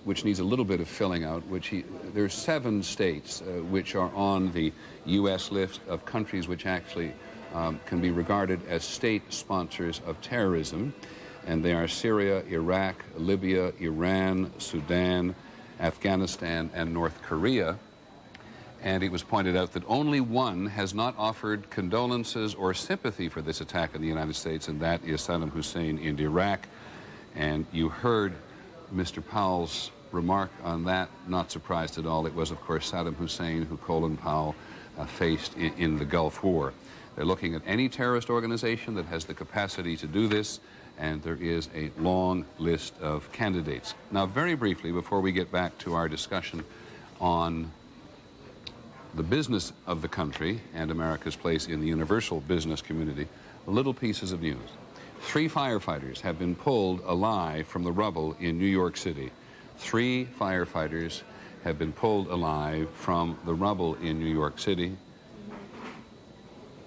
which needs a little bit of filling out, there's 7 states which are on the U.S. list of countries which actually can be regarded as state sponsors of terrorism. And they are Syria, Iraq, Libya, Iran, Sudan, Afghanistan, and North Korea. And it was pointed out that only one has not offered condolences or sympathy for this attack in the United States, and that is Saddam Hussein in Iraq. And you heard Mr. Powell's remark on that, not surprised at all. It was, of course, Saddam Hussein who Colin Powell faced in the Gulf War. They're looking at any terrorist organization that has the capacity to do this, and there is a long list of candidates. Now, very briefly, before we get back to our discussion on the business of the country and America's place in the universal business community, little pieces of news. 3 firefighters have been pulled alive from the rubble in New York City. 3 firefighters have been pulled alive from the rubble in New York City.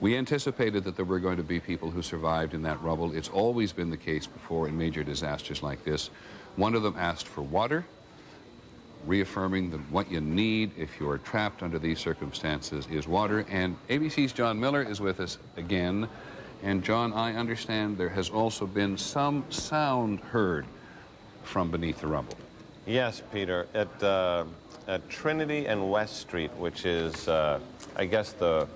We anticipated that there were going to be people who survived in that rubble. It's always been the case before in major disasters like this. One of them asked for water, reaffirming that what you need if you're trapped under these circumstances is water. And ABC's John Miller is with us again. And John, I understand there has also been some sound heard from beneath the rubble. Yes, Peter. At Trinity and West Street, which is, I guess, the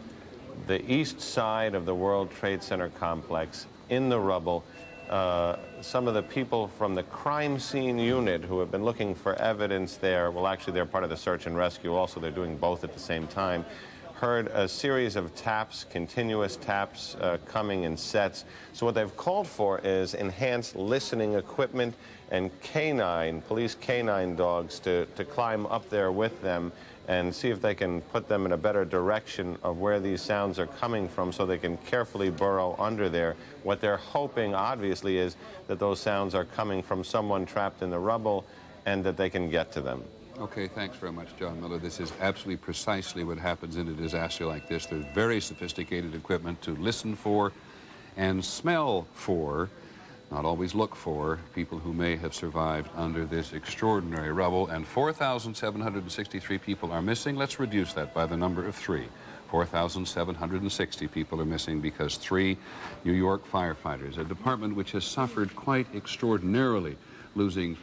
east side of the World Trade Center complex, in the rubble, some of the people from the crime scene unit who have been looking for evidence there, well, actually, they're part of the search and rescue also, they're doing both at the same time, heard a series of taps, continuous taps coming in sets. So what they've called for is enhanced listening equipment and police canine dogs to climb up there with them and see if they can put them in a better direction of where these sounds are coming from so they can carefully burrow under there. What they're hoping, obviously, is that those sounds are coming from someone trapped in the rubble and that they can get to them. Okay, thanks very much, John Miller. This is absolutely precisely what happens in a disaster like this. There's very sophisticated equipment to listen for and smell for, not always look for, people who may have survived under this extraordinary rubble. And 4,763 people are missing. Let's reduce that by the number of 3. 4,760 people are missing because 3 New York firefighters, a department which has suffered quite extraordinarily, losing,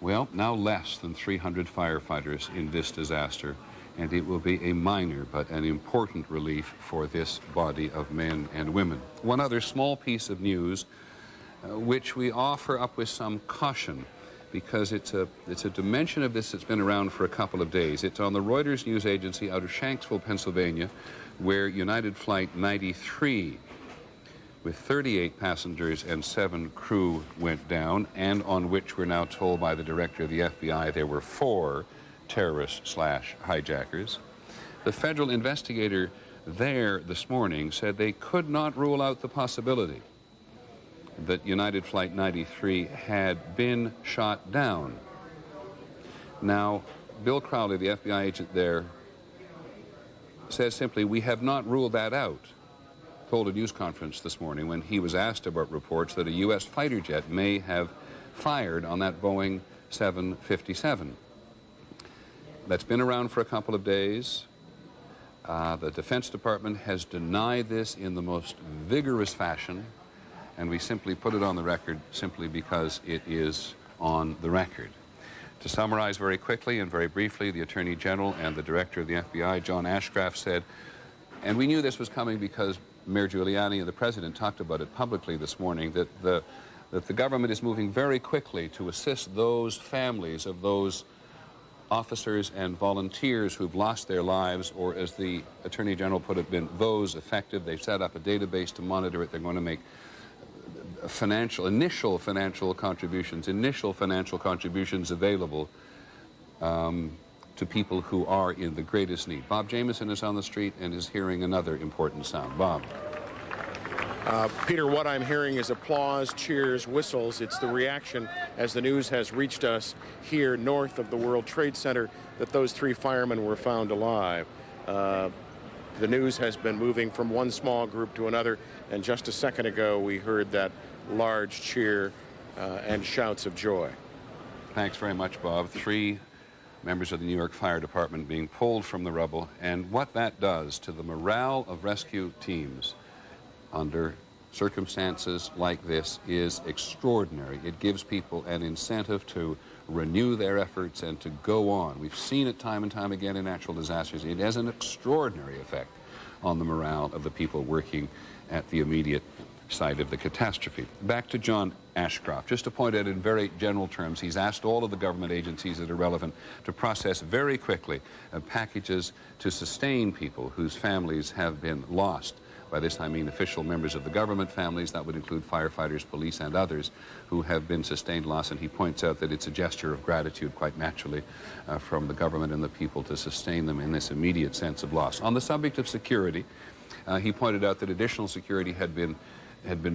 well, now less than 300 firefighters in this disaster, and it will be a minor but an important relief for this body of men and women. One other small piece of news, which we offer up with some caution, because it's a dimension of this that's been around for a couple of days. It's on the Reuters news agency out of Shanksville, Pennsylvania, where United Flight 93 with 38 passengers and 7 crew went down, and on which we're now told by the director of the FBI there were 4 terrorists/hijackers. The federal investigator there this morning said they could not rule out the possibility that United Flight 93 had been shot down. Now, Bill Crowley, the FBI agent there, says simply, we have not ruled that out. Told a news conference this morning when he was asked about reports that a U.S. fighter jet may have fired on that Boeing 757. That's been around for a couple of days. The Defense Department has denied this in the most vigorous fashion, and we simply put it on the record simply because it is on the record. To summarize very quickly and very briefly, the Attorney General and the Director of the FBI, John Ashcroft, said, and we knew this was coming because Mayor Giuliani and the President talked about it publicly this morning, that the government is moving very quickly to assist those families of those officers and volunteers who've lost their lives, or as the Attorney General put it, been those affected. They've set up a database to monitor it. They're going to make initial financial contributions available to people who are in the greatest need. Bob Jameson is on the street and is hearing another important sound. Bob. Peter, what I'm hearing is applause, cheers, whistles. It's the reaction as the news has reached us here north of the World Trade Center that those 3 firemen were found alive. The news has been moving from one small group to another, and just a second ago we heard that large cheer and shouts of joy. Thanks very much, Bob. 3 members of the New York Fire Department being pulled from the rubble, and what that does to the morale of rescue teams under circumstances like this is extraordinary. It gives people an incentive to renew their efforts and to go on. We've seen it time and time again in natural disasters. It has an extraordinary effect on the morale of the people working at the immediate site of the catastrophe. Back to John Ashcroft. Just to point out in very general terms, he's asked all of the government agencies that are relevant to process very quickly packages to sustain people whose families have been lost. By this I mean official members of the government families. That would include firefighters, police, and others who have been sustained loss. And he points out that it's a gesture of gratitude, quite naturally, from the government and the people to sustain them in this immediate sense of loss. On the subject of security, he pointed out that additional security had been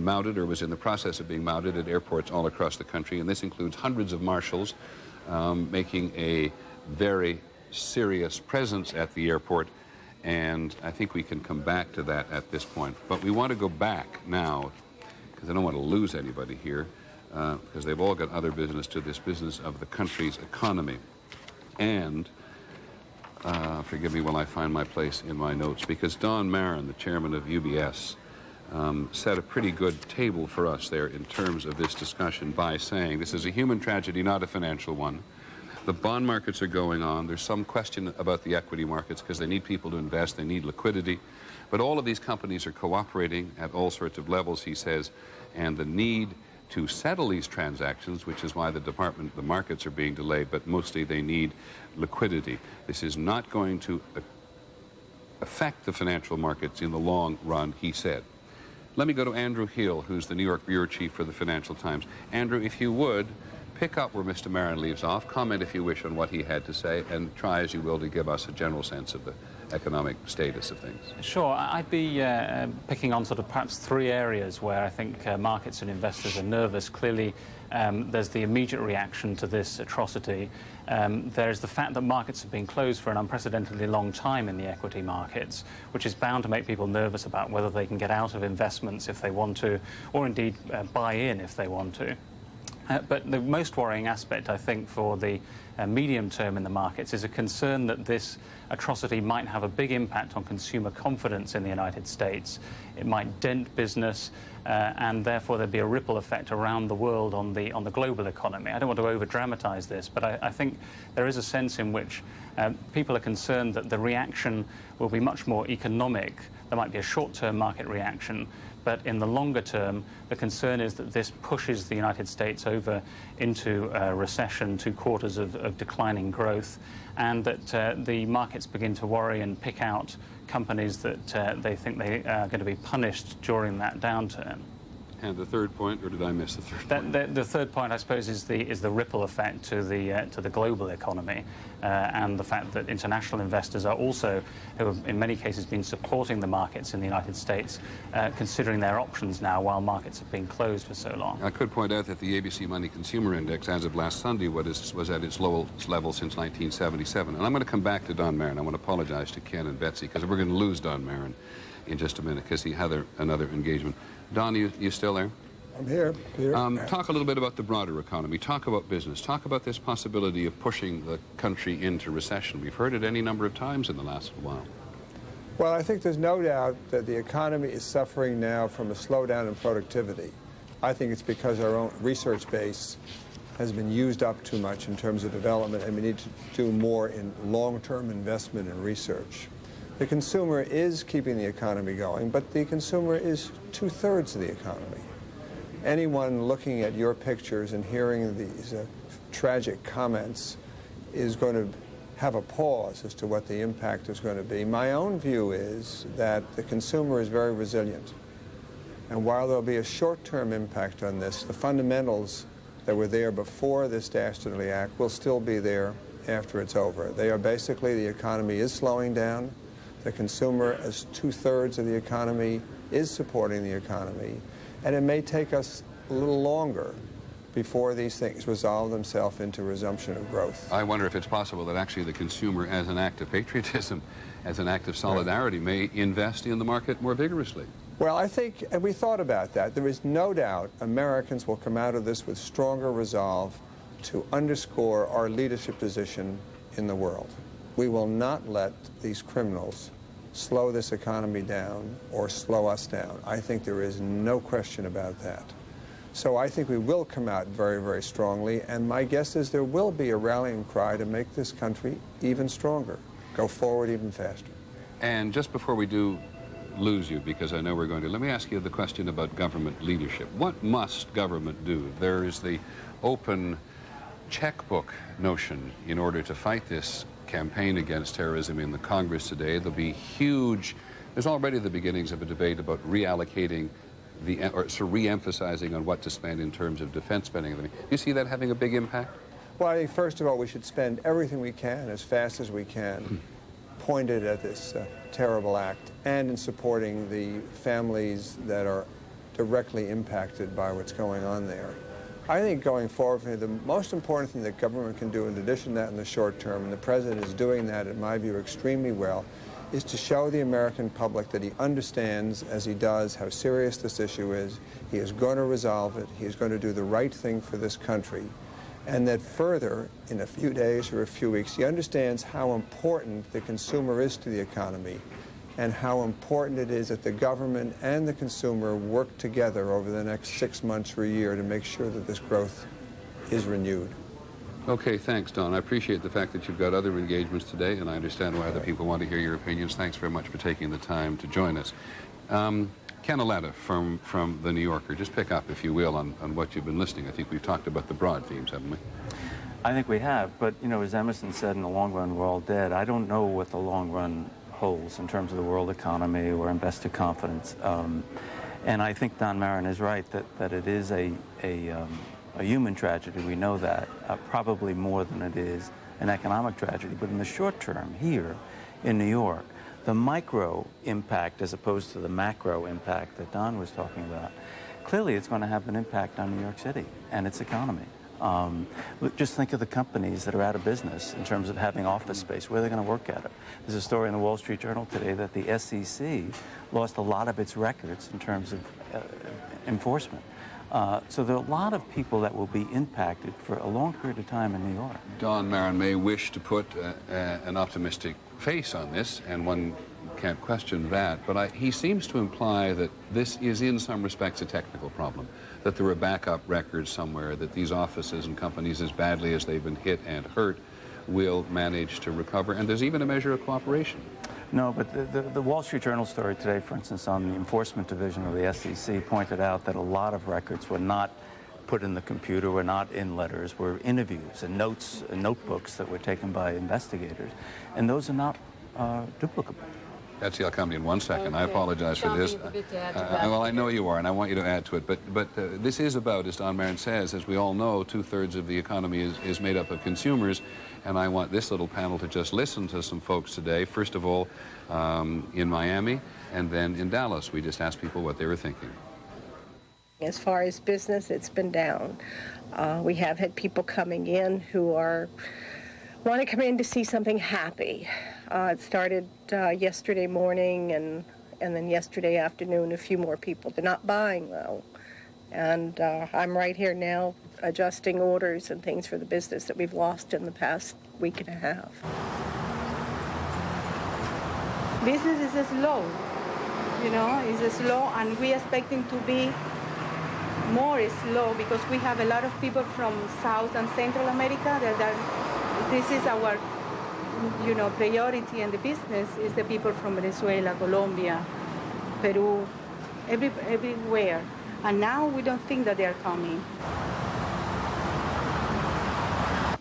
mounted or was in the process of being mounted at airports all across the country, and this includes hundreds of marshals making a very serious presence at the airport, and I think we can come back to that at this point. But we want to go back now, because I don't want to lose anybody here, because they've all got other business to this business of the country's economy. And forgive me while I find my place in my notes, because Don Marin, the chairman of UBS, set a pretty good table for us there in terms of this discussion by saying this is a human tragedy, not a financial one. The bond markets are going on. There's some question about the equity markets because they need people to invest, they need liquidity. But all of these companies are cooperating at all sorts of levels, he says, and the need to settle these transactions, which is why the markets are being delayed, but mostly they need liquidity. This is not going to affect the financial markets in the long run, he said. Let me go to Andrew Hill, who's the New York bureau chief for the Financial Times. Andrew, if you would, pick up where Mr. Marin leaves off, comment if you wish on what he had to say, and try as you will to give us a general sense of the economic status of things. Sure. I'd be picking on sort of perhaps 3 areas where I think markets and investors are nervous. Clearly, there's the immediate reaction to this atrocity. There's the fact that markets have been closed for an unprecedentedly long time in the equity markets, which is bound to make people nervous about whether they can get out of investments if they want to, or indeed buy in if they want to. But the most worrying aspect, I think, for the medium term in the markets is a concern that this atrocity might have a big impact on consumer confidence in the United States. It might dent business, and therefore there'd be a ripple effect around the world on the global economy. I don't want to over-dramatize this, but I think there is a sense in which people are concerned that the reaction will be much more economic. There might be a short-term market reaction, but in the longer term, the concern is that this pushes the United States over into a recession, 2 quarters of declining growth, and that the markets begin to worry and pick out companies that they think they are going to be punished during that downturn. And the third point, or did I miss the third point? The third point, I suppose, is the ripple effect to the global economy, and the fact that international investors are also, who have in many cases been supporting the markets in the United States, considering their options now while markets have been closed for so long. I could point out that the ABC Money Consumer Index, as of last Sunday, was at its lowest level since 1977. And I'm going to come back to Don Marin. I want to apologize to Ken and Betsy, because we're going to lose Don Marin in just a minute, because he had another engagement. Don, you still there? I'm here, Peter. Talk a little bit about the broader economy. Talk about business. Talk about this possibility of pushing the country into recession. We've heard it any number of times in the last while. Well, I think there's no doubt that the economy is suffering now from a slowdown in productivity. I think it's because our own research base has been used up too much in terms of development, and we need to do more in long-term investment and research. The consumer is keeping the economy going, but the consumer is 2/3 of the economy. Anyone looking at your pictures and hearing these tragic comments is going to have a pause as to what the impact is going to be. My own view is that the consumer is very resilient. And while there'll be a short-term impact on this, the fundamentals that were there before this Dastardly Act will still be there after it's over. They are basically, the economy is slowing down. The consumer, as 2/3 of the economy, is supporting the economy. And it may take us a little longer before these things resolve themselves into resumption of growth. I wonder if it's possible that actually the consumer, as an act of patriotism, as an act of solidarity, may invest in the market more vigorously. Well, I think, and we thought about that, there is no doubt Americans will come out of this with stronger resolve to underscore our leadership position in the world. We will not let these criminals slow this economy down or slow us down. I think there is no question about that. So I think we will come out very, very strongly, and my guess is there will be a rallying cry to make this country even stronger, go forward even faster. And just before we do lose you, because I know we're going to, let me ask you the question about government leadership. What must government do? There is the open checkbook notion in order to fight this campaign against terrorism in the Congress today. There'll be huge, there's already the beginnings of a debate about reallocating or re-emphasizing on what to spend in terms of defense spending. Do you see that having a big impact? Well, I think first of all we should spend everything we can as fast as we can pointed at this terrible act and in supporting the families that are directly impacted by what's going on there. I think going forward, the most important thing that government can do in addition to that in the short term, and the President is doing that, in my view, extremely well, is to show the American public that he understands, as he does, how serious this issue is. He is going to resolve it. He is going to do the right thing for this country. And that further, in a few days or a few weeks, he understands how important the consumer is to the economy and how important it is that the government and the consumer work together over the next 6 months or a year to make sure that this growth is renewed. Okay, thanks, Don. I appreciate the fact that you've got other engagements today, and I understand why other people want to hear your opinions. Thanks very much for taking the time to join us. Ken Auletta from The New Yorker, just pick up, if you will, on what you've been listening. I think we've talked about the broad themes, haven't we? I think we have, but, you know, as Emerson said, in the long run, we're all dead. I don't know what the long run holds in terms of the world economy or investor confidence. And I think Don Marin is right that it is a human tragedy. We know that, probably more than it is an economic tragedy. But in the short term, here in New York, the micro impact as opposed to the macro impact that Don was talking about, clearly it's going to have an impact on New York City and its economy. Just think of the companies that are out of business in terms of having office space. Where are they going to work at it? There's a story in the Wall Street Journal today that the SEC lost a lot of its records in terms of enforcement. So there are a lot of people that will be impacted for a long period of time in New York. Don Marin may wish to put an optimistic face on this, and one can't question that, but he seems to imply that this is in some respects a technical problem, that there are backup records somewhere, that these offices and companies, as badly as they've been hit and hurt, will manage to recover, and there's even a measure of cooperation. No, but the Wall Street Journal story today, for instance, on the enforcement division of the SEC pointed out that a lot of records were not put in the computer, were not in letters, were interviews and notes and notebooks that were taken by investigators, and those are not duplicable. Betsy, I'll come to you in 1 second. Okay. I apologize for this. Well, I know you are, and I want you to add to it. But this is about, as Don Marin says, as we all know, 2/3 of the economy is made up of consumers. And I want this little panel to just listen to some folks today. First of all, in Miami, and then in Dallas. We just asked people what they were thinking. As far as business, it's been down. We have had people coming in who want to come in to see something happy. It started yesterday morning and then yesterday afternoon, a few more people. They're not buying, though. And I'm right here now adjusting orders and things for the business that we've lost in the past week and a half. Business is slow, you know, it's slow, and we're expecting to be more slow because we have a lot of people from South and Central America this is our, priority in the business is the people from Venezuela, Colombia, Peru, everywhere. And now we don't think that they are coming.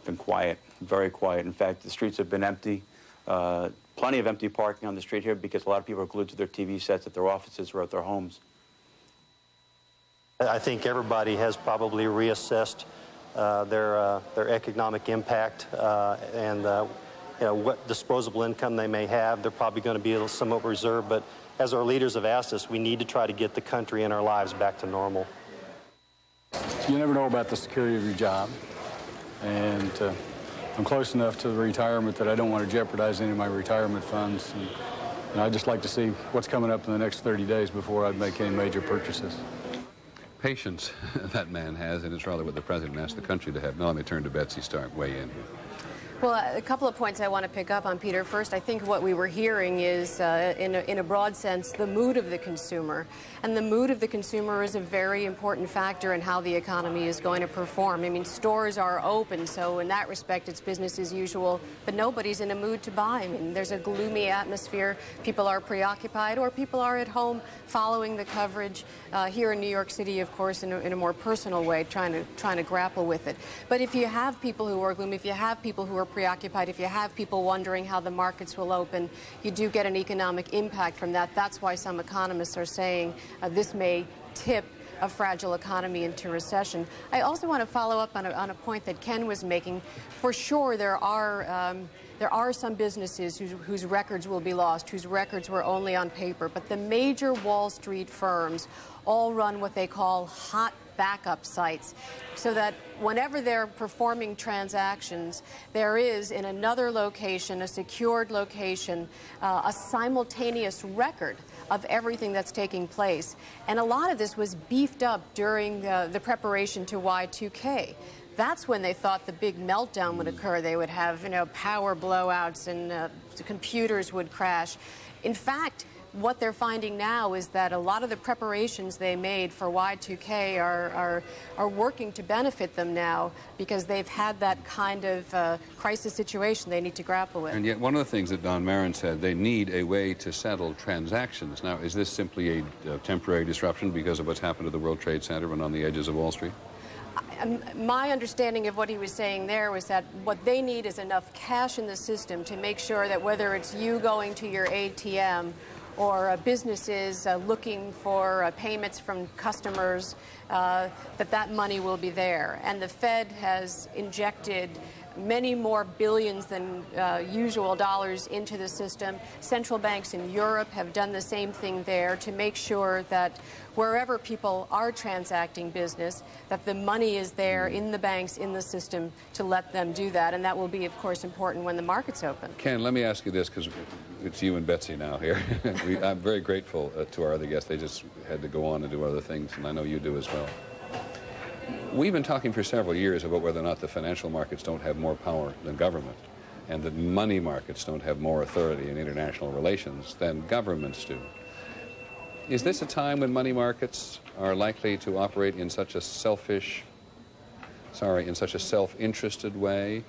Been quiet, very quiet. In fact, the streets have been empty. Plenty of empty parking on the street here because a lot of people are glued to their TV sets at their offices or at their homes. I think everybody has probably reassessed their economic impact and what disposable income they may have. They're probably going to be somewhat reserved, but as our leaders have asked us, we need to try to get the country and our lives back to normal. You never know about the security of your job, and I'm close enough to the retirement that I don't want to jeopardize any of my retirement funds, and I'd just like to see what's coming up in the next 30 days before I'd make any major purchases. Patience that man has, and it's rather what the president asked the country to have. Now let me turn to Betsy Stark, weigh in. Well, a couple of points I want to pick up on, Peter. First, I think what we were hearing is, in a broad sense, the mood of the consumer. And the mood of the consumer is a very important factor in how the economy is going to perform. I mean, stores are open, so in that respect, it's business as usual, but nobody's in a mood to buy. I mean, there's a gloomy atmosphere. People are preoccupied, or people are at home following the coverage here in New York City, of course, in a more personal way, trying to grapple with it. But if you have people who are gloomy, if you have people who are preoccupied, if you have people wondering how the markets will open, you do get an economic impact from that. That's why some economists are saying this may tip a fragile economy into recession. I also want to follow up on a point that Ken was making. For sure, there are some businesses whose records will be lost, whose records were only on paper, but the major Wall Street firms all run what they call hot backup sites, so that whenever they're performing transactions, there is in another location, a secured location, a simultaneous record of everything that's taking place. And a lot of this was beefed up during the preparation to Y2K. That's when they thought the big meltdown would occur. They would have, power blowouts and the computers would crash. In fact, what they're finding now is that a lot of the preparations they made for Y2K are working to benefit them now because they've had that kind of crisis situation they need to grapple with. And yet one of the things that Don Marin said, they need a way to settle transactions. Now, is this simply a temporary disruption because of what's happened to the World Trade Center and on the edges of Wall Street? My understanding of what he was saying there was that what they need is enough cash in the system to make sure that whether it's you going to your ATM or businesses looking for payments from customers, that money will be there. And the Fed has injected many more billions than usual dollars into the system. Central banks in Europe have done the same thing there to make sure that wherever people are transacting business, that the money is there in the banks, in the system, to let them do that. And that will be, of course, important when the markets open. Ken, let me ask you this, because it's you and Betsy now here. I'm very grateful to our other guests. They just had to go on and do other things, and I know you do as well. We've been talking for several years about whether or not the financial markets don't have more power than government, and that money markets don't have more authority in international relations than governments do. Is this a time when money markets are likely to operate in such a self-interested way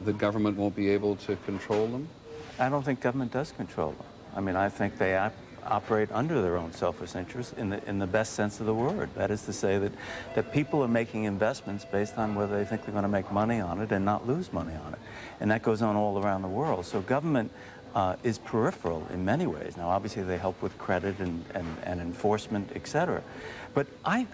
that government won't be able to control them? I don't think government does control them. I mean, I think they operate under their own selfish interests in the best sense of the word. That is to say that people are making investments based on whether they think they're going to make money on it and not lose money on it. And that goes on all around the world. So government is peripheral in many ways. Now, obviously, they help with credit and enforcement, et cetera. But I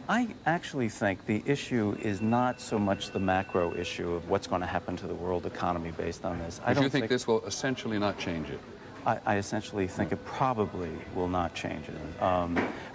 actually think the issue is not so much the macro issue of what's going to happen to the world economy based on this. But you think this will essentially not change it? I essentially think it probably will not change it.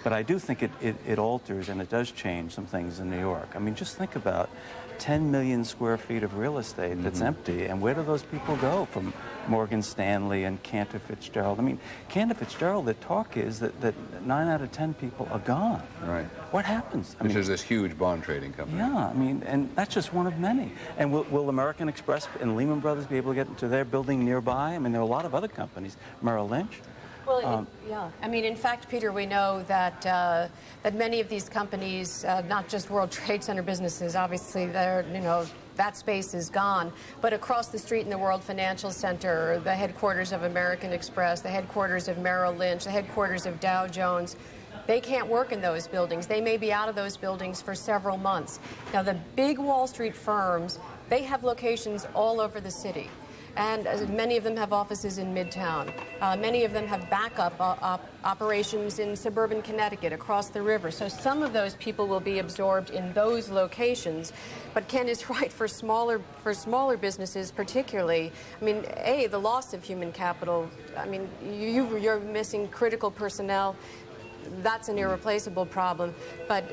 But I do think it alters and it does change some things in New York. I mean, just think about 10 million square feet of real estate that's empty, and where do those people go from Morgan Stanley and Cantor Fitzgerald? I mean, Cantor Fitzgerald, the talk is that 9 out of 10 people are gone. Right. What happens? Which is this huge bond trading company. Yeah, I mean, and that's just one of many. And will American Express and Lehman Brothers be able to get into their building nearby? I mean, there are a lot of other companies, Merrill Lynch. Well, yeah. I mean, in fact, Peter, we know that that many of these companies, not just World Trade Center businesses, obviously, they're, you know, that space is gone. But across the street in the World Financial Center, the headquarters of American Express, the headquarters of Merrill Lynch, the headquarters of Dow Jones, they can't work in those buildings. They may be out of those buildings for several months. Now, the big Wall Street firms, they have locations all over the city. And many of them have offices in Midtown. Many of them have backup operations in suburban Connecticut, across the river. So some of those people will be absorbed in those locations. But Ken is right, for smaller businesses particularly, I mean, the loss of human capital, I mean, you're missing critical personnel. That's an irreplaceable problem. But,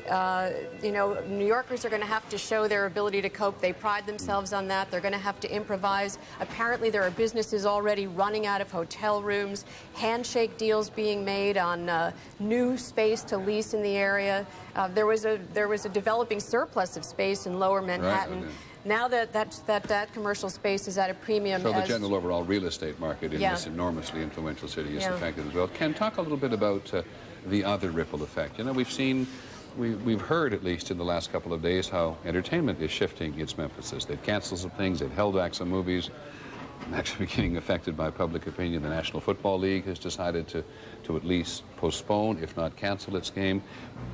you know, New Yorkers are going to have to show their ability to cope. They pride themselves on that. They're going to have to improvise. Apparently, there are businesses already running out of hotel rooms, handshake deals being made on new space to lease in the area. There was a developing surplus of space in Lower Manhattan. Right. Now that commercial space is at a premium. So the general overall real estate market in this enormously influential city is affected as well. Ken, talk a little bit about the other ripple effect. You know, we've heard, at least in the last couple of days, how entertainment is shifting its emphasis. They've canceled some things, they've held back some movies, actually getting affected by public opinion. The National Football League has decided to at least postpone, if not cancel, its game.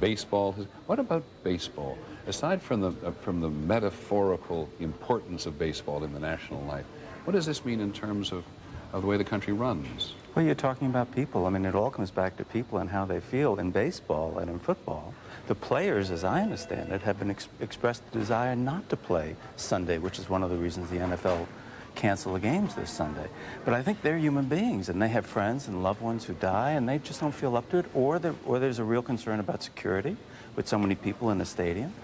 Baseball what about baseball? Aside from the metaphorical importance of baseball in the national life, what does this mean in terms of the way the country runs? Well, you're talking about people. I mean, it all comes back to people and how they feel in baseball and in football. The players, as I understand it, have been expressed the desire not to play Sunday, which is one of the reasons the NFL canceled the games this Sunday. But I think they're human beings, and they have friends and loved ones who die, and they just don't feel up to it, or there's a real concern about security with so many people in the stadium,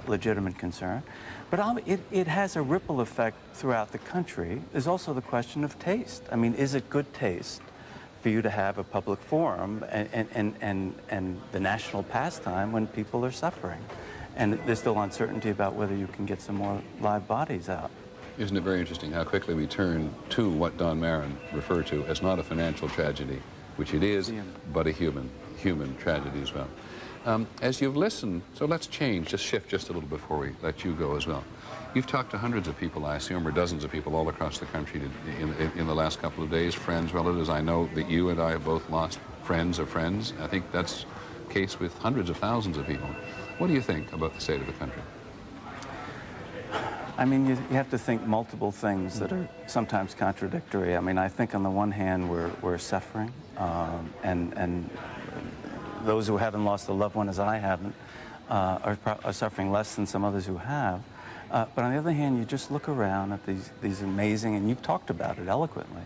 legitimate concern. But it has a ripple effect throughout the country. There's also the question of taste. I mean, is it good taste for you to have a public forum and the national pastime when people are suffering? And there's still uncertainty about whether you can get some more live bodies out. Isn't it very interesting how quickly we turn to what Don Marin referred to as not a financial tragedy, which it is, but a human tragedy as well. As you've listened, so let's shift just a little before we let you go as well. You've talked to hundreds of people, I assume, or dozens of people all across the country in the last couple of days, friends, relatives. I know that you and I have both lost friends of friends. I think that's the case with hundreds of thousands of people. What do you think about the state of the country? I mean, you have to think multiple things that are sometimes contradictory. I mean, I think on the one hand, we're suffering, and those who haven't lost a loved one, as I haven't, are suffering less than some others who have. But on the other hand, you just look around at these amazing, and you've talked about it eloquently,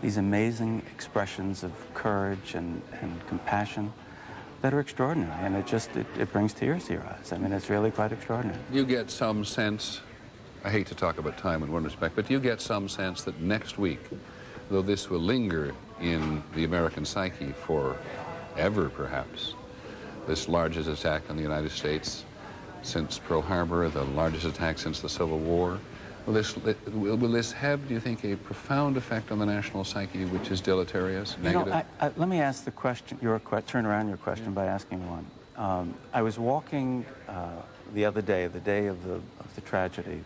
these amazing expressions of courage and compassion that are extraordinary, and it brings tears to your eyes. I mean, it's really quite extraordinary. You get some sense, I hate to talk about time in one respect, but do you get some sense that next week, though this will linger in the American psyche forever, perhaps, this largest attack on the United States since Pearl Harbor, the largest attack since the Civil War, will this have, do you think, a profound effect on the national psyche, which is deleterious, negative? You know, let me ask the question, turn around your question by asking one. I was walking the other day, the day of the tragedy,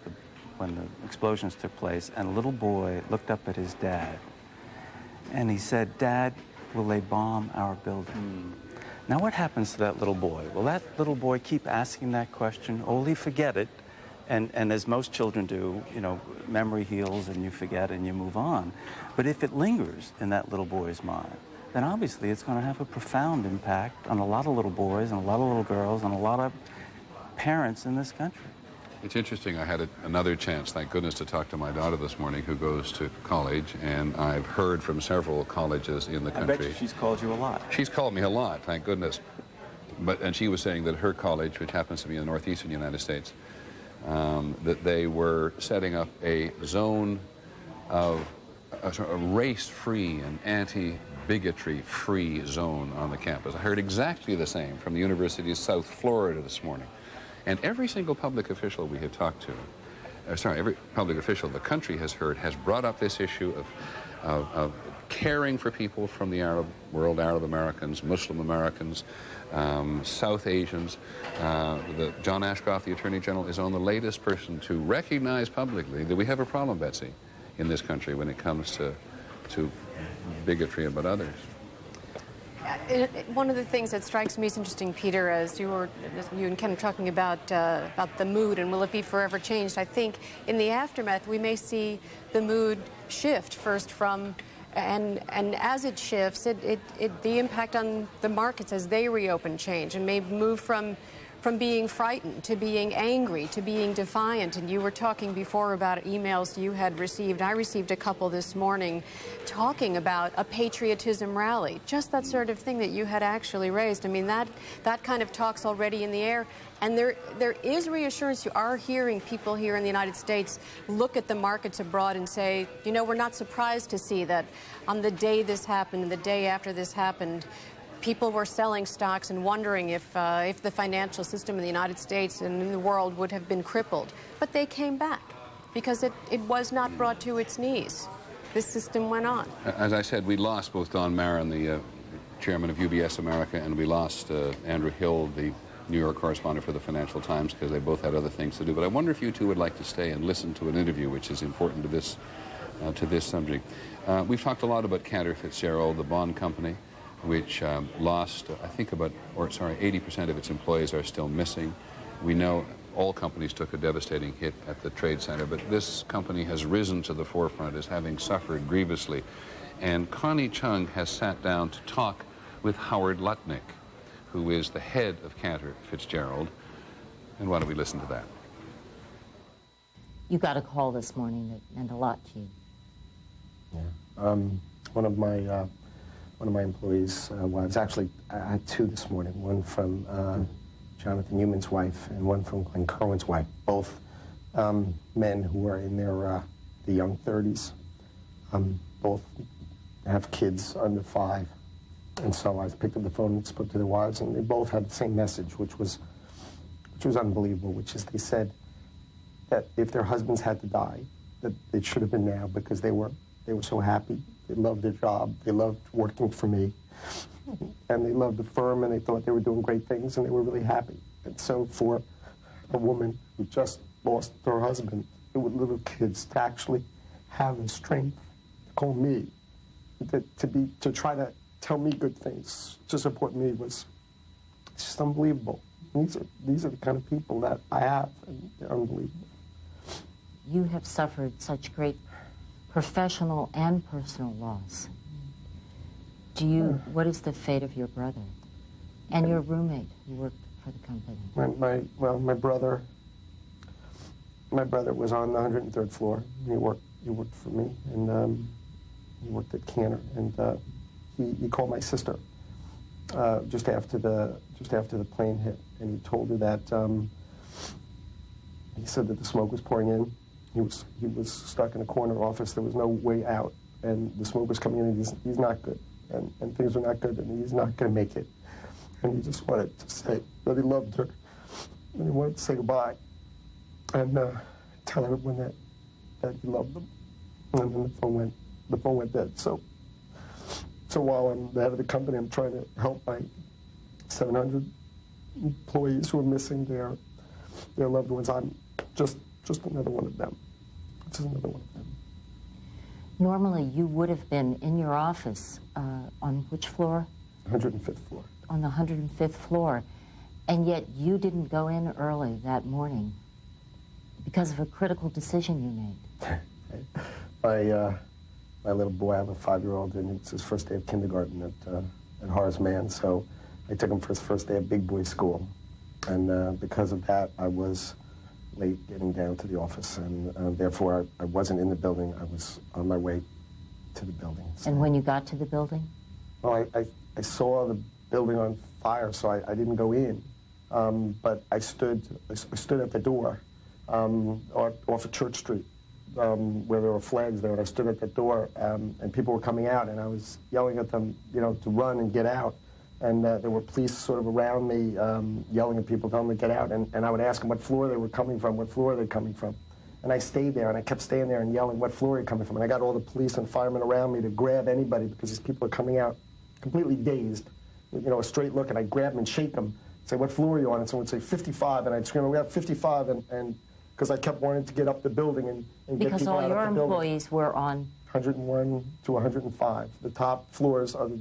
when the explosions took place, and a little boy looked up at his dad, and he said, "Dad, will they bomb our building?" Now what happens to that little boy? Will that little boy keep asking that question, or will he forget it? And as most children do, you know, memory heals and you forget and you move on. But if it lingers in that little boy's mind, then obviously it's going to have a profound impact on a lot of little boys and a lot of little girls and a lot of parents in this country. It's interesting, I had another chance, thank goodness, to talk to my daughter this morning who goes to college, and I've heard from several colleges in the country. I bet you she's called you a lot. She's called me a lot, thank goodness. And she was saying that her college, which happens to be in the northeastern United States, that they were setting up a zone of a race-free and anti-bigotry-free zone on the campus. I heard exactly the same from the University of South Florida this morning. And every single public official we have talked to, every public official the country has heard has brought up this issue of caring for people from the Arab world, Arab Americans, Muslim Americans, South Asians. John Ashcroft, the Attorney General, is on the latest person to recognize publicly that we have a problem, Betsy, in this country when it comes to bigotry about others. One of the things that strikes me as interesting, Peter, as you and Ken were talking about the mood and will it be forever changed, I think in the aftermath we may see the mood shift first from, and as it shifts, the impact on the markets as they reopen change and may move from being frightened to being angry to being defiant. And you were talking before about emails you had received. I received a couple this morning talking about a patriotism rally, just that sort of thing that you had actually raised. I mean, that kind of talk's already in the air. And there is reassurance. You are hearing people here in the United States look at the markets abroad and say, you know, we're not surprised to see that on the day this happened and the day after this happened, people were selling stocks and wondering if the financial system in the United States and in the world would have been crippled. But they came back because it was not brought to its knees. This system went on. As I said, we lost both Don Marin, the chairman of UBS America, and we lost Andrew Hill, the New York correspondent for the Financial Times, because they both had other things to do. But I wonder if you two would like to stay and listen to an interview which is important to this subject. We've talked a lot about Cantor Fitzgerald, the bond company, which lost, I think 80% of its employees are still missing. We know all companies took a devastating hit at the Trade Center, but this company has risen to the forefront as having suffered grievously. And Connie Chung has sat down to talk with Howard Lutnick, who is the head of Cantor Fitzgerald. And why don't we listen to that? You got a call this morning that meant a lot to you. Yeah. One of my employees' wives, actually, I had two this morning, one from Jonathan Newman's wife and one from Glenn Kerwin's wife, both men who are in their the young 30s. Both have kids under 5. And so I picked up the phone and spoke to their wives, and they both had the same message, which was unbelievable, which is they said that if their husbands had to die, that it should have been now because they were so happy. They loved their job. They loved working for me. And they loved the firm, and they thought they were doing great things, and they were really happy. And so for a woman who just lost her husband with little kids to actually have the strength to call me, to try to tell me good things, to support me, was just unbelievable. These are the kind of people that I have, and they're unbelievable. You have suffered such great professional and personal loss. What is the fate of your brother and your roommate who worked for the company? My brother was on the 103rd floor. He worked for me, and he worked at Cantor, and he called my sister just after the plane hit, and he told her that he said that the smoke was pouring in. He was stuck in a corner office. There was no way out, and the smoke was coming in, and he's not good, and things are not good, and he's not going to make it. And he just wanted to say that he loved her, and he wanted to say goodbye, and tell everyone that he loved them. And then the phone went dead. So while I'm the head of the company, I'm trying to help my 700 employees who are missing their loved ones. I'm just another one of them. Just another one of them. Normally, you would have been in your office on which floor? 105th floor. On the 105th floor. And yet you didn't go in early that morning because of a critical decision you made. My little boy, I have a 5-year-old, and it's his first day of kindergarten at Horace Mann, so I took him for his first day of big boy school. And because of that, I was late getting down to the office, and therefore I wasn't in the building. I was on my way to the building. So. And when you got to the building? Well, I saw the building on fire, so I didn't go in. But I stood at the door off of Church Street, where there were flags there, and I stood at that door, and people were coming out, and I was yelling at them, to run and get out. And there were police sort of around me yelling at people, telling them to get out. And I would ask them what floor they were coming from, what floor are they coming from. And I stayed there, and I kept staying there and yelling, what floor are you coming from? And I got all the police and firemen around me to grab anybody because these people are coming out completely dazed, you know, a straight look, and I'd grab them and shake them, say, what floor are you on? And someone would say, 55, and I'd scream, we have 55, and because I kept wanting to get up the building and get people out of the building. Because all your employees were on 101 to 105, the top floors of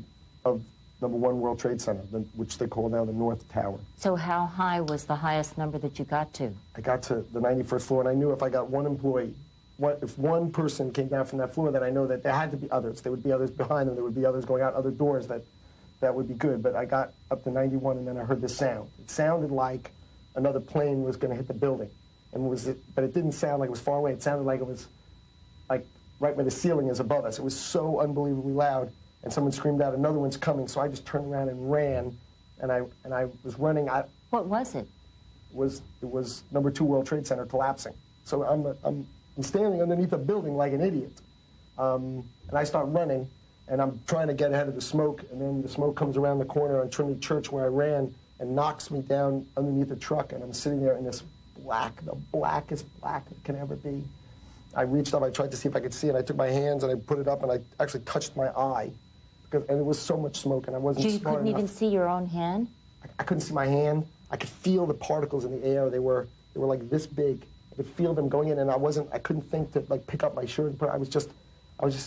number 1 World Trade Center, which they call now the North Tower. So how high was the highest number that you got to? I got to the 91st floor, and I knew if I got one employee, if one person came down from that floor, then I know that there had to be others. There would be others behind them. There would be others going out other doors that would be good. But I got up to 91, and then I heard this sound. It sounded like another plane was going to hit the building, but it didn't sound like it was far away. It sounded like it was like right where the ceiling is above us. It was so unbelievably loud. And someone screamed out, another one's coming. So I just turned around and ran, and I was running. What was it? It was number 2 World Trade Center collapsing. So I'm standing underneath a building like an idiot, and I start running, and I'm trying to get ahead of the smoke, and then the smoke comes around the corner on Trinity Church where I ran and knocks me down underneath a truck, and I'm sitting there in this the blackest black it can ever be. I reached up, I tried to see if I could see it. I took my hands and I put it up, and I actually touched my eye. And it was so much smoke, and I wasn't smart enough. You couldn't even see your own hand? I couldn't see my hand. I could feel the particles in the air. They were like this big. I could feel them going in, and I couldn't think to like pick up my shirt and put it. I was just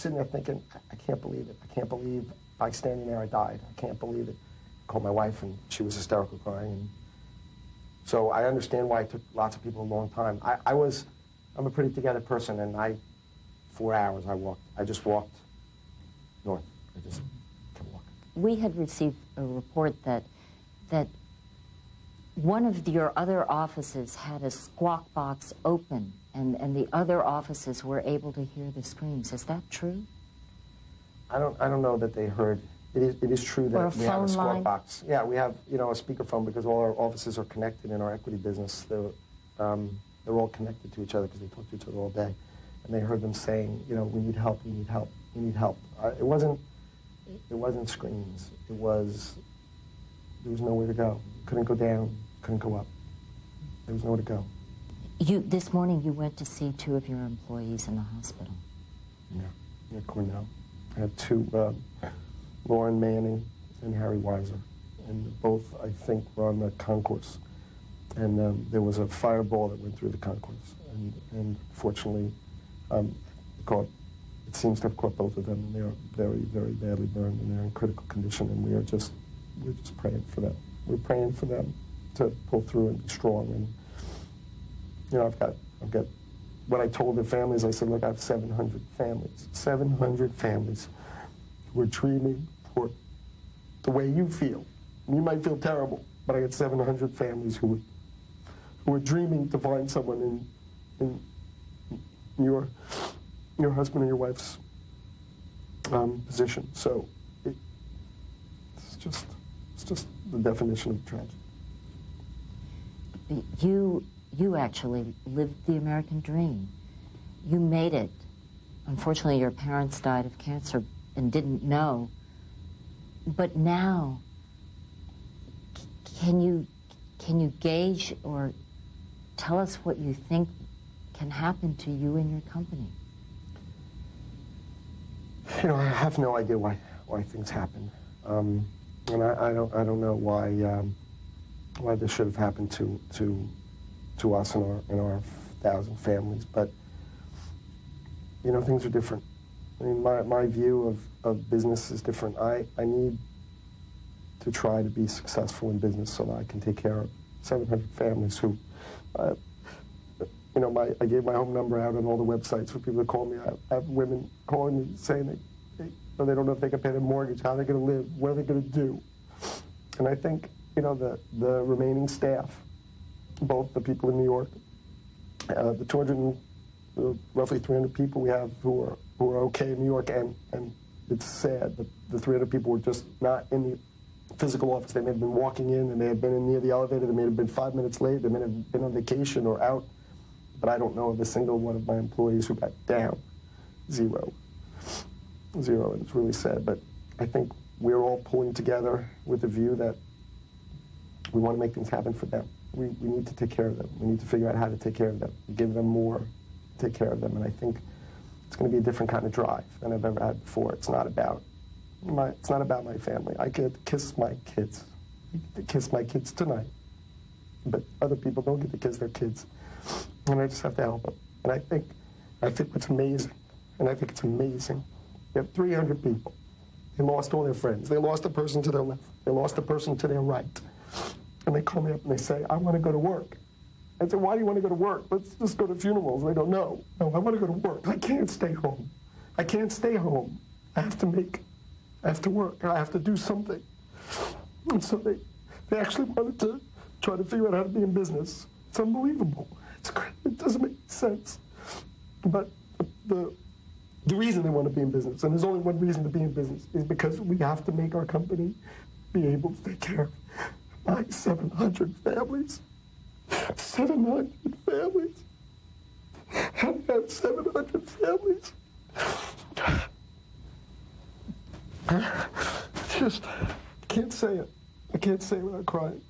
sitting there thinking, I can't believe it. I can't believe by standing there I died. I can't believe it. I called my wife, and she was hysterical crying. And so I understand why it took lots of people a long time. I'm a pretty together person, and 4 hours I just walked north. I just kept walking. We had received a report that one of your other offices had a squawk box open, and the other offices were able to hear the screams. Is that true? I don't know that they heard. It is true that we have a squawk box. Yeah, we have a speakerphone because all our offices are connected in our equity business. They're all connected to each other because they talk to each other all day, and they heard them saying, we need help, we need help, we need help. It wasn't screams. There was nowhere to go. Couldn't go down, couldn't go up. There was nowhere to go. This morning you went to see 2 of your employees in the hospital. Yeah, Cornell. I had 2, Lauren Manning and Harry Weiser, and both, I think, were on the concourse. And there was a fireball that went through the concourse, and fortunately, it seems to have caught both of them, and they are very, very badly burned, and they're in critical condition, and we're just praying for them. We're praying for them to pull through and be strong. And I've got. When I told their families, I said, look, I have 700 families who are dreaming for the way you feel. And you might feel terrible, but I got 700 families who are dreaming to find someone in your husband or your wife's position. So it's just the definition of tragedy. You actually lived the American dream. You made it. Unfortunately, your parents died of cancer and didn't know. But now, can you gauge or tell us what you think can happen to you and your company? I have no idea why things happen, and I don't know why this should have happened to us and our 1,000 families. But things are different. I mean, my view of business is different. I need to try to be successful in business so that I can take care of 700 families who. I gave my home number out on all the websites for people to call me. I have women calling me saying they don't know if they can pay their mortgage, how they're going to live, what are they going to do. And I think, the remaining staff, both the people in New York, the roughly 300 people we have who are okay in New York, and it's sad, but the 300 people were just not in the physical office. They may have been walking in, they may have been near the elevator, they may have been 5 minutes late, they may have been on vacation or out. But I don't know of a single one of my employees who got down. Zero, and it's really sad. But I think we're all pulling together with a view that we want to make things happen for them. We need to take care of them. We need to figure out how to take care of them, give them more take care of them, and I think it's going to be a different kind of drive than I've ever had before. It's not about my family. I get to kiss my kids. I get to kiss my kids tonight, but other people don't get to kiss their kids, and I just have to help them. And I think it's amazing, and I think it's amazing. You have 300 people. They lost all their friends. They lost the person to their left. They lost the person to their right. And they call me up and they say, I want to go to work. I said, why do you want to go to work? Let's just go to funerals. And they go, no, I want to go to work. I can't stay home. I can't stay home. I have to work. I have to do something. And so they actually wanted to try to figure out how to be in business. It's unbelievable. It's great. It doesn't make sense. But the reason they want to be in business, and there's only one reason to be in business, is because we have to make our company be able to take care of my 700 families. 700 families. How do you have 700 families? Just, I can't say it. I can't say it without crying.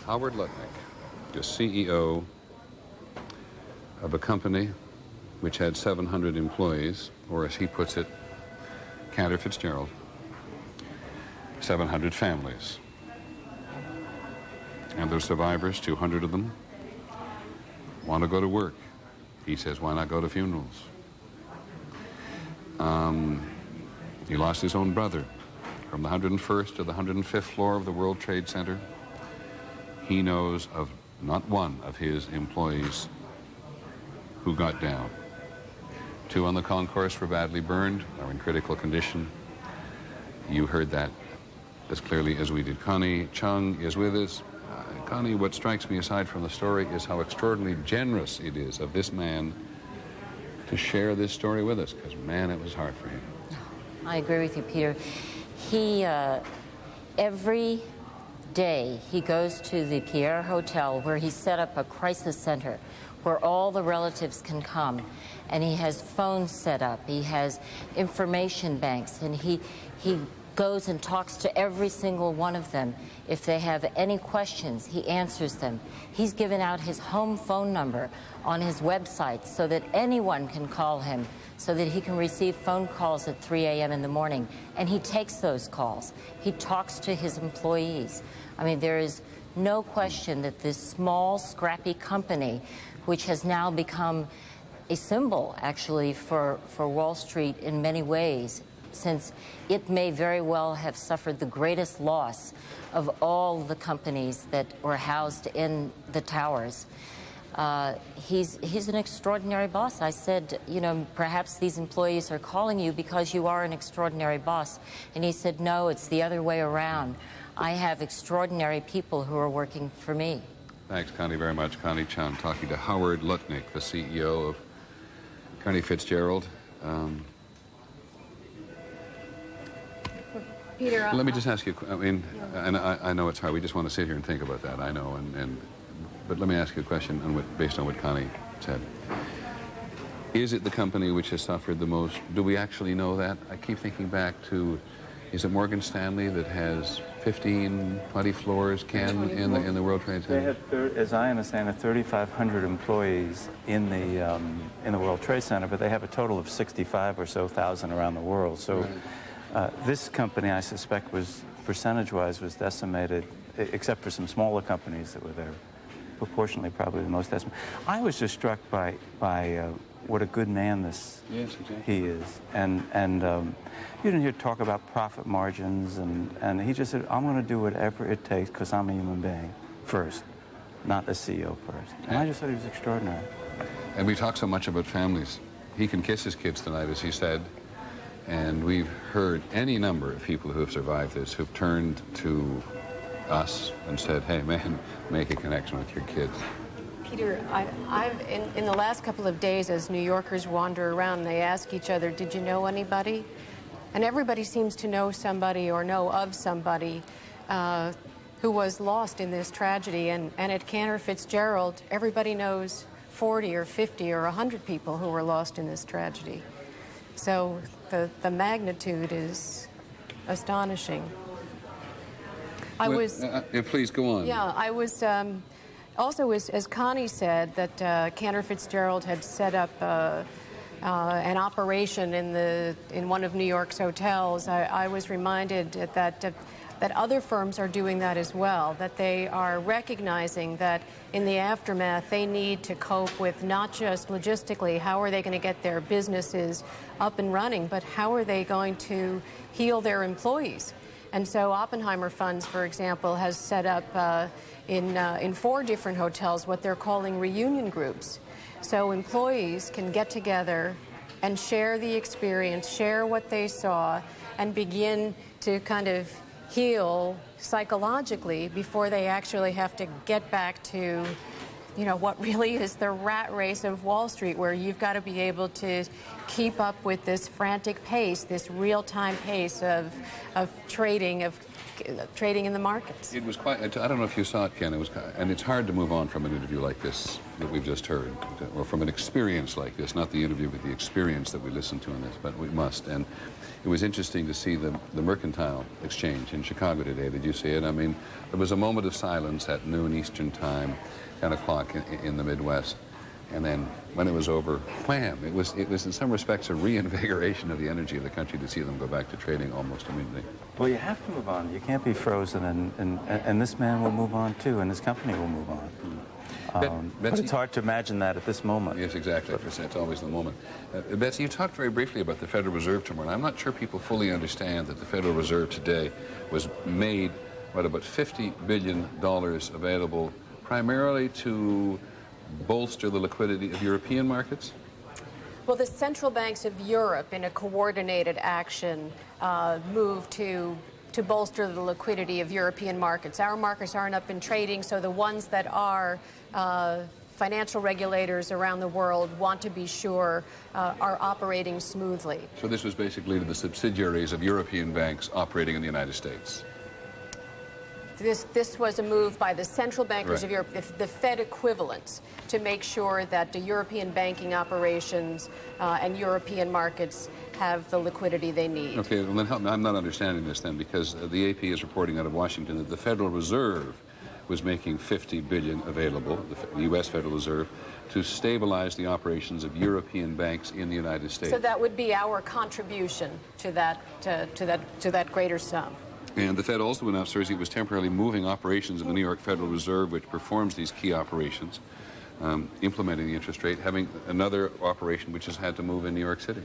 Howard Lutnick, the CEO of a company which had 700 employees, or as he puts it, Cantor Fitzgerald, 700 families. And the survivors, 200 of them, want to go to work. He says, why not go to funerals? He lost his own brother from the 101st to the 105th floor of the World Trade Center. He knows of not one of his employees who got down. 2 on the concourse were badly burned, are in critical condition. You heard that as clearly as we did. Connie Chung is with us. Connie, what strikes me aside from the story is how extraordinarily generous it is of this man to share this story with us, because, man, it was hard for him. I agree with you, Peter. He, every day, he goes to the Pierre Hotel, where he set up a crisis center where all the relatives can come, and he has phones set up, he has information banks, and he goes and talks to every single one of them. If they have any questions, he answers them. He's given out his home phone number on his website so that anyone can call him, so that he can receive phone calls at 3 a.m. in the morning, and he takes those calls. He talks to his employees. I mean, there is no question that this small, scrappy company, which has now become a symbol, actually, for Wall Street in many ways, since it may very well have suffered the greatest loss of all the companies that were housed in the towers. He's an extraordinary boss. I said, you know, perhaps these employees are calling you because you are an extraordinary boss. And he said, no, it's the other way around. I have extraordinary people who are working for me. Thanks, Connie, very much. Connie Chung talking to Howard Lutnick, the CEO of Kearney Fitzgerald. Peter, let me just ask you, I mean, and I know it's hard. We just want to sit here and think about that, I know, but let me ask you a question based on what Connie said. Is it the company which has suffered the most? Do we actually know that? I keep thinking back to, is it Morgan Stanley that has 15, 20 floors, Ken, in the World Trade Center? They have, as I understand it, 3,500 employees in the World Trade Center, but they have a total of 65 or so thousand around the world. So this company, I suspect, was percentage-wise was decimated, except for some smaller companies that were there. Proportionally, probably the most decimated. I was just struck by what a good man he is, and you didn't hear talk about profit margins, and he just said, I'm going to do whatever it takes because I'm a human being first, not the CEO first. And I just thought he was extraordinary. And we talk so much about families. He can kiss his kids tonight, as he said, and we've heard any number of people who have survived this who've turned to us and said, hey, man, make a connection with your kids. Peter, I've in the last couple of days, as New Yorkers wander around, they ask each other, did you know anybody? And everybody seems to know somebody or know of somebody who was lost in this tragedy. And at Cantor Fitzgerald, everybody knows 40 or 50 or 100 people who were lost in this tragedy. So the magnitude is astonishing. Please go on. Yeah, I was also, as Connie said, that Cantor Fitzgerald had set up an operation in one of New York's hotels. I was reminded that other firms are doing that as well, that they are recognizing that in the aftermath they need to cope with not just logistically how are they going to get their businesses up and running, but how are they going to heal their employees. And so Oppenheimer Funds, for example, has set up in 4 different hotels what they're calling reunion groups. So employees can get together and share the experience, share what they saw, and begin to kind of heal psychologically before they actually have to get back to, you know, what really is the rat race of Wall Street, where you've got to be able to keep up with this frantic pace, this real-time pace of trading in the markets. It was quite, I don't know if you saw it, Ken, and it's hard to move on from an interview like this that we've just heard, or from an experience like this, not the interview, but the experience that we listened to in this, but we must. And it was interesting to see the Mercantile Exchange in Chicago today. Did you see it? I mean, there was a moment of silence at noon Eastern time, 10 o'clock in the Midwest. And then when it was over, wham, it was in some respects a reinvigoration of the energy of the country to see them go back to trading almost immediately. Well, you have to move on. You can't be frozen, and this man will move on too, and this company will move on. But it's hard to imagine that at this moment. Yes, exactly. It's always the moment. Betsy, you talked very briefly about the Federal Reserve tomorrow, and I'm not sure people fully understand that the Federal Reserve today was made, about $50 billion available primarily to bolster the liquidity of European markets? Well, the central banks of Europe, in a coordinated action, moved to bolster the liquidity of European markets. Our markets aren't up in trading, so the ones that are, financial regulators around the world want to be sure are operating smoothly. So this was basically the subsidiaries of European banks operating in the United States? This was a move by the central bankers of Europe, the Fed equivalents, to make sure that the European banking operations and European markets have the liquidity they need. Okay, well then help me. I'm not understanding this then, because the AP is reporting out of Washington that the Federal Reserve was making $50 billion available, the U.S. Federal Reserve, to stabilize the operations of European banks in the United States. So that would be our contribution to that greater sum. And the Fed also announced Thursday it was temporarily moving operations of the New York Federal Reserve, which performs these key operations, implementing the interest rate, having another operation which has had to move in New York City.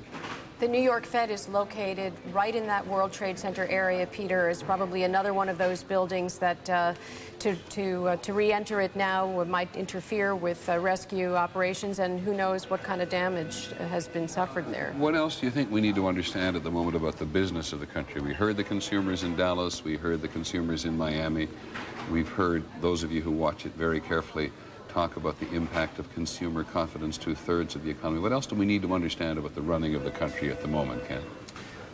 The New York Fed is located right in that World Trade Center area, Peter. Is probably another one of those buildings that to re-enter it now might interfere with rescue operations, and who knows what kind of damage has been suffered there. What else do you think we need to understand at the moment about the business of the country? We heard the consumers in Dallas, we heard the consumers in Miami, we've heard those of you who watch it very carefully talk about the impact of consumer confidence, 2/3 of the economy. What else do we need to understand about the running of the country at the moment, Ken?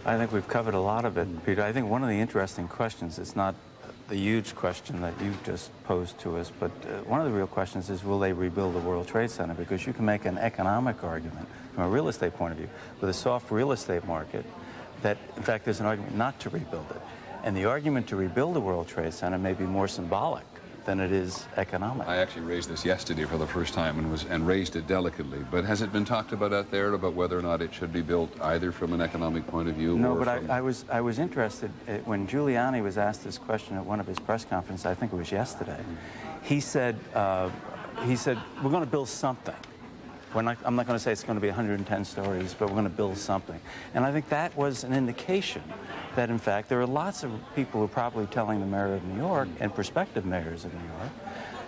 I think we've covered a lot of it, Peter. I think one of the interesting questions, it's not the huge question that you just posed to us, but one of the real questions is, will they rebuild the World Trade Center? Because you can make an economic argument from a real estate point of view with a soft real estate market that, in fact, there's an argument not to rebuild it. And the argument to rebuild the World Trade Center may be more symbolic than it is economic. I actually raised this yesterday for the first time and raised it delicately. But has it been talked about out there about whether or not it should be built either from an economic point of view? No, or but I was interested when Giuliani was asked this question at one of his press conferences. I think it was yesterday. He said we're going to build something. I'm not going to say it's going to be 110 stories, but we're going to build something. And I think that was an indication that, in fact, there are lots of people who are probably telling the mayor of New York and prospective mayors of New York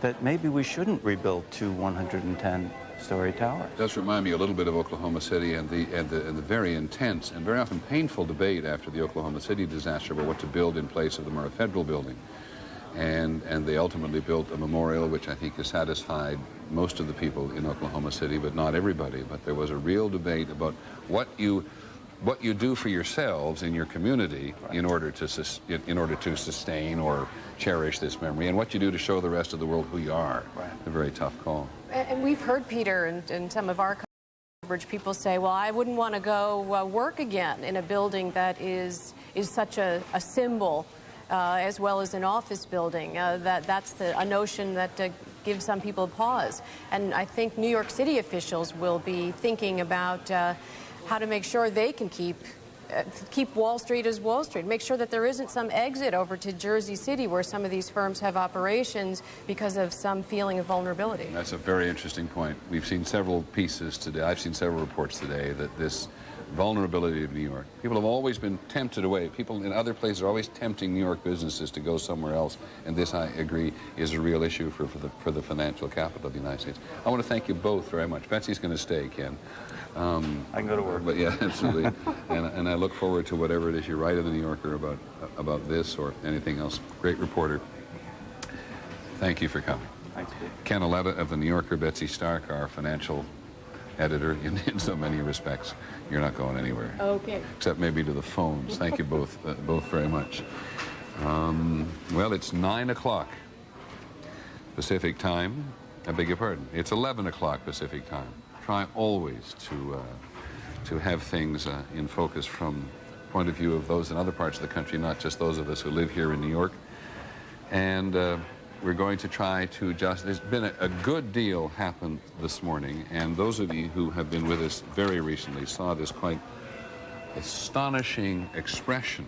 that maybe we shouldn't rebuild 2 110-story towers. It does remind me a little bit of Oklahoma City and the very intense and very often painful debate after the Oklahoma City disaster about what to build in place of the Murrah Federal Building. And they ultimately built a memorial which I think has satisfied most of the people in Oklahoma City, but not everybody. But there was a real debate about what you do for yourselves in your community in order to sustain or cherish this memory, and what you do to show the rest of the world who you are. Right. A very tough call. And we've heard, Peter, and some of our coverage, people say, well, I wouldn't want to go work again in a building that is such a symbol as well as an office building. That's a notion that gives some people pause. And I think New York City officials will be thinking about how to make sure they can keep Wall Street as Wall Street. Make sure that there isn't some exit over to Jersey City where some of these firms have operations because of some feeling of vulnerability. That's a very interesting point. We've seen several pieces today. I've seen several reports today that this vulnerability of New York. People have always been tempted away. People in other places are always tempting New York businesses to go somewhere else. And this, I agree, is a real issue for the financial capital of the United States. I want to thank you both very much. Betsy's going to stay, Ken. I can go to work. But yeah, absolutely. and I look forward to whatever it is you write in the New Yorker about this or anything else. Great reporter. Thank you for coming. Thanks, Pete. Ken Auletta of the New Yorker, Betsy Stark, our financial editor in so many respects. You're not going anywhere. Okay. Except maybe to the phones. Thank you both very much. Well, it's 9 o'clock Pacific time. I beg your pardon. It's 11 o'clock Pacific time. Try always to have things in focus from the point of view of those in other parts of the country, not just those of us who live here in New York. And we're going to try to there's been a good deal happen this morning, and those of you who have been with us very recently saw this quite astonishing expression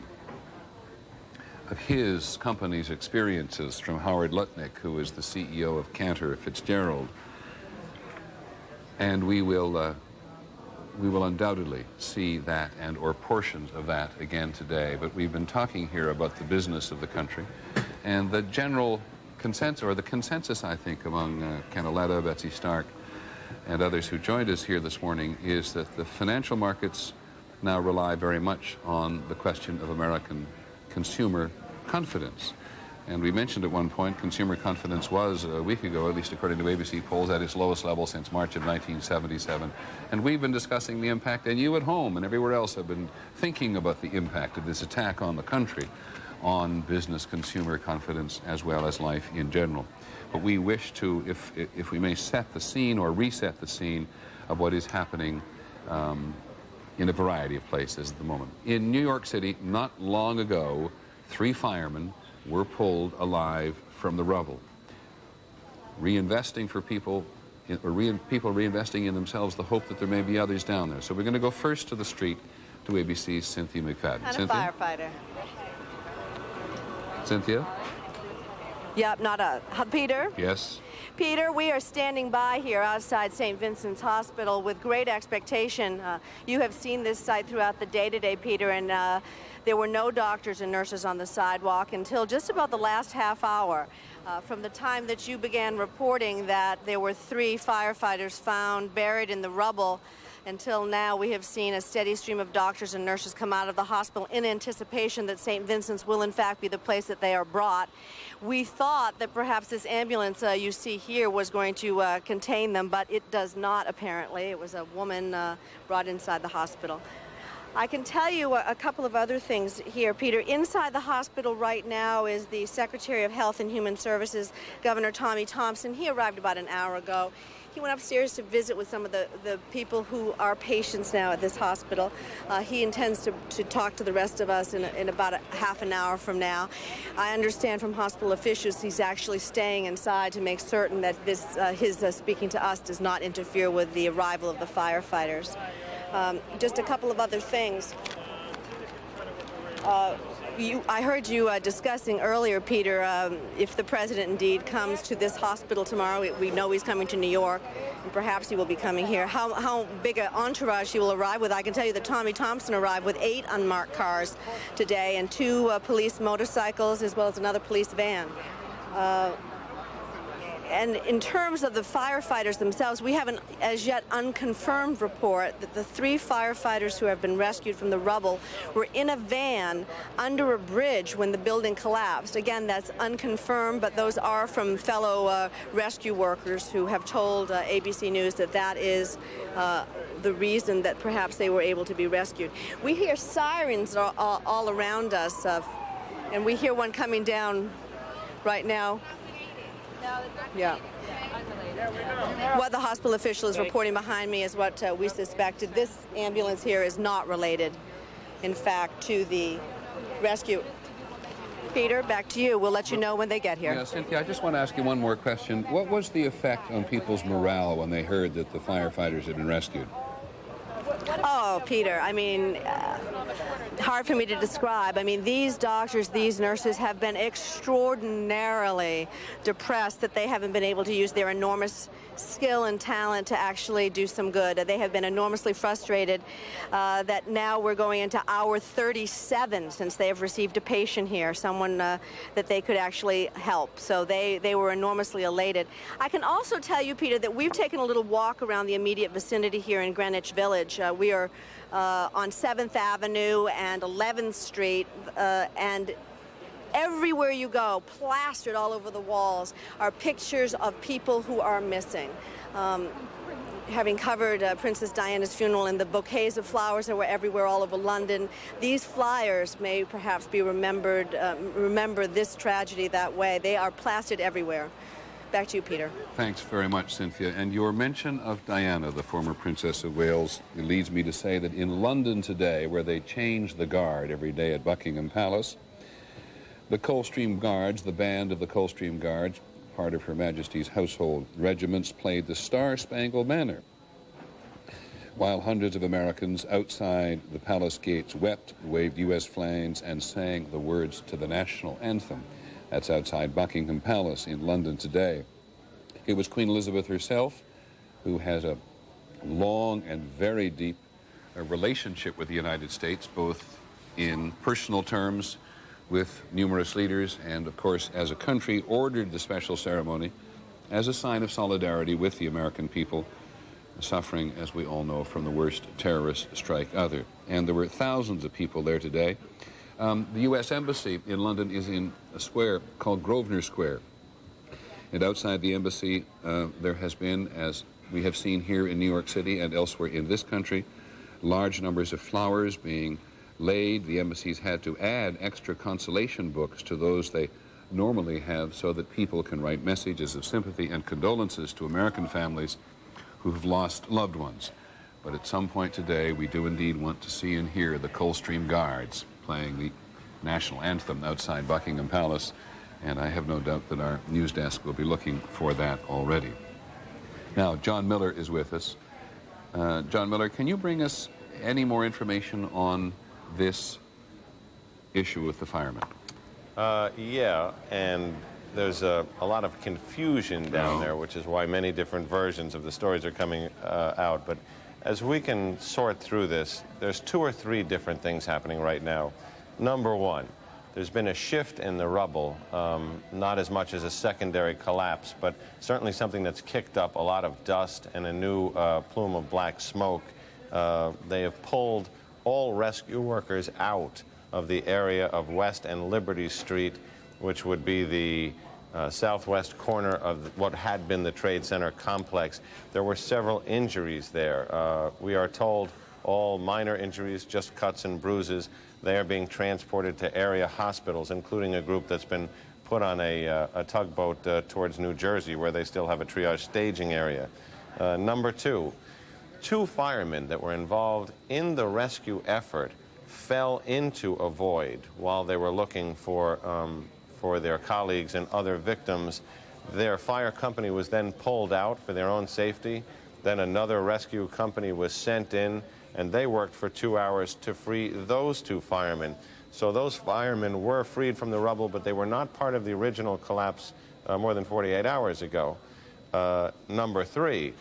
of his company's experiences from Howard Lutnick, who is the CEO of Cantor Fitzgerald. And we will undoubtedly see that or portions of that again today. But we've been talking here about the business of the country, and the general consensus, or the consensus, I think, among Ken Auletta, Betsy Stark, and others who joined us here this morning, is that the financial markets now rely very much on the question of American consumer confidence. And we mentioned at one point consumer confidence was, a week ago, at least according to ABC polls, at its lowest level since March of 1977. And we've been discussing the impact, and you at home and everywhere else have been thinking about the impact of this attack on the country, on business consumer confidence as well as life in general. But we wish to, if we may, set the scene or reset the scene of what is happening in a variety of places at the moment. In New York City, not long ago, 3 firemen were pulled alive from the rubble, reinvesting for people, people reinvesting in themselves, the hope that there may be others down there. So we're going to go first to the street, to ABC's Cynthia McFadden. And Cynthia? a firefighter. Cynthia? Yep, not a... Peter? Yes? Peter, we are standing by here outside St. Vincent's Hospital with great expectation. You have seen this site throughout the day today, Peter, and there were no doctors and nurses on the sidewalk until just about the last half hour. From the time that you began reporting that there were 3 firefighters found buried in the rubble, until now we have seen a steady stream of doctors and nurses come out of the hospital in anticipation that St. Vincent's will in fact be the place that they are brought. We thought that perhaps this ambulance you see here was going to contain them, but it does not apparently. It was a woman brought inside the hospital. I can tell you a couple of other things here, Peter. Inside the hospital right now is the Secretary of Health and Human Services, Governor Tommy Thompson. He arrived about an hour ago. He went upstairs to visit with some of the people who are patients now at this hospital. He intends to talk to the rest of us in about half an hour from now. I understand from hospital officials he's actually staying inside to make certain that his speaking to us does not interfere with the arrival of the firefighters. Just a couple of other things. I heard you discussing earlier, Peter, if the president indeed comes to this hospital tomorrow, we know he's coming to New York, and perhaps he will be coming here. How big an entourage he will arrive with? I can tell you that Tommy Thompson arrived with 8 unmarked cars today and 2 police motorcycles as well as another police van. And in terms of the firefighters themselves, we have an as yet unconfirmed report that the 3 firefighters who have been rescued from the rubble were in a van under a bridge when the building collapsed. Again, that's unconfirmed, but those are from fellow rescue workers who have told ABC News that that is the reason that perhaps they were able to be rescued. We hear sirens all around us, and we hear one coming down right now. Yeah. What the hospital official is reporting behind me is what we suspected. This ambulance here is not related, in fact, to the rescue. Peter, back to you. We'll let you know when they get here. Yeah, Cynthia, I just want to ask you one more question. What was the effect on people's morale when they heard that the firefighters had been rescued? Oh, Peter, I mean, hard for me to describe. I mean, these doctors, these nurses have been extraordinarily depressed that they haven't been able to use their enormous skill and talent to actually do some good. They have been enormously frustrated that now we're going into hour 37 since they have received a patient here, someone that they could actually help. So they were enormously elated. I can also tell you, Peter, that we've taken a little walk around the immediate vicinity here in Greenwich Village. We are on 7th Avenue and 11th Street, and everywhere you go, plastered all over the walls, are pictures of people who are missing. Having covered Princess Diana's funeral, and the bouquets of flowers that were everywhere all over London, these flyers may perhaps be remembered, remember this tragedy that way. They are plastered everywhere. Back to you, Peter. Thanks very much, Cynthia. And your mention of Diana, the former Princess of Wales, leads me to say that in London today, where they change the guard every day at Buckingham Palace, the Coldstream Guards, the band of the Coldstream Guards, part of Her Majesty's household regiments, played the Star-Spangled Banner, while hundreds of Americans outside the palace gates wept, waved U.S. flags, and sang the words to the national anthem. That's outside Buckingham Palace in London today. It was Queen Elizabeth herself who has a long and very deep relationship with the United States, both in personal terms with numerous leaders and, of course, as a country, ordered the special ceremony as a sign of solidarity with the American people suffering, as we all know, from the worst terrorist strike ever. And there were thousands of people there today. The U.S. Embassy in London is in a square called Grosvenor Square. And outside the embassy, there has been, as we have seen here in New York City and elsewhere in this country, large numbers of flowers being laid. The embassies had to add extra consolation books to those they normally have so that people can write messages of sympathy and condolences to American families who have lost loved ones. But at some point today, we do indeed want to see and hear the Coldstream Guards playing the national anthem outside Buckingham Palace, and I have no doubt that our news desk will be looking for that already. Now, John Miller is with us. John Miller, can you bring us any more information on this issue with the firemen? Yeah, and there's a lot of confusion down there, which is why many different versions of the stories are coming out. But as we can sort through this, there's 2 or 3 different things happening right now. Number one, there's been a shift in the rubble, not as much as a secondary collapse, but certainly something that's kicked up a lot of dust and a new plume of black smoke. They have pulled all rescue workers out of the area of West and Liberty Street, which would be the southwest corner of what had been the Trade Center complex. There were several injuries there. We are told all minor injuries, just cuts and bruises. They are being transported to area hospitals, including a group that's been put on a tugboat towards New Jersey, where they still have a triage staging area. Number two, 2 firemen that were involved in the rescue effort fell into a void while they were looking for their colleagues and other victims. Their fire company was then pulled out for their own safety. Then another rescue company was sent in, and they worked for 2 hours to free those 2 firemen. So those firemen were freed from the rubble, but they were not part of the original collapse more than 48 hours ago. Number 3,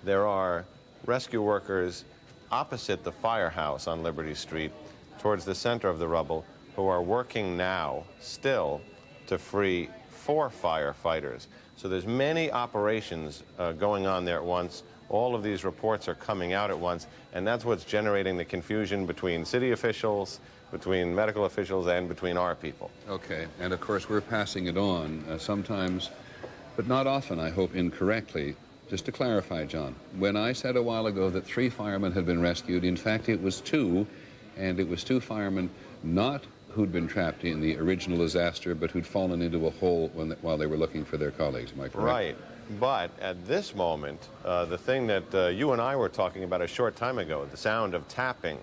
there are rescue workers opposite the firehouse on Liberty Street towards the center of the rubble who are working now still to free 4 firefighters. So there's many operations going on there at once. All of these reports are coming out at once, and that's what's generating the confusion between city officials, between medical officials, and between our people. Okay, and of course we're passing it on sometimes, but not often, I hope, incorrectly. Just to clarify, John, when I said a while ago that 3 firemen had been rescued, in fact it was 2, and it was 2 firemen not who'd been trapped in the original disaster, but who'd fallen into a hole while they were looking for their colleagues. Am I correct? Right. But at this moment, the thing that you and I were talking about a short time ago, the sound of tapping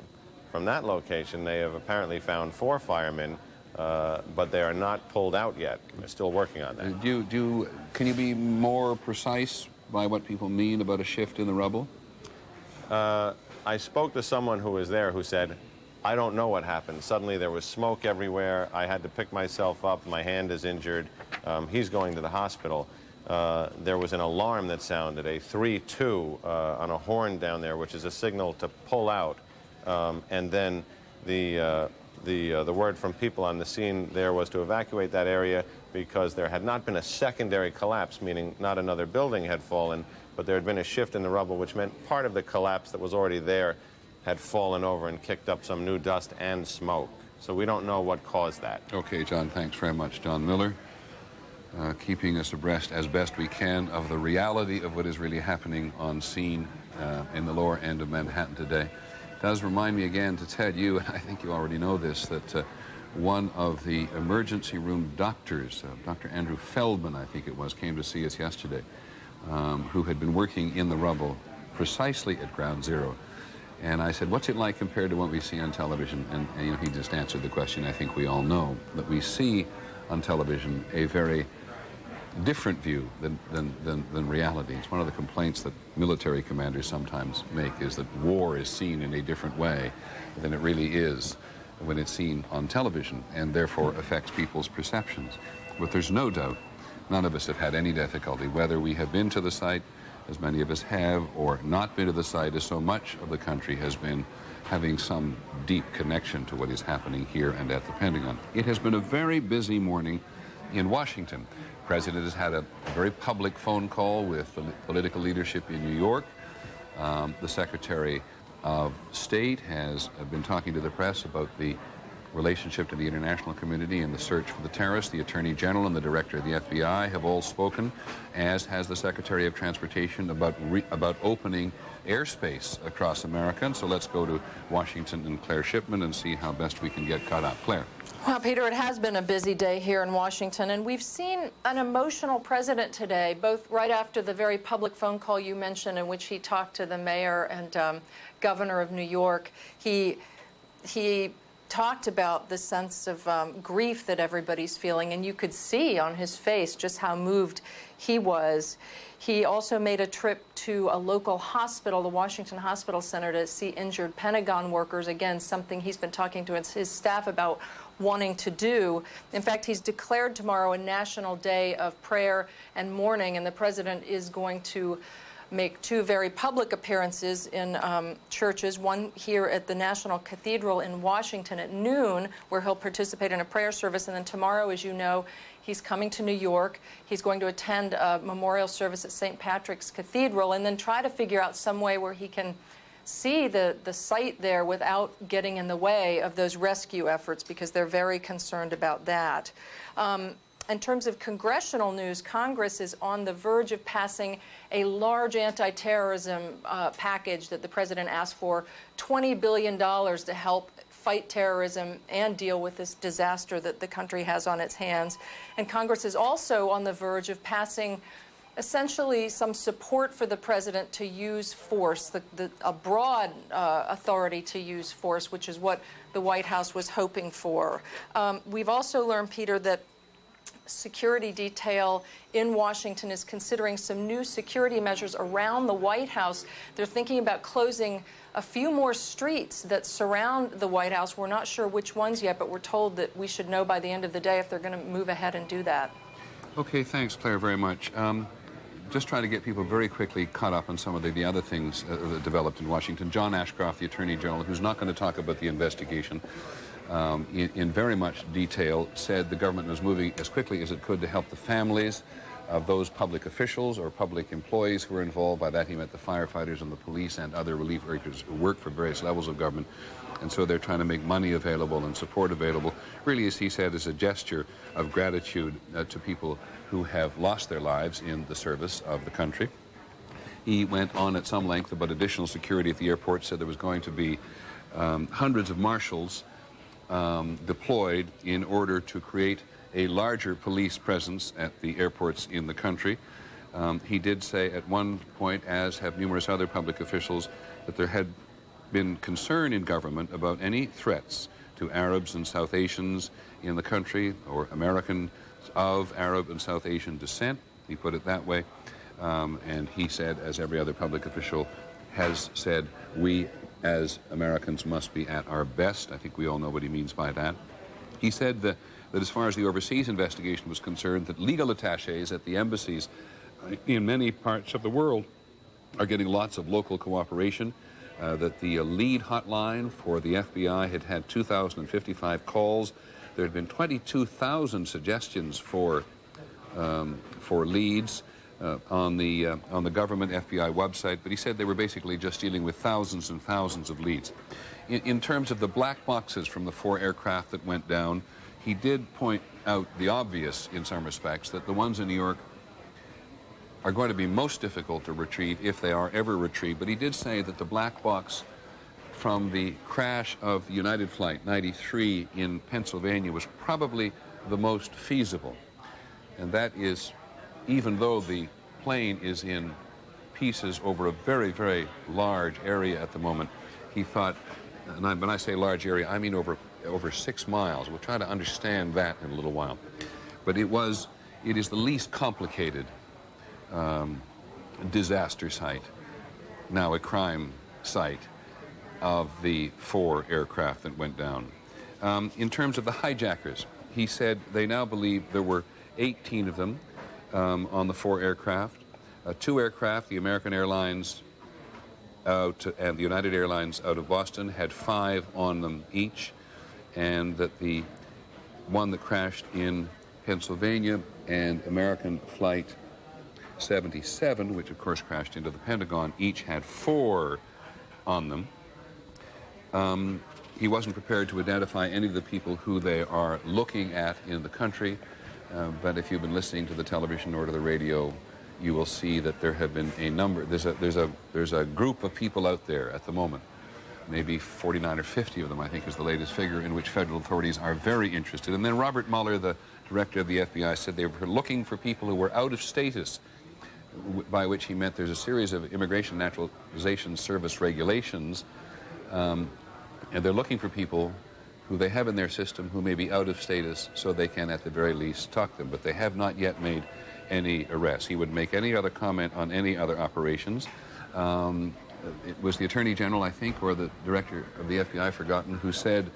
from that location, they have apparently found 4 firemen but they are not pulled out yet. They're still working on that. Can you be more precise by what people mean about a shift in the rubble? I spoke to someone who was there who said, I don't know what happened. Suddenly there was smoke everywhere. I had to pick myself up. My hand is injured. He's going to the hospital. There was an alarm that sounded, a 3-2 on a horn down there, which is a signal to pull out. And then the word from people on the scene there was to evacuate that area because there had not been a secondary collapse, meaning not another building had fallen, but there had been a shift in the rubble, which meant part of the collapse that was already there had fallen over and kicked up some new dust and smoke. So we don't know what caused that. Okay, John, thanks very much. John Miller, keeping us abreast as best we can of the reality of what is really happening on scene in the lower end of Manhattan today. It does remind me again to tell you, and I think you already know this, that one of the emergency room doctors, Dr. Andrew Feldman, I think it was, came to see us yesterday, who had been working in the rubble precisely at Ground Zero. And I said, what's it like compared to what we see on television? And you know, he just answered the question I think we all know, that we see on television a very different view than reality. It's one of the complaints that military commanders sometimes make, is that war is seen in a different way than it really is when it's seen on television, and therefore affects people's perceptions. But there's no doubt none of us have had any difficulty, whether we have been to the site, as many of us have, or not been to the site, as so much of the country has been having some deep connection to what is happening here and at the Pentagon. It has been a very busy morning in Washington. The President has had a very public phone call with the political leadership in New York. The Secretary of State has been talking to the press about the relationship to the international community and the search for the terrorists. The Attorney General and the Director of the FBI have all spoken, as has the Secretary of Transportation, about opening airspace across America. And so let's go to Washington and Claire Shipman and see how best we can get caught up. Claire. Well, Peter, it has been a busy day here in Washington, and we've seen an emotional president today, both right after the very public phone call you mentioned in which he talked to the mayor and governor of New York. He talked about the sense of grief that everybody's feeling, and you could see on his face just how moved he was. He also made a trip to a local hospital, the Washington Hospital Center, to see injured Pentagon workers. Again, something he's been talking to his staff about wanting to do. In fact, he's declared tomorrow a national day of prayer and mourning, and the president is going to make two very public appearances in churches, one here at the National Cathedral in Washington at noon, where he'll participate in a prayer service, and then tomorrow, as you know, he's coming to New York. He's going to attend a memorial service at St. Patrick's Cathedral and then try to figure out some way where he can see the site there without getting in the way of those rescue efforts, because they're very concerned about that. In terms of congressional news, Congress is on the verge of passing a large anti-terrorism package that the president asked for, $20 billion to help fight terrorism and deal with this disaster that the country has on its hands. And Congress is also on the verge of passing essentially some support for the president to use force, a broad authority to use force, which is what the White House was hoping for. We've also learned, Peter, that security detail in Washington is considering some new security measures around the White House. They're thinking about closing a few more streets that surround the White House. We're not sure which ones yet, but we're told that we should know by the end of the day if they're going to move ahead and do that. Okay, thanks, Claire, very much. Just trying to get people very quickly caught up on some of the other things that developed in Washington. John Ashcroft, the Attorney General, who's not going to talk about the investigation in very much detail, said the government was moving as quickly as it could to help the families of those public officials or public employees who were involved. By that he meant the firefighters and the police and other relief workers who work for various levels of government. And so they're trying to make money available and support available, really, as he said, as a gesture of gratitude to people who have lost their lives in the service of the country. He went on at some length about additional security at the airport, said there was going to be hundreds of marshals deployed in order to create a larger police presence at the airports in the country. He did say at one point, as have numerous other public officials, that there had been concern in government about any threats to Arabs and South Asians in the country, or Americans of Arab and South Asian descent. He put it that way. And he said, as every other public official has said, we as Americans must be at our best. I think we all know what he means by that. He said that as far as the overseas investigation was concerned, that legal attaches at the embassies in many parts of the world are getting lots of local cooperation, that the lead hotline for the FBI had had 2,055 calls. There had been 22,000 suggestions for leads on the government FBI website, but he said they were basically just dealing with thousands and thousands of leads. In terms of the black boxes from the 4 aircraft that went down, he did point out the obvious in some respects, that the ones in New York are going to be most difficult to retrieve if they are ever retrieved. But he did say that the black box from the crash of the United Flight 93 in Pennsylvania was probably the most feasible. And that is, even though the plane is in pieces over a very, very large area at the moment, he thought, and when I say large area, I mean over 6 miles. We'll try to understand that in a little while. But it is the least complicated disaster site, now a crime site, of the 4 aircraft that went down. In terms of the hijackers, he said they now believe there were 18 of them on the 4 aircraft. 2 aircraft, the American Airlines out and the United Airlines out of Boston, had 5 on them each, and that the one that crashed in Pennsylvania and American Flight 77, which of course crashed into the Pentagon, each had 4 on them. He wasn't prepared to identify any of the people who they are looking at in the country, but if you've been listening to the television or to the radio, you will see that there have been a number. There's a group of people out there at the moment, maybe 49 or 50 of them, I think is the latest figure, in which federal authorities are very interested. And then Robert Mueller, the director of the FBI, said they were looking for people who were out of status, by which he meant there's a series of Immigration Naturalization Service regulations, and they're looking for people who they have in their system who may be out of status, so they can at the very least talk to them, but they have not yet made any arrests. He would make any other comment on any other operations. It was the Attorney General, I think, or the Director of the FBI, forgotten, who said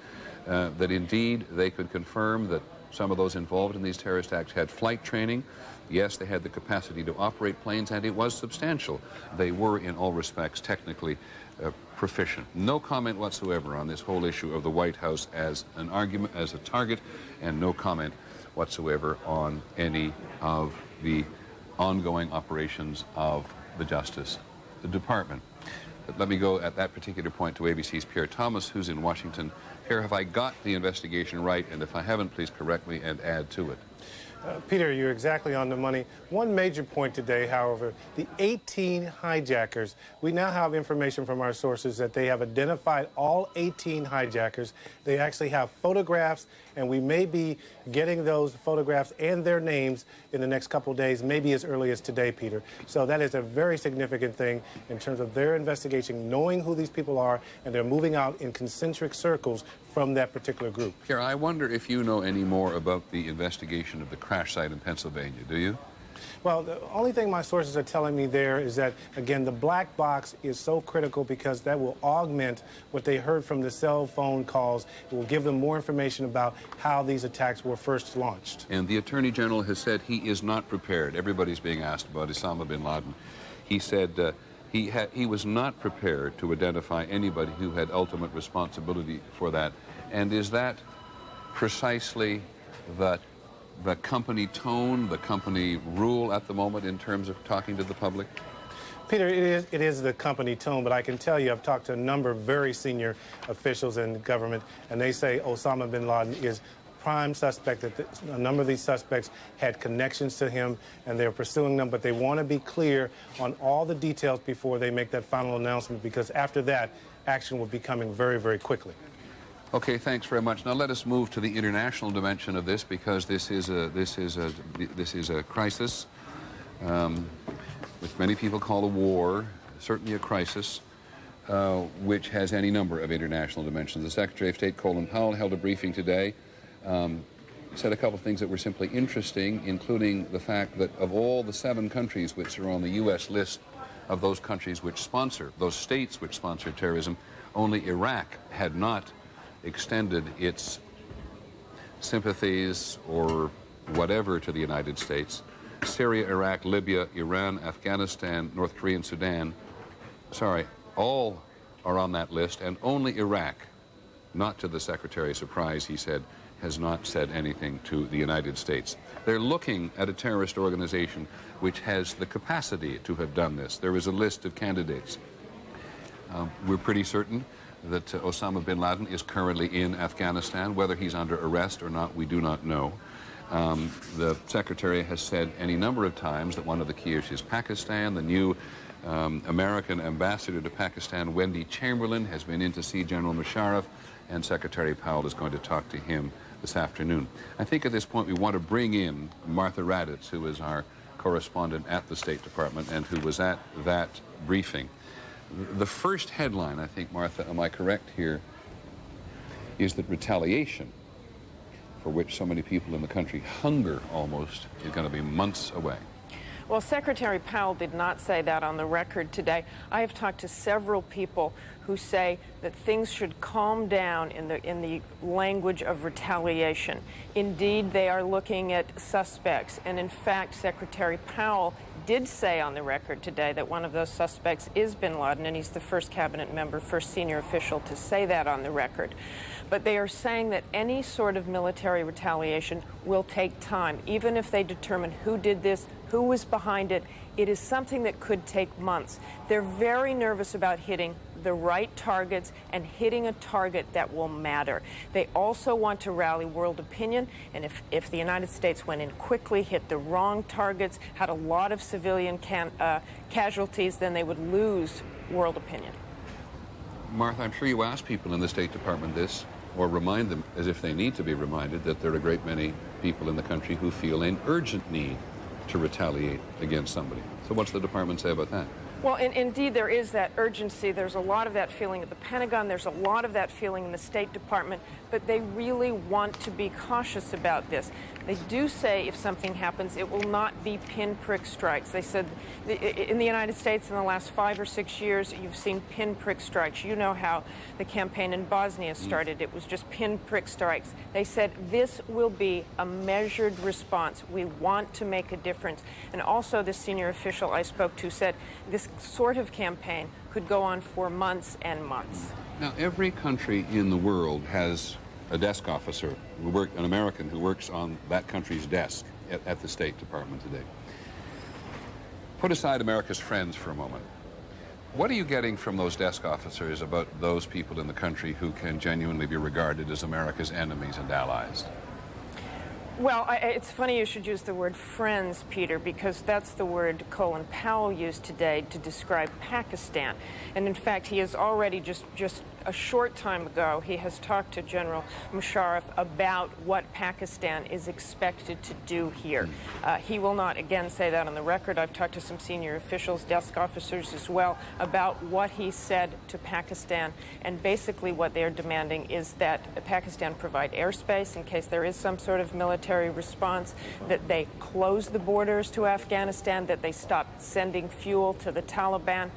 that indeed they could confirm that some of those involved in these terrorist acts had flight training. Yes, they had the capacity to operate planes, and it was substantial. They were, in all respects, technically proficient. No comment whatsoever on this whole issue of the White House as an argument, as a target, and no comment whatsoever on any of the ongoing operations of the Justice Department. But let me go at that particular point to ABC's Pierre Thomas, who's in Washington. Pierre, have I got the investigation right? And if I haven't, please correct me and add to it. Peter, you're exactly on the money. One major point today, however, the 18 hijackers, we now have information from our sources that they have identified all 18 hijackers. They actually have photographs, and we may be getting those photographs and their names in the next couple of days, maybe as early as today, Peter. So that is a very significant thing in terms of their investigation, knowing who these people are, and they're moving out in concentric circles from that particular group. Pierre, I wonder if you know any more about the investigation of the crash site in Pennsylvania, do you? Well, the only thing my sources are telling me there is that, again, the black box is so critical because that will augment what they heard from the cell phone calls. It will give them more information about how these attacks were first launched. And the Attorney General has said he is not prepared. Everybody's being asked about Osama bin Laden. He said he was not prepared to identify anybody who had ultimate responsibility for that. And is that precisely the company tone, the company rule at the moment in terms of talking to the public? Peter, it is the company tone, but I can tell you I've talked to a number of very senior officials in government, and they say Osama bin Laden is prime suspect, that a number of these suspects had connections to him, and they're pursuing them, but they want to be clear on all the details before they make that final announcement, because after that, action will be coming very, very quickly. Okay, thanks very much. Now let us move to the international dimension of this, because this is a crisis, which many people call a war, certainly a crisis. which has any number of international dimensions. The Secretary of State, Colin Powell, held a briefing today, said a couple of things that were simply interesting, including the fact that of all the 7 countries which are on the U.S. list of those countries which sponsor, those states which sponsor terrorism, only Iraq had not extended its sympathies or whatever to the United States. Syria, Iraq, Libya, Iran, Afghanistan, North Korea, and Sudan, all are on that list, and only Iraq, not to the Secretary's surprise, he said, has not said anything to the United States. They're looking at a terrorist organization which has the capacity to have done this. There is a list of candidates. We're pretty certain that Osama bin Laden is currently in Afghanistan. Whether he's under arrest or not, we do not know. The Secretary has said any number of times that one of the key issues is Pakistan. The new American ambassador to Pakistan, Wendy Chamberlain, has been in to see General Musharraf, and Secretary Powell is going to talk to him this afternoon. I think at this point we want to bring in Martha Raddatz, who is our correspondent at the State Department and who was at that briefing. The first headline, I think, Martha, am I correct here, is that retaliation, for which so many people in the country hunger almost, is going to be months away. Well, Secretary Powell did not say that on the record today. I have talked to several people who say that things should calm down in the language of retaliation. Indeed, they are looking at suspects. And in fact, Secretary Powell did say on the record today that one of those suspects is bin Laden, and he's the first cabinet member, first senior official to say that on the record. But they are saying that any sort of military retaliation will take time. Even if they determine who did this, who was behind it, it is something that could take months. They're very nervous about hitting the right targets and hitting a target that will matter. They also want to rally world opinion, and if the United States went in quickly, hit the wrong targets, had a lot of civilian casualties, then they would lose world opinion. Martha, I'm sure you ask people in the State Department this, or remind them, as if they need to be reminded, that there are a great many people in the country who feel an urgent need to retaliate against somebody. So what's the department say about that? Well, indeed, there is that urgency. There's a lot of that feeling at the Pentagon. There's a lot of that feeling in the State Department. But they really want to be cautious about this. They do say if something happens, it will not be pinprick strikes. They said in the United States in the last 5 or 6 years, you've seen pinprick strikes. You know how the campaign in Bosnia started. It was just pinprick strikes. They said this will be a measured response. We want to make a difference. And also the senior official I spoke to said this sort of campaign could go on for months and months. Now, every country in the world has a desk officer, an American who works on that country's desk at the State Department today. Put aside America's friends for a moment. What are you getting from those desk officers about those people in the country who can genuinely be regarded as America's enemies and allies? Well, it's funny you should use the word friends, Peter, because that's the word Colin Powell used today to describe Pakistan. And in fact, he has already just a short time ago, he has talked to General Musharraf about what Pakistan is expected to do here. He will not, again, say that on the record. I've talked to some senior officials, desk officers as well, about what he said to Pakistan. And basically what they're demanding is that Pakistan provide airspace in case there is some sort of military response, that they close the borders to Afghanistan, that they stop sending fuel to the Taliban.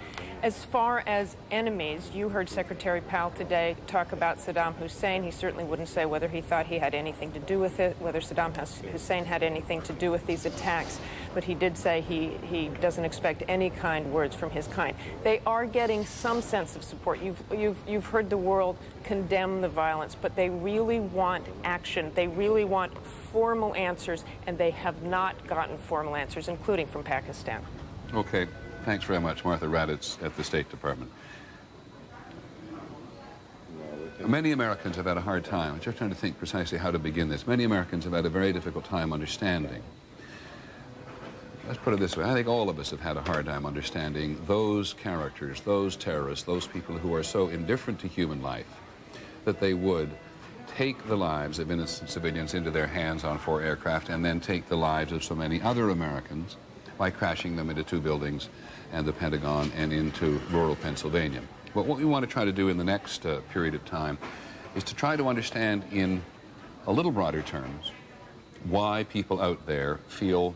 As far as enemies, you heard Secretary Powell today talk about Saddam Hussein. He certainly wouldn't say whether he thought he had anything to do with it, whether Saddam Hussein had anything to do with these attacks. But he did say he doesn't expect any kind words from his kind. They are getting some sense of support. You've heard the world condemn the violence, but they really want action. They really want formal answers, and they have not gotten formal answers, including from Pakistan. Okay. Thanks very much, Martha Raddatz at the State Department. Many Americans have had a hard time. I'm just trying to think precisely how to begin this. Many Americans have had a very difficult time understanding. Let's put it this way. I think all of us have had a hard time understanding those characters, those terrorists, those people who are so indifferent to human life that they would take the lives of innocent civilians into their hands on 4 aircraft and then take the lives of so many other Americans by crashing them into 2 buildings and the Pentagon and into rural Pennsylvania. But what we want to try to do in the next period of time is to try to understand in a little broader terms why people out there feel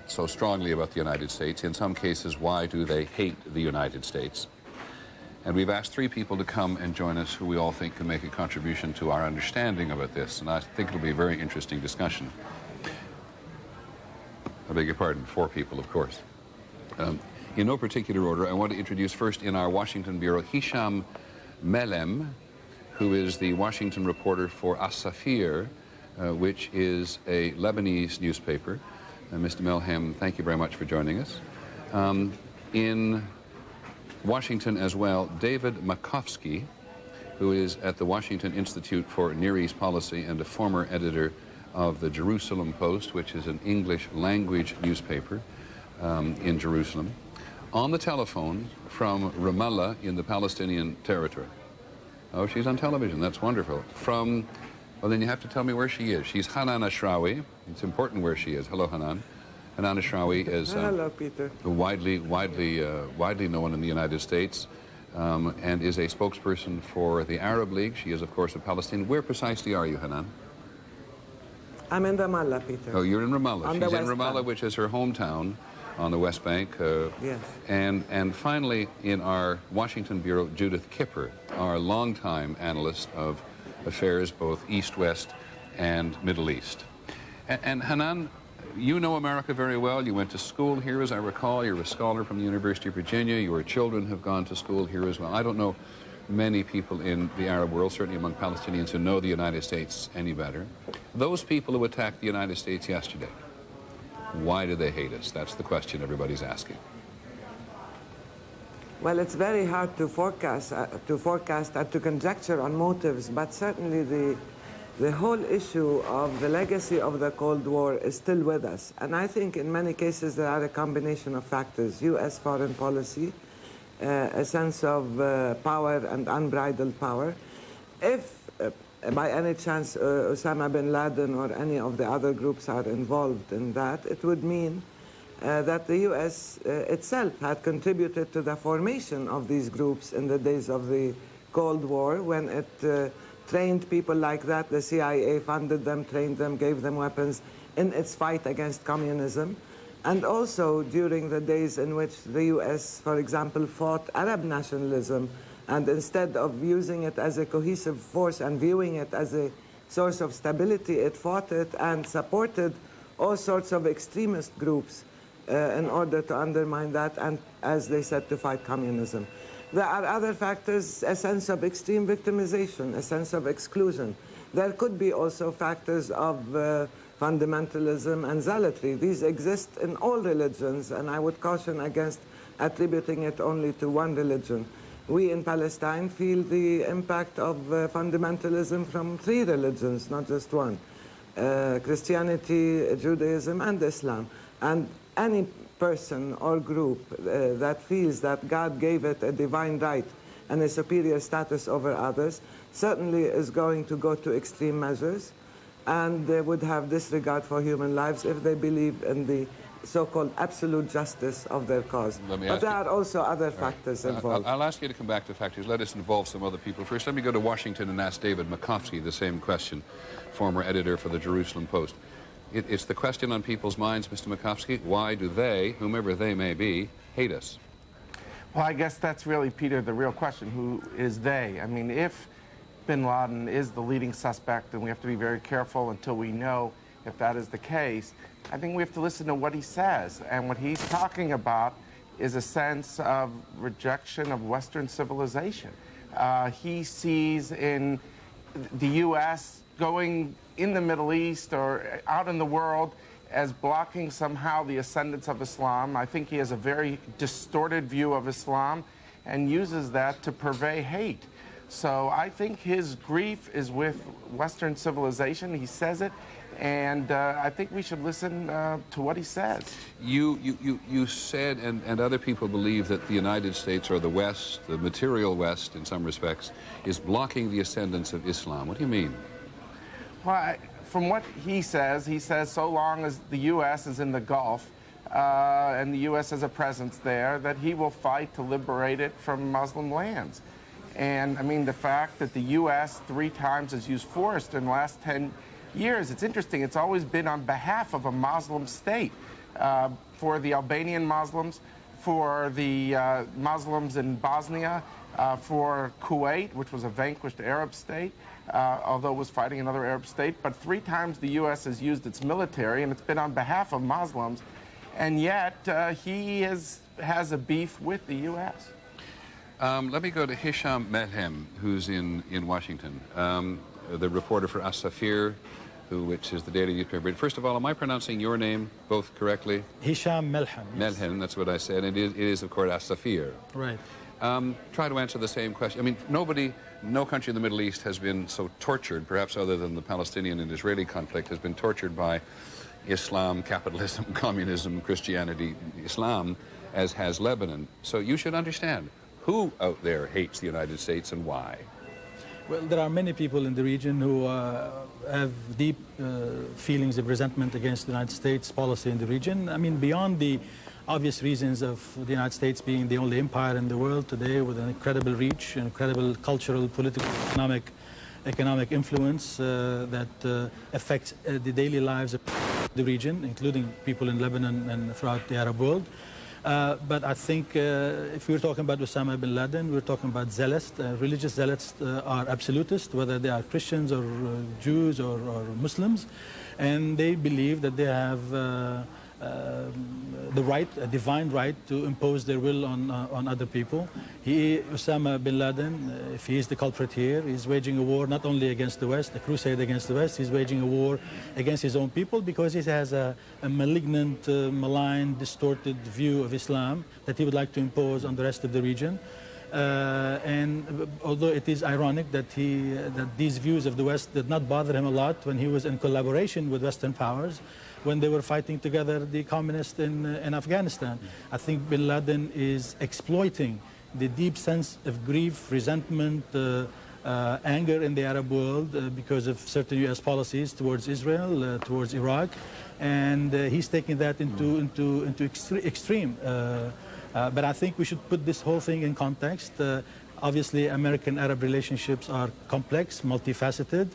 so strongly about the United States. In some cases, why do they hate the United States? And we've asked 3 people to come and join us who we all think can make a contribution to our understanding about this. And I think it'll be a very interesting discussion. I beg your pardon, 4 people, of course. In no particular order, I want to introduce first in our Washington bureau Hisham Melhem, who is the Washington reporter for As-Safir, which is a Lebanese newspaper. Mr. Melhem, thank you very much for joining us. In Washington as well, David Makovsky, who is at the Washington Institute for Near East Policy and a former editor of the Jerusalem Post, which is an English language newspaper in Jerusalem. On the telephone from Ramallah in the Palestinian territory. Oh, she's on television. That's wonderful. From, well, then you have to tell me where she is. She's Hanan Ashrawi. It's important where she is. Hello, Hanan. Hanan Ashrawi is hello, Peter. widely known in the United States and is a spokesperson for the Arab League. She is, of course, a Palestinian. Where precisely are you, Hanan? I'm in Ramallah, Peter. Oh, you're in Ramallah. On She's the in West Ramallah, Bank. which is her hometown on the West Bank. Yes. And finally, in our Washington bureau, Judith Kipper, our longtime analyst of affairs both East-West and Middle East. And Hanan, you know America very well. You went to school here, as I recall. You're a scholar from the University of Virginia. Your children have gone to school here as well. I don't know many people in the Arab world, certainly among Palestinians, who know the United States any better. Those people who attacked the United States yesterday, why do they hate us? That's the question everybody's asking. Well, it's very hard to forecast and to conjecture on motives, but certainly the whole issue of the legacy of the Cold War is still with us. And I think in many cases there are a combination of factors. U.S. foreign policy, a sense of power and unbridled power. If by any chance Osama bin Laden or any of the other groups are involved in that, it would mean that the U.S. Itself had contributed to the formation of these groups in the days of the Cold War, when it trained people like that. The CIA funded them, trained them, gave them weapons in its fight against communism. And also during the days in which the U.S., for example, fought Arab nationalism, and instead of using it as a cohesive force and viewing it as a source of stability, it fought it and supported all sorts of extremist groups in order to undermine that and, as they said, to fight communism. There are other factors, a sense of extreme victimization, a sense of exclusion. There could be also factors of fundamentalism and zealotry. These exist in all religions, and I would caution against attributing it only to one religion. We in Palestine feel the impact of fundamentalism from 3 religions, not just one. Christianity, Judaism, and Islam. And any person or group that feels that God gave it a divine right and a superior status over others certainly is going to go to extreme measures, and they would have disregard for human lives if they believe in the so-called absolute justice of their cause. But there are also other factors involved. I'll ask you to come back to factors. Let us involve some other people. First, let me go to Washington and ask David Makovsky the same question, former editor for the Jerusalem Post. It's the question on people's minds, Mr. Makovsky. Why do they, whomever they may be, hate us? Well, I guess that's really, Peter, the real question. Who is they? I mean, if bin Laden is the leading suspect, then we have to be very careful until we know if that is the case. I think we have to listen to what he says. And what he's talking about is a sense of rejection of Western civilization. He sees in the U.S. going in the Middle East or out in the world as blocking somehow the ascendance of Islam. I think he has a very distorted view of Islam and uses that to purvey hate. So I think his grief is with Western civilization. He says it, and I think we should listen to what he says. You said, and other people believe, that the United States, or the West, the material West in some respects, is blocking the ascendance of Islam. What do you mean? Well, from what he says so long as the U.S. is in the Gulf and the U.S. has a presence there, that he will fight to liberate it from Muslim lands. And I mean, the fact that the U.S. 3 times has used force in the last 10 years, it's interesting. It's always been on behalf of a Muslim state. For the Albanian Muslims, for the Muslims in Bosnia, for Kuwait, which was a vanquished Arab state, although it was fighting another Arab state. But 3 times the U.S. has used its military, and it's been on behalf of Muslims. And yet, he has a beef with the U.S. Let me go to Hisham Melhem, who's in Washington, the reporter for As-Safir, which is the daily newspaper. First of all, am I pronouncing your name both correctly? Hisham Melhem. Yes. Melhem, that's what I said. It is of course, As-Safir. Right. Try to answer the same question. I mean, no country in the Middle East has been so tortured, perhaps other than the Palestinian and Israeli conflict, has been tortured by Islam, capitalism, communism, Christianity, Islam, as has Lebanon. So you should understand who out there hates the United States and why. Well, there are many people in the region who have deep feelings of resentment against the United States policy in the region. I mean, beyond the obvious reasons of the United States being the only empire in the world today with an incredible reach, incredible cultural, political, economic influence that affects the daily lives of the region, including people in Lebanon and throughout the Arab world. But I think if we're talking about Osama bin Laden, we're talking about zealots. Religious zealots are absolutists, whether they are Christians or Jews or Muslims. And they believe that they have the right, a divine right, to impose their will on other people. Osama bin Laden, if he is the culprit here, is waging a war not only against the West, a crusade against the West, he's waging a war against his own people because he has a malignant, malign, distorted view of Islam that he would like to impose on the rest of the region. And although it is ironic that these views of the West did not bother him a lot when he was in collaboration with Western powers, when they were fighting together the communists in Afghanistan. I think bin Laden is exploiting the deep sense of grief, resentment, anger in the Arab world because of certain U.S. policies towards Israel, towards Iraq, and he's taking that into extreme. But I think we should put this whole thing in context. Obviously, American-Arab relationships are complex, multifaceted.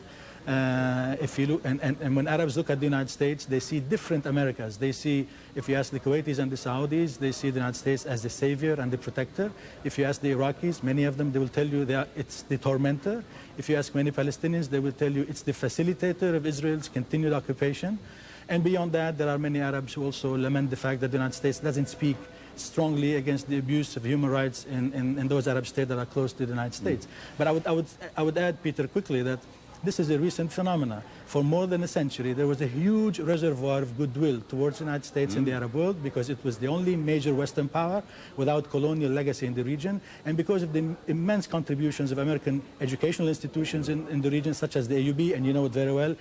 If you look, and when Arabs look at the United States, they see different Americas. They see, if you ask the Kuwaitis and the Saudis, they see the United States as the savior and the protector. If you ask the Iraqis, many of them, they will tell you it's the tormentor. If you ask many Palestinians, they will tell you it's the facilitator of Israel's continued occupation. And beyond that, there are many Arabs who also lament the fact that the United States doesn't speak strongly against the abuse of human rights in those Arab states that are close to the United States. But I would add, Peter, quickly that this is a recent phenomenon. For more than a century, there was a huge reservoir of goodwill towards the United States in the Arab world because it was the only major Western power without colonial legacy in the region, and because of the immense contributions of American educational institutions in the region, such as the AUB, and you know it very well,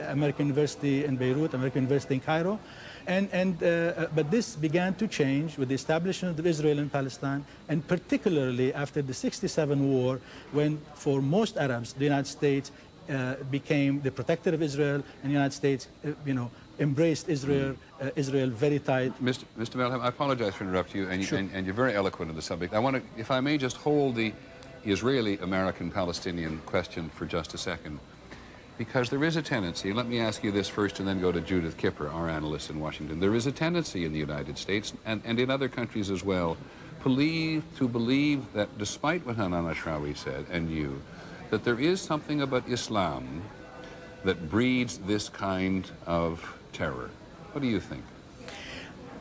American University in Beirut, American University in Cairo. But this began to change with the establishment of Israel and Palestine, and particularly after the '67 war, when for most Arabs, the United States became the protector of Israel, and the United States, embraced Israel very tight. Mr. Melhem, I apologize for interrupting you, and, Sure. and you're very eloquent on the subject. I want to, if I may, just hold the Israeli-American-Palestinian question for just a second, because there is a tendency, let me ask you this first and then go to Judith Kipper, our analyst in Washington. There is a tendency in the United States, and in other countries as well, to believe that despite what Hanan Ashrawi said, and you, that there is something about Islam that breeds this kind of terror. What do you think?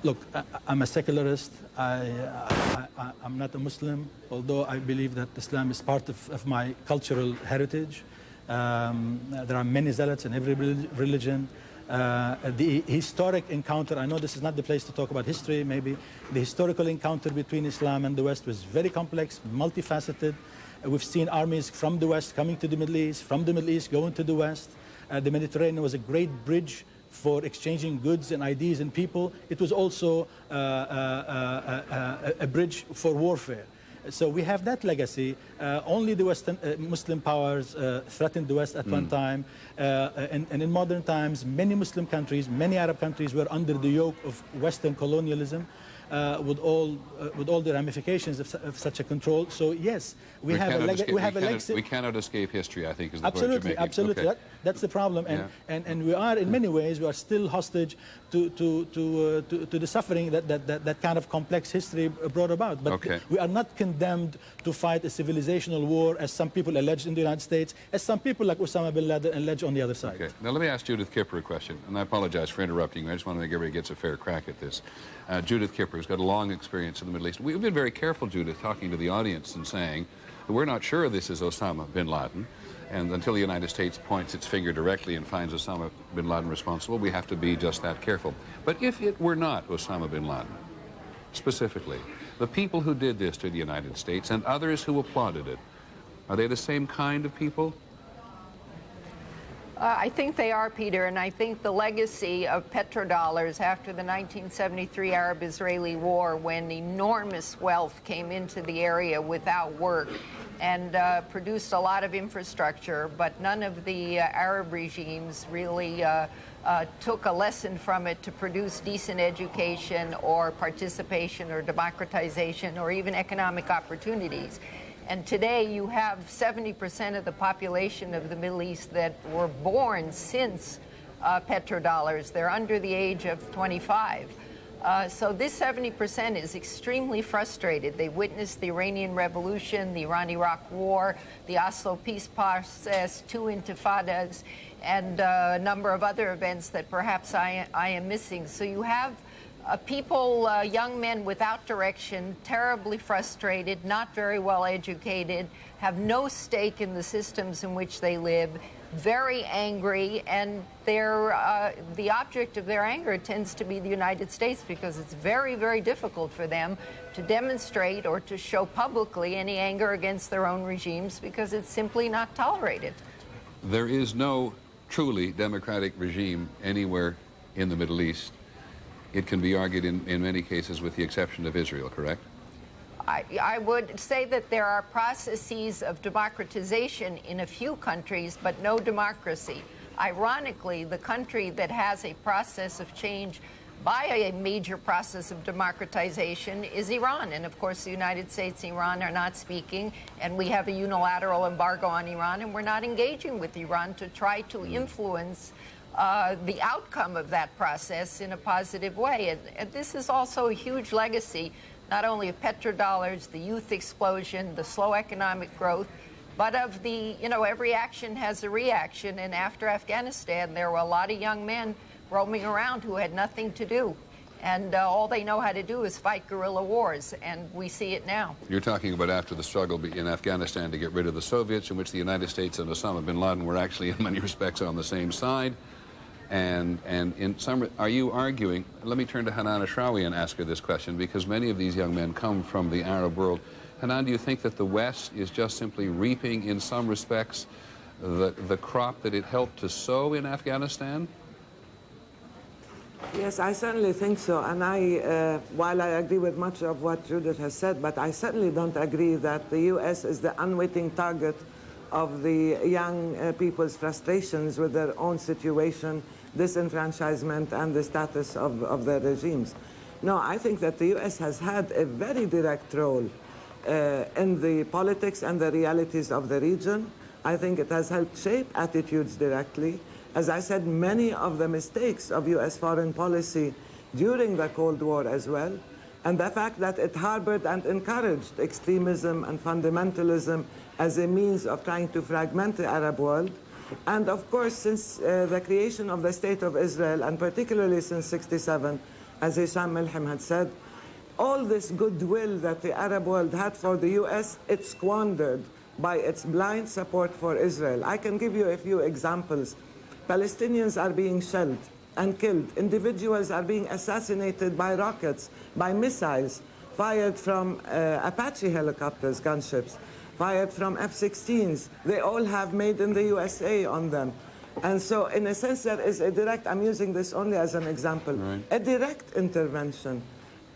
Look, I'm a secularist. I'm not a Muslim, although I believe that Islam is part of my cultural heritage. There are many zealots in every religion. The historic encounter, I know this is not the place to talk about history, maybe. The historical encounter between Islam and the West was very complex, multifaceted. We've seen armies from the West coming to the Middle East, from the Middle East going to the West. The Mediterranean was a great bridge for exchanging goods and ideas and people. It was also a bridge for warfare. So we have that legacy. Only the Western Muslim powers threatened the West at one time. And in modern times, many Muslim countries, many Arab countries were under the yoke of Western colonialism. with all the ramifications of such a control. So yes, we have a legacy. We cannot escape history, I think, is the point Absolutely, you're making. absolutely. Okay. That's the problem, and we are in many ways we are still hostage to the suffering that kind of complex history brought about. But we are not condemned to fight a civilizational war, as some people allege in the United States, as some people like Osama bin Laden allege on the other side. Okay. Now let me ask Judith Kipper a question, and I apologize for interrupting you. I just want to make everybody gets a fair crack at this. Judith Kipper has got a long experience in the Middle East. We've been very careful, Judith, talking to the audience and saying that we're not sure this is Osama bin Laden. And until the United States points its finger directly and finds Osama bin Laden responsible, we have to be just that careful. But if it were not Osama bin Laden, specifically, the people who did this to the United States and others who applauded it, are they the same kind of people? I think they are, Peter, and I think the legacy of petrodollars after the 1973 Arab-Israeli War, when enormous wealth came into the area without work and produced a lot of infrastructure, but none of the Arab regimes really took a lesson from it to produce decent education or participation or democratization or even economic opportunities. And today you have 70% of the population of the Middle East that were born since petrodollars. They're under the age of 25. So this 70% is extremely frustrated. They witnessed the Iranian Revolution, the Iran-Iraq War, the Oslo peace process, 2 intifadas, and a number of other events that perhaps I am missing. So you have people, young men without direction, terribly frustrated, not very well educated, have no stake in the systems in which they live, very angry, and the object of their anger tends to be the United States, because it's very, very difficult for them to demonstrate or to show publicly any anger against their own regimes, because it's simply not tolerated. There is no truly democratic regime anywhere in the Middle East. It can be argued in many cases with the exception of Israel, correct? I would say that there are processes of democratization in a few countries, but no democracy. Ironically, the country that has a process of change by a major process of democratization is Iran. And of course, the United States and Iran are not speaking, and we have a unilateral embargo on Iran, and we're not engaging with Iran to try to influence the outcome of that process in a positive way. And this is also a huge legacy, not only of petrodollars, the youth explosion, the slow economic growth, but of the, every action has a reaction. And after Afghanistan, there were a lot of young men roaming around who had nothing to do. And all they know how to do is fight guerrilla wars, and we see it now. You're talking about after the struggle in Afghanistan to get rid of the Soviets, in which the United States and Osama bin Laden were actually in many respects on the same side. And in some, are you arguing, let me turn to Hanan Ashrawi and ask her this question, because many of these young men come from the Arab world. Hanan, do you think that the West is just simply reaping, in some respects, the crop that it helped to sow in Afghanistan? Yes, I certainly think so. And while I agree with much of what Judith has said, but I certainly don't agree that the U.S. is the unwitting target of the young people's frustrations with their own situation, disenfranchisement, and the status of their regimes. No, I think that the U.S. has had a very direct role in the politics and the realities of the region. I think it has helped shape attitudes directly. As I said, many of the mistakes of U.S. foreign policy during the Cold War as well, and the fact that it harbored and encouraged extremism and fundamentalism as a means of trying to fragment the Arab world. And of course, since the creation of the State of Israel, and particularly since '67, as Hisham Milham had said, all this goodwill that the Arab world had for the U.S., it squandered by its blind support for Israel. I can give you a few examples. Palestinians are being shelled and killed. Individuals are being assassinated by rockets, by missiles fired from Apache helicopters, gunships, fired from F-16s. They all have made in the USA on them. And so in a sense, there is a direct, I'm using this only as an example, a direct intervention.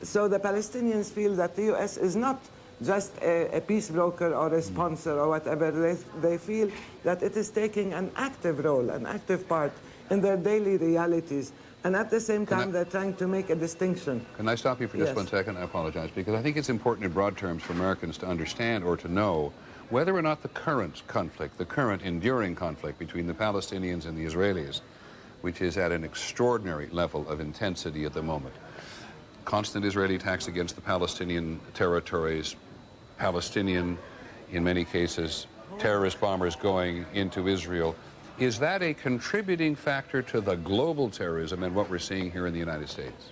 So the Palestinians feel that the US is not just a peace broker or a sponsor or whatever. They feel that it is taking an active role, an active part in their daily realities, And at the same time, they're trying to make a distinction. Can I stop you for just Yes. 1 second? I apologize, because I think it's important in broad terms for Americans to understand or to know whether or not the current conflict, the current enduring conflict between the Palestinians and the Israelis, which is at an extraordinary level of intensity at the moment, constant Israeli attacks against the Palestinian territories, Palestinian, in many cases, terrorist bombers going into Israel. Is that a contributing factor to the global terrorism and what we're seeing here in the United States?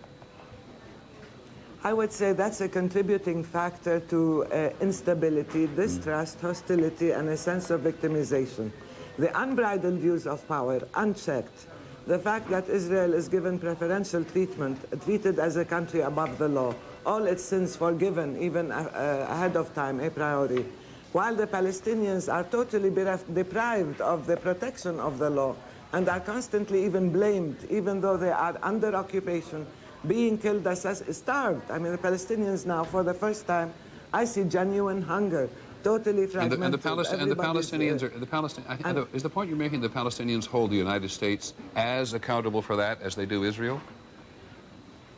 I would say that's a contributing factor to instability, distrust, hostility, and a sense of victimization. The unbridled use of power, unchecked, the fact that Israel is given preferential treatment, treated as a country above the law, all its sins forgiven, even ahead of time, a priori, while the Palestinians are totally deprived of the protection of the law and are constantly even blamed, even though they are under occupation, being killed, starved. I mean, the Palestinians now, for the first time, I see genuine hunger, totally fragmented. And the Palestinians is the point you're making the Palestinians hold the United States as accountable for that as they do Israel?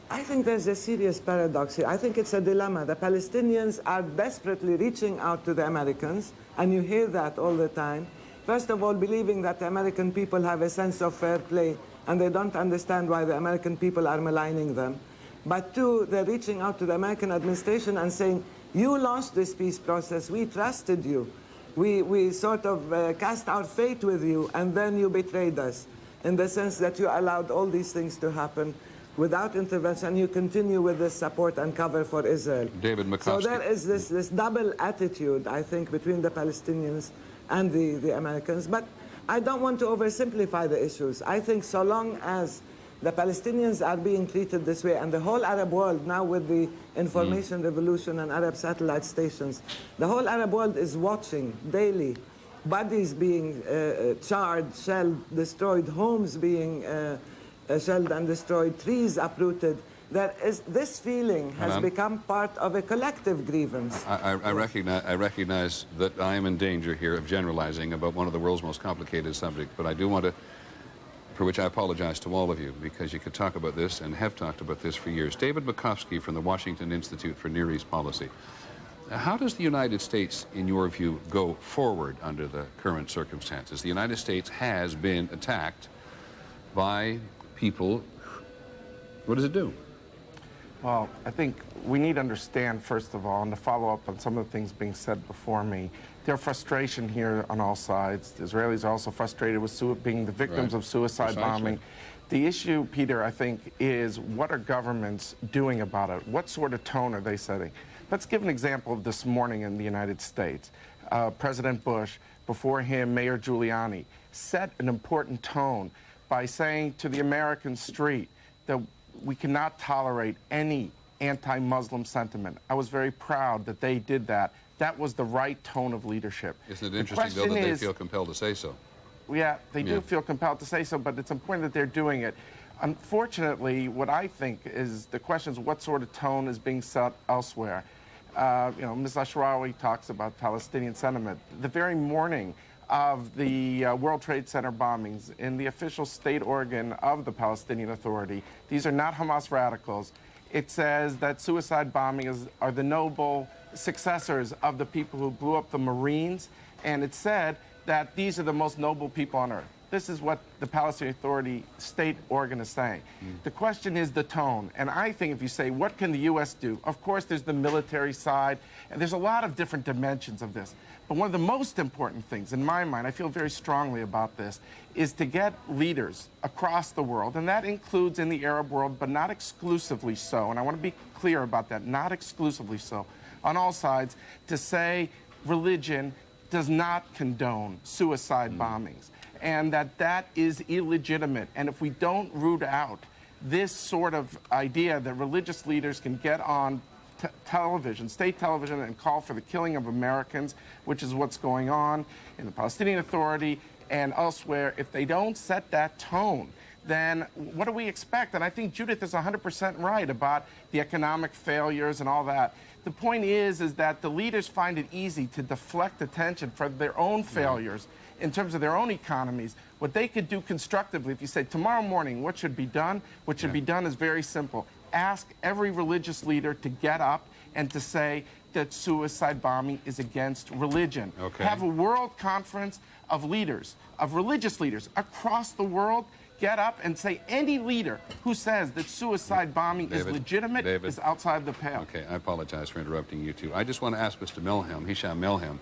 I think there's a serious paradox here. I think it's a dilemma. The Palestinians are desperately reaching out to the Americans, and you hear that all the time. First of all, believing that the American people have a sense of fair play, and they don't understand why the American people are maligning them. But two, they're reaching out to the American administration and saying, you launched this peace process, we trusted you. We sort of cast our faith with you, and then you betrayed us, in the sense that you allowed all these things to happen without intervention. You continue with this support and cover for Israel. David McCoskey. So there is this double attitude, I think, between the Palestinians and the Americans. But I don't want to oversimplify the issues. I think so long as the Palestinians are being treated this way, and the whole Arab world now with the information revolution and Arab satellite stations, the whole Arab world is watching daily bodies being charred, shelled, destroyed, homes being shelled and destroyed, trees uprooted. This feeling has become part of a collective grievance. I recognize that I am in danger here of generalizing about one of the world's most complicated subjects, but I do want to, for which I apologize to all of you, because you could talk about this and have talked about this for years. David McCoskey from the Washington Institute for Near East Policy. How does the United States, in your view, go forward under the current circumstances? The United States has been attacked by people. What does it do? Well, I think we need to understand, first of all, and to follow up on some of the things being said before me, there's frustration here on all sides. The Israelis are also frustrated with being the victims of suicide bombing. The issue, Peter, I think, is what are governments doing about it? What sort of tone are they setting? Let's give an example of this morning in the United States. President Bush, before him, Mayor Giuliani, set an important tone by saying to the American street that we cannot tolerate any anti-Muslim sentiment. I was very proud that they did that. That was the right tone of leadership. Isn't it interesting, though, that they feel compelled to say so? Yeah, they do feel compelled to say so, but it's important that they're doing it. Unfortunately, what I think is the question is what sort of tone is being set elsewhere. Ms. Ashrawi talks about Palestinian sentiment. The very morning of the World Trade Center bombings in the official state organ of the Palestinian Authority, these are not Hamas radicals. It says that suicide bombing are the noble successors of the people who blew up the Marines, and it said that these are the most noble people on earth. This is what the Palestinian Authority state organ is saying. The question is the tone. And I think if you say, what can the U.S. do? Of course, there's the military side, and there's a lot of different dimensions of this. But one of the most important things, in my mind, I feel very strongly about this, is to get leaders across the world, and that includes in the Arab world, but not exclusively so. And I want to be clear about that, not exclusively so, on all sides, to say religion does not condone suicide bombings, and that is illegitimate. And if we don't root out this sort of idea that religious leaders can get on television, state television, and call for the killing of Americans, which is what's going on in the Palestinian Authority and elsewhere, if they don't set that tone, then what do we expect? And I think Judith is 100% right about the economic failures and all that. The point is that the leaders find it easy to deflect attention from their own failures in terms of their own economies, what they could do constructively, if you say tomorrow morning what should be done, what should be done is very simple. Ask every religious leader to get up and to say that suicide bombing is against religion. Okay. Have a world conference of leaders, of religious leaders across the world. Get up and say any leader who says that suicide bombing is legitimate is outside the pale. Okay, I apologize for interrupting you two. I just want to ask Mr. Melhem, Hisham Melhem,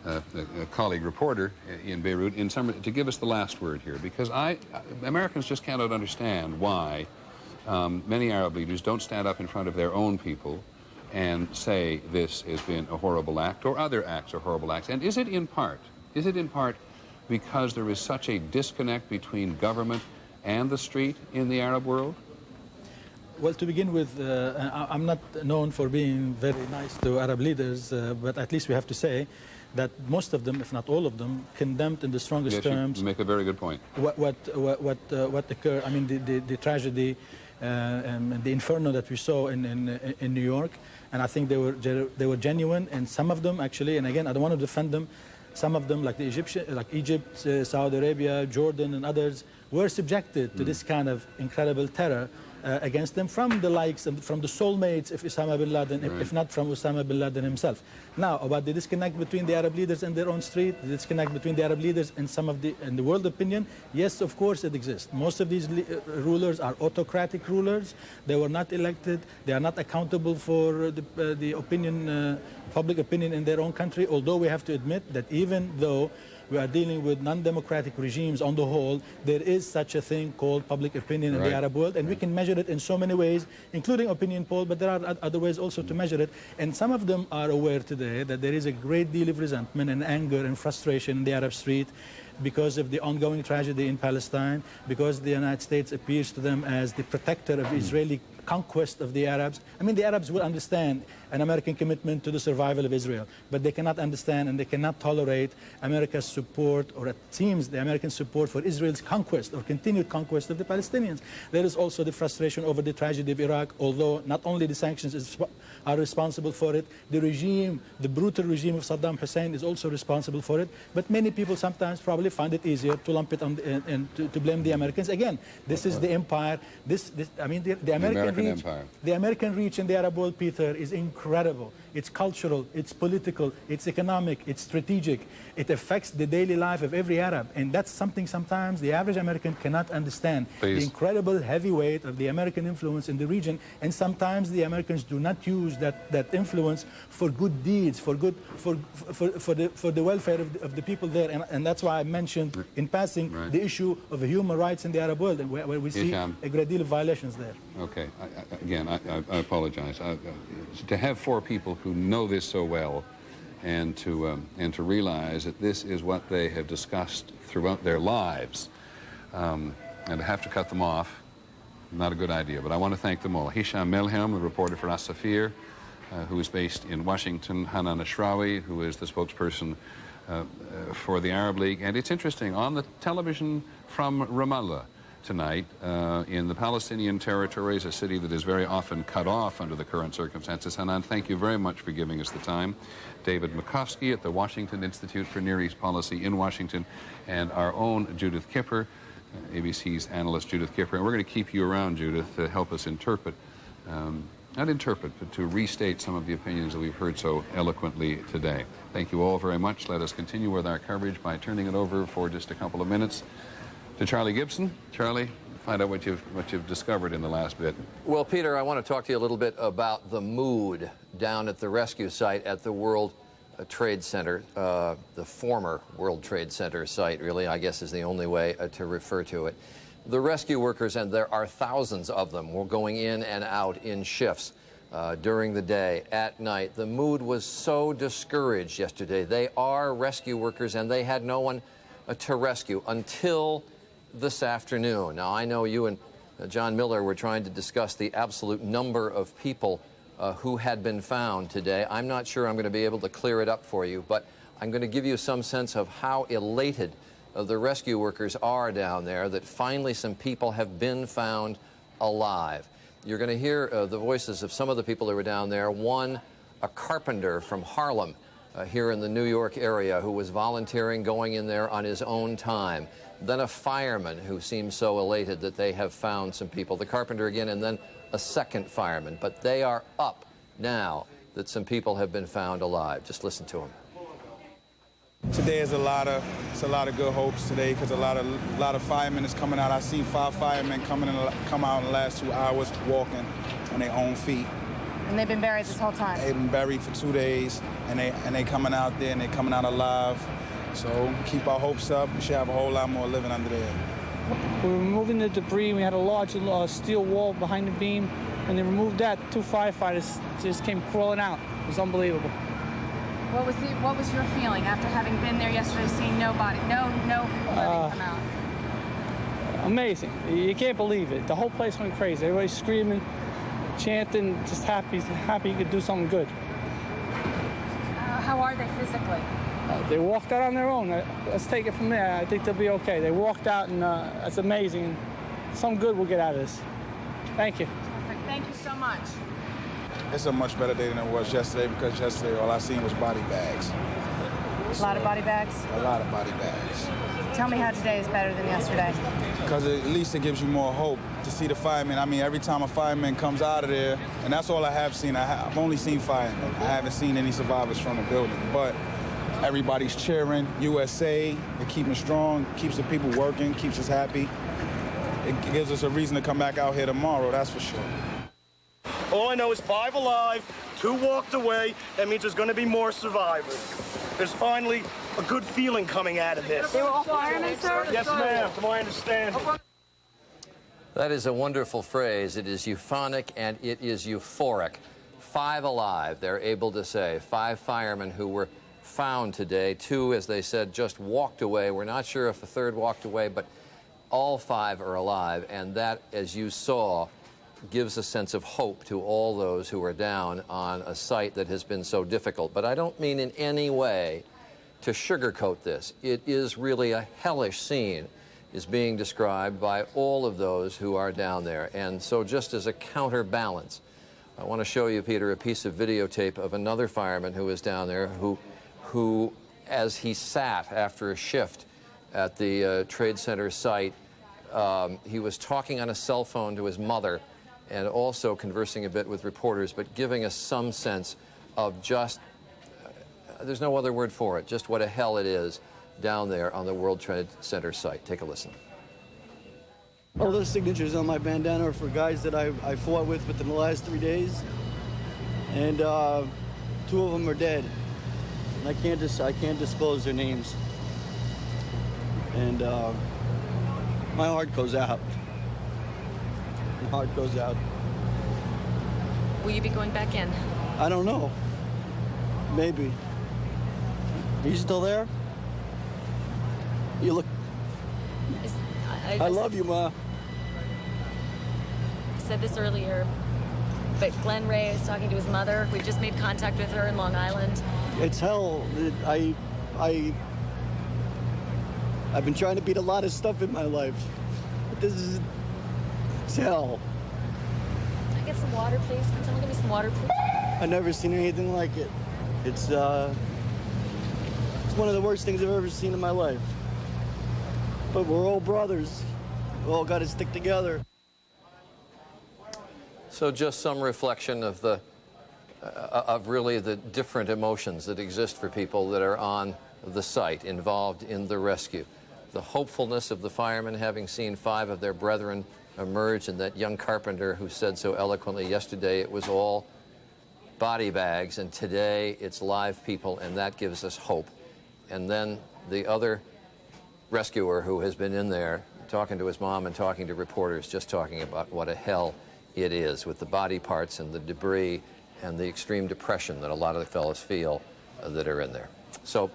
a colleague reporter in Beirut, to give us the last word here, because Americans just cannot understand why many Arab leaders don't stand up in front of their own people and say this has been a horrible act or other acts are horrible acts. And is it in part because there is such a disconnect between government and the street in the Arab world? Well, to begin with, I'm not known for being very nice to Arab leaders, but at least we have to say that most of them, if not all of them, condemned in the strongest terms. You make a very good point. What occurred? I mean, the tragedy and the inferno that we saw in New York, and I think they were genuine, and some of them actually, and again, I don't want to defend them. Some of them, like Egypt, Saudi Arabia, Jordan, and others, were subjected to this kind of incredible terror against them from the likes and from the soulmates of Osama bin Laden, if not from Osama bin Laden himself. Now, about the disconnect between the Arab leaders and their own street, the disconnect between the Arab leaders and some of the world opinion, yes, of course it exists. Most of these rulers are autocratic rulers. They were not elected. They are not accountable for the opinion, public opinion in their own country, although we have to admit that even though we are dealing with non-democratic regimes on the whole, there is such a thing called public opinion in the Arab world, and we can measure it in so many ways, including opinion poll, but there are other ways also to measure it. And some of them are aware today that there is a great deal of resentment and anger and frustration in the Arab street because of the ongoing tragedy in Palestine, because the United States appears to them as the protector of Israeli conquest of the Arabs. I mean, the Arabs will understand an American commitment to the survival of Israel, but they cannot understand and they cannot tolerate America's support, or it seems the American support for Israel's conquest or continued conquest of the Palestinians. There is also the frustration over the tragedy of Iraq, although not only the sanctions are responsible for it, the regime, the brutal regime of Saddam Hussein is also responsible for it, but many people sometimes probably find it easier to lump it on and to blame the Americans. Again, this is the empire. I mean, the American reach in the Arab world, Peter, is incredible. It's cultural, it's political, it's economic, it's strategic. It affects the daily life of every Arab, and that's something sometimes the average American cannot understand. Please. The incredible heavy weight of the American influence in the region, and sometimes the Americans do not use that influence for good deeds, for the welfare of the people there, and that's why I mentioned in passing the issue of human rights in the Arab world, and where we see a great deal of violations there. Okay, I apologize. To have four people who know this so well, and to realize that this is what they have discussed throughout their lives, and to have to cut them off, not a good idea. But I want to thank them all. Hisham Melhem, the reporter for As-Safir, who is based in Washington. Hanan Ashrawi, who is the spokesperson for the Arab League. And it's interesting, on the television from Ramallah tonight, in the Palestinian territories, a city that is very often cut off under the current circumstances. Hanan, thank you very much for giving us the time. David Makovsky at the Washington Institute for Near East Policy in Washington, and our own Judith Kipper, ABC's analyst Judith Kipper. And we're going to keep you around, Judith, to help us interpret, not interpret, but to restate some of the opinions that we've heard so eloquently today. Thank you all very much. Let us continue with our coverage by turning it over for just a couple of minutes to Charlie Gibson. Charlie, find out what you've discovered in the last bit. Well, Peter, I want to talk to you a little bit about the mood down at the rescue site at the World Trade Center, the former World Trade Center site, really, I guess is the only way to refer to it. The rescue workers, and there are thousands of them, were going in and out in shifts during the day, at night. The mood was so discouraged yesterday. They are rescue workers, and they had no one to rescue until this afternoon. Now, I know you and John Miller were trying to discuss the absolute number of people who had been found today. I'm not sure I'm going to be able to clear it up for you, but I'm going to give you some sense of how elated the rescue workers are down there, that finally some people have been found alive. You're going to hear the voices of some of the people who were down there. One, a carpenter from Harlem, here in the New York area who was volunteering, going in there on his own time. Then a fireman who seems so elated that they have found some people. The carpenter again, and then a second fireman. But they are up now that some people have been found alive. Just listen to him. Today is a lot of good hopes today because a lot of firemen is coming out. I've seen 5 firemen come out in the last 2 hours walking on their own feet. And they've been buried this whole time? They've been buried for 2 days, and they coming out there, and they coming out alive. So keep our hopes up. We should have a whole lot more living under there. We were removing the debris. We had a large steel wall behind the beam. When they removed that, 2 firefighters just came crawling out. It was unbelievable. What was your feeling after having been there yesterday, seeing nobody, no people living come out? Amazing. You can't believe it. The whole place went crazy. Everybody's screaming, chanting, just happy you could do something good. How are they physically? They walked out on their own. Let's take it from there. I think they'll be okay. They walked out, and that's amazing. Some good will get out of this. Thank you. Perfect. Thank you so much. It's a much better day than it was yesterday because yesterday all I seen was body bags. A lot of body bags? A lot of body bags. Tell me how today is better than yesterday. Because at least it gives you more hope to see the firemen. I mean, every time a fireman comes out of there, and that's all I have seen. I've only seen firemen. I haven't seen any survivors from the building. But everybody's cheering, USA. It keeps them strong, keeps the people working, keeps us happy. It gives us a reason to come back out here tomorrow, that's for sure. All I know is 5 alive, 2 walked away. That means there's going to be more survivors. There's finally a good feeling coming out of this. They were all firemen, sir? Yes, ma'am, to my understanding. That is a wonderful phrase. It is euphonic and it is euphoric. 5 alive, they're able to say. 5 firemen who were found today. 2, as they said, just walked away. We're not sure if a 3rd walked away, but all 5 are alive. And that, as you saw, gives a sense of hope to all those who are down on a site that has been so difficult. But I don't mean in any way to sugarcoat this. It is really a hellish scene is being described by all of those who are down there. And so just as a counterbalance, I want to show you, Peter, a piece of videotape of another fireman who was down there who as he sat after a shift at the Trade Center site, he was talking on a cell phone to his mother and also conversing a bit with reporters, but giving us some sense of just, there's no other word for it, just what a hell it is down there on the World Trade Center site. Take a listen. All those signatures on my bandana are for guys that I fought with within the last 3 days, and 2 of them are dead. And I can't disclose their names. And my heart goes out. My heart goes out. Will you be going back in? I don't know. Maybe. Are you still there? You look... I love you, Ma. I said this earlier, but Glenn Ray is talking to his mother. We've just made contact with her in Long Island. It's hell. I've been trying to beat a lot of stuff in my life, but it's hell. Can I get some water, please? Can someone give me some water, please? I've never seen anything like it. It's one of the worst things I've ever seen in my life. But we're all brothers. We all got to stick together. So just some reflection of the really the different emotions that exist for people that are on the site involved in the rescue. The hopefulness of the firemen having seen 5 of their brethren emerge, and that young carpenter who said so eloquently yesterday it was all body bags, and today it's live people, and that gives us hope. And then the other rescuer who has been in there talking to his mom and talking to reporters, just talking about what a hell it is with the body parts and the debris and the extreme depression that a lot of the fellows feel that are in there. So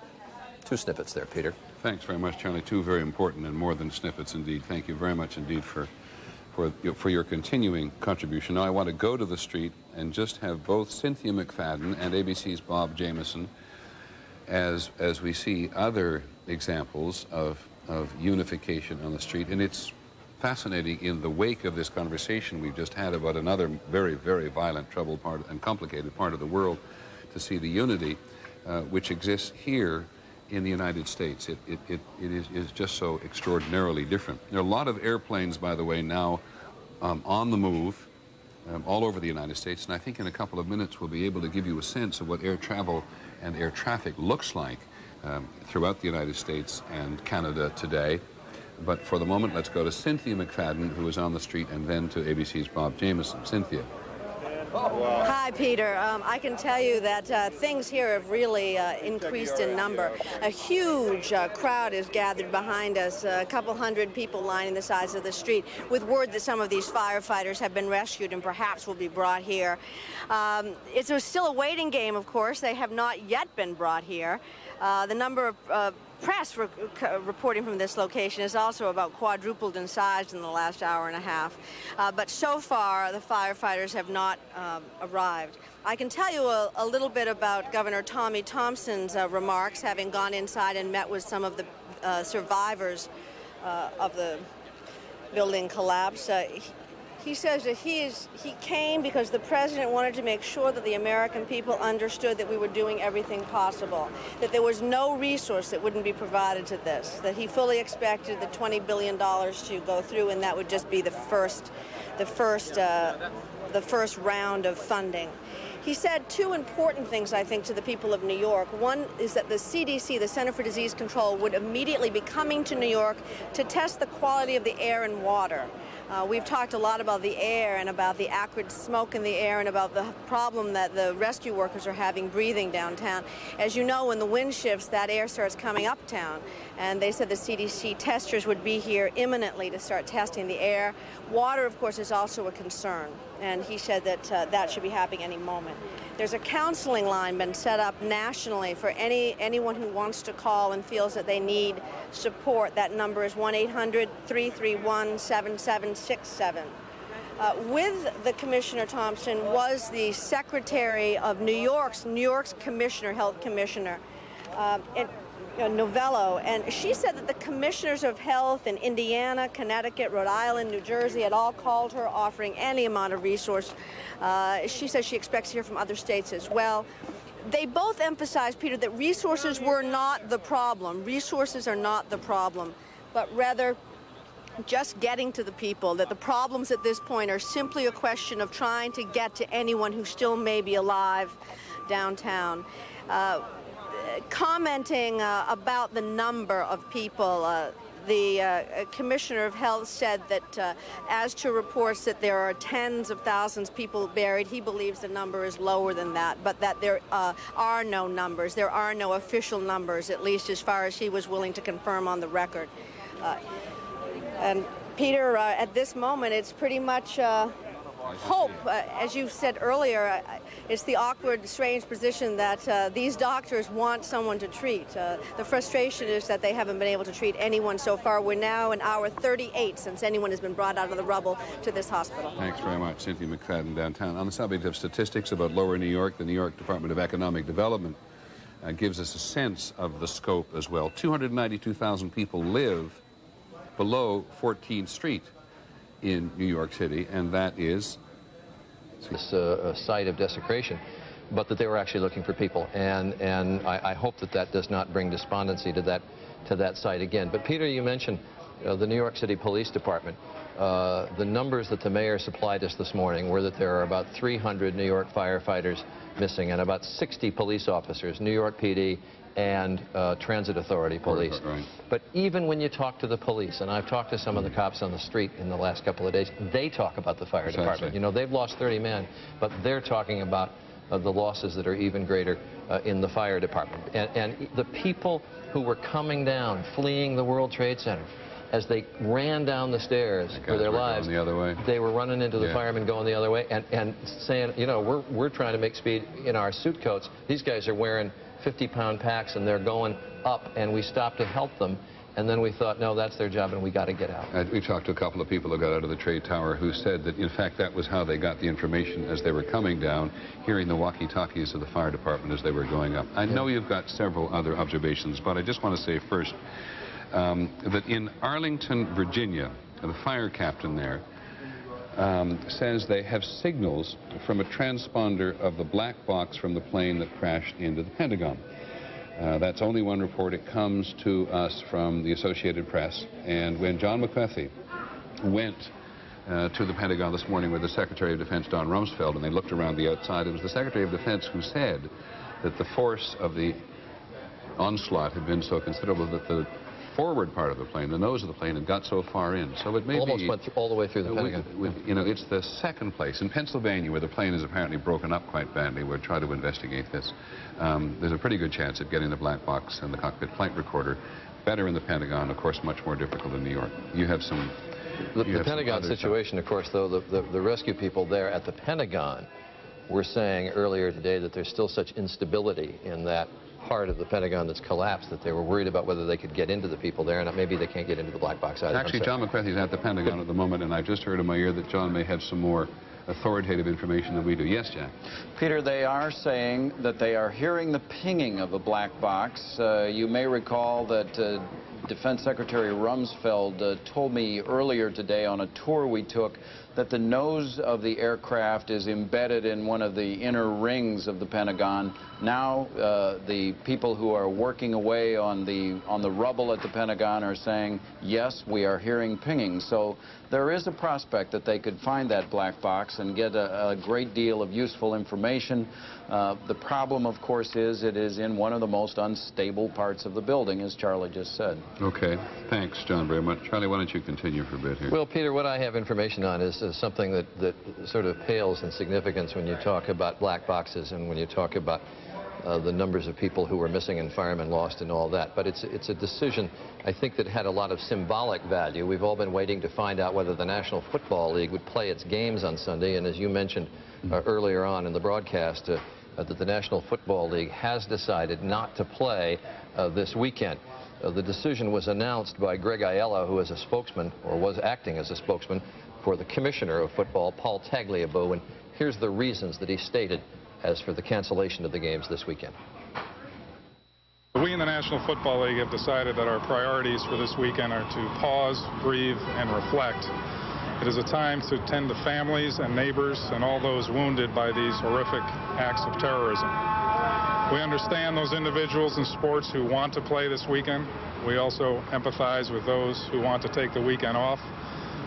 2 snippets there, Peter. Thanks very much, Charlie. 2 very important and more than snippets indeed. Thank you very much indeed for your continuing contribution. Now I want to go to the street and just have both Cynthia McFadden and ABC's Bob Jameson as we see other examples of unification on the street. And it's fascinating in the wake of this conversation we've just had about another very, very violent, troubled part and complicated part of the world to see the unity which exists here in the United States. It is just so extraordinarily different. There are a lot of airplanes, by the way, now on the move all over the United States, and I think in a couple of minutes we'll be able to give you a sense of what air travel and air traffic looks like throughout the United States and Canada today. But for the moment, let's go to Cynthia McFadden, who is on the street, and then to ABC's Bob Jameson. Cynthia. Hi, Peter. I can tell you that things here have really increased in number. A huge crowd is gathered behind us, a couple hundred people lining the sides of the street, with word that some of these firefighters have been rescued and perhaps will be brought here. It's still a waiting game, of course. They have not yet been brought here. The number of press reporting from this location is also about quadrupled in size in the last hour and a half. But so far, the firefighters have not arrived. I can tell you a little bit about Governor Tommy Thompson's remarks, having gone inside and met with some of the survivors of the building collapse. He says that he came because the president wanted to make sure that the American people understood that we were doing everything possible, that there was no resource that wouldn't be provided to this, that he fully expected the $20 billion to go through, and that would just be the first round of funding. He said two important things, I think, to the people of New York. One is that the CDC, the Center for Disease Control, would immediately be coming to New York to test the quality of the air and water. We've talked a lot about the air and about the acrid smoke in the air and about the problem that the rescue workers are having breathing downtown. As you know, when the wind shifts, that air starts coming uptown. And they said the CDC testers would be here imminently to start testing the air. Water, of course, is also a concern. And he said that that should be happening any moment. There's a counseling line been set up nationally for anyone who wants to call and feels that they need support. That number is 1-800-331-7767. With the Commissioner Thompson was the Secretary of New York's Commissioner, Health Commissioner, Novello, and she said that the commissioners of health in Indiana, Connecticut, Rhode Island, New Jersey had all called her offering any amount of resource. She says she expects to hear from other states as well. They both emphasized, Peter, that resources were not the problem. Resources are not the problem, but rather just getting to the people, that the problems at this point are simply a question of trying to get to anyone who still may be alive downtown. Commenting about the number of people, the Commissioner of Health said that as to reports that there are tens of thousands of people buried, he believes the number is lower than that, but that there are no numbers. There are no official numbers, at least as far as he was willing to confirm on the record. And Peter, at this moment, it's pretty much hope. As you said earlier, it's the awkward, strange position that these doctors want someone to treat. The frustration is that they haven't been able to treat anyone so far. We're now in hour 38 since anyone has been brought out of the rubble to this hospital. Thanks very much, Cynthia McFadden, downtown. On the subject of statistics about lower New York, the New York Department of Economic Development gives us a sense of the scope as well. 292,000 people live below 14th Street in New York City, and that is this a site of desecration, but that they were actually looking for people, and I hope that that does not bring despondency to that site again. But Peter, you mentioned the New York City Police Department. The numbers that the mayor supplied us this morning were that there are about 300 New York firefighters missing and about 60 police officers, New York PD and Transit Authority police. Right. But even when you talk to the police, and I've talked to some of the cops on the street in the last couple of days, they talk about the fire department. You know, they've lost 30 men, but they're talking about the losses that are even greater in the fire department. And the people who were coming down, fleeing the World Trade Center, as they ran down the stairs for their lives, the other way. They were running into the firemen going the other way and saying, you know, we're trying to make speed in our suit coats. These guys are wearing 50-pound packs and they're going up, and we stopped to help them. And then we thought, no, that's their job and we got to get out. We talked to a couple of people who got out of the trade tower who said that, in fact, that was how they got the information as they were coming down, hearing the walkie-talkies of the fire department as they were going up. I know you've got several other observations, but I just want to say first that in Arlington, Virginia, the fire captain there says they have signals from a transponder of the black box from the plane that crashed into the Pentagon. That's only one report. It comes to us from the Associated Press. And when John McCarthy went to the Pentagon this morning with the Secretary of Defense, Don Rumsfeld, and they looked around the outside, it was the Secretary of Defense who said that the force of the onslaught had been so considerable that the forward part of the plane, the nose of the plane, had got so far in. So it may almost went all the way through the Pentagon. You know, it's the second place. In Pennsylvania, where the plane is apparently broken up quite badly, we'll try to investigate this. There's a pretty good chance of getting the black box and the cockpit flight recorder. Better in the Pentagon, of course, much more difficult in New York. You have some... The Pentagon situation, of course, though, the rescue people there at the Pentagon were saying earlier today that there's still such instability in that part of the Pentagon that's collapsed that they were worried about whether they could get into the people there, and maybe they can't get into the black box either. Actually, John McCarthy's at the Pentagon at the moment, and I've just heard in my ear that John may have some more authoritative information than we do. Yes, Jack? Peter, they are saying that they are hearing the pinging of a black box. You may recall that Defense Secretary Rumsfeld told me earlier today on a tour we took that the nose of the aircraft is embedded in one of the inner rings of the Pentagon. Now the people who are working away on the rubble at the Pentagon are saying, yes, we are hearing pinging. So there is a prospect that they could find that black box and get a great deal of useful information. The problem, of course, is it is in one of the most unstable parts of the building, as Charlie just said. Okay. Thanks, John, very much. Charlie, why don't you continue for a bit here? Well, Peter, what I have information on is something that sort of pales in significance when you talk about black boxes and when you talk about the numbers of people who were missing and firemen lost and all that. But it's a decision, I think, that had a lot of symbolic value. We've all been waiting to find out whether the National Football League would play its games on Sunday. And as you mentioned earlier on in the broadcast, that the National Football League has decided not to play this weekend. The decision was announced by Greg Aiello, who is a spokesman, or was acting as a spokesman, for the Commissioner of Football, Paul Tagliabue. And here's the reasons that he stated as for the cancellation of the games this weekend. We in the National Football League have decided that our priorities for this weekend are to pause, breathe, and reflect. It is a time to tend to families and neighbors and all those wounded by these horrific acts of terrorism. We understand those individuals in sports who want to play this weekend. We also empathize with those who want to take the weekend off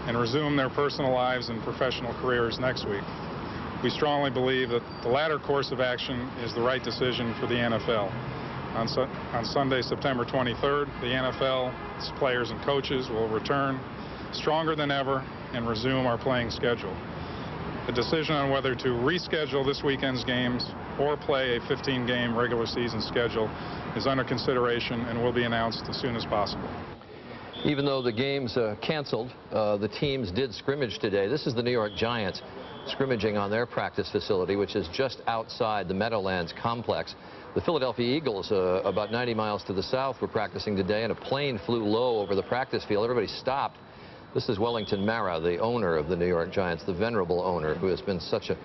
and resume their personal lives and professional careers next week. We strongly believe that the latter course of action is the right decision for the NFL. On Sunday, September 23rd, the NFL, its players and coaches will return stronger than ever and resume our playing schedule. The decision on whether to reschedule this weekend's games or play a 15-game regular season schedule is under consideration and will be announced as soon as possible. Even though the games canceled, the teams did scrimmage today. This is the New York Giants scrimmaging on their practice facility, which is just outside the Meadowlands complex. The Philadelphia Eagles, about 90 miles to the south, were practicing today, and a plane flew low over the practice field. Everybody stopped. This is Wellington Mara, the owner of the New York Giants, the venerable owner who has been such a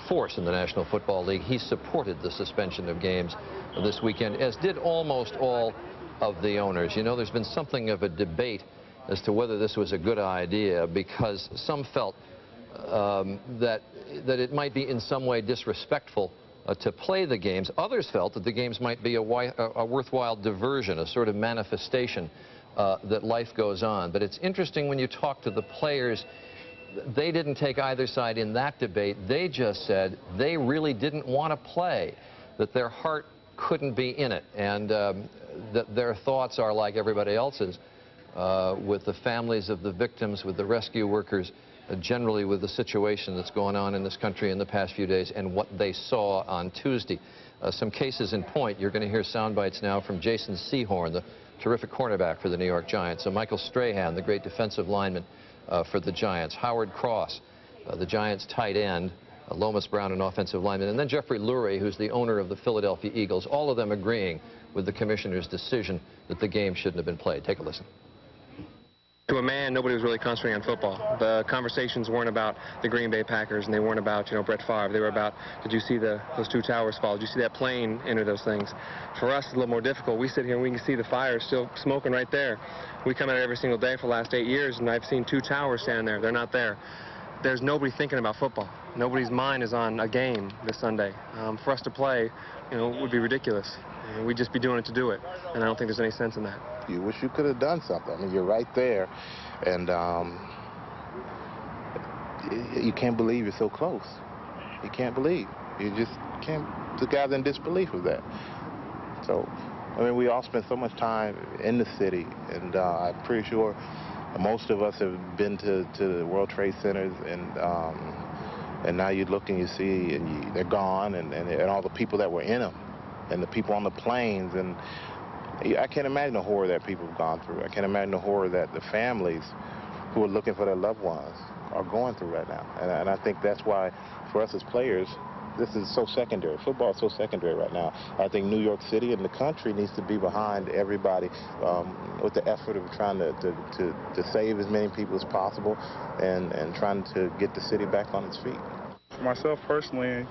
force in the National Football League. He supported the suspension of games this weekend, as did almost all of the owners. You know, there's been something of a debate as to whether this was a good idea, because some felt that it might be in some way disrespectful to play the games. Others felt that the games might be a worthwhile diversion, a sort of manifestation that life goes on. But it's interesting when you talk to the players, they didn't take either side in that debate. They just said they really didn't want to play, that their heart couldn't be in it, and that their thoughts are like everybody else's, with the families of the victims, with the rescue workers, generally with the situation that's going on in this country in the past few days and what they saw on Tuesday. Some cases in point. You're going to hear sound bites now from Jason Sehorn, the terrific cornerback for the New York Giants, so Michael Strahan, the great defensive lineman for the Giants, Howard Cross, the Giants tight end, Lomas Brown, an offensive lineman, and then Jeffrey Lurie, who's the owner of the Philadelphia Eagles, all of them agreeing with the commissioner's decision that the game shouldn't have been played. Take a listen. To a man, nobody was really concentrating on football. The conversations weren't about the Green Bay Packers, and they weren't about, Brett Favre. They were about, did you see those two towers fall? Did you see that plane enter those things? For us, it's a little more difficult. We sit here and we can see the fire still smoking right there. We come out every single day for the last 8 years, and I've seen two towers standing there. They're not there. there's nobody thinking about football. Nobody's mind is on a game this Sunday. For us to play, would be ridiculous. We'd just be doing it to do it, and I don't think there's any sense in that. You wish you could have done something. I mean, you're right there, and you can't believe you're so close. You can't believe. You just can't. The guy's in disbelief of that. So, I mean, we all spend so much time in the city, and I'm pretty sure most of us have been to the World Trade Centers, and now you look and you see, and they're gone, and all the people that were in them, and the people on the planes, and I can't imagine the horror that people have gone through. I can't imagine the horror that the families who are looking for their loved ones are going through right now. And I think that's why, for us as players, this is so secondary. Football is so secondary right now. I think New York City and the country needs to be behind everybody with the effort of trying to save as many people as possible and trying to get the city back on its feet. For myself personally,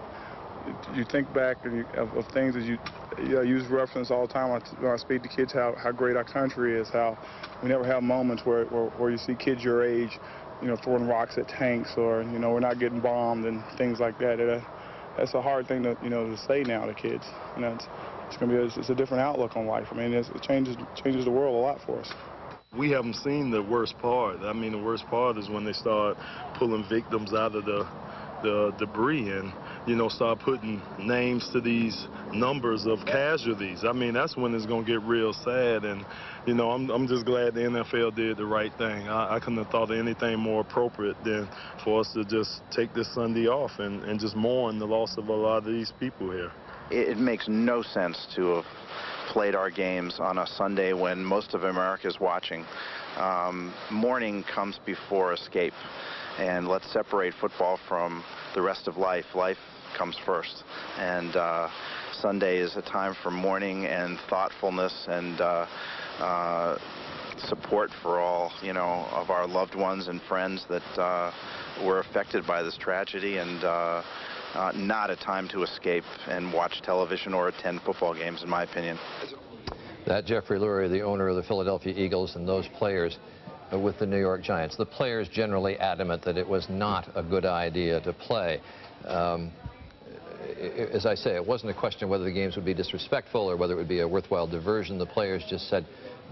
you think back of things that you use reference all the time when I speak to kids how great our country is, how we never have moments where you see kids your age, throwing rocks at tanks, or we're not getting bombed and things like that. That's a hard thing to say now to kids. It's going to be it's a different outlook on life. I mean, it changes the world a lot for us. We haven't seen the worst part. I mean, the worst part is when they start pulling victims out of the debris and start putting names to these numbers of casualties. I mean, that's when it's going to get real sad. And I'm just glad the NFL did the right thing. I couldn't have thought of anything more appropriate than for us to just take this Sunday off and just mourn the loss of a lot of these people here. It makes no sense to have played our games on a Sunday when most of America is watching. Mourning comes before escape. And let's separate football from the rest of life. Life comes first. And Sunday is a time for mourning and thoughtfulness and support for all, of our loved ones and friends that were affected by this tragedy, and not a time to escape and watch television or attend football games, in my opinion. That Jeffrey Lurie, the owner of the Philadelphia Eagles, and those players with the New York Giants. The players generally adamant that it was not a good idea to play. As I say, it wasn't a question of whether the games would be disrespectful or whether it would be a worthwhile diversion. The players just said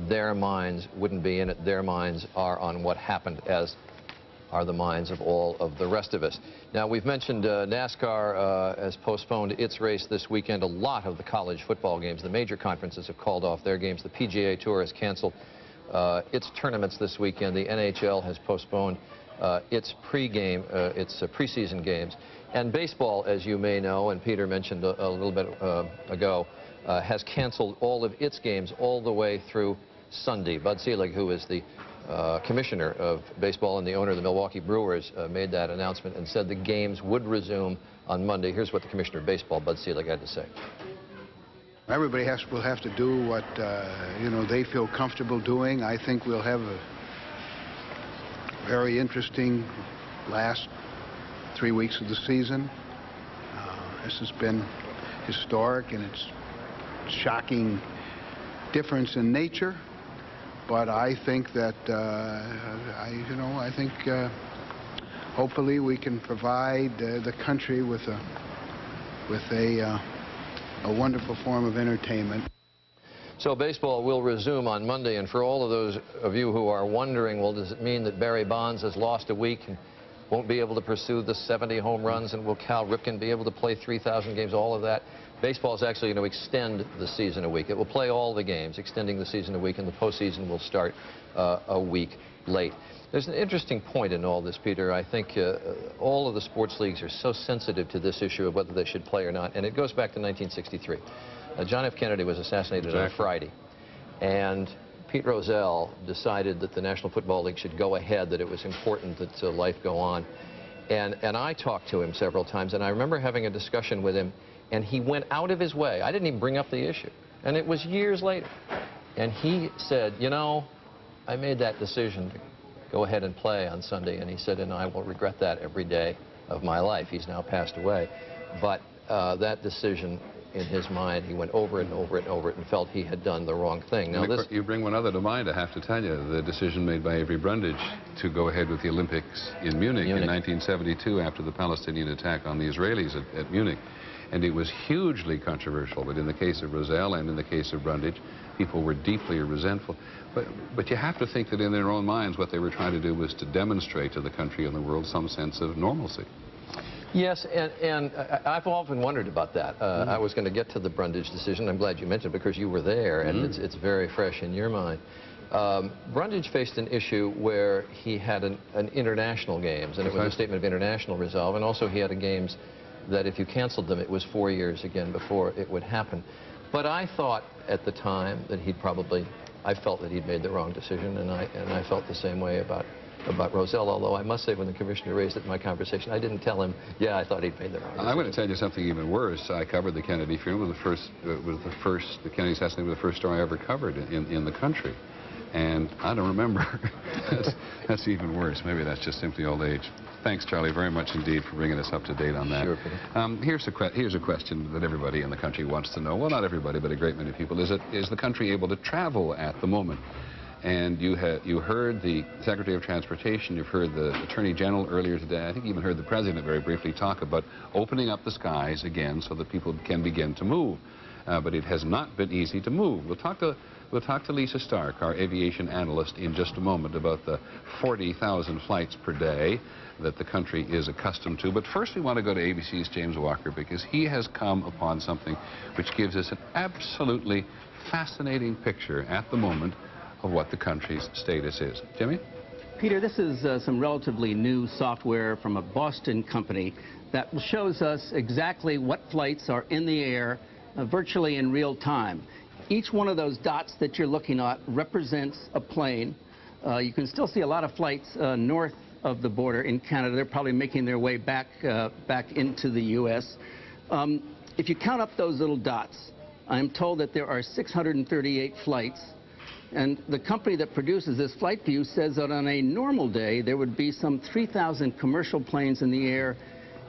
their minds wouldn't be in it. Their minds are on what happened, as are the minds of all of the rest of us. Now, we've mentioned NASCAR has postponed its race this weekend. A lot of the college football games, the major conferences, have called off their games. The PGA Tour has canceled its tournaments this weekend. The NHL has postponed its preseason games. And baseball, as you may know, and Peter mentioned a little bit ago, has canceled all of its games all the way through Sunday. Bud Selig, who is the commissioner of baseball and the owner of the Milwaukee Brewers, made that announcement and said the games would resume on Monday. Here's what the commissioner of baseball, Bud Selig, had to say. Everybody will have to do what they feel comfortable doing. I think we'll have a very interesting last 3 weeks of the season. This has been historic, and it's shocking difference in nature. But I think that I think hopefully we can provide the country with a wonderful form of entertainment. So baseball will resume on Monday, and for all of those of you who are wondering, well, does it mean that Barry Bonds has lost a week and won't be able to pursue the 70 home runs, and will Cal Ripken be able to play 3,000 games, all of that? Baseball is actually going to extend the season a week. It will play all the games, extending the season a week, and the postseason will start a week late. There's an interesting point in all this, Peter. I think all of the sports leagues are so sensitive to this issue of whether they should play or not, and it goes back to 1963. John F. Kennedy was assassinated on a Friday, and Pete Rozelle decided that the National Football League should go ahead, that it was important that life go on. And I talked to him several times, and I remember having a discussion with him, and he went out of his way. I didn't even bring up the issue, and it was years later. And he said, I made that decision to go ahead and play on Sunday, and he said, and I will regret that every day of my life. He's now passed away. But that decision in his mind. He went over it and over it and over it and felt he had done the wrong thing. Now, this... You bring one other to mind, I have to tell you, the decision made by Avery Brundage to go ahead with the Olympics in Munich in 1972 after the Palestinian attack on the Israelis at Munich. And it was hugely controversial, but in the case of Roselle and in the case of Brundage, people were deeply resentful. But you have to think that in their own minds what they were trying to do was to demonstrate to the country and the world some sense of normalcy. Yes, and I've often wondered about that. I was going to get to the Brundage decision. I'm glad you mentioned it because you were there, and it's very fresh in your mind. Brundage faced an issue where he had an international games, and it was a statement of international resolve, and also he had a games that if you canceled them, it was 4 years again before it would happen. But I thought at the time that I felt that he'd made the wrong decision, and I felt the same way about Roselle, although I must say when the commissioner raised it in my conversation, I didn't tell him, yeah, I thought he'd made the wrong decision. I'm going to tell you something even worse. I covered the Kennedy funeral. The Kennedy assassination was the first story I ever covered in the country. And I don't remember. That's even worse. Maybe that's just simply old age. Thanks, Charlie, very much indeed for bringing us up to date on that. Sure, Peter. Here's a question that everybody in the country wants to know. Well, not everybody, but a great many people. Is the country able to travel at the moment? And you heard the Secretary of Transportation, you've heard the Attorney General earlier today, I think you even heard the President very briefly talk about opening up the skies again so that people can begin to move. But it has not been easy to move. We'll talk to Lisa Stark, our aviation analyst, in just a moment about the 40,000 flights per day that the country is accustomed to. But first we want to go to ABC's James Walker because he has come upon something which gives us an absolutely fascinating picture at the moment of what the country's status is. Jimmy? Peter, this is some relatively new software from a Boston company that shows us exactly what flights are in the air virtually in real time. Each one of those dots that you're looking at represents a plane. You can still see a lot of flights north of the border in Canada. They're probably making their way back into the U.S. If you count up those little dots, I'm told that there are 638 flights. And the company that produces this flight view says that on a normal day, there would be some 3,000 commercial planes in the air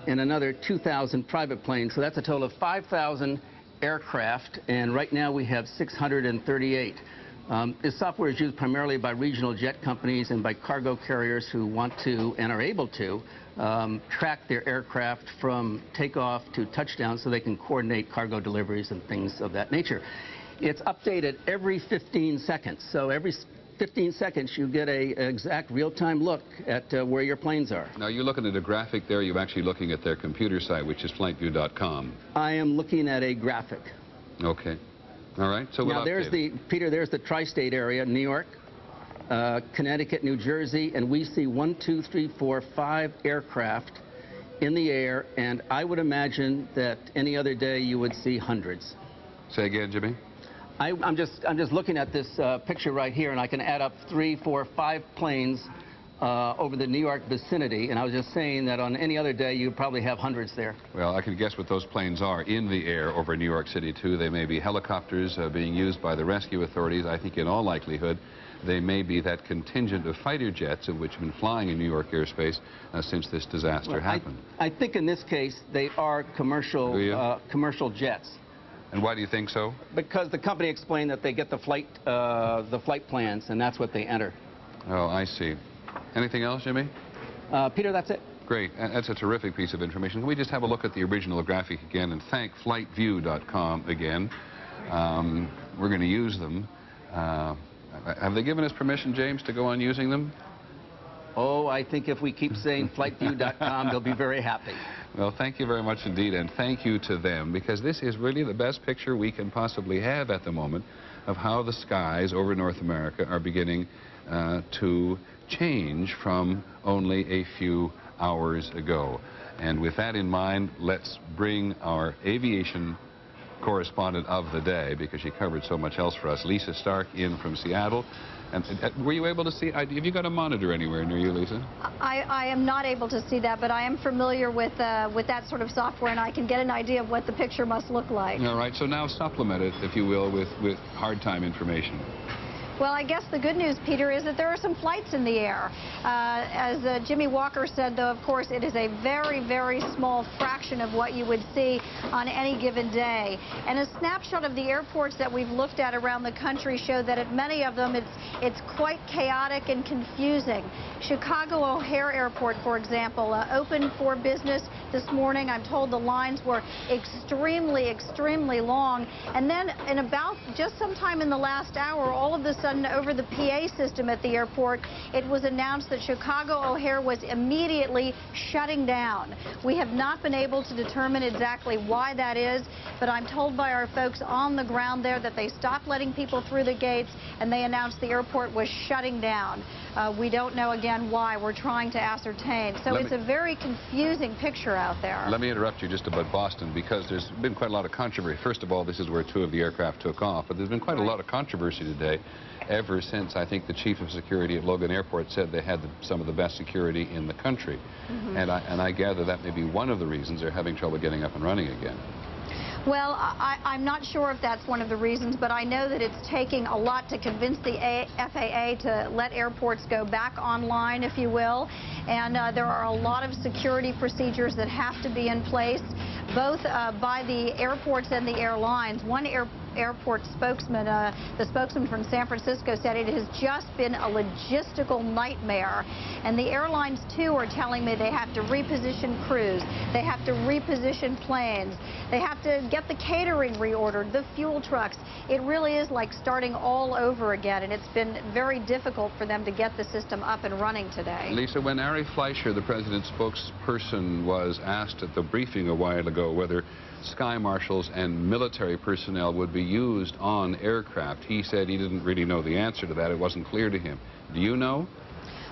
and another 2,000 private planes. So that's a total of 5,000 aircraft, and right now we have 638. This software is used primarily by regional jet companies and by cargo carriers who want to and are able to track their aircraft from takeoff to touchdown so they can coordinate cargo deliveries and things of that nature. It's updated every 15 seconds, so every 15 seconds you get an exact real-time look at where your planes are. Now you're looking at a graphic there, you're actually looking at their computer site, which is flightview.com. I am looking at a graphic. Okay. All right, so now there's Peter, there's the tri-state area, New York, Connecticut, New Jersey, and we see 1, 2, 3, 4, 5 aircraft in the air, and I would imagine that any other day you would see hundreds. Say again, Jimmy? I'm just looking at this picture right here, and I can add up 3, 4, 5 planes over the New York vicinity, and I was just saying that on any other day you probably have hundreds there. Well, I can guess what those planes are in the air over New York City too. They may be helicopters being used by the rescue authorities. I think in all likelihood they may be that contingent of fighter jets of which have been flying in New York airspace since this disaster happened. I think in this case they are commercial commercial jets. And why do you think so? Because the company explained that they get the flight plans, and that's what they enter. Oh, I see. Anything else, Jimmy? Peter, that's it. Great. That's a terrific piece of information. Can we just have a look at the original graphic again and thank flightview.com again? We're going to use them. Have they given us permission, James, to go on using them? Oh, I think if we keep saying flightview.com, they'll be very happy. Well, thank you very much indeed, and thank you to them, because this is really the best picture we can possibly have at the moment of how the skies over North America are beginning to change from only a few hours ago. And with that in mind, let's bring our aviation correspondent of the day, because she covered so much else for us, Lisa Stark, in from Seattle. And were you able to see, have you got a monitor anywhere near you, Lisa? I am not able to see that, but I am familiar with that sort of software, and I can get an idea of what the picture must look like. All right, so now supplement it, if you will, with hard time information. Well, I guess the good news, Peter, is that there are some flights in the air. As Jimmy Walker said, though, of course, it is a very, very small fraction of what you would see on any given day. And a snapshot of the airports that we've looked at around the country show that at many of them it's quite chaotic and confusing. Chicago O'Hare Airport, for example, opened for business this morning. I'm told the lines were extremely, extremely long. And then in about just sometime in the last hour, all of a sudden over the PA system at the airport, it was announced that Chicago O'Hare was immediately shutting down. We have not been able to determine exactly why that is, but I'm told by our folks on the ground there that they stopped letting people through the gates and they announced the airport was shutting down. We don't know, again, why. We're trying to ascertain. So it's a very confusing picture out there. Let me interrupt you just about Boston, because there's been quite a lot of controversy. First of all, this is where 2 of the aircraft took off, but there's been quite a lot of controversy today ever since I think the chief of security at Logan Airport said they had some of the best security in the country. And I gather that may be one of the reasons they're having trouble getting up and running again. Well, I'm not sure if that's one of the reasons, but I know that it's taking a lot to convince the FAA to let airports go back online, if you will. And there are a lot of security procedures that have to be in place, both by the airports and the airlines. One airport spokesman, the spokesman from San Francisco, said it has just been a logistical nightmare. And the airlines, too, are telling me they have to reposition crews. They have to reposition planes. They have to get the catering reordered, the fuel trucks. It really is like starting all over again, and it's been very difficult for them to get the system up and running today. Lisa, when Ari Fleischer, the president's spokesperson, was asked at the briefing a while ago whether sky marshals and military personnel would be used on aircraft, he said he didn't really know the answer to that. It wasn't clear to him. Do you know?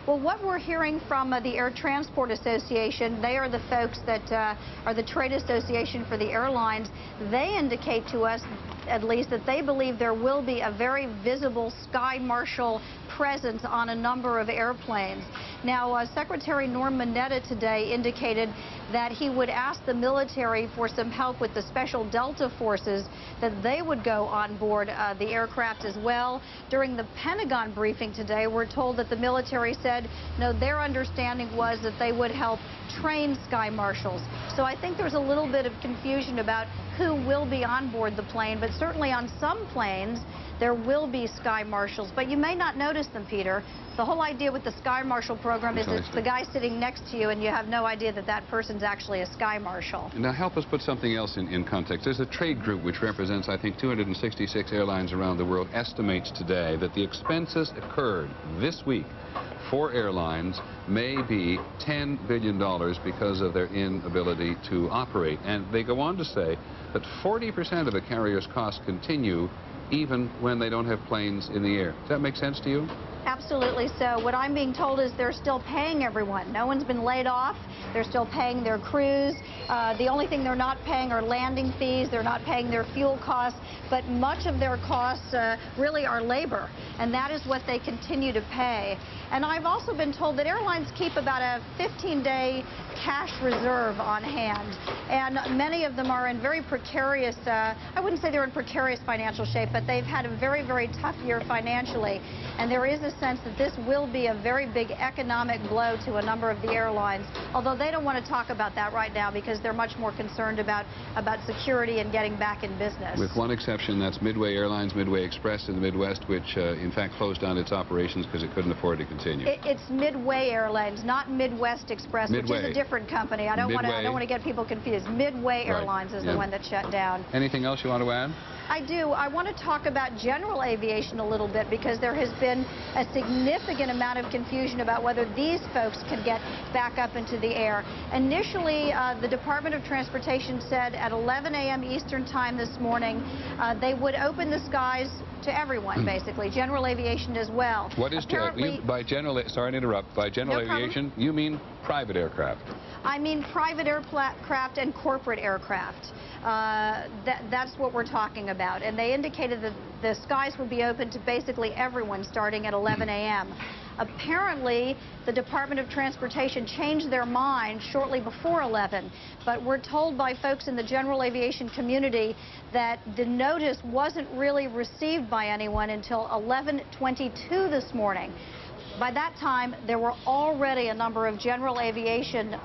Well, what we're hearing from the Air Transport Association, they are the folks that are the trade association for the airlines. They indicate to us, at least, that they believe there will be a very visible sky marshal presence on a number of airplanes. Now, Secretary Norm Mineta today indicated that he would ask the military for some help with the special Delta forces, that they would go on board the aircraft as well. During the Pentagon briefing today, we're told that the military said, no, their understanding was that they would help train sky marshals. So I think there's a little bit of confusion about who will be on board the plane, but certainly on some planes there will be sky marshals. But you may not notice them, Peter. The whole idea with the Sky Marshal program is it's the guy sitting next to you and you have no idea that that person's actually a Sky Marshal. Now help us put something else in context. There's a trade group which represents, I think, 266 airlines around the world, estimates today that the expenses incurred this week for airlines may be $10 billion because of their inability to operate. And they go on to say that 40% of a carrier's costs continue even when they don't have planes in the air. Does that make sense to you? Absolutely so. What I'm being told is they're still paying everyone. No one's been laid off. They're still paying their crews. The only thing they're not paying are landing fees. They're not paying their fuel costs. But much of their costs really are labor, and that is what they continue to pay. And I've also been told that airlines keep about a 15-day cash reserve on hand. And many of them are in very precarious, I wouldn't say they're in precarious financial shape, but they've had a very, very tough year financially. And there is a sense that this will be a very big economic blow to a number of the airlines, although they don't want to talk about that right now because they're much more concerned about security and getting back in business. With one exception, that's Midway Airlines, Midway Express in the Midwest, which in fact closed down its operations because it couldn't afford to continue. It's Midway Airlines, not Midwest Express, Midway. Which is a different company. I don't want to get people confused. Midway Airlines is the one that shut down. Anything else you want to add? I do. I want to talk about general aviation a little bit because there has been a significant amount of confusion about whether these folks can get back up into the air. Initially, the Department of Transportation said at 11 a.m. Eastern Time this morning, they would open the skies to everyone, basically, general aviation as well. What is by general? Sorry to interrupt. By general aviation, you mean private aircraft? I mean private aircraft and corporate aircraft. That's what we're talking about. And they indicated that the skies would be open to basically everyone starting at 11 a.m. Apparently, the Department of Transportation changed their mind shortly before 11, but we're told by folks in the general aviation community that the notice wasn't really received by anyone until 11:22 this morning. By that time, there were already a number of general aviation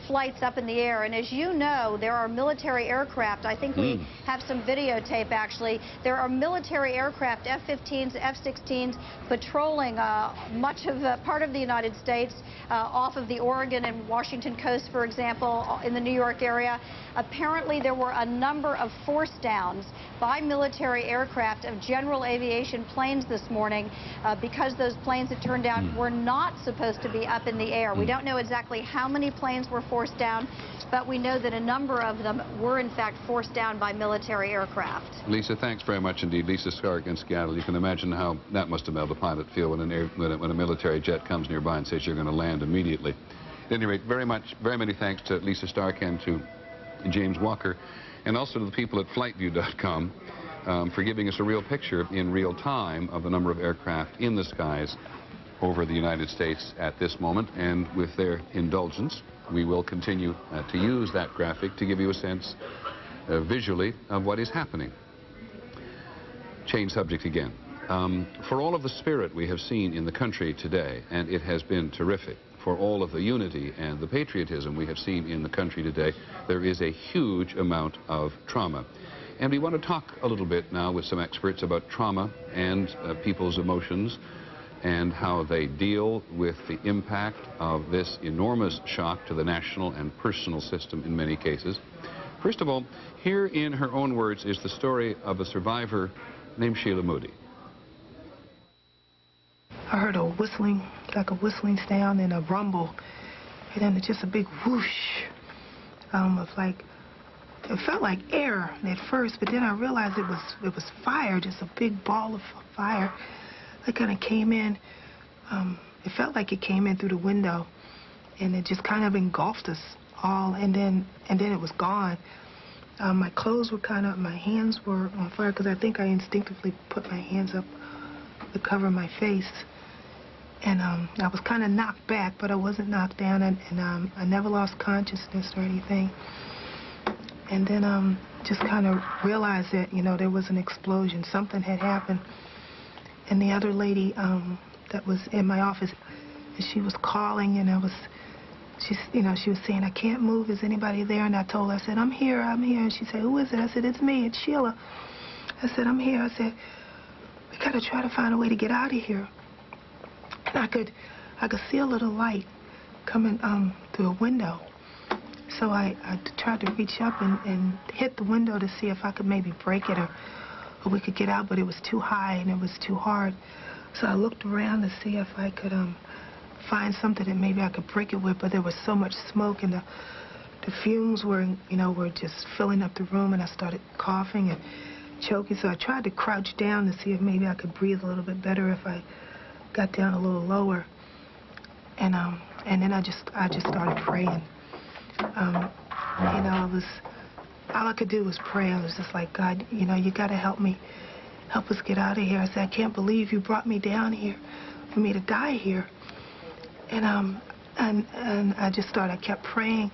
flights up in the air, and as you know, there are military aircraft. I think we have some videotape, actually. There are military aircraft, F-15s, F-16s, patrolling much of part of the United States, off of the Oregon and Washington coast, for example, in the New York area. Apparently, there were a number of force downs by military aircraft of general aviation planes this morning because those planes, it turned out, were not supposed to be up in the air. We don't know exactly how many planes were forced down, but we know that a number of them were, in fact, forced down by military aircraft. Lisa, thanks very much indeed. Lisa Stark in Seattle. You can imagine how that must have made the pilot feel when a military jet comes nearby and says you're going to land immediately. At any rate, very many thanks to Lisa Stark and to James Walker, and also to the people at flightview.com for giving us a real picture in real time of the number of aircraft in the skies over the United States at this moment. And with their indulgence, we will continue to use that graphic to give you a sense visually of what is happening. Change subject again. For all of the spirit we have seen in the country today, and it has been terrific, for all of the unity and the patriotism we have seen in the country today, there is a huge amount of trauma. And we want to talk a little bit now with some experts about trauma and people's emotions and how they deal with the impact of this enormous shock to the national and personal system in many cases. First of all, here in her own words is the story of a survivor named Sheila Moody. I heard a whistling, like a whistling sound and a rumble, and then just a big whoosh of like, it felt like air at first, but then I realized it was fire, just a big ball of fire that kind of came in. It felt like it came in through the window, and it just kind of engulfed us all, and then it was gone. My clothes were kind of, my hands were on fire because I think I instinctively put my hands up to cover my face. And I was kind of knocked back, but I wasn't knocked down, and I never lost consciousness or anything. And then just kind of realized that, you know, there was an explosion. Something had happened. And the other lady that was in my office, she was calling, and she was saying, I can't move, is anybody there? And I told her, I said, I'm here. And she said, who is it? I said, it's me, it's Sheila. I said, I'm here. I said, we got to try to find a way to get out of here. And I could see a little light coming through a window. So I tried to reach up and hit the window to see if I could maybe break it or we could get out, but it was too high and it was too hard. So I looked around to see if I could find something that maybe I could break it with, but there was so much smoke and the fumes were just filling up the room, and I started coughing and choking. So I tried to crouch down to see if maybe I could breathe a little bit better if I got down a little lower. And then I just started praying. All I could do was pray. I was just like, God, you know, you got to help me. Help us get out of here. I said, I can't believe you brought me down here for me to die here. And I kept praying.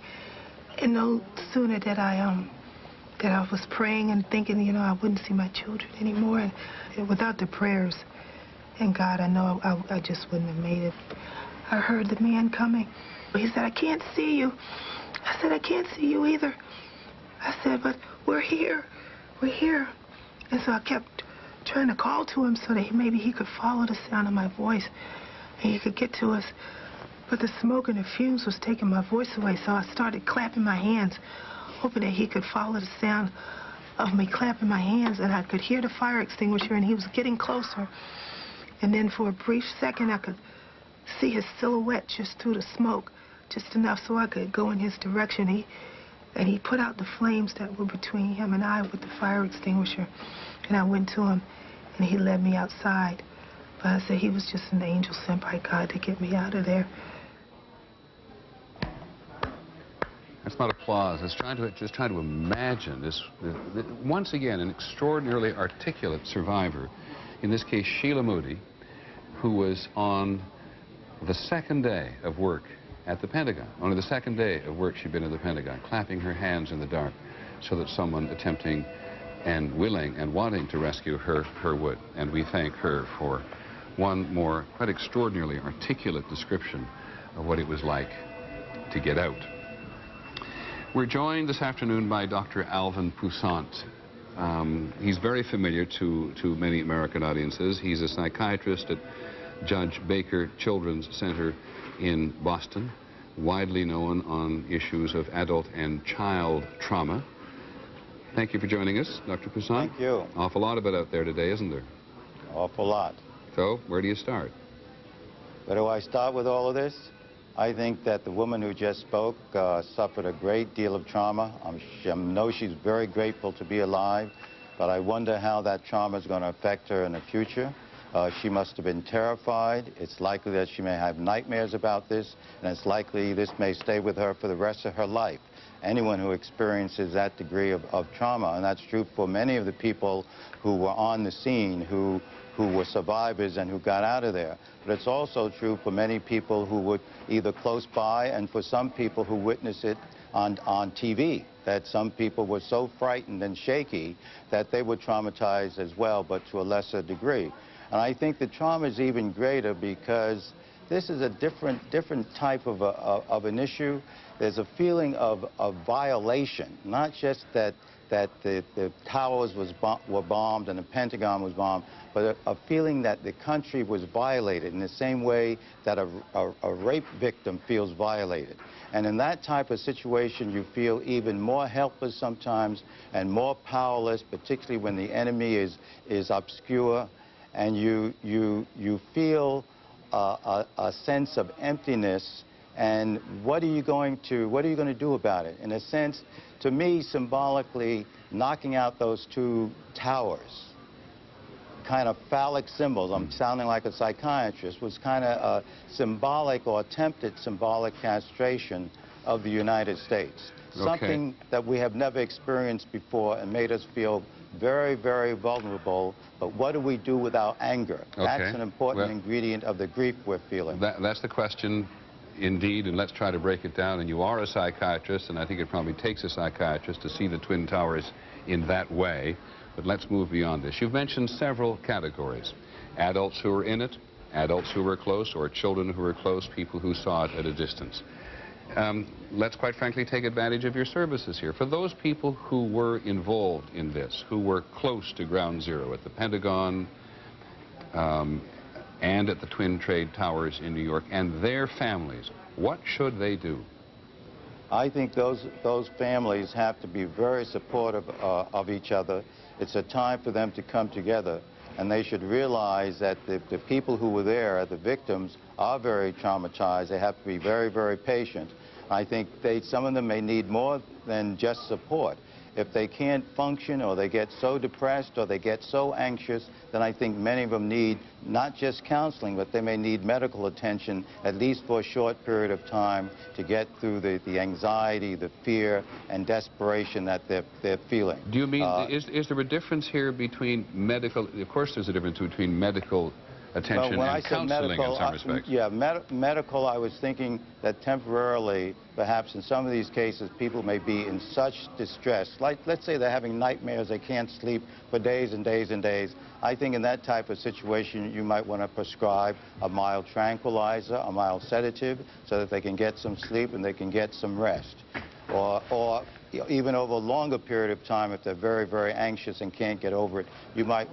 And no sooner that I was praying and thinking, you know, I wouldn't see my children anymore. And without the prayers and God, I know I just wouldn't have made it. I heard the man coming. He said, I can't see you. I said, I can't see you either. I said, but we're here. We're here. And so I kept trying to call to him so that maybe he could follow the sound of my voice and he could get to us. But the smoke and the fumes was taking my voice away, so I started clapping my hands, hoping that he could follow the sound of me clapping my hands, and I could hear the fire extinguisher, and he was getting closer. And then for a brief second, I could see his silhouette just through the smoke, just enough so I could go in his direction. He put out the flames that were between him and I with the fire extinguisher. And I went to him, and he led me outside. But I said he was just an angel sent by God to get me out of there. That's not applause. It's just trying to imagine this. Once again, an extraordinarily articulate survivor, in this case Sheila Moody, who was on the second day of work at the Pentagon. Only the second day of work she'd been at the Pentagon, clapping her hands in the dark so that someone attempting and willing and wanting to rescue her would. And we thank her for one more quite extraordinarily articulate description of what it was like to get out. We're joined this afternoon by Dr. Alvin Poussant. He's very familiar to many American audiences. He's a psychiatrist at Judge Baker Children's Center in Boston, widely known on issues of adult and child trauma. Thank you for joining us, Dr. Poussant. Thank you. Awful lot of it out there today, isn't there? Awful lot. So, where do you start? Where do I start with all of this? I think that the woman who just spoke suffered a great deal of trauma. I know she's very grateful to be alive, but I wonder how that trauma is going to affect her in the future. She must have been terrified. It's likely that she may have nightmares about this, and it's likely this may stay with her for the rest of her life. Anyone who experiences that degree of trauma, and that's true for many of the people who were on the scene, who were survivors and who got out of there. But it's also true for many people who were either close by, and for some people who witnessed it on TV, that some people were so frightened and shaky that they were traumatized as well, but to a lesser degree. And I think the trauma is even greater because this is a different type of an issue. There's a feeling of violation, not just that the towers were bombed and the Pentagon was bombed, but a feeling that the country was violated in the same way that a rape victim feels violated. And in that type of situation, you feel even more helpless sometimes and more powerless, particularly when the enemy is obscure, and you feel a sense of emptiness. And what are you going to do about it? In a sense, to me, symbolically, knocking out those two towers, kind of phallic symbols, I'm sounding like a psychiatrist, was kind of a symbolic or attempted symbolic castration of the United States. Okay. Something that we have never experienced before and made us feel very, very vulnerable. But what do we do with our anger? Okay. That's an important ingredient of the grief we're feeling. That's the question. Indeed, and let's try to break it down. And you are a psychiatrist, and I think it probably takes a psychiatrist to see the Twin Towers in that way. But let's move beyond this. You've mentioned several categories. Adults who were in it, adults who were close, or children who were close, people who saw it at a distance. Let's quite frankly take advantage of your services here. For those people who were involved in this, who were close to Ground Zero at the Pentagon, and at the Twin Trade Towers in New York, and their families, what should they do? I think those families have to be very supportive of each other. It's a time for them to come together, and they should realize that the people who were there, the victims, are very traumatized. They have to be very, very patient. I think some of them may need more than just support. If they can't function, or they get so depressed, or they get so anxious, then I think many of them need not just counseling, but they may need medical attention, at least for a short period of time, to get through the anxiety, the fear, and desperation that they're feeling. Do you mean, is there a difference here between medical, of course there's a difference between medical attention and counseling in some respects? Yeah, medical, I was thinking that temporarily, perhaps in some of these cases, people may be in such distress. Like, let's say they're having nightmares, they can't sleep for days and days and days. I think in that type of situation, you might want to prescribe a mild tranquilizer, a mild sedative, so that they can get some sleep and they can get some rest. Or even over a longer period of time, if they're very, very anxious and can't get over it, you might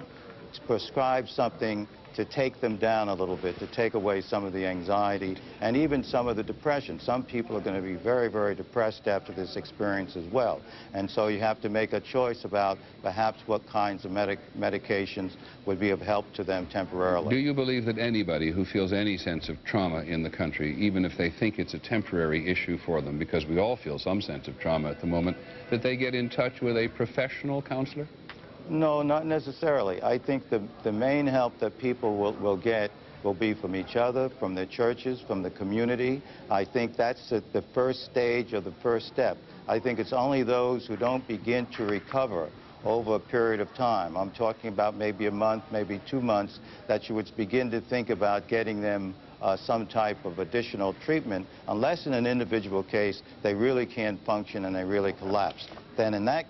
prescribe something to take them down a little bit, to take away some of the anxiety and even some of the depression. Some people are going to be very, very depressed after this experience as well. And so you have to make a choice about perhaps what kinds of medications would be of help to them temporarily. Do you believe that anybody who feels any sense of trauma in the country, even if they think it's a temporary issue for them, because we all feel some sense of trauma at the moment, that they get in touch with a professional counselor? No, not necessarily. I think the main help that people will get will be from each other, from their churches, from the community. I think that's the first stage or the first step. I think it's only those who don't begin to recover over a period of time. I'm talking about maybe a month, maybe 2 months, that you would begin to think about getting them some type of additional treatment, unless in an individual case they really can't function and they really collapse. Then in that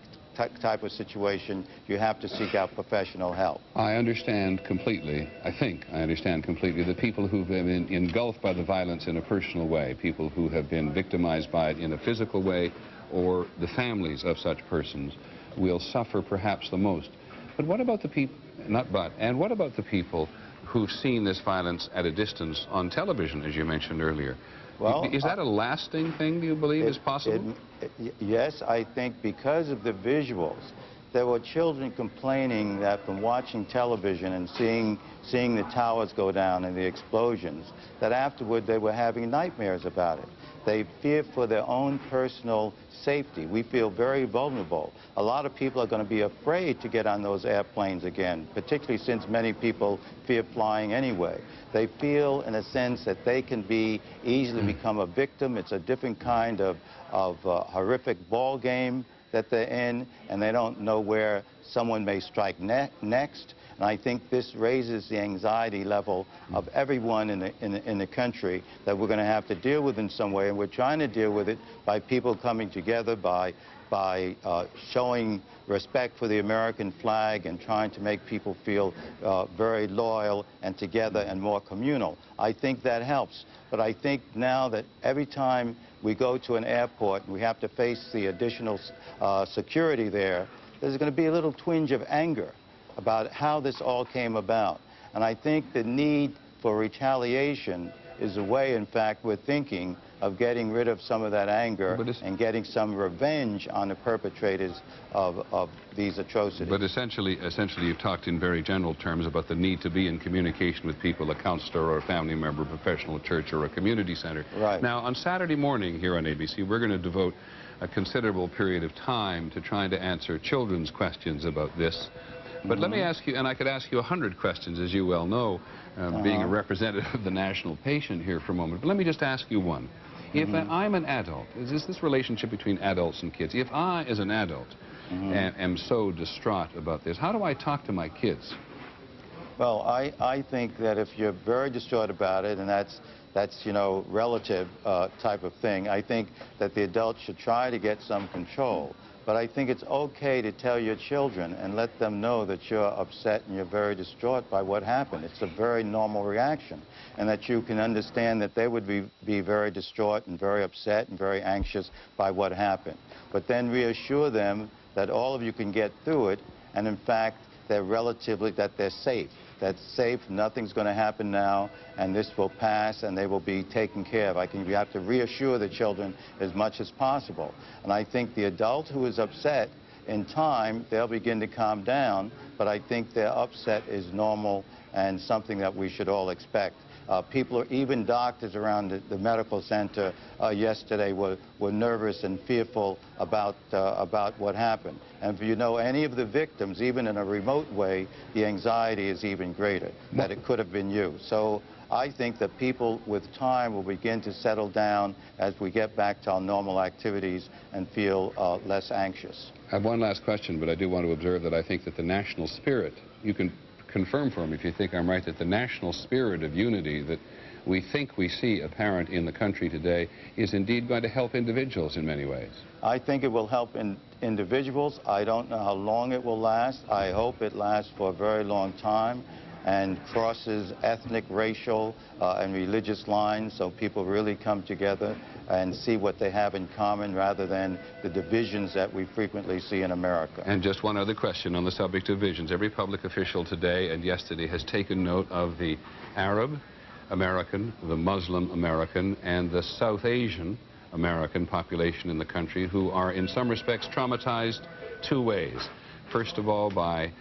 type of situation, you have to seek out professional help. I understand completely, I think I understand completely, the people who've been engulfed by the violence in a personal way, people who have been victimized by it in a physical way, or the families of such persons will suffer perhaps the most. But what about the people, what about the people who've seen this violence at a distance on television, as you mentioned earlier? Well, is that a lasting thing, do you believe, is possible? Yes, I think because of the visuals. There were children complaining that from watching television and seeing the towers go down and the explosions, that afterward they were having nightmares about it. They fear for their own personal safety. We feel very vulnerable. A lot of people are going to be afraid to get on those airplanes again, particularly since many people fear flying anyway. They feel, in a sense, that they can easily become a victim. It's a different kind of horrific ball game that they're in, and they don't know where someone may strike next. And I think this raises the anxiety level of everyone in the country that we're going to have to deal with in some way. And we're trying to deal with it by people coming together, by showing respect for the American flag and trying to make people feel very loyal and together and more communal. I think that helps. But I think now that every time we go to an airport and we have to face the additional security there, there's going to be a little twinge of anger about how this all came about. And I think the need for retaliation is a way, in fact, we're thinking of getting rid of some of that anger and getting some revenge on the perpetrators of these atrocities. But essentially, you've talked in very general terms about the need to be in communication with people, a counselor or a family member, a professional church or a community center. Right. Now, on Saturday morning here on ABC, we're going to devote a considerable period of time to trying to answer children's questions about this. But let me ask you, and I could ask you 100 questions, as you well know, being a representative of the national patient here for a moment. But let me just ask you one. If I'm an adult, is this relationship between adults and kids? If I, as an adult, am so distraught about this, how do I talk to my kids? Well, I think that if you're very distraught about it, and that's you know, relative type of thing, I think that the adults should try to get some control. But I think it's okay to tell your children and let them know that you're upset and you're very distraught by what happened. It's a very normal reaction, and that you can understand that they would be very distraught and very upset and very anxious by what happened. But then reassure them that all of you can get through it, and in fact, that they're safe. That's safe, nothing's going to happen now, and this will pass, and they will be taken care of. We have to reassure the children as much as possible. And I think the adult who is upset, in time, they'll begin to calm down, but I think their upset is normal and something that we should all expect. Even doctors around the medical center yesterday were nervous and fearful about what happened. And if you know any of the victims, even in a remote way, the anxiety is even greater, that it could have been you. So I think that people with time will begin to settle down as we get back to our normal activities and feel less anxious. I have one last question, but I do want to observe that I think that the national spirit, you can confirm for me if you think I'm right, that the national spirit of unity that we think we see apparent in the country today is indeed going to help individuals in many ways. I think it will help individuals. I don't know how long it will last. I hope it lasts for a very long time and crosses ethnic, racial, and religious lines, so people really come together and see what they have in common rather than the divisions that we frequently see in America. And just one other question on the subject of divisions. Every public official today and yesterday has taken note of the Arab American, the Muslim American, and the South Asian American population in the country, who are in some respects traumatized two ways. First of all, by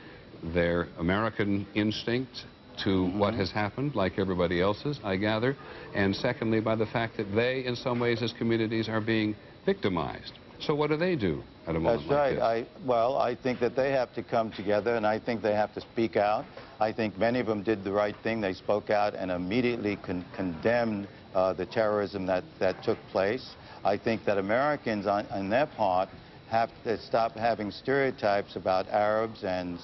their American instinct to what has happened, like everybody else's, I gather, and secondly, by the fact that they, in some ways, as communities, are being victimized. So what do they do at a moment like this? That's right. I think that they have to come together, and I think they have to speak out. I think many of them did the right thing. They spoke out and immediately condemned the terrorism that took place. I think that Americans, on their part, have to stop having stereotypes about Arabs and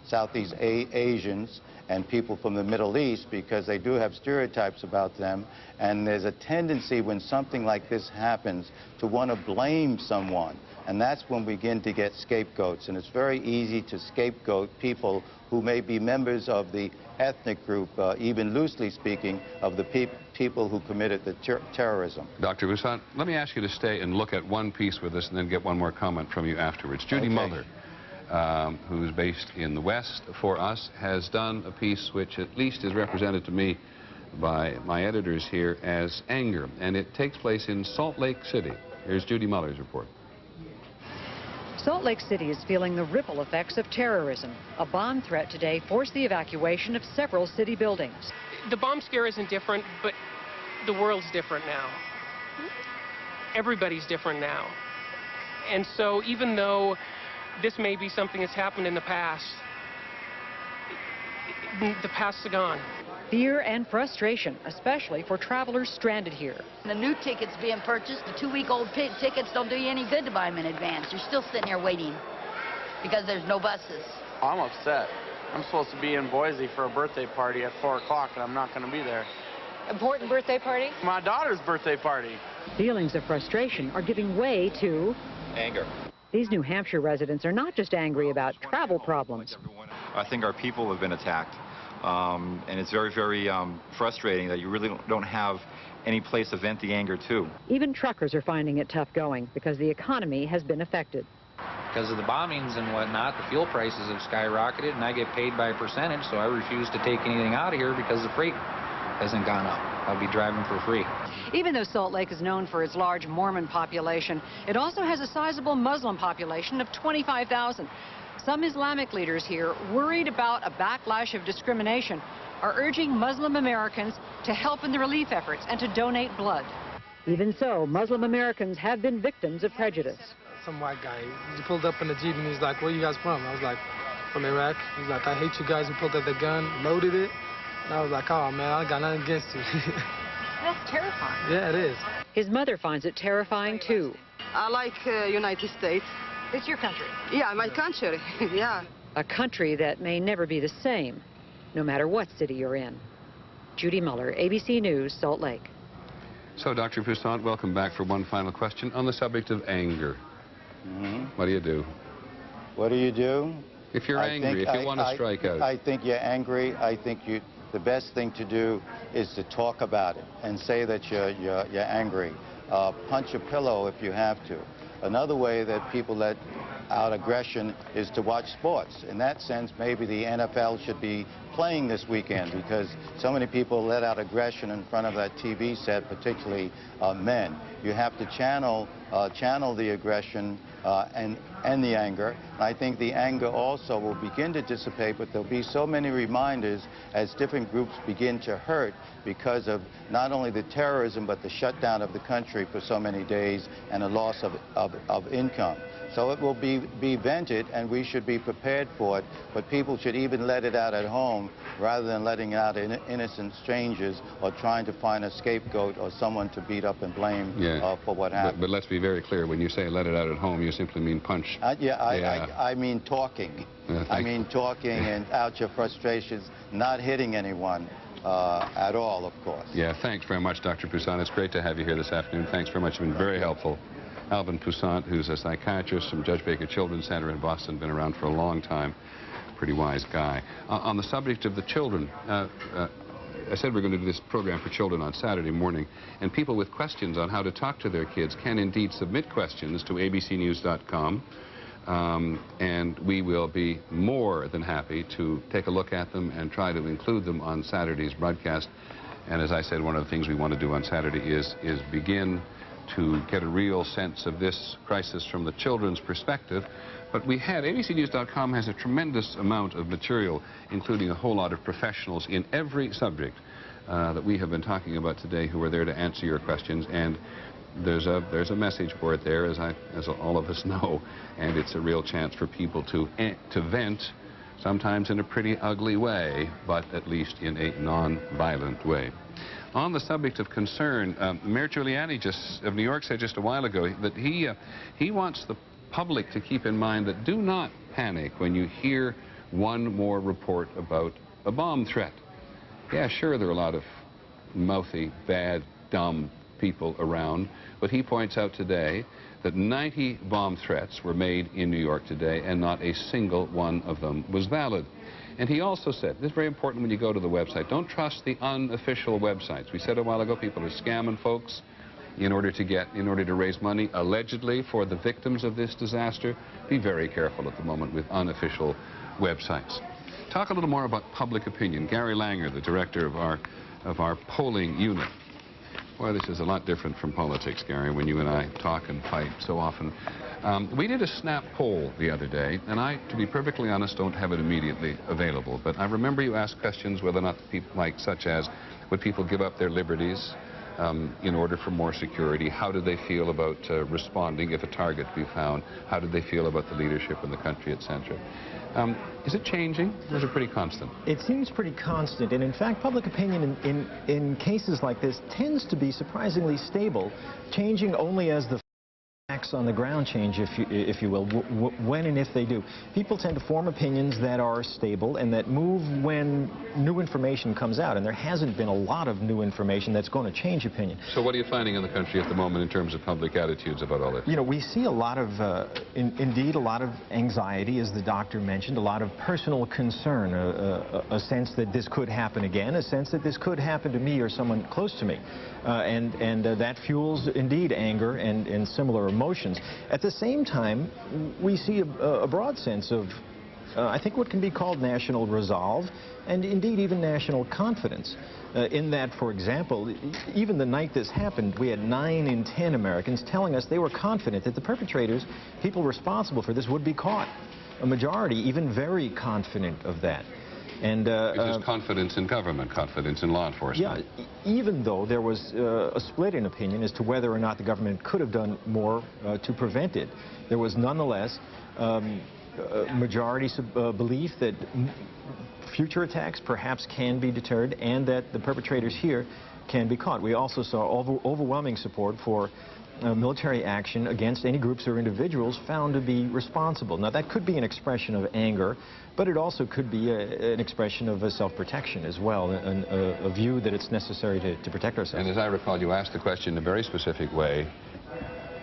Southeast Asians and people from the Middle East, because they do have stereotypes about them. And there's a tendency when something like this happens to want to blame someone. And that's when we begin to get scapegoats. And it's very easy to scapegoat people who may be members of the ethnic group, even loosely speaking, of the people who committed the terrorism. Dr. Poussaint, let me ask you to stay and look at one piece with us and then get one more comment from you afterwards. Judy Muller, who's based in the West for us, has done a piece which at least is represented to me by my editors here as anger, and it takes place in Salt Lake City. Here's Judy Muller's report. Salt Lake City is feeling the ripple effects of terrorism. A bomb threat today forced the evacuation of several city buildings. The bomb scare isn't different, but the world's different now. Everybody's different now. And so even though this may be something that's happened in the past is gone. Fear and frustration, especially for travelers stranded here. The new tickets being purchased, the 2-week-old tickets don't do you any good to buy them in advance. You're still sitting here waiting because there's no buses. I'm upset. I'm supposed to be in Boise for a birthday party at 4 o'clock, and I'm not going to be there. Important birthday party? My daughter's birthday party. Feelings of frustration are giving way to anger. These New Hampshire residents are not just angry about travel problems. I think our people have been attacked. And it's very, very frustrating that you really don't have any place to vent the anger to. Even truckers are finding it tough going because the economy has been affected. Because of the bombings and whatnot, the fuel prices have skyrocketed, and I get paid by a percentage, so I refuse to take anything out of here because the freight hasn't gone up. I'll be driving for free. Even though Salt Lake is known for its large Mormon population, it also has a sizable Muslim population of 25,000. Some Islamic leaders here, worried about a backlash of discrimination, are urging Muslim Americans to help in the relief efforts and to donate blood. Even so, Muslim Americans have been victims of prejudice. Some white guy, he pulled up in the Jeep and he's like, "Where you guys from?" I was like, "From Iraq." He's like, "I hate you guys who pulled out the gun, loaded it." And I was like, "Oh man, I got nothing against you." That's terrifying. Yeah, it is. His mother finds it terrifying too. I like United States. It's your country. Yeah, my country. Yeah. A country that may never be the same, no matter what city you're in. Judy Muller, ABC News, Salt Lake. So, Dr. Poussaint, welcome back for one final question on the subject of anger. What do you do? What do you do? If you're angry, if you want to strike out. I think you're angry. I think the best thing to do is to talk about it and say that you're angry. Punch a pillow if you have to. Another way that people let out aggression is to watch sports. In that sense, maybe the NFL should be playing this weekend because so many people let out aggression in front of that TV set, particularly men. You have to channel the aggression and the anger. And I think the anger also will begin to dissipate, but there'll be so many reminders as different groups begin to hurt because of not only the terrorism, but the shutdown of the country for so many days and a loss of income. So it will be vented, and we should be prepared for it, but people should even let it out at home rather than letting it out in innocent strangers or trying to find a scapegoat or someone to beat up and blame for what happened. But let's be very clear. When you say let it out at home, you simply mean punch. I mean talking. I mean talking and out your frustrations, not hitting anyone at all, of course. Yeah, thanks very much, Dr. Poussaint. It's great to have you here this afternoon. Thanks very much. You've been very helpful. Alvin Poussaint, who's a psychiatrist from Judge Baker Children's Center in Boston, been around for a long time. Pretty wise guy. On the subject of the children, I said we're going to do this program for children on Saturday morning, and people with questions on how to talk to their kids can indeed submit questions to abcnews.com, and we will be more than happy to take a look at them and try to include them on Saturday's broadcast. And as I said, one of the things we want to do on Saturday is begin to get a real sense of this crisis from the children's perspective. But abcnews.com has a tremendous amount of material, including a whole lot of professionals in every subject that we have been talking about today who are there to answer your questions. And there's a message board there, as all of us know, and it's a real chance for people to vent, sometimes in a pretty ugly way, but at least in a non-violent way. On the subject of concern, Mayor Giuliani of New York said just a while ago that he wants public to keep in mind that do not panic when you hear one more report about a bomb threat. Yeah, sure, there are a lot of mouthy, bad, dumb people around, but he points out today that 90 bomb threats were made in New York today, and not a single one of them was valid. And he also said, this is very important when you go to the website, don't trust the unofficial websites. We said a while ago people are scamming folks in order to raise money, allegedly, for the victims of this disaster. Be very careful at the moment with unofficial websites. Talk a little more about public opinion. Gary Langer, the director of our polling unit. Boy, this is a lot different from politics, Gary, when you and I talk and fight so often. We did a snap poll the other day, and I, to be perfectly honest, don't have it immediately available. But I remember you asked questions whether or not people, like such as, would people give up their liberties in order for more security? How did they feel about responding if a target be found? How did they feel about the leadership in the country, etc.? Is it changing, or is it pretty constant? It seems pretty constant, and in fact, public opinion in cases like this tends to be surprisingly stable, changing only as the facts on the ground change, if you will, when and if they do. People tend to form opinions that are stable and that move when new information comes out, and there hasn't been a lot of new information that's going to change opinion. So what are you finding in the country at the moment in terms of public attitudes about all this? You know, we see a lot of, indeed, a lot of anxiety, as the doctor mentioned, a lot of personal concern, a sense that this could happen again, a sense that this could happen to me or someone close to me. And that fuels, indeed, anger and similar emotions. At the same time, we see a broad sense of, I think, what can be called national resolve, and indeed even national confidence. In that, for example, even the night this happened, we had 9 in 10 Americans telling us they were confident that the perpetrators, people responsible for this, would be caught. A majority even very confident of that. And is confidence in government, confidence in law enforcement? Yeah, even though there was a split in opinion as to whether or not the government could have done more to prevent it, there was nonetheless majority belief that future attacks perhaps can be deterred and that the perpetrators here can be caught. We also saw overwhelming support for military action against any groups or individuals found to be responsible. Now, that could be an expression of anger, but it also could be an expression of self-protection as well, a view that it's necessary to protect ourselves. And as I recall, you asked the question in a very specific way.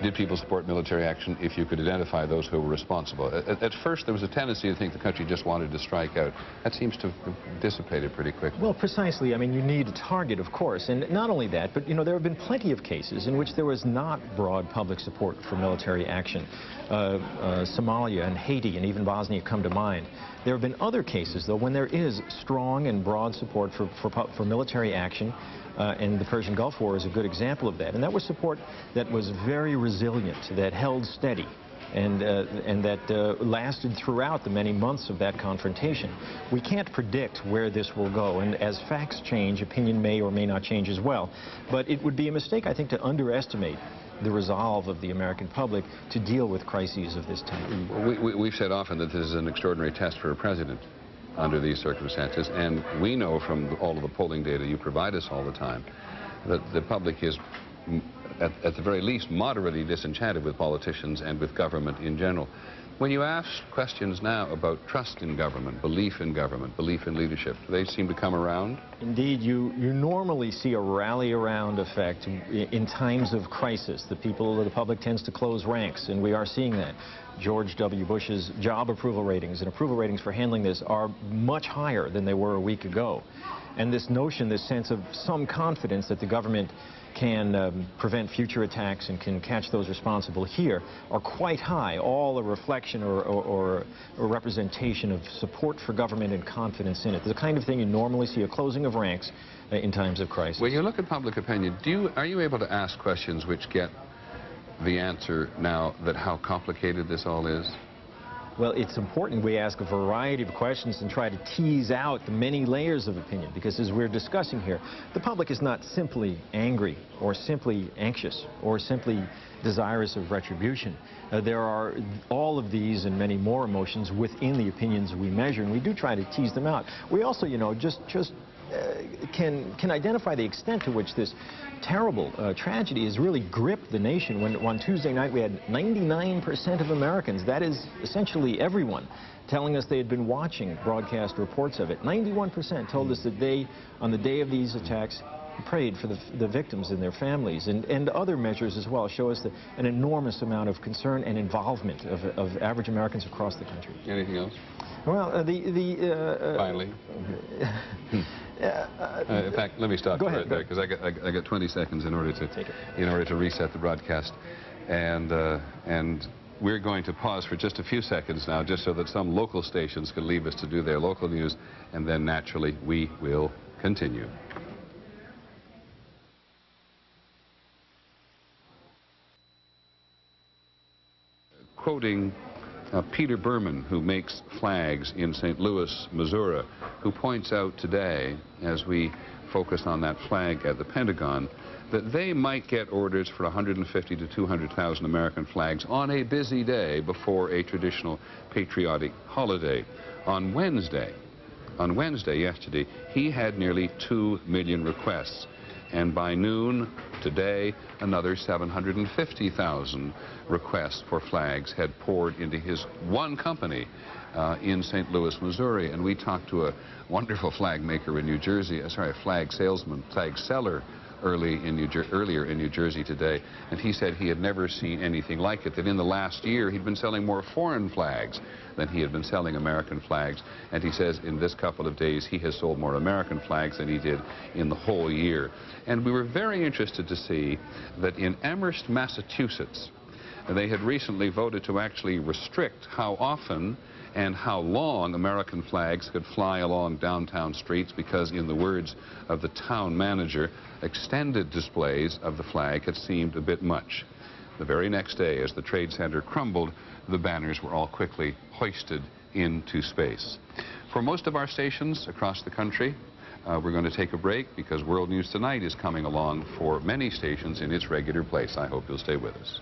Did people support military action if you could identify those who were responsible? At first, there was a tendency to think the country just wanted to strike out. That seems to have dissipated pretty quickly. Well, precisely. I mean, you need a target, of course. And not only that, but, you know, there have been plenty of cases in which there was not broad public support for military action. Somalia and Haiti and even Bosnia come to mind. There have been other cases, though, when there is strong and broad support for military action. And the Persian Gulf War is a good example of that. And that was support that was very resilient, that held steady, and that lasted throughout the many months of that confrontation. We can't predict where this will go, and as facts change, opinion may or may not change as well. But it would be a mistake, I think, to underestimate the resolve of the American public to deal with crises of this type. We've said often that this is an extraordinary test for a president under these circumstances, and we know from all of the polling data you provide us all the time that the public is, at the very least, moderately disenchanted with politicians and with government in general. When you ask questions now about trust in government, belief in leadership, do they seem to come around? Indeed, you normally see a rally-around effect in times of crisis. The public tends to close ranks, and we are seeing that. George W. Bush's job approval ratings and approval ratings for handling this are much higher than they were a week ago. And this notion, this sense of some confidence that the government can prevent future attacks and can catch those responsible here are quite high, all a reflection or a representation of support for government and confidence in it. The kind of thing you normally see, a closing of ranks in times of crisis. When you look at public opinion, are you able to ask questions which get the answer now that how complicated this all is? Well, it's important we ask a variety of questions and try to tease out the many layers of opinion, because as we're discussing here, the public is not simply angry or simply anxious or simply desirous of retribution. There are all of these and many more emotions within the opinions we measure, and we do try to tease them out. We also, you know, just can identify the extent to which this terrible tragedy has really gripped the nation. When on Tuesday night we had 99% of Americans, that is essentially everyone, telling us they had been watching broadcast reports of it. 91% told us that they, on the day of these attacks, prayed for the victims and their families, and other measures as well show us an enormous amount of concern and involvement of average Americans across the country. Anything else? Well, finally. In fact, let me stop you right there, because I got 20 seconds in order to reset the broadcast, and we're going to pause for just a few seconds now, just so that some local stations can leave us to do their local news, and then naturally we will continue. Quoting Peter Berman, who makes flags in St. Louis, Missouri, who points out today, as we focus on that flag at the Pentagon, that they might get orders for 150 to 200,000 American flags on a busy day before a traditional patriotic holiday. On Wednesday, yesterday, he had nearly 2 million requests. And by noon today, another 750,000 requests for flags had poured into his one company in St. Louis, Missouri. And we talked to a wonderful flag maker in New Jersey, flag seller earlier in New Jersey today, and he said he had never seen anything like it, that in the last year he'd been selling more foreign flags than he had been selling American flags, and he says in this couple of days he has sold more American flags than he did in the whole year. And we were very interested to see that in Amherst, Massachusetts, they had recently voted to actually restrict how often and how long American flags could fly along downtown streets, because, in the words of the town manager, extended displays of the flag had seemed a bit much. The very next day, as the Trade Center crumbled, the banners were all quickly hoisted into space. For most of our stations across the country, we're going to take a break, because World News Tonight is coming along for many stations in its regular place. I hope you'll stay with us.